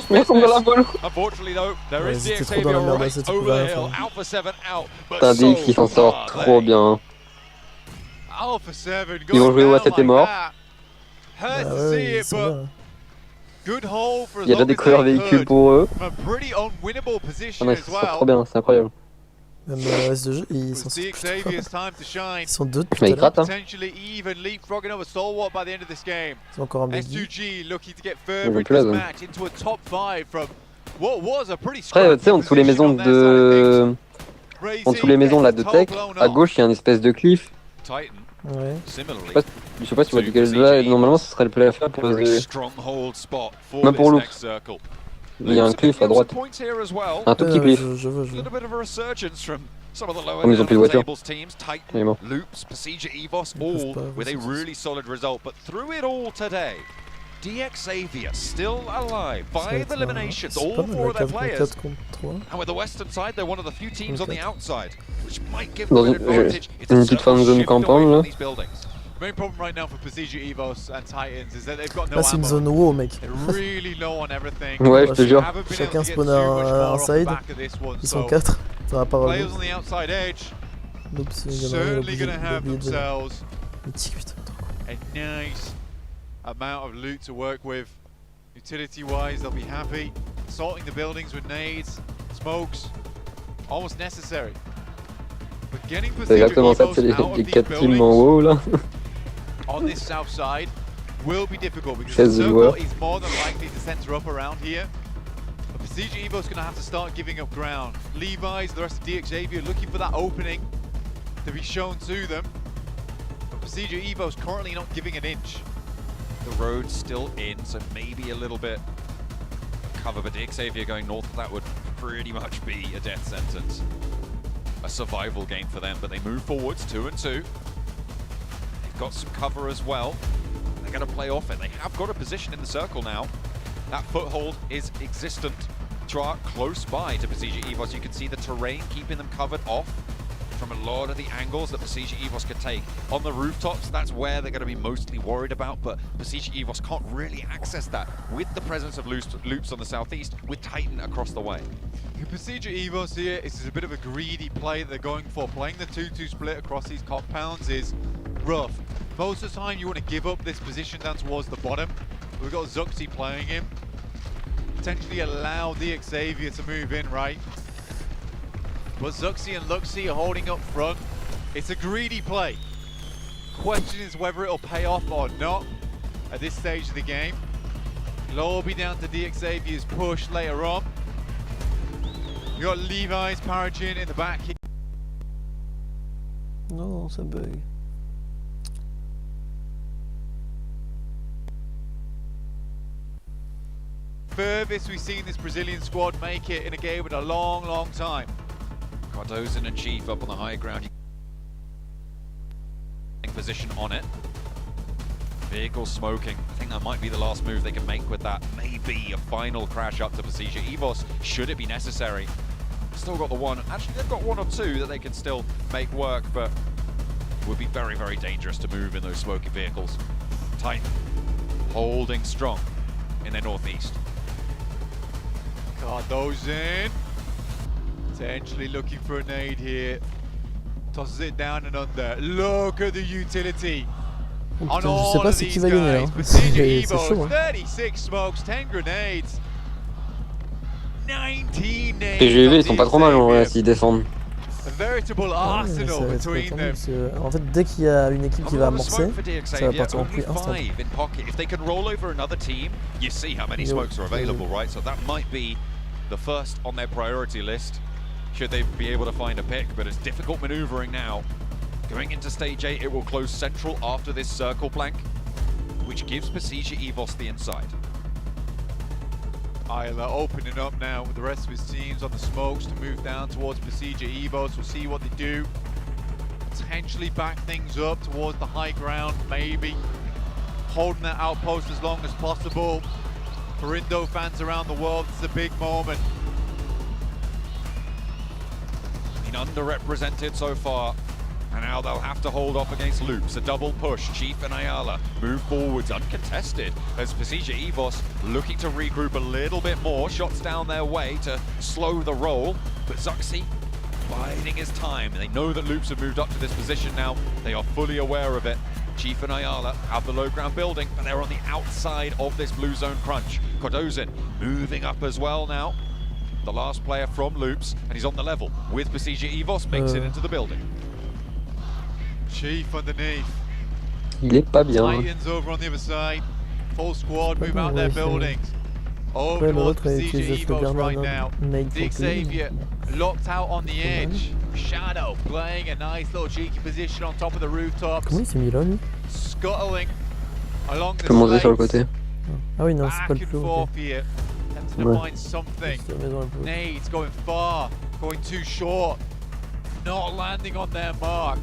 trop dans la merde A7, il pouvait rien faire. Putain, DX qui s'en sort trop bien. Ils vont jouer où A7 est mort. Ah ouais, ils sont là. Il y a déjà des couleurs véhicules pour eux. Ah non, ils s'en sortent trop bien, c'est incroyable. Même le reste de jeu, ils s'en sortent plutôt pas. Ils sont 2 depuis mais ils tout à l'heure. grattent, hein. Ils ont encore un buggy. Ils vont plus la zone. Après, tu sais, en dessous les maisons de... En dessous les maisons là de tech, à gauche il y a une espèce de cliff. Ouais. Je sais pas si tu vois duquel là, normalement ce serait le play à faire pour les... Même pour loop. Il y a un cliff à droite. Un tout petit cliff. Je veux. Comme ils ont plus de voiture. Il est mort. Xavier still alive, 5 eliminations, all 4 of their players. And with the western side, they're one of the few teams on the outside, which might give them an advantage. Une petite fan zone campagne là. Main problem right now for Pmgc Evos and Titans is that they've got no Là c'est une zone WoW mec. really low on everything. Ouais, je te jure. Chacun spawn un side. Ils sont 4. Ça va pas revenir. Oups, certainly gonna have themselves a nice amount of loot to work with. Utility wise, they'll be happy. Assaulting the buildings with nades, smokes, almost necessary. But getting c'est exactement ça, c'est les 4 teams en haut là. On this south side, will be difficult because the circle is more than likely to center up around here. But Pmgc Evo's going to have to start giving up ground. Levi's, the rest of DXavier looking for that opening to be shown to them. But Pmgc Evo's currently not giving an inch. The road's still in, so maybe a little bit cover, but DXavier going north, that would pretty much be a death sentence. A survival game for them, but they move forwards 2-2. They've got some cover as well. They're going to play off it. They have got a position in the circle now. That foothold is existent. Chua close by to Pmgc Evos. You can see the terrain keeping them covered off from a lot of the angles that Pmgc Evos could take. On the rooftops, that's where they're going to be mostly worried about, but Pmgc Evos can't really access that with the presence of loops on the southeast, with Titan across the way. Pmgc Evos here, this is a bit of a greedy play that they're going for. Playing the 2-2 split across these compounds is rough. Most of the time you want to give up this position down towards the bottom. We've got Zuxi playing him. Potentially allow DXavier to move in, right? But Zuxi and Luxi are holding up front. It's a greedy play. Question is whether it'll pay off or not at this stage of the game. It'll all be down to DXavier's push later on. We got Levi's Paragin in the back here. Non, ça bug. Furthest we've seen this Brazilian squad make it in a game in a long, long time. Cardozen and Chief up on the high ground. Position on it. Vehicle smoking. I think that might be the last move they can make with that. Maybe a final crash up to Pmgc Evos, should it be necessary. Still got the one. Actually, they've got one or two that they can still make work, but would be very, very dangerous to move in those smoky vehicles. Titan holding strong in their northeast. Cardozen potentially looking for a nade here. Tosses it down and under. Look at the utility on all of these guys. Pmgc Evos, 36 smokes, 10 grenades, 19 nades. PGV ils sont pas trop mal en vrai s'ils descendent. A veritable arsenal between them. En fait, dès qu'il y a une équipe qui va amorcer, ça va partir en couille instant. If they can roll over another team, you see how many smokes are available, right? So that might be the first on their priority list, should they be able to find a pick, but it's difficult maneuvering now. Going into stage 8, it will close central after this circle flank, which gives Pmgc Evos the inside. Isla opening up now with the rest of his teams on the smokes to move down towards Pmgc Evos. We'll see what they do. Potentially back things up towards the high ground, maybe. Holding that outpost as long as possible. For Indo fans around the world, it's a big moment. Been underrepresented so far, and now they'll have to hold off against Loops. A double push. Chief and Ayala move forwards uncontested as Pmgc Evos looking to regroup a little bit more. Shots down their way to slow the roll, but Zuxi biding his time. They know that Loops have moved up to this position now. They are fully aware of it. Chief and Ayala have the low ground building, but they're on the outside of this blue zone crunch. Cardozen moving up as well now. The last player from Loops, and he's on the level with Pmgc Evos, makes it into the building. Chief underneath. Il est pas bien. Titans over on the other side. Full squad move out their buildings. Over towards Pmgc Evos right now. DXavier locked out on the edge. Shadow playing a nice little cheeky position on top of the rooftops. Comment il s'est mis là, lui? Scuttling along the monter sur le côté. Ah oui, non, c'est pas le plus haut. To find something. Nades going far, going too short, not landing on their mark.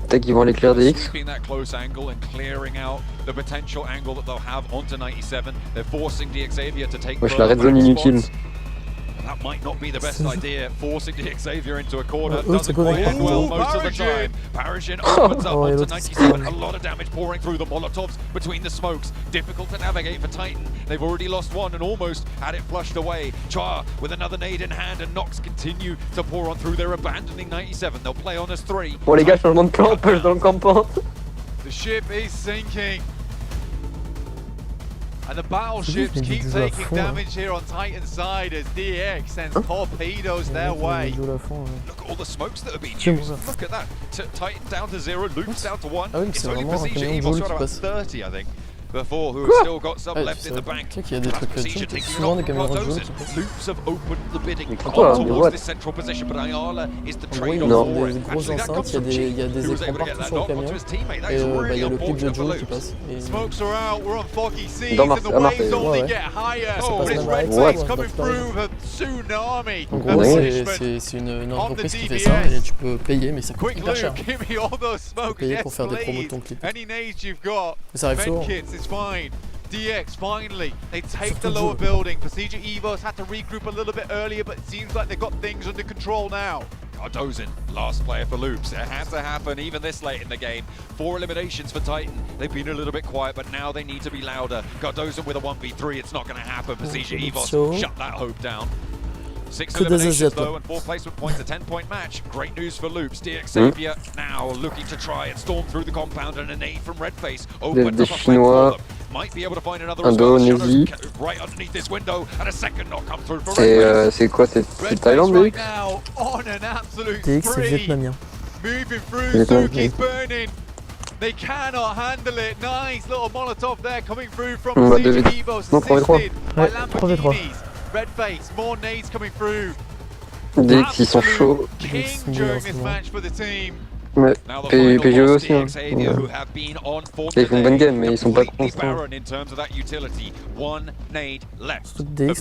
Peut-être qu'ils vont aller clear des X. Keeping that close angle and clearing out the potential angle that they'll have onto 97. They're forcing DXavier to take Wesh, la red zone inutile. That might not be the best idea, forcing DXavier into a corner. Doesn't quite end well most of the time. Paragin opens up onto 97. A lot of damage pouring through the Molotovs between the smokes. Difficult to navigate for Titan. They've already lost one and almost had it flushed away. Chua with another nade in hand, and Nox continue to pour on through. They're abandoning 97. They'll play on as 3. Bon les gars, changement de plan, push dans le campement. The ship is sinking. And the battleships keep taking damage here on Titan's side as DX sends torpedoes their way. Look at all the smokes that are being used. Look at that. Titan down to 0, Loops down to 1. It's only Pmgc Evos are about 30, I think. before, who have still got some left in the bank. Procedure taking off from Cardozo. Loops have opened the bidding towards this central position, but Ayala is the trade-off for it. Actually, that comes from G, who was able to get that knock onto his teammate. That is really unfortunate for Loops. Smokes are out, we're on foggy seas, and the waves only get higher. Oh, this red flags coming through the tsunami. En gros, c'est une entreprise qui fait ça et tu peux payer, mais ça coûte hyper cher. Tu peux payer pour faire des promos de ton clip. Mais ça arrive souvent. It's fine. DX finally, they take the lower building. Procedure Evos had to regroup a little bit earlier, but it seems like they've got things under control now. Cardozo, last player for Loops. It had to happen even this late in the game. 4 eliminations for Titan. They've been a little bit quiet, but now they need to be louder. Cardozo with a 1v3, it's not going to happen. Procedure Evos shut that hope down. 6 eliminations though, and 4 placement points, a 10-point match. Great news for Loops. Xavier now looking to try and storm through the compound, and a nade from Redface opened up a flank for them. Might be able to find another as well. Right underneath this window, and a second knock come through for Redface. C'est quoi, c'est Thaïlande, lui? TX, c'est vietnamien. Moving through, Suki's burning. They cannot handle it. Nice little Molotov there coming through from Procedure Evos, assisted by Lamborghinis. Redface, more nades coming through. DX, ils sont chauds. King during this match for the team. Ouais, PGE aussi. Hein. Ils font une bonne game, mais ils sont pas constants. DX,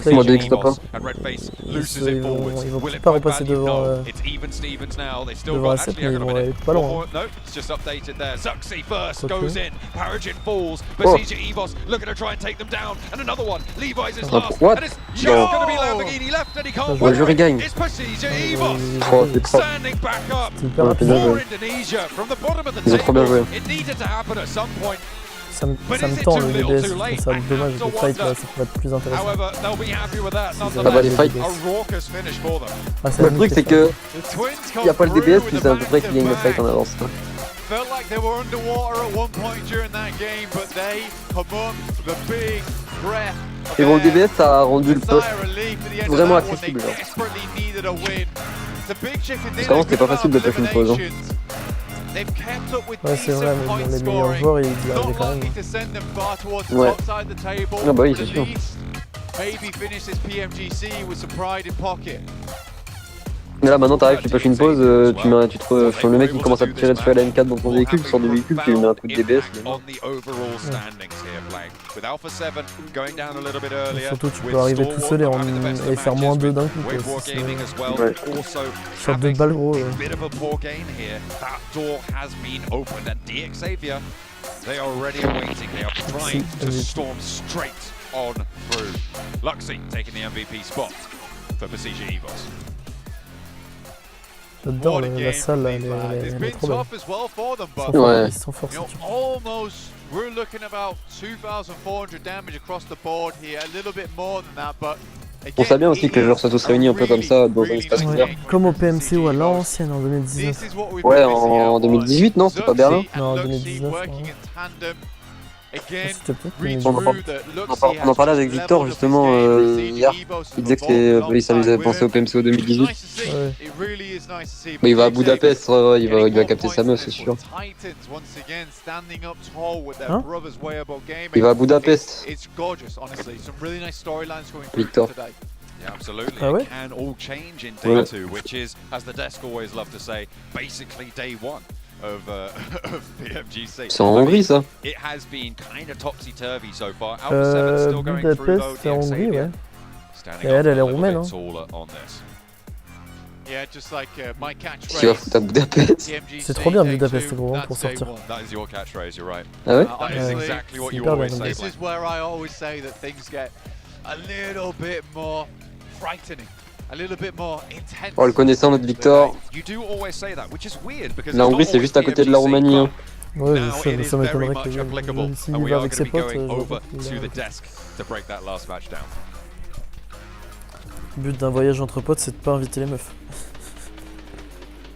là, moi, DX, t'as pas. Ils vont pas repasser devant la 7, mais ils vont aller pas loin. Zuxi first goes in. Paragon falls. Procedure Evos looking to try and take them down. And another one. Levi's is last. And it's just going to be Lamborghini left, and he can't win. It's Procedure Evos standing back up. Indonesia from the bottom of the table. It needed to happen at some point. Ça me tend le DBS, je trouve ça dommage, les fights là, ça pourrait être plus intéressant. Le truc c'est que il n'y a pas le DBS, puis c'est à peu près qui gagne le fight en avance. Felt like they were underwater at one point during that game, but they come up the big breath. Et bon, le DBS ça a rendu le poste vraiment accessible. Parce qu'avant c'était pas facile de passer une pause. Ouais, c'est vrai, mais les meilleurs joueurs ils y arrivaient quand même. Ouais. Ah bah oui, c'est sûr. Maybe finish this Pmgc with some pride in pocket. Mais là maintenant t'arrives, tu passes une pause, tu te sur le mec qui commence à te tirer dessus à la M4 dans ton véhicule, tu sors du véhicule, tu lui mets un coup de DBS. Surtout tu peux arriver tout seul et faire moins 2 d'un coup. Ouais. Sur 2 balles gros. J'adore la salle, elle est trop belle. Ouais. Ils sont forts. We're looking about 2,400 damage across the board here, a little bit more than that, but On sait bien aussi que les joueurs soient tous réunis un peu comme ça dans un espace ouvert. Comme au PMC ou à l'ancienne en 2019. Ouais, en 2018, non, c'est pas Berlin. Non, en 2019. On en parlait avec Victor justement hier. Il disait que ça nous avait pensé au PMC au 2018. Ouais. Mais il va à Budapest, il va capter sa meuf, c'est sûr. Hein? Il va à Budapest. Victor. Yeah, absolutely. Ah ouais? It can all change in day 2, which is, as the desk always love to say, basically day 1. Of Pmgc. C'est en Hongrie ça. It has been kind of topsy-turvy so far. Alpha 7 still going through though. C'est en Hongrie, ouais. Et elle est roumaine, hein. Yeah, just like my catchphrase. Tu vas foutre à Budapest. C'est trop bien Budapest, gros, pour sortir. That is your catchphrase, you're right. Ah ouais? That is exactly what you always say. This is where I always say that things get a little bit more frightening. A little bit more intense. Oh, le connaissant, notre Victor. La Hongrie, c'est juste à côté de la Roumanie. Hein. Ouais, ça m'étonnerait que s'il y va avec ses potes. Le but d'un voyage entre potes, c'est de pas inviter les meufs.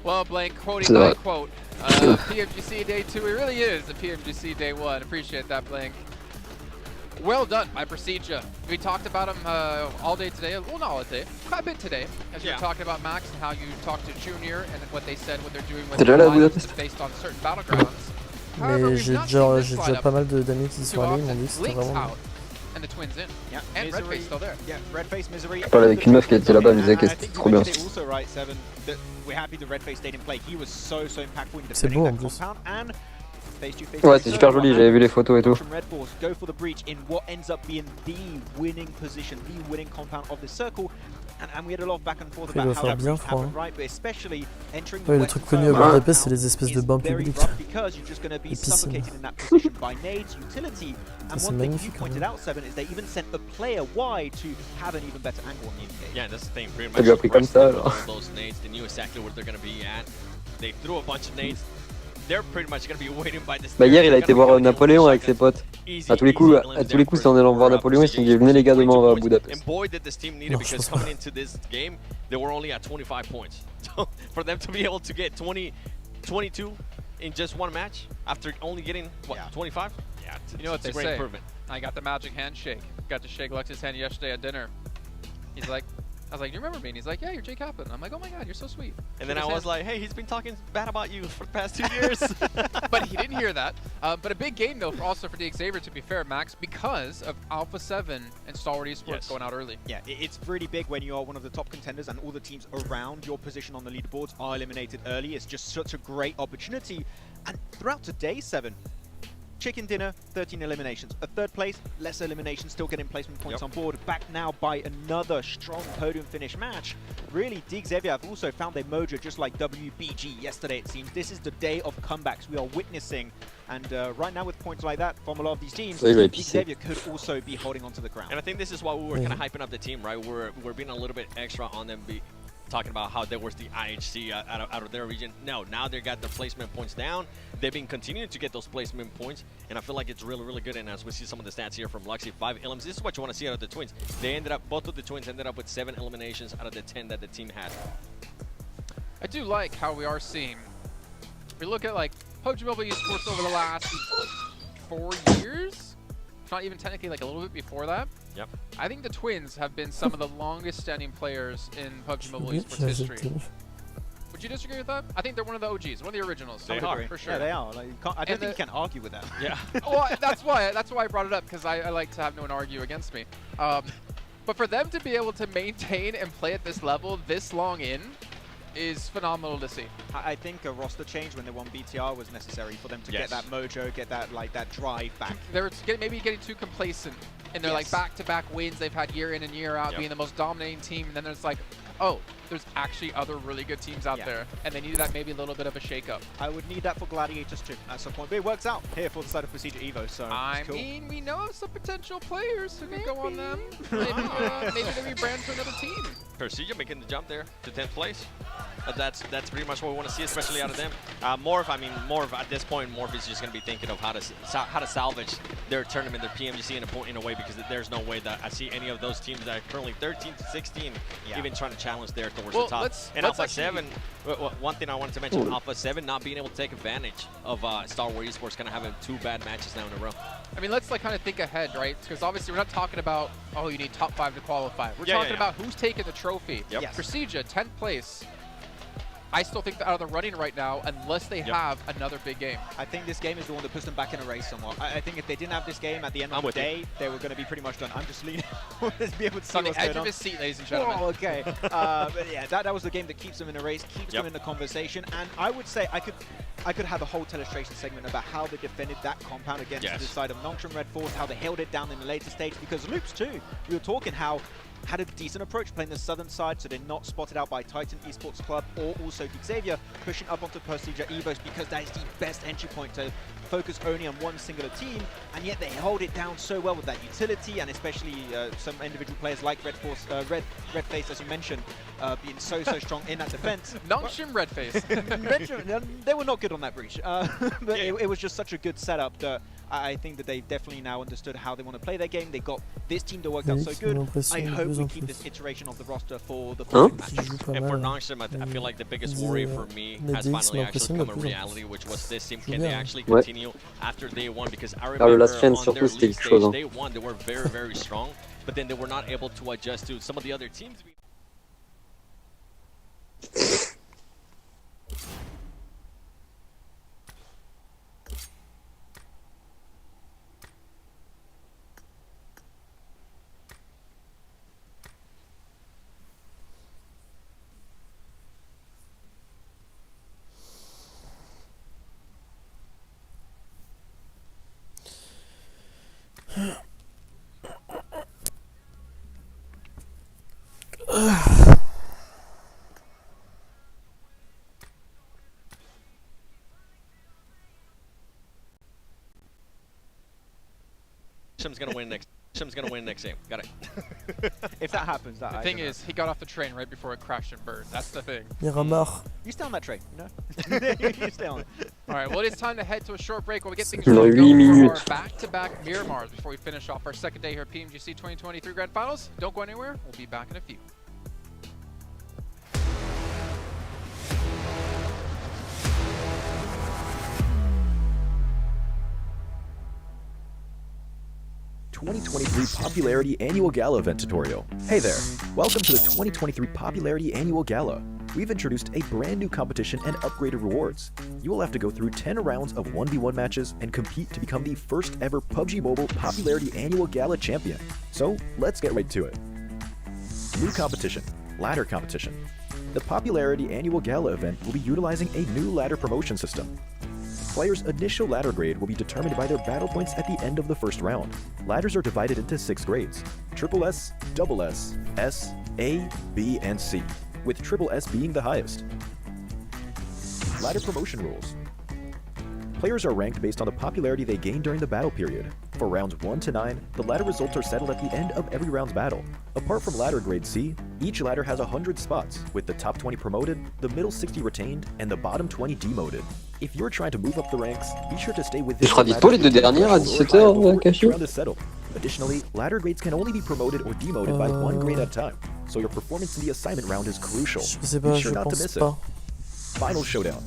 Well, Blank, quoting my quote, PMGC Day 2, it really is the PMGC Day 1. Appreciate that, Blank. Well done by Procedure. We talked about him all day today. Well, not all day, quite a bit today. As we were talking about Max and how you talked to Junior and what they said what they're doing with the based on certain battlegrounds. Mais j'ai déjà pas mal d'amis qui sont allés, ils m'ont dit que c'était vraiment... Je parlais avec une meuf qui était là-bas, elle me disait que c'était trop bien. C'est beau en plus. Ouais, c'est super joli, j'avais vu les photos et tout. Il doit faire bien froid. Hein. Ouais, le truc connu à Budapest, c'est les espèces de bains publics. Les piscines. C'est magnifique. Ça lui a pris comme ça alors. Bah hier il a été voir Napoléon avec ses potes. À tous les coups c'est en allant voir Napoléon, ils se sont dit venez les gars demain on va à Budapest. Non, je pense pas. They were only at 25 points. So for them to be able to get 22 in just one match after only getting what 25? Yeah, you know what they say. I got the magic handshake. Got to shake Lux's hand yesterday at dinner. He's like, I was like, you remember me? And he's like, yeah, you're Jay Kaplan. I'm like, oh my god, you're so sweet. And then I was like, hey, he's been talking bad about you for the past 2 years. But he didn't hear that. But a big game, though, also for the Xavier, to be fair, Max, because of Alpha 7 and Stalwart Esports going out early. Yeah, it's really big when you are one of the top contenders and all the teams around your position on the leaderboards are eliminated early. It's just such a great opportunity. And throughout today, 7, chicken dinner, 13 eliminations. A third place, less eliminations, still getting placement points on board. Back now by another strong podium finish match. Really, Xavier have also found their mojo just like WBG yesterday, it seems. This is the day of comebacks we are witnessing. And right now with points like that from a lot of these teams, Xavier could also be holding on to the crown. And I think this is why we were kind of hyping up the team, right? We're being a little bit extra on them, talking about how there was the IHC out of their region. No, now they got their placement points down. They've been continuing to get those placement points, and I feel like it's really, really good. And as we see some of the stats here from Luxy, 5 elims, this is what you want to see out of the Twins. They ended up, both of the Twins ended up with 7 eliminations out of the 10 that the team had. I do like how we are seeing, if we look at like Pubg Mobile Esports over the last 4 years, not even technically like a little bit before that. Yep. I think the Twins have been some of the longest standing players in Pubg Mobile Esports history. Would you disagree with that? I think they're one of the OGs, one of the originals. They are, for sure. Yeah, they are. Like, I don't think you can argue with that. Yeah. Well, that's why I brought it up, because I like to have no one argue against me. But for them to be able to maintain and play at this level this long in is phenomenal to see. I think a roster change when they won BTR was necessary for them to get that mojo, get that that drive back. They're maybe getting too complacent in their like back-to-back wins they've had year in and year out, being the most dominating team, and then there's like, oh, there's actually other really good teams out there, and they needed that maybe a little bit of a shake-up. I would need that for Gladiators too at some point, but it works out here for the side of Procedure Evo, so I mean, we know some potential players who could go on them. Maybe they rebrand to another team. Procedure making the jump there to 10th place. That's pretty much what we want to see, especially out of them. Morph, I mean, Morph at this point, Morph is just going to be thinking of how to salvage their tournament, their Pmgc in a way, because there's no way that I see any of those teams that are currently 13 to 16 even trying to challenge there towards the top. And Alpha 7, one thing I wanted to mention, Alpha 7 not being able to take advantage of Stalwart Esports kind of having 2 bad matches now in a row. I mean, let's like kind of think ahead, right? Because obviously we're not talking about, oh, you need top 5 to qualify. We're talking about who's taking the trophy. Yep. Procedure, 10th place. I still think they're out of the running right now unless they have another big game. I think this game is the one that puts them back in a race somewhat. I think if they didn't have this game at the end of the day, they were going to be pretty much done. I'm just leaning to be able to see on the edge of his seat, ladies and gentlemen. Oh, okay. But yeah, that was the game that keeps them in a race, keeps them in the conversation. And I would say I could have a whole telestration segment about how they defended that compound against the side of Nongshim Red Force, how they held it down in the later stage, because Loops too, we were talking how had a decent approach playing the southern side, so they're not spotted out by Titan Esports Club or also Xavier pushing up onto Procedure Evos, because that is the best entry point to focus only on one singular team, and yet they hold it down so well with that utility, and especially some individual players like Red Force, Redface, as you mentioned, being so strong in that defense. Nongshim Redface. They were not good on that breach, but it was just such a good setup that I think that they've definitely now understood how they want to play their game. They got this team that worked out so good. I hope we keep this iteration of the roster for the following match. And for Nongshim, I feel like the biggest worry for me has finally actually become a reality, which was this team. Can they actually continue after day 1? Because I remember on their league stage, day 1, they were very, very strong, but then they were not able to adjust to some of the other teams. Shim's gonna win next. Shim's gonna win next game. Got it. If that happens, the thing is, he got off the train right before it crashed and burned. That's the thing. Miramar. You stay on that train, no? You stay on it. All right, well, it's time to head to a short break while we get things ready to go for our back-to-back Miramars before we finish off our second day here at Pmgc 2023 Grand Finals. Don't go anywhere. We'll be back in a few. Popularity Annual Gala event tutorial. Hey there, welcome to the 2023 Popularity Annual Gala. We've introduced a brand new competition and upgraded rewards. You will have to go through 10 rounds of 1v1 matches and compete to become the first ever PUBG Mobile Popularity Annual Gala champion. So let's get right to it. New competition, ladder competition. The Popularity Annual Gala event will be utilizing a new ladder promotion system. Players' initial ladder grade will be determined by their battle points at the end of the first round. Ladders are divided into 6 grades: Triple S, Double S, S, A, B, and C, with Triple S being the highest. Ladder promotion rules. Players are ranked based on the popularity they gain during the battle period. For rounds 1 to 9, the ladder results are settled at the end of every round's battle. Apart from ladder grade C, each ladder has 100 spots, with the top 20 promoted, the middle 60 retained, and the bottom 20 demoted. If you're trying to move up the ranks, be sure to stay within Je sera dispo les deux dernières à 17h, Cachu. Additionally, ladder grades can only be promoted or demoted by 1 grade at a time, so your performance in the assignment round is crucial. Be sure not to miss it. Final showdown.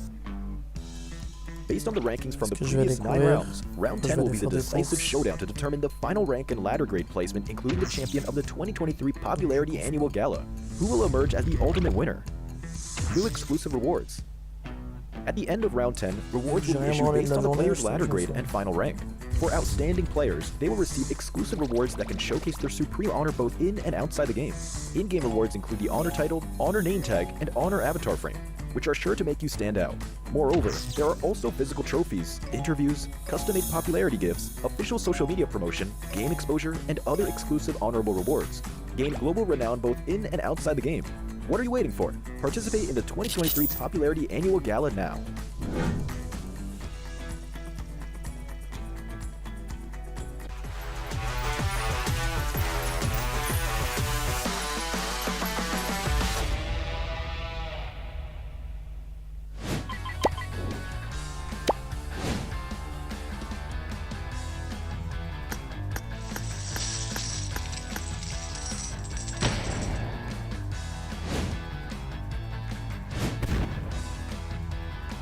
Based on the rankings from the previous 9 rounds, round 10 will be the decisive showdown to determine the final rank and ladder grade placement, including the champion of the 2023 Popularity Annual Gala, who will emerge as the ultimate winner. New exclusive rewards. At the end of round 10, rewards will be issued based on the player's ladder grade and final rank. For outstanding players, they will receive exclusive rewards that can showcase their supreme honor both in and outside the game. In-game rewards include the honor title, honor name tag, and honor avatar frame, which are sure to make you stand out. Moreover, there are also physical trophies, interviews, custom-made popularity gifts, official social media promotion, game exposure, and other exclusive honorable rewards. Gain global renown both in and outside the game. What are you waiting for? Participate in the 2023 Popularity Annual Gala now.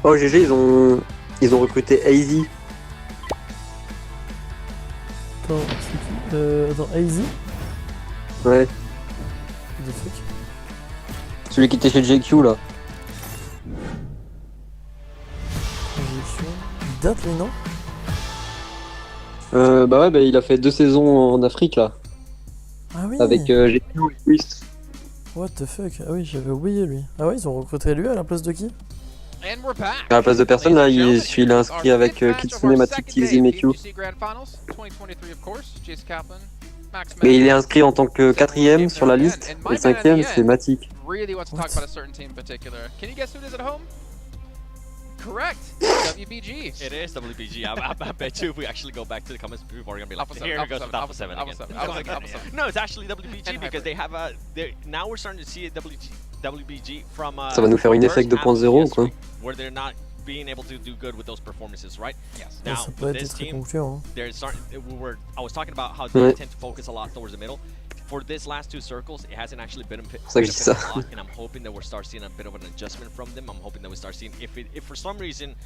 Oh GG, ils ont recruté AZ. Attends, c'est qui attends, AZ? Ouais. Celui qui était chez JQ là. Il date lui, non? Bah ouais, bah il a fait 2 saisons en Afrique là. Ah oui. Avec JQ et Twist. What the fuck? Ah oui, j'avais oublié lui. Ah ouais, ils ont recruté lui à la place de qui? À la place de personne là, il est inscrit avec Kitsune, Matic, TZ, Meku. Mais il est inscrit en tant que 4ème sur la liste, et 5ème c'est Matic. Correct. WBG. It is WBG. I bet you if we actually go back to the comments, people are gonna be like, here it goes with Alpha 7 again. No, it's actually WBG because they have a. Now we're starting to see a WBG from. Ça va nous faire une effect 2.0 quoi. Where they're not being able to do good with those performances, right? Yes. Now ça peut être très concluant. They're starting. I was talking about how they tend to focus a lot towards the middle. For this last 2 circles, it hasn't actually been a lot, and I'm hoping that we'll start seeing a bit of an adjustment from them. I'm hoping that we start seeing if for some reason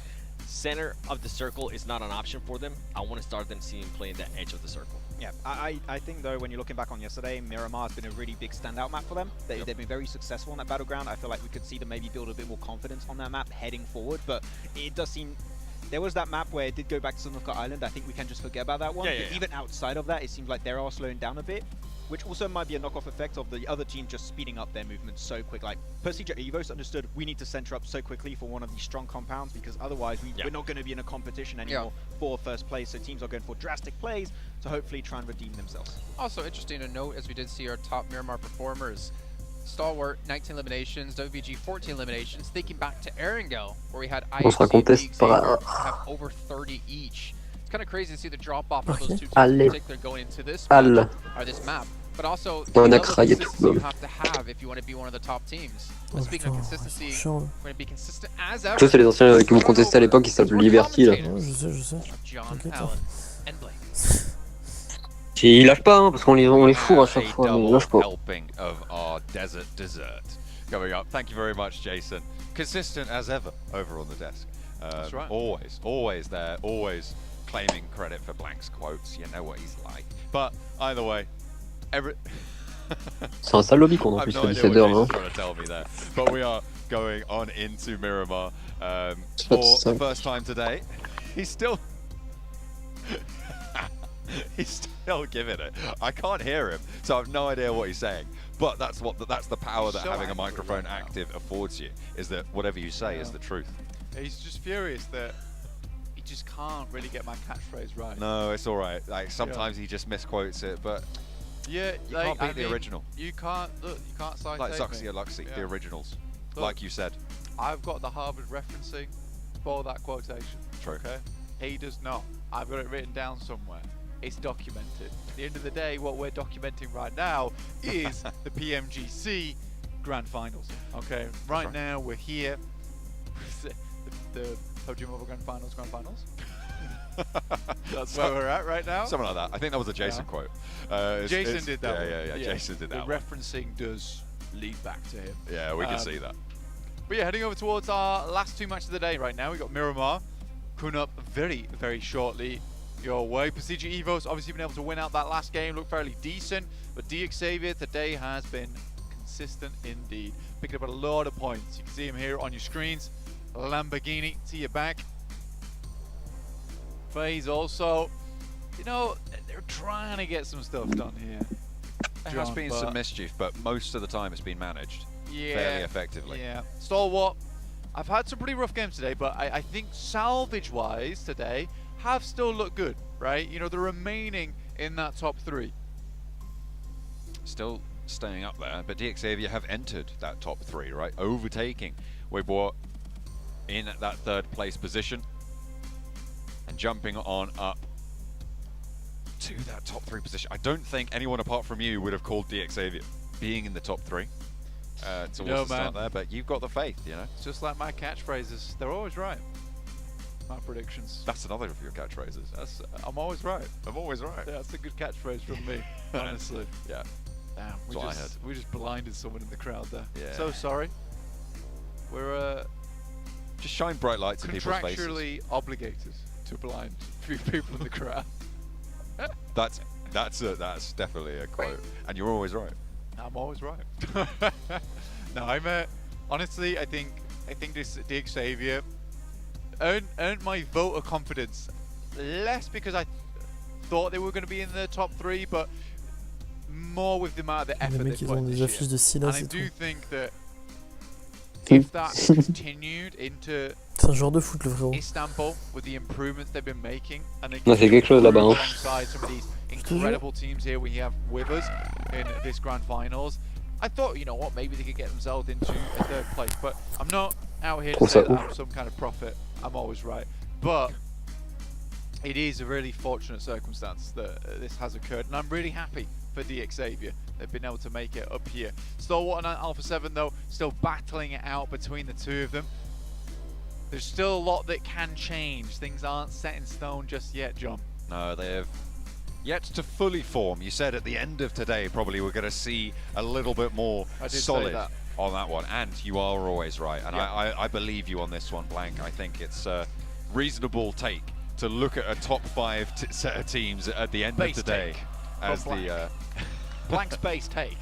center of the circle is not an option for them, I want to start them seeing playing the edge of the circle. Yeah, I think though when you're looking back on yesterday, Miramar has been a really big standout map for them. They've been very successful on that battleground. I feel like we could see them maybe build a bit more confidence on that map heading forward, but it does seem. There was that map where it did go back to Sunaka Island. I think we can just forget about that one. Yeah. Even outside of that, it seems like they are slowing down a bit. which also might be a knockoff effect of the other team just speeding up their movement so quick. Like, Pubg Evos understood we need to center up so quickly for one of these strong compounds because otherwise we're not going to be in a competition anymore for first place. So teams are going for drastic plays to hopefully try and redeem themselves. Also interesting to note, as we did see our top Miramar performers, Stalwart 19 eliminations, WBG 14 eliminations, thinking back to Erangel where we had IHC have over 30 each. It's kind of crazy to see the drop off of those two teams in particular going into this match, or this map. But also, the consistency you have to have if you want to be one of the top teams. But speaking of consistency, we're going to be consistent as ever. Ça, c'est les anciens qui m'ont contesté à l'époque, ils s'appellent Liberty, là. Je sais. John Allen and Blake. Ils lâchent pas, hein, parce qu'on les fourre à chaque fois, mais ils lâchent pas. Helping of our desert dessert coming up. Thank you very much, Jason. Consistent as ever over on the desk. That's right. Always there, always claiming credit for Blank's quotes. You know what he's like. But either way, c'est un sale lobby qu'on a en plus à 17h, hein. Trying to tell me there. But we are going on into Miramar for the first time today. He's still giving it. I can't hear him, so I have no idea what he's saying. But that's the power that having a microphone active affords you, is that whatever you say is the truth. He's just furious that he just can't really get my catchphrase right. No, it's all right. Like sometimes he just misquotes it, but yeah, you can't beat the original. You can't cite like Zuxi or Luxi, the originals. Look, like you said. I've got the Harvard referencing for that quotation. True. Okay. He does not. I've got it written down somewhere. It's documented. At the end of the day, what we're documenting right now is the Pmgc Grand Finals. Okay. Right now we're here. The Pubg Mobile Grand Finals. That's where we're at right now. Something like that. I think that was a Jason quote. Jason did that. Yeah. Jason did that. The referencing does lead back to him. Yeah, we can see that. But yeah, heading over towards our last two matches of the day right now. We've got Miramar coming up very, very shortly your way. Pubg Evos obviously been able to win out that last game, look fairly decent, but Xavier today has been consistent indeed. Picking up a lot of points. You can see him here on your screens. Lamborghini to your back. FaZe also, you know, they're trying to get some stuff done here. There has been some mischief, but most of the time it's been managed fairly effectively. Yeah. Stalwart, I've had some pretty rough games today, but I think salvage-wise today have still looked good, right? You know, they're remaining in that top 3. Still staying up there, but Xavier have entered that top 3, right? Overtaking Weibo in that 3rd place position and jumping on up to that top 3 position. I don't think anyone apart from you would have called Xavier being in the top 3 towards the start there, but you've got the faith, you know? It's just like my catchphrases, they're always right. My predictions. That's another of your catchphrases. I'm always right. I'm always right. Yeah, that's a good catchphrase from me, honestly. Yeah. Damn, we just blinded someone in the crowd there. Yeah. So sorry. We're just shine bright lights in people's faces. Contractually obligated to blind a few people in the crowd. That's definitely a quote, and you're always right. I'm always right. No, honestly, I think this Xavier earned my vote of confidence, less because I thought they were going to be in the top 3, but more with the amount of the effort they put in this year. And I do think that if that continued into Istanbul with the improvements they've been making, and they continue alongside some of these incredible teams here we have with us in this grand finals, I thought, you know what, maybe they could get themselves into a 3rd place. But I'm not out here to say that I'm some kind of prophet. I'm always right. But it is a really fortunate circumstance that this has occurred, and I'm really happy for Xavier. They've been able to make it up here. Stalwart and Alpha 7 though, still battling it out between the two of them. There's still a lot that can change. Things aren't set in stone just yet, John. No, they have yet to fully form. You said at the end of today probably we're going to see a little bit more solid on that one, and you are always right, and I believe you on this one, Blank. I think it's a reasonable take to look at a top 5 set of teams at the end of today as the Blank's base take.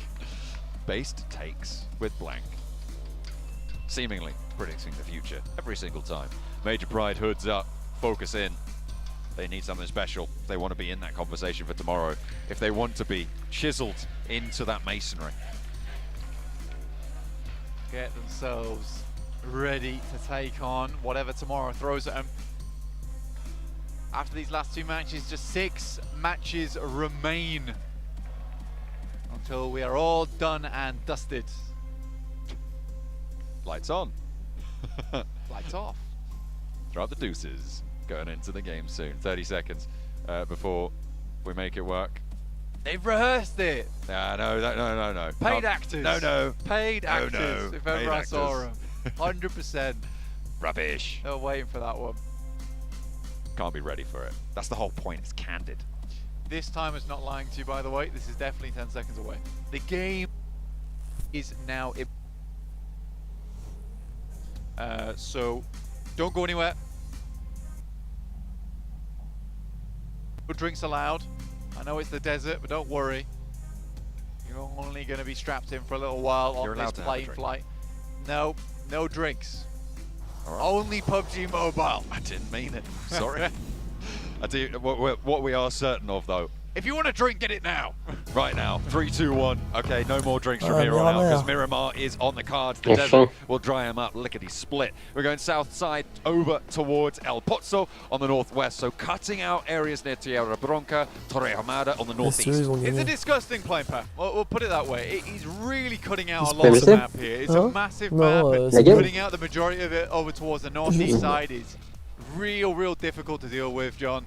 Based takes with Blank, seemingly predicting the future every single time. Major Pride hoods up, focus in. They need something special if they want to be in that conversation for tomorrow, if they want to be chiseled into that masonry. Get themselves ready to take on whatever tomorrow throws at them. After these last 2 matches, just 6 matches remain until we are all done and dusted. Lights on. Lights off. Throw out the deuces. Going into the game soon. 30 seconds before we make it work. They've rehearsed it. No. Paid actors. No. Paid actors. If ever I saw them. 100%. Rubbish. They're waiting for that one. Can't be ready for it. That's the whole point. It's candid. This time is not lying to you, by the way. This is definitely 10 seconds away. The game is now. So don't go anywhere. No drinks allowed. I know it's the desert, but don't worry. You're only going to be strapped in for a little while on this plane flight. No drinks. Right. Only PUBG Mobile. I didn't mean it. Sorry. I do. What we are certain of, though. If you want to drink, get it now. Right now. 3, 2, 1. Okay, no more drinks from here on out because Miramar is on the cards. The desert will dry him up. Lickety split. We're going south side over towards El Pozo on the northwest. So cutting out areas near Tierra Bronca, Torre Hamada on the northeast. It's a disgusting plane path. We'll put it that way. He's really cutting out a lot of the map here. It's a massive map, and putting out the majority of it over towards the northeast side is real difficult to deal with, John.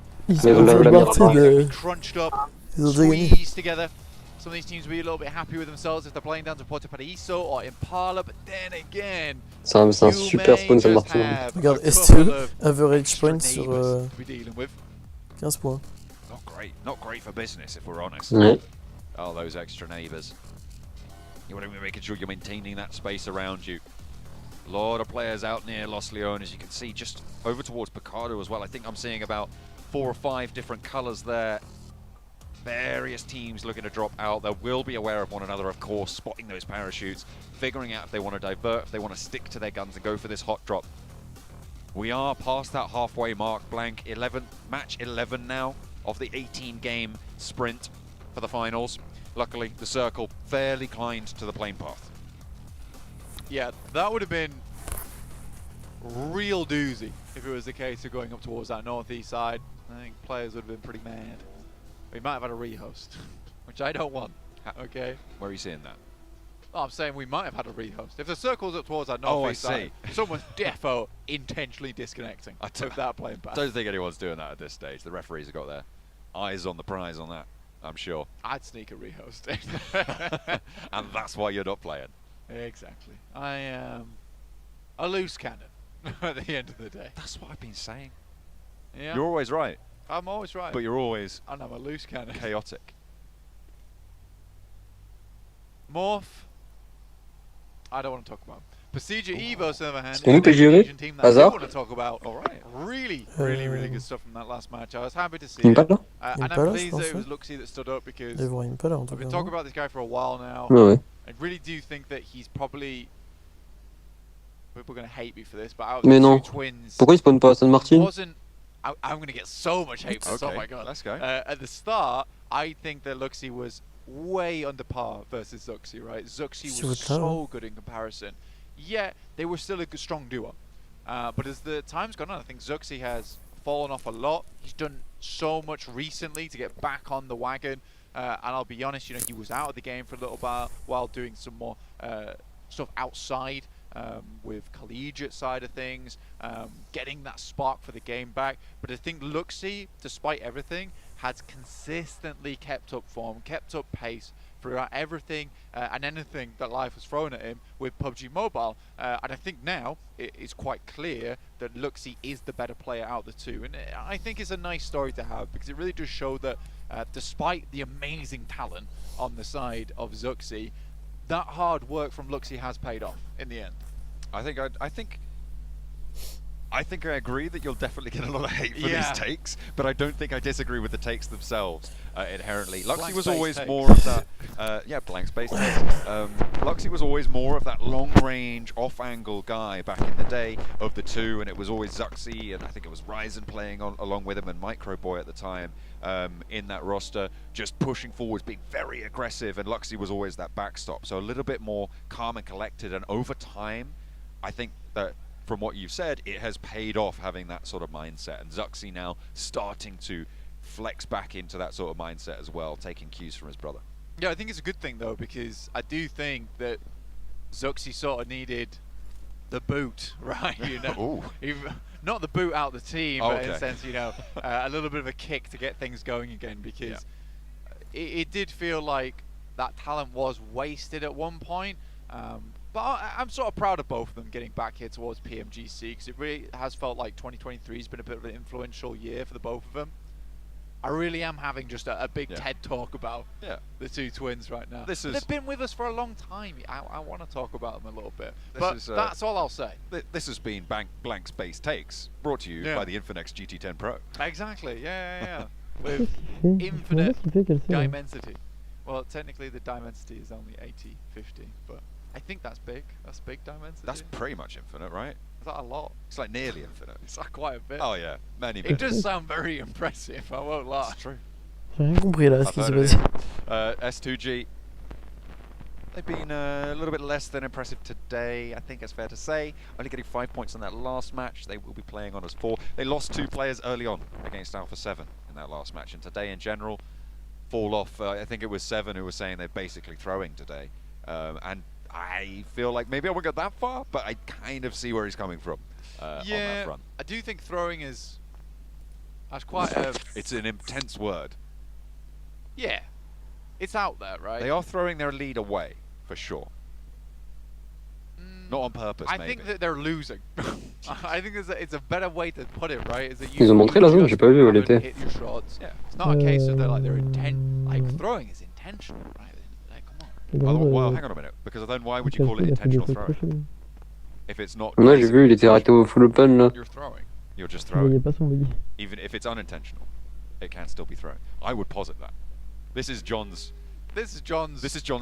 Crunched up, squeezed together. Some of these teams will be a little bit happy with themselves if they're playing down to Porto Paraíso or Impala, but then again, c'est un super spawn sur le marteau. Regarde, STE, average point sur 15 points. Not great for business, if we're honest. Oh, those extra neighbours. You want to be making sure you're maintaining that space around you. A lot of players out near Los Leones, you can see just over towards Picado as well. I think I'm seeing about 4 or 5 different colours there. Various teams looking to drop out. They will be aware of one another, of course, spotting those parachutes, figuring out if they want to divert, if they want to stick to their guns and go for this hot drop. We are past that halfway mark, Blank. Match 11 now of the 18-game sprint for the finals. Luckily, the circle fairly climbed to the plane path. Yeah, that would have been real doozy if it was the case of going up towards that northeast side. I think players would have been pretty mad. We might have had a rehost, which I don't want. Okay. Where are you seeing that? Oh, I'm saying we might have had a rehost. If the circle's up towards that northeast side, someone's defo intentionally disconnecting with that playing path. I don't think anyone's doing that at this stage. The referees have got their eyes on the prize on that, I'm sure. I'd sneak a rehost. And that's why you're not playing. Exactly. I am a loose cannon at the end of the day. That's what I've been saying. Yeah. You're always right. I'm always right. But you're always and I'm a loose cannon. Chaotic. Morph. I don't want to talk about. Pmgc Evos, on the other hand, is an Asian team that I want to talk about. All right. Really good stuff from that last match. I was happy to see it. And I'm pleased that it was Luxy that stood up because I've been talking about this guy for a while now. I really do think that he's probably... People are going to hate me for this, but out of the two twins... Pourquoi il spawn pas San Martin? I'm going to get so much hate for this. Oh my god. Let's go. At the start, I think that Luxy was way under par versus Zuxi, right? Zuxi was so good in comparison. Yeah, they were still a good, strong duo. But as the time's gone on, I think Zuxi has fallen off a lot. He's done so much recently to get back on the wagon. And I'll be honest, you know, he was out of the game for a little while doing some more stuff outside. With collegiate side of things, getting that spark for the game back. But I think Luxy, despite everything, has consistently kept up form, kept up pace throughout everything and anything that life has thrown at him with PUBG Mobile. And I think now it is quite clear that Luxy is the better player out of the two. And I think it's a nice story to have because it really does show that despite the amazing talent on the side of Zuxi, that hard work from Luxy has paid off in the end. I think I think I agree that you'll definitely get a lot of hate for these takes, but I don't think I disagree with the takes themselves inherently. Luxy was always more of that, blank space takes. Luxy was always more of that long-range, off-angle guy back in the day of the two, and it was always Zuxi, and I think it was Ryzen playing along with him, and Microboy at the time in that roster, just pushing forwards, being very aggressive, and Luxy was always that backstop. So a little bit more calm and collected, and over time, I think that from what you've said, it has paid off having that sort of mindset, and Zuxi now starting to flex back into that sort of mindset as well, taking cues from his brother. Yeah, I think it's a good thing though, because I do think that Zuxi sort of needed the boot, right? You know, not the boot out the team, but in a sense, you know, a little bit of a kick to get things going again, because it did feel like that talent was wasted at one point. But I'm sort of proud of both of them getting back here towards Pmgc, because it really has felt like 2023 has been a bit of an influential year for the both of them. I really am having just a big TED talk about the two twins right now. They've been with us for a long time. I want to talk about them a little bit. But that's all I'll say. This has been Blank Space Takes, brought to you by the Infinex GT10 Pro. Exactly, yeah. With infinite dimensity. Well, technically the dimensity is only 80/50, but I think that's big. That's big dimensity. That's pretty much infinite, right? Is that a lot? It's like nearly infinite. It's like quite a bit. Oh yeah, many. It does sound very impressive, I won't lie. It's true. J'ai rien compris là, ce qui s'est passé. S2G, they've been a little bit less than impressive today, I think it's fair to say. Only getting 5 points in that last match. They will be playing on as 4. They lost 2 players early on against Alpha 7 in that last match, and today in general, fall off. I think it was 7 who was saying they're basically throwing today, and I feel like maybe I won't go that far, but I kind of see where he's coming from on that front. I do think throwing is quite a... It's an intense word. Yeah. It's out there, right? They are throwing their lead away, for sure. Not on purpose, I think that they're losing. I think it's a better way to put it, right? Is that Ils ont montré la zone, j'ai pas vu où elle était. Hit your shots. It's not a case of they're intent. Like, throwing is intentional, right? Well, hang on a minute, because then why would you call it intentional throwing? If it's not... Ouais, j'ai vu, il était arrêté au full open là. You're throwing. You're just throwing. Even if it's unintentional, it can still be thrown. I would posit that. This is John's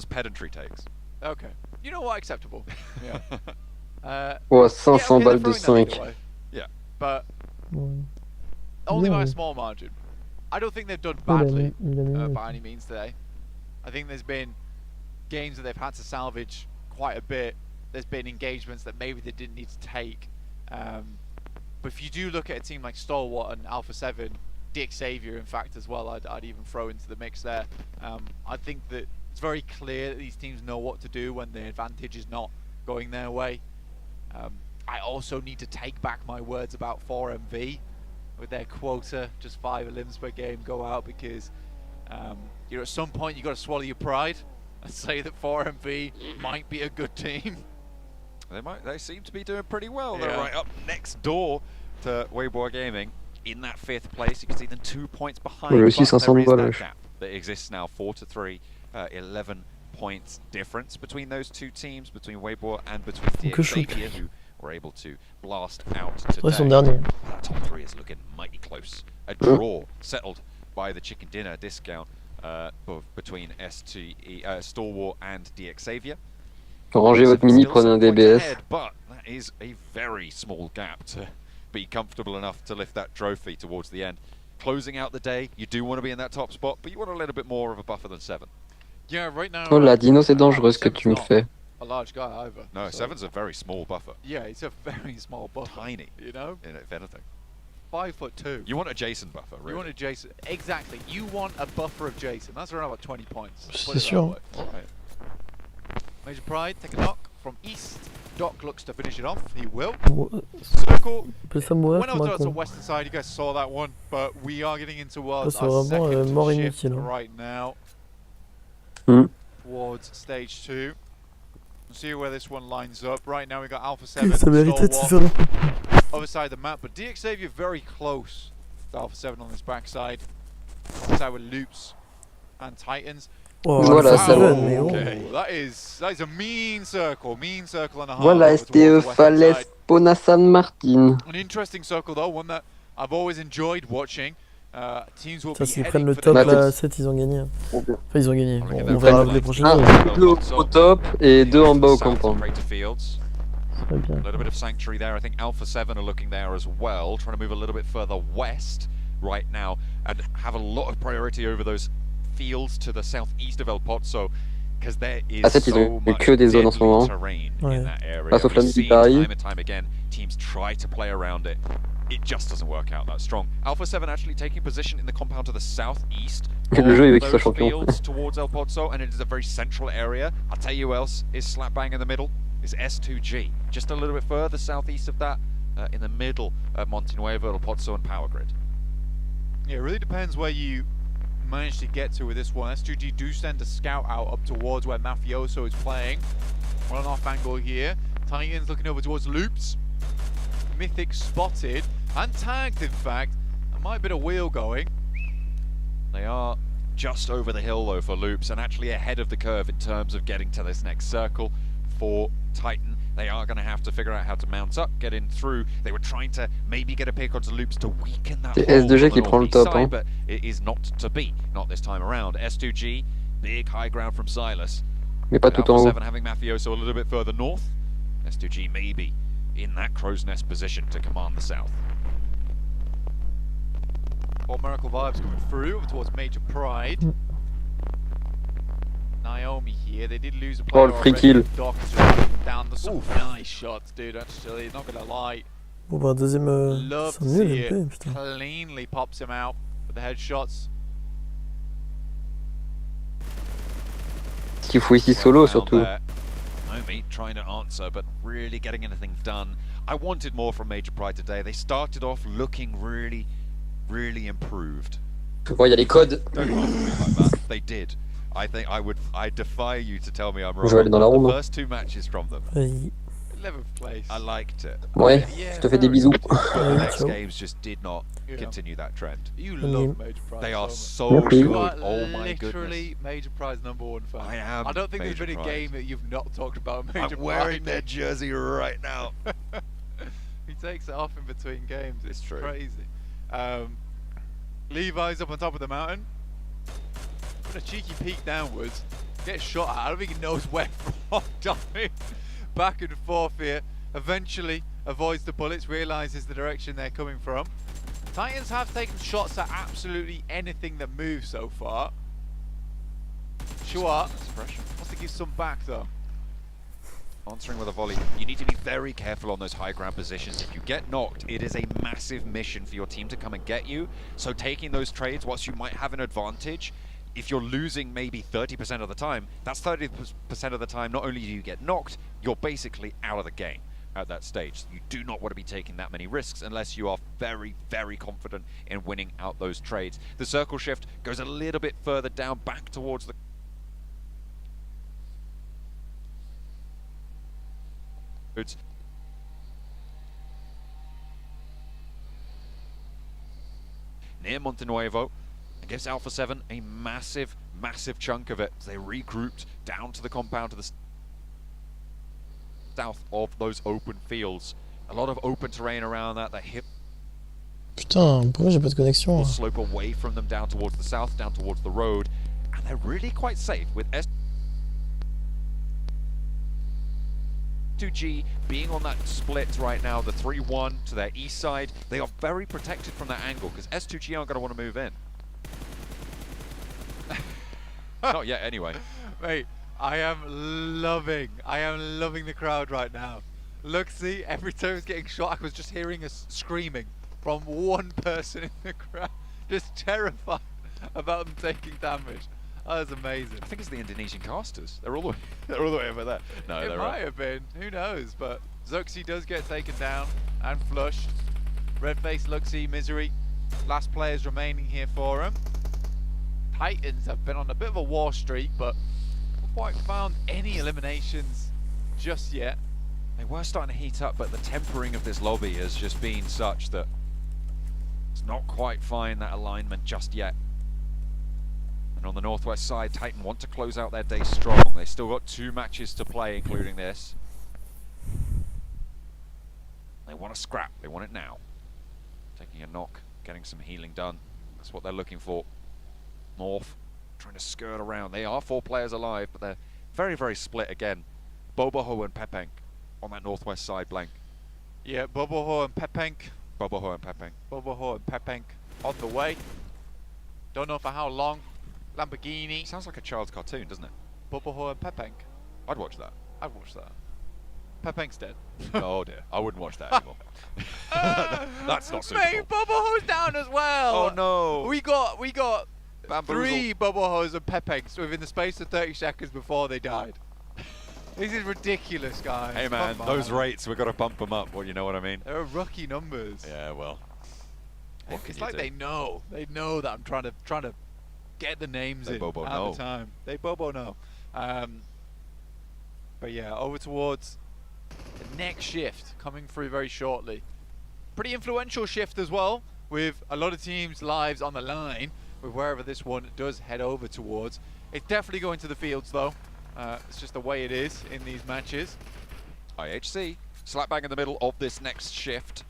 pedantry takes. Okay. You know what? Acceptable. Yeah. Ouais, 500 balles de 5. Yeah. But only by a small margin. I don't think they've done badly by any means today. I think there's been games that they've had to salvage quite a bit. There's been engagements that maybe they didn't need to take. But if you do look at a team like Stalwart and Alpha 7, Dick Xavier in fact as well, I'd even throw into the mix there. I think that it's very clear that these teams know what to do when the advantage is not going their way. I also need to take back my words about 4MV with their quota, just 5 elims per game go out, because you know, at some point you got to swallow your pride and say that 4MV might be a good team. They seem to be doing pretty well. They're right up next door to Weibo Gaming in that 5th place. You can see them 2 points behind. There is that gap that exists now, 4-3, 11 points difference between those two teams, between Weibo and between Xavier, who were able to blast out today. That top 3 is looking mighty close. A draw settled by the chicken dinner discount between Stalwart and DX Xavier. Rangez votre mini, prenez un DBS. But that is a very small gap to be comfortable enough to lift that trophy towards the end. Closing out the day, you do want to be in that top spot, but you want a little bit more of a buffer than 7. Yeah, right now. Oh la Dino, c'est dangereux ce que tu me fais. A large guy either. No, 7's a very small buffer. Yeah, it's a very small buffer. Tiny, you know. If anything. 5'2". You want a Jason buffer, really. You want a Jason, exactly. You want a buffer of Jason. That's around about 20 points. C'est sûr. Major Pride, take a knock from East. Doc looks to finish it off. He will. Circle. When I was on the western side, you guys saw that one, but we are getting into our second shift right now. Towards stage 2. We'll see where this one lines up. Right now we got Alpha 7 Stalwart other side of the map, but DX Xavier very close to Alpha 7 on this backside. Side with Loops and Titans. Voilà, okay. That is a mean circle and a half. Voilà, c'était Fallest Epona San Martin. An interesting circle though, one that I've always enjoyed watching. Teams will Ça, be s'ils heading prennent le for top the là, 7, ils ont gagné. Enfin, ils ont gagné. On Ils verra prennent les prochaines un au top et 2 en bas au campement. A little bit of sanctuary there. I think Alpha 7 are looking there as well, trying to move a little bit further west right now and have a lot of priority over those fields to the southeast of El Pozzo because there is so much deadly terrain in that area. We've seen time and time again teams try to play around it. It just doesn't work out that strong. Alpha 7 actually taking position in the compound to the southeast of those fields towards El Pozzo, and it is a very central area. I'll tell you who else is slap bang in the middle is S2G. Just a little bit further southeast of that, in the middle of Montenuevo, El Pozzo and Power Grid. Yeah, it really depends where you manage to get to with this one. S2G do send a scout out up towards where Mafioso is playing. On an off angle here. Titans looking over towards Loops. Mythic spotted and tagged, in fact. There might be a wheel going. They are just over the hill though for Loops and actually ahead of the curve in terms of getting to this next circle for Titan. They are going to have to figure out how to mount up, get in through. They were trying to maybe get a pick onto Loops to weaken that S2G qui prend le top, side, but it is not to be, not this time around. S2G, big high ground from Silas. Mais pas tout en haut. 7 having Mafioso a little bit further north. S2G maybe in that crow's nest position to command the south. All Miracle Vibes coming through over towards Major Pride. Naomi here, they did lose a player free kill. Doctor down the some nice shots, dude, actually, not gonna lie. Bon bah deuxième Love c'est to nul see MP, it. putain. Cleanly pops him out with the headshots. Ce qu'il faut ici solo surtout. Naomi trying to answer, but really getting anything done. I wanted more from Major Pride today. They started off looking really, really improved. Bon, il y a les codes. They did. I think I defy you to tell me I'm wrong. Je vais aller dans la room. The first 2 matches from them. 11th place. I liked it. Ouais, je te fais des bisous. The next games just did not continue that trend. You love Major Prize. They are so so good. Oh my goodness. Literally Major Prize #1 fan. I am. I don't think Major there's been a Prize. game that you've not talked about Major Prize. I'm wearing their jersey right now. He takes it off in between games. It's true. Crazy. Levi's up on top of the mountain. Put a cheeky peek downwards. Gets shot at. I don't think he knows where from. Diving back and forth here. Eventually avoids the bullets, realizes the direction they're coming from. Titans have taken shots at absolutely anything that moves so far. Sure. Wants to give some back though. Answering with a volley. You need to be very careful on those high ground positions. If you get knocked, it is a massive mission for your team to come and get you. So taking those trades, whilst you might have an advantage, if you're losing maybe 30% of the time, that's 30% of the time not only do you get knocked, you're basically out of the game at that stage. You do not want to be taking that many risks unless you are very, very confident in winning out those trades. The circle shift goes a little bit further down, back towards the near Montenuevo. Gives Alpha 7 a massive, massive chunk of it as they regrouped down to the compound to the south of those open fields. A lot of open terrain around that. They hit. Putain, pourquoi j'ai pas de connexion? Slope away from them down towards the south, down towards the road, and they're really quite safe with S2G being on that split right now, the 3-1 to their east side. They are very protected from that angle because S2G aren't going to want to move in. Not yet, anyway. Mate, I am loving the crowd right now. Look, see, every time he's getting shot, I was just hearing us screaming from one person in the crowd, just terrified about them taking damage. That was amazing. I think it's the Indonesian casters. They're all the way over there. No, it might have been. Who knows? But Zuxi does get taken down and flushed. Red-faced Luxie, Misery. Last players remaining here for him. Titans have been on a bit of a war streak, but haven't quite found any eliminations just yet. They were starting to heat up, but the tempering of this lobby has just been such that it's not quite fine, that alignment just yet. And on the northwest side, Titan want to close out their day strong. They've still got 2 matches to play, including this. They want to scrap. They want it now. Taking a knock, getting some healing done. That's what they're looking for. Morph trying to skirt around. They are 4 players alive, but they're very, very split again. Boboho and Pepeng on that northwest side blank. Yeah, Boboho and Pepeng. Boboho and Pepeng. Boboho and Pepeng on the way. Don't know for how long. Lamborghini. Sounds like a child's cartoon, doesn't it? Boboho and Pepeng. I'd watch that. I'd watch that. Pepeng's dead. Oh dear, I wouldn't watch that anymore. That's not suitable. Mate, Boboho's down as well. Oh no. We got Bamboozle. 3 Bobohos and Pepengs within the space of 30 seconds before they died. This is ridiculous, guys. Hey man, those rates, we've got to bump them up. Well, you know what I mean? They're rookie numbers. Yeah, well. It's like they know. They know that I'm trying to get the names in Bobo at know. the time. They Bobo know. But yeah, over towards the next shift coming through very shortly. Pretty influential shift as well, with a lot of teams' lives on the line with wherever this one does head over towards. It's definitely going to the fields though. It's just the way it is in these matches. IHC, slap bang in the middle of this next shift,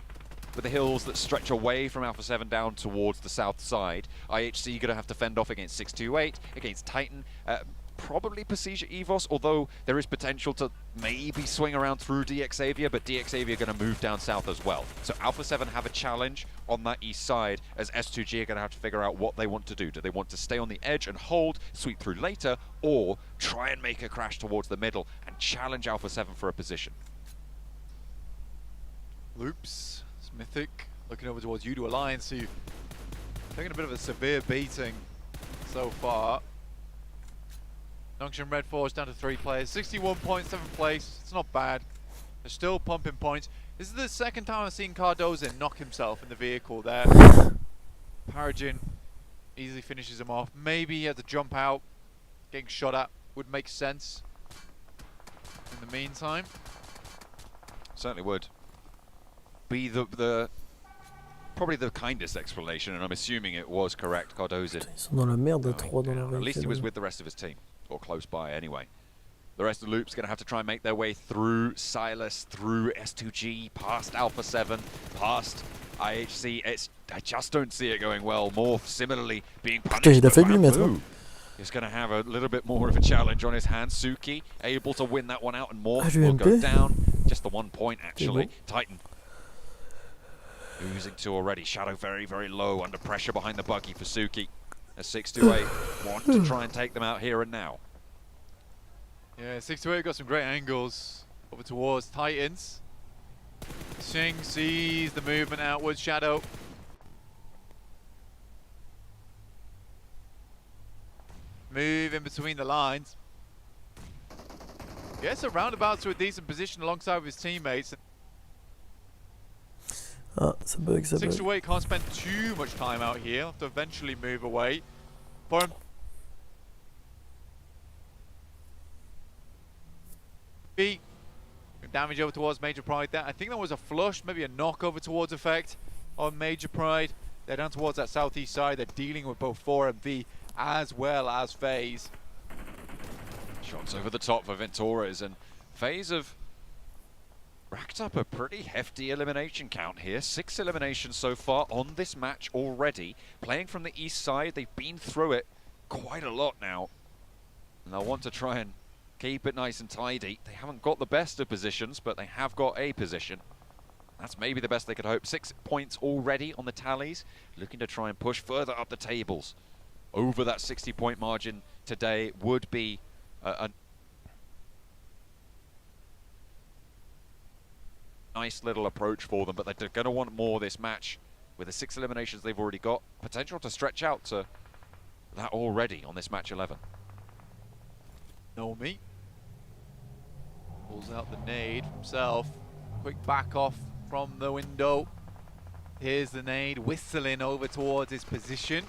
with the hills that stretch away from Alpha 7 down towards the south side. IHC gonna have to fend off against 628, against Titan, probably Pasija Evos, although there is potential to maybe swing around through DXavier, but DXavier gonna move down south as well. So Alpha 7 have a challenge on that east side, as S2G are gonna have to figure out what they want to do. Do they want to stay on the edge and hold, sweep through later, or try and make a crash towards the middle and challenge Alpha 7 for a position? Loops, Mythic, looking over towards Udo Alliance, who taking a bit of a severe beating so far. Nongshim Red Force down to 3 players, 61 points, 7th place. It's not bad. They're still pumping points. This is the second time I've seen Cardoza knock himself in the vehicle there. Paragin easily finishes him off. Maybe he had to jump out. Getting shot at would make sense in the meantime. Certainly would. Be probably the kindest explanation, and I'm assuming it was correct. Cardoza. Ils sont dans la merde à 3 dans la At least he was with the rest of his team, or close by anyway. The rest of the Loop's going to have to try and make their way through Silas, through S2G, past Alpha 7, past IHC. I just don't see it going well. Morph similarly being punished. Putain, il a failli lui mettre. Hein. He's going to have a little bit more of a challenge on his hands. Suki able to win that one out, and Morph will go down. Just the 1 point actually. Titan losing 2 already. Shadow very, very low, under pressure behind the buggy for Suki. As 628 want to try and take them out here and now. Yeah, 628 got some great angles over towards Titans. Xing sees the movement outwards. Shadow move in between the lines. Gets a roundabout to a decent position alongside with his teammates. Ah, ça bug, ça bug. 628 can't spend too much time out here. Have to eventually move away. For him. Damage over towards Major Pride there. I think that was a flush, maybe a knock over towards effect on Major Pride. They're down towards that southeast side. They're dealing with both 4 and V as well as FaZe. Shots over the top for Ventores, and FaZe have racked up a pretty hefty elimination count here. 6 eliminations so far on this match already. Playing from the east side, they've been through it quite a lot now. And they'll want to try and keep it nice and tidy. They haven't got the best of positions, but they have got a position. That's maybe the best they could hope. 6 points already on the tallies. Looking to try and push further up the tables. Over that 60-point margin today would be a nice little approach for them, but they're going to want more this match. With the 6 eliminations they've already got, potential to stretch out to that already on this match 11. Nomi pulls out the nade himself. Quick back off from the window. Here's the nade whistling over towards his position.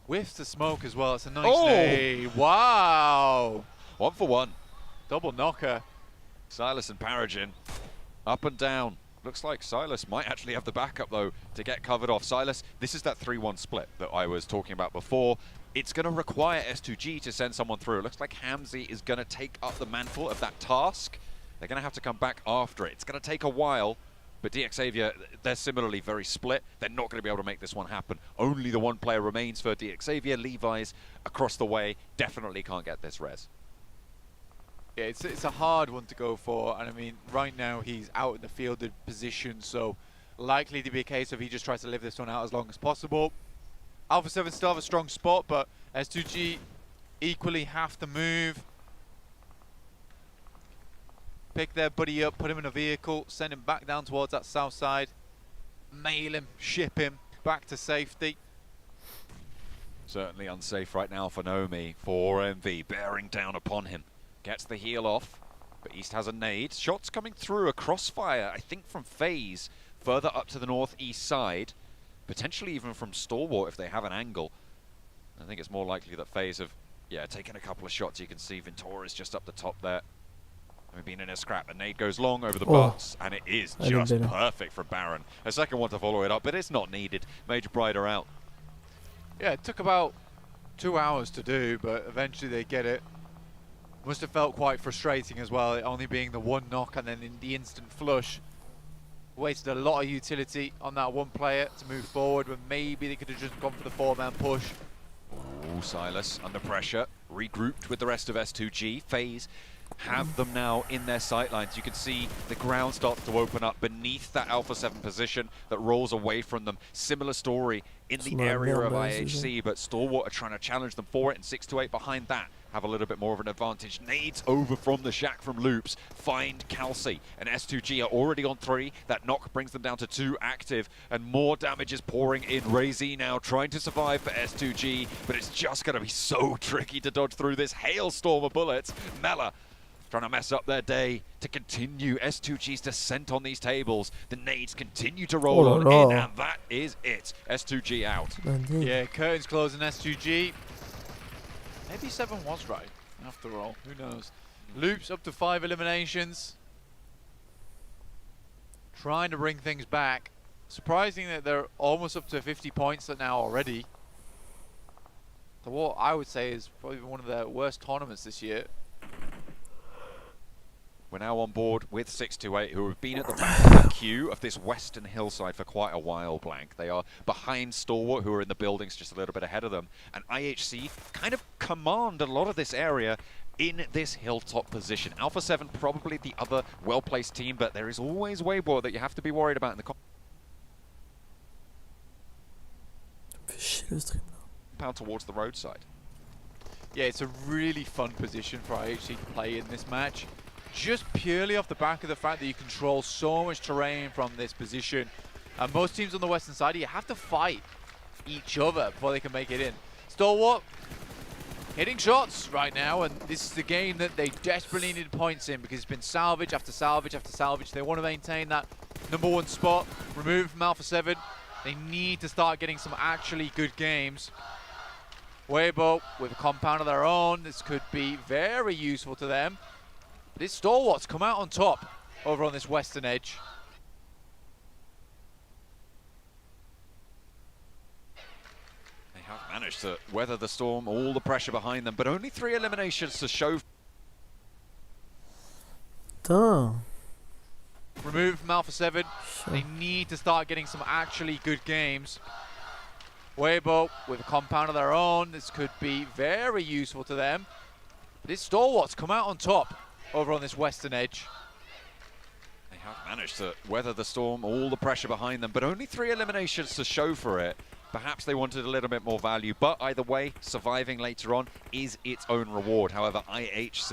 Whiffs the smoke as well. It's a nice nade. Wow. 1 for 1. Double knocker. Silas and Paragin up and down. Looks like Silas might actually have the backup though to get covered off. Silas, this is that 3-1 split that I was talking about before. It's going to require S2G to send someone through. It looks like Hamzy is going to take up the mantle of that task. They're going to have to come back after it. It's going to take a while, but DXavier, they're similarly very split. They're not going to be able to make this one happen. Only the one player remains for DXavier. Levi's across the way definitely can't get this res. Yeah, it's a hard one to go for, and I mean, right now he's out in the fielded position, so likely to be a case of he just tries to live this one out as long as possible. Alpha 7 still have a strong spot, but S2G equally have to move. Pick their buddy up, put him in a vehicle, send him back down towards that south side, mail him, ship him back to safety. Certainly unsafe right now for Nomi. 4MV bearing down upon him. Gets the heal off, but East has a nade. Shots coming through, a crossfire, I think from FaZe, further up to the northeast side. Potentially even from Stalwart if they have an angle. I think it's more likely that FaZe have, taken a couple of shots. You can see Ventora's just up the top there. We've been in a scrap. A nade goes long over the butts, and it is just perfect for Baron. A second one to follow it up, but it's not needed. Major Brider out. Yeah, it took about 2 hours to do, but eventually they get it. Must have felt quite frustrating as well, it only being the one knock and then in the instant flush. Wasted a lot of utility on that one player to move forward when maybe they could have just gone for the 4-man push. Oh, Silas under pressure, regrouped with the rest of S2G. FaZe have them now in their sightlines. You can see the ground starts to open up beneath that Alpha 7 position that rolls away from them. Similar story in the area of IHC, but Stalwart are trying to challenge them for it, and 628 behind that have a little bit more of an advantage. Nades over from the shack from Loops, find Calci, and S2G are already on 3. That knock brings them down to 2 active, and more damage is pouring in. Ray-Z now trying to survive for S2G, but it's just going to be so tricky to dodge through this hailstorm of bullets. Mela trying to mess up their day to continue S2G's descent on these tables. The nades continue to roll on in, and that is it. S2G out. Yeah, curtains closing S2G. Maybe 7 was right, after all. Who knows? Loops up to 5 eliminations. Trying to bring things back. Surprising that they're almost up to 50 points now already. So what I would say is probably one of their worst tournaments this year. We're now on board with 628, who have been at the back of the queue of this western hillside for quite a while, Blank. They are behind Stalwart, who are in the buildings just a little bit ahead of them. And IHC kind of command a lot of this area in this hilltop position. Alpha 7 probably the other well-placed team, but there is always Weibo that you have to be worried about in the compound towards the roadside. Yeah, it's a really fun position for IHC to play in this match. Just purely off the back of the fact that you control so much terrain from this position. And most teams on the western side, you have to fight each other before they can make it in. Stalwart hitting shots right now, and this is the game that they desperately needed points in because it's been salvage after salvage after salvage. They want to maintain that #1 spot, removed from Alpha 7. They need to start getting some actually good games. Weibo with a compound of their own. This could be very useful to them. This Stalwart's come out on top over on this western edge. They have managed to weather the storm, all the pressure behind them, but only 3 eliminations to show. Removed from Alpha 7. They need to start getting some actually good games. Weibo with a compound of their own. This could be very useful to them. This Stalwart's come out on top over on this western edge. They have managed to weather the storm, all the pressure behind them, but only 3 eliminations to show for it. Perhaps they wanted a little bit more value, but either way, surviving later on is its own reward. However, IHC...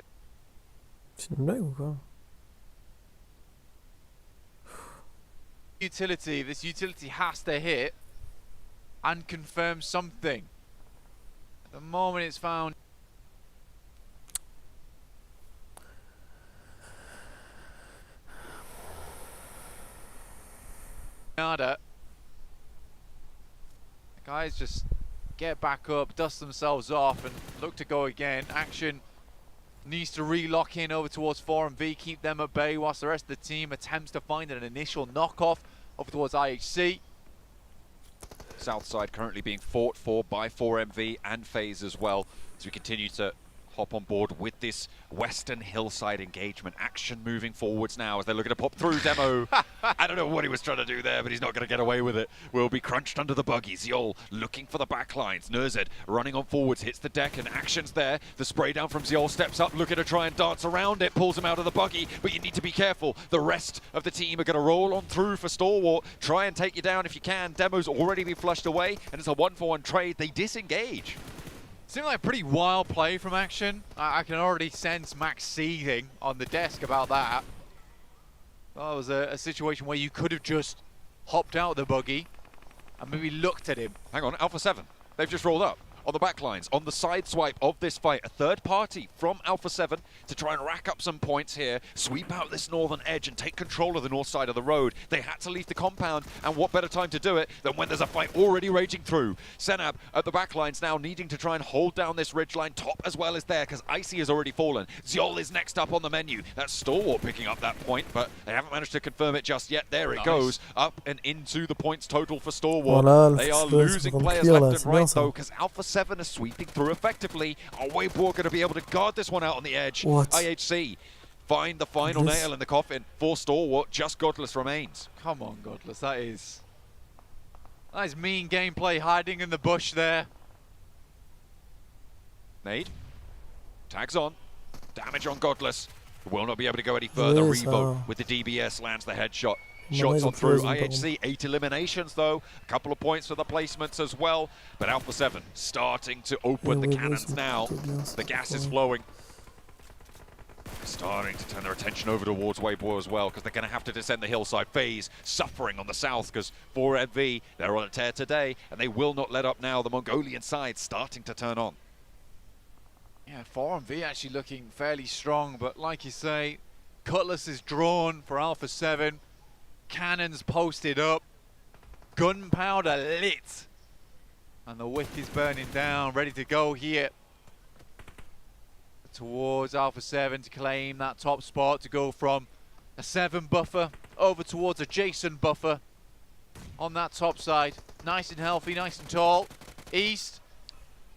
This utility has to hit and confirm something. At the moment it's found... The guys just get back up, dust themselves off, and look to go again. Action needs to re-lock in over towards 4MV, keep them at bay, whilst the rest of the team attempts to find an initial knockoff over towards IHC. South side currently being fought for by 4MV and FaZe as well, as we continue to hop on board with this western hillside engagement. Action moving forwards now as they're looking to pop through Demo. I don't know what he was trying to do there, but he's not going to get away with it. Will be crunched under the buggy. Ziol looking for the backlines. Nurzed running on forwards, hits the deck, and action's there. The spray down from Ziol steps up, looking to try and dance around it, pulls him out of the buggy, but you need to be careful. The rest of the team are going to roll on through for Stalwart. Try and take you down if you can. Demo's already been flushed away, and it's a 1-for-1 trade. They disengage. Seemed like a pretty wild play from Action. I can already sense Max seething on the desk about that. That was a situation where you could have just hopped out of the buggy and maybe looked at him. Hang on, Alpha 7. They've just rolled up. On the backlines, on the side swipe of this fight, a third party from Alpha 7 to try and rack up some points here, sweep out this northern edge and take control of the north side of the road. They had to leave the compound, and what better time to do it than when there's a fight already raging through. Senab at the backlines now needing to try and hold down this ridgeline, top as well as there, because Icy has already fallen. Ziol is next up on the menu. That's Stalwart picking up that point, but they haven't managed to confirm it just yet. There it goes, up and into the points total for Stalwart. Voilà, They are losing players left and right though, because Alpha 7 is sweeping through effectively. Are Weibo going to be able to guard this one out on the edge? What? IHC find the final nail in the coffin for Stalwart. Just Godless remains. Come on, Godless. That is mean gameplay hiding in the bush there. Nade tags on. Damage on Godless. Will not be able to go any further. Revo with the DBS lands the headshot. Shots on through. IHC, 8 eliminations though. A couple of points for the placements as well. But Alpha 7 starting to open the cannons now. The gas is flowing. Starting to turn their attention over towards Weibo as well, because they're going to have to descend the hillside. FaZe suffering on the south, because 4MV, they're on a tear today, and they will not let up now. The Mongolian side starting to turn on. Yeah, 4MV actually looking fairly strong, but like you say, Cutlass is drawn for Alpha 7. Cannons posted up, gunpowder lit, and the wick is burning down, ready to go here towards Alpha 7 to claim that top spot, to go from a 7 buffer over towards a Jason buffer on that top side. Nice and healthy, nice and tall. East,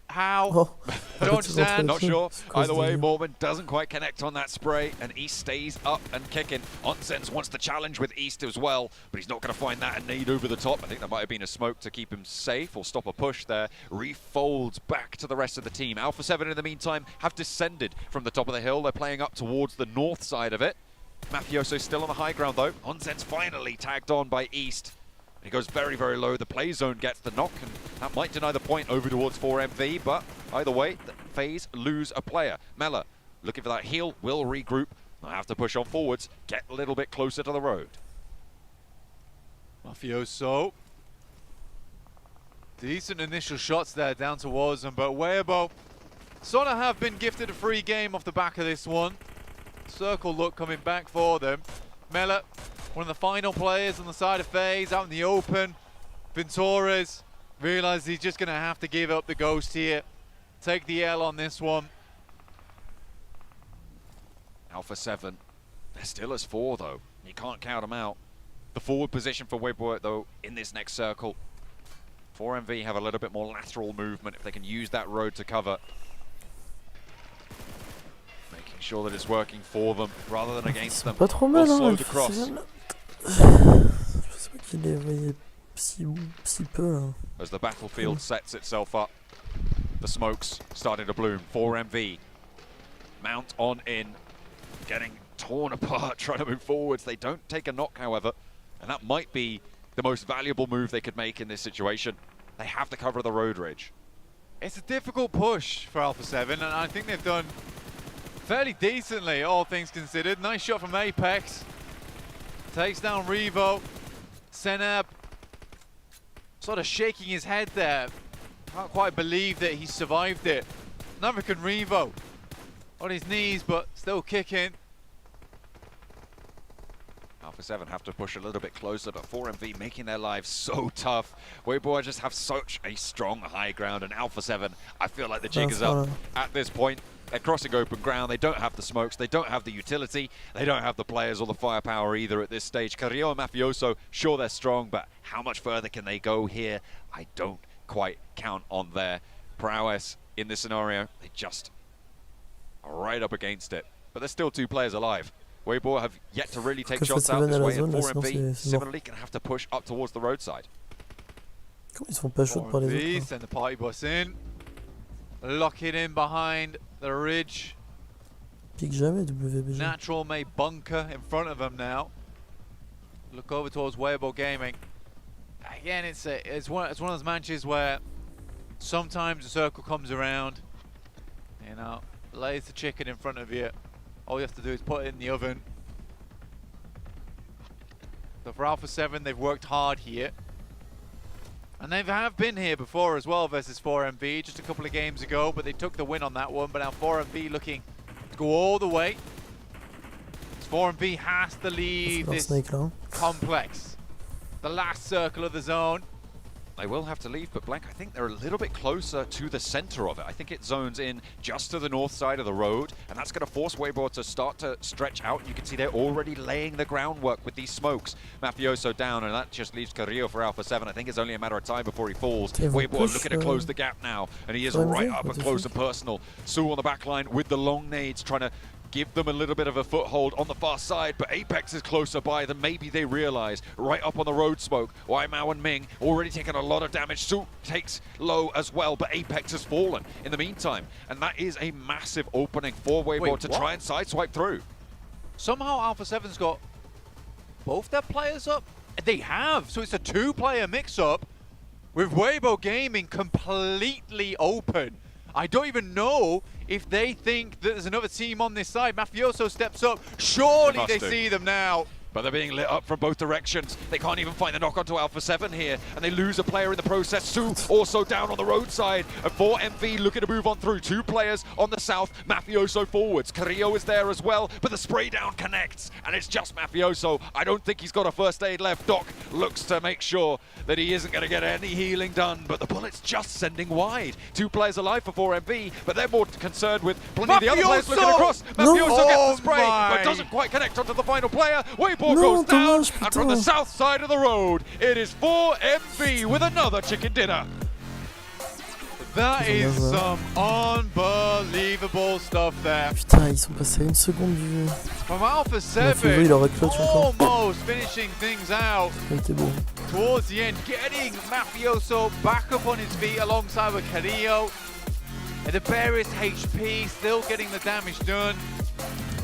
how? I don't understand. Not sure. Either way, Mormon doesn't quite connect on that spray, and East stays up and kicking. Onsens wants the challenge with East as well, but he's not going to find that and nade over the top. I think that might have been a smoke to keep him safe or stop a push there. Refolds back to the rest of the team. Alpha 7 in the meantime have descended from the top of the hill. They're playing up towards the north side of it. Mafioso still on the high ground though. Onsens finally tagged on by East. He goes very, very low. The play zone gets the knock, and that might deny the point over towards 4MV, but either way, the FaZe lose a player. Mela looking for that heal, will regroup. They'll have to push on forwards, get a little bit closer to the road. Mafioso. Decent initial shots there down towards them, but Weibo sort of have been gifted a free game off the back of this one. Circle look coming back for them. Mela, one of the final players on the side of FaZe, out in the open. Ventores realizes he's just going to have to give up the ghost here. Take the L on this one. Alpha 7, they're still as 4 though. You can't count them out. The forward position for Weibo though in this next circle. 4MV have a little bit more lateral movement if they can use that road to cover. Making sure that it's working for them rather than against them. Pas trop mal, hein, je sais pas qu'il les voyait si peu là. As the battlefield sets itself up, the smokes starting to bloom. 4MV mount on in, getting torn apart, trying to move forwards. They don't take a knock, however, and that might be the most valuable move they could make in this situation. They have to cover the road ridge. It's a difficult push for Alpha 7, and I think they've done fairly decently, all things considered. Nice shot from Apex. Takes down Revo. Senab sort of shaking his head there. Can't quite believe that he survived it. African Revo on his knees, but still kicking. Alpha 7 have to push a little bit closer, but 4MV making their lives so tough. Weibo just have such a strong high ground, and Alpha 7, I feel like the jig is up at this point. They're crossing open ground. They don't have the smokes. They don't have the utility. They don't have the players or the firepower either at this stage. Carrillo and Mafioso, sure they're strong, but how much further can they go here? I don't quite count on their prowess in this scenario. They just right up against it. But there's still 2 players alive. Weibo have yet to really take shots out this way, and 4MV similarly can have to push up towards the roadside. Comment ils se font pas shoot par les autres? Send the party bus in. Lock it in behind the ridge. Pique jamais WBG. Natural made bunker in front of them now. Look over towards Weibo Gaming. Again, it's one of those matches where sometimes the circle comes around, you know, lays the chicken in front of you. All you have to do is put it in the oven. But for Alpha 7, they've worked hard here. And they have been here before as well versus 4MV just a couple of games ago, but they took the win on that one. But now 4MV looking to go all the way. 4MV has to leave this complex. The last circle of the zone. They will have to leave, but Blank, I think they're a little bit closer to the center of it. I think it zones in just to the north side of the road, and that's going to force Weibo to start to stretch out. You can see they're already laying the groundwork with these smokes. Mafioso down, and that just leaves Carrillo for Alpha 7. I think it's only a matter of time before he falls. Weibo looking to close the gap now, and he is right up and close and personal. Su on the back line with the long nades, trying to give them a little bit of a foothold on the far side, but Apex is closer by than maybe they realize. Right up on the road smoke, Waimao and Ming already taking a lot of damage. Su takes low as well, but Apex has fallen in the meantime. And that is a massive opening for Weibo to try and sideswipe through. Somehow Alpha 7's got both their players up? They have, so it's a 2-player mix-up with Weibo Gaming completely open. I don't even know if they think that there's another team on this side. Mafioso steps up. Surely they see them now. But they're being lit up from both directions. They can't even find the knock onto Alpha 7 here, and they lose a player in the process. Su also down on the roadside. And 4MV looking to move on through. 2 players on the south, Mafioso forwards. Carrillo is there as well, but the spray down connects, and it's just Mafioso. I don't think he's got a first aid left. Doc looks to make sure that he isn't going to get any healing done, but the bullet's just sending wide. 2 players alive for 4MV, but they're more concerned with plenty of the other players looking across. Mafioso gets the spray, but doesn't quite connect onto the final player. Ball goes down, and from the south side of the road, it is 4MV with another chicken dinner. That is some unbelievable stuff there. Putain, ils sont passés à 1 seconde du... From Alpha 7, almost finishing things out towards the end, getting Mafioso back up on his feet alongside with Carrillo. And the barest HP, still getting the damage done.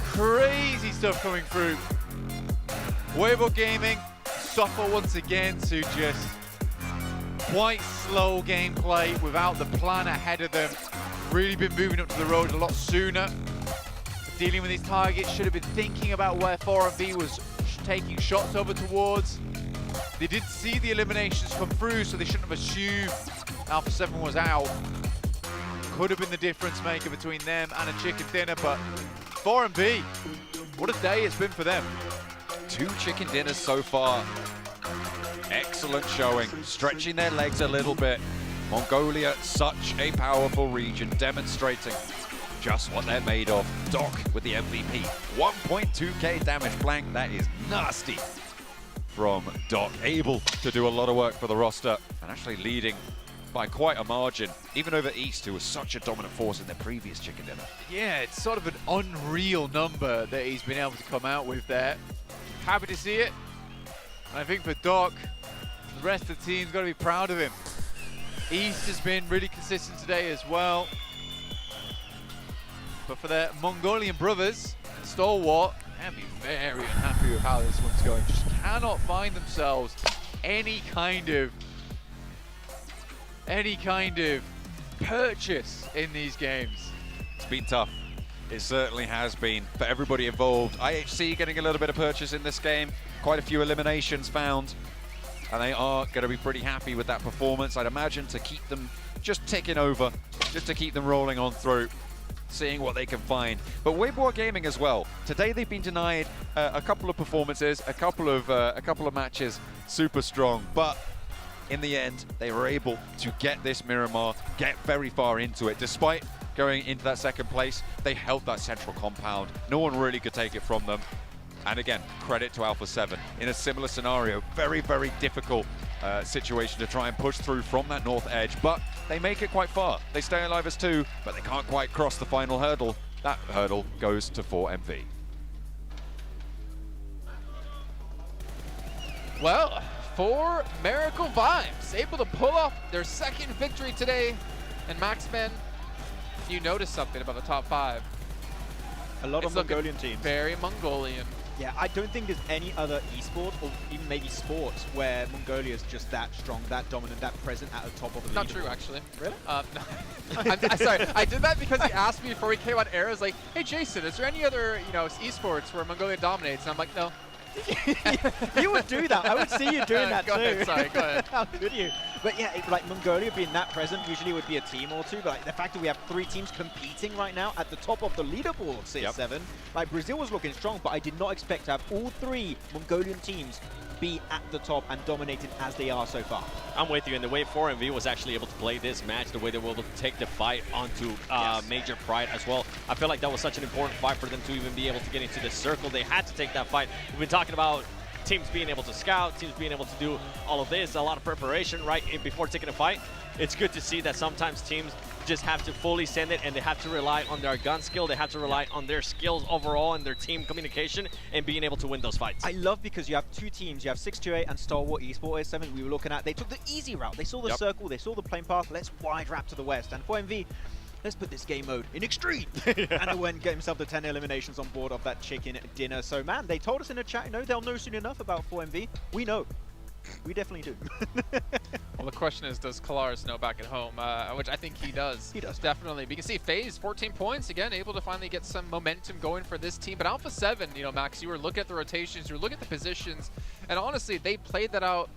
Crazy stuff coming through. Weibo Gaming suffer once again to just quite slow gameplay without the plan ahead of them. Really been moving up to the road a lot sooner. Dealing with these targets, should have been thinking about where 4MV was taking shots over towards. They did see the eliminations come through, so they shouldn't have assumed Alpha 7 was out. Could have been the difference maker between them and a chicken dinner, but 4MV, what a day it's been for them. 2 chicken dinners so far. Excellent showing, stretching their legs a little bit. Mongolia, such a powerful region, demonstrating just what they're made of. Doc with the MVP, 1.2k damage. Blank, that is nasty from Doc. Able to do a lot of work for the roster and actually leading by quite a margin, even over East, who was such a dominant force in their previous chicken dinner. Yeah, it's sort of an unreal number that he's been able to come out with there. Happy to see it. And I think for Doc, the rest of the team's got to be proud of him. East has been really consistent today as well. But for their Mongolian brothers, Stalwart, they'll be very unhappy with how this one's going. Just cannot find themselves any kind of purchase in these games. It's been tough. It certainly has been for everybody involved. IHC getting a little bit of purchase in this game. Quite a few eliminations found. And they are going to be pretty happy with that performance, I'd imagine, to keep them just ticking over, just to keep them rolling on through, seeing what they can find. But Weibo Gaming as well. Today they've been denied a couple of performances, a couple of matches, super strong. But in the end, they were able to get this Miramar, get very far into it. Despite going into that second place, they held that central compound. No one really could take it from them. And again, credit to Alpha 7. In a similar scenario, very, very difficult situation to try and push through from that north edge, but they make it quite far. They stay alive as 2, but they can't quite cross the final hurdle. That hurdle goes to 4MV. Well, 4 Miracle Vibes able to pull off their second victory today. And Maxman, you notice something about the top 5. A lot of Mongolian teams. Very Mongolian. Yeah, I don't think there's any other esport or even maybe sports where Mongolia is just that strong, that dominant, that present at the top of the leaderboard. Not true, actually. Really? No. I'm sorry. I did that because he asked me before we came on air. I was like, "Hey, Jason, is there any other esports where Mongolia dominates?" And I'm like, "No." You would do that. I would see you doing that go too. Ahead, sorry, go ahead. How could you? But yeah, like Mongolia being that present, usually it would be a team or two. But like the fact that we have 3 teams competing right now at the top of the leaderboard, 6-7. Like Brazil was looking strong, but I did not expect to have all 3 Mongolian teams be at the top and dominated as they are so far. I'm with you, and the way 4MV was actually able to play this match, the way they were able to take the fight onto Major Pride as well. I feel like that was such an important fight for them to even be able to get into the circle. They had to take that fight. We've been talking about teams being able to scout, teams being able to do all of this, a lot of preparation right before taking a fight. It's good to see that sometimes teams just have to fully send it and they have to rely on their gun skill, they have to rely on their skills overall and their team communication and being able to win those fights. I love because you have 2 teams, you have 628 and Stalwart Esports 7 we were looking at. They took the easy route, they saw the circle, they saw the plane path, let's wide wrap to the west. And for MV, let's put this game mode in extreme. And it went get himself the 10 eliminations on board of that chicken dinner. So man, they told us in the chat, they'll know soon enough about 4MV. We know. We definitely do. Well, the question is, does Kalaris know back at home? Which I think he does. He does. Definitely. But you can see FaZe, 14 points. Again, able to finally get some momentum going for this team. But Alpha 7, Max, you were looking at the rotations, you were looking at the positions, and honestly, they played that out,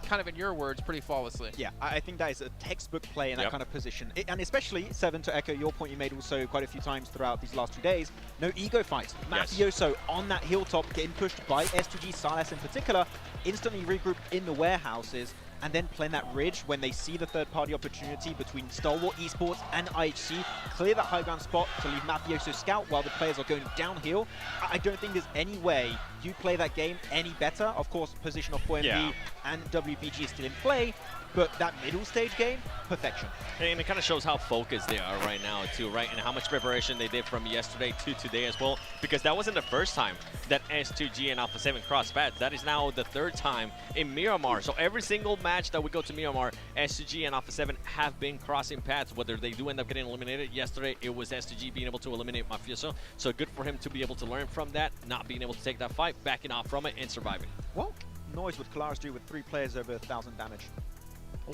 kind of in your words, pretty flawlessly. Yeah, I think that is a textbook play in that kind of position. And especially, 7, to echo your point you made also quite a few times throughout these last 2 days, no ego fights. Mafioso on that hilltop, getting pushed by S2G, Silas in particular, instantly regroup in the warehouses, and then playing that ridge when they see the third-party opportunity between Stalwart Esports and IHC, clear that high ground spot to leave Mafioso scout while the players are going downhill. I don't think there's any way you play that game any better. Of course, position of 4MV and WPG is still in play, but that middle stage game, perfection. And it kind of shows how focused they are right now too, right? And how much preparation they did from yesterday to today as well, because that wasn't the first time that S2G and Alpha 7 crossed paths. That is now the 3rd time in Miramar. So every single match that we go to Miramar, S2G and Alpha 7 have been crossing paths, whether they do end up getting eliminated. Yesterday, it was S2G being able to eliminate Mafioso. So good for him to be able to learn from that, not being able to take that fight, backing off from it, and surviving. What noise would Kalaris do with 3 players over 1,000 damage?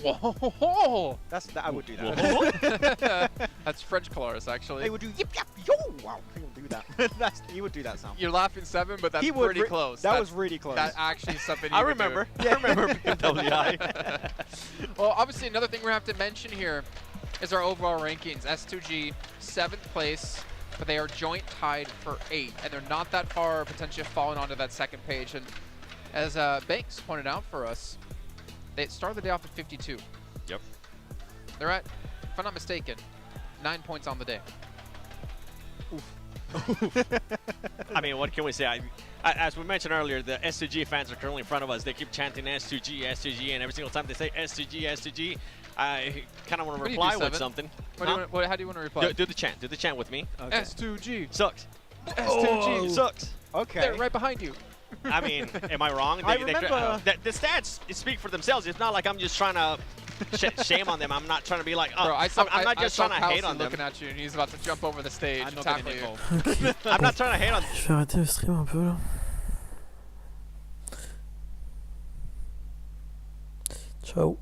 Whoa! I would do that. That's French Kalaris, actually. They would do yip yap yo! Wow, he would do that. He would do that sound. You're laughing 7, but that's pretty close. That was really close. That actually is something you I remember. I remember PWI. Well, obviously, another thing we have to mention here is our overall rankings. S2G, 7th place, but they are joint tied for 8, and they're not that far potentially falling onto that 2nd page. And as Banks pointed out for us, they started the day off at 52. Yep. They're at, if I'm not mistaken, 9 points on the day. I mean, what can we say? As we mentioned earlier, the S2G fans are currently in front of us. They keep chanting S2G, S2G, and every single time they say S2G, S2G, I kind of want to reply with something. How do you want to reply? Do the chant. Do the chant with me. Okay. S2G. Sucks. S2G. Sucks. Okay. They're right behind you. I mean, am I wrong? I remember the stats speak for themselves. It's not like I'm just trying to shame on them. I'm not trying to be like, oh, Bro, I'm not just trying to hate on them. Looking at you, and he's about to jump over the stage and tackle you. I'm not trying to hate on them. Je vais arrêter le stream un peu là. Ciao.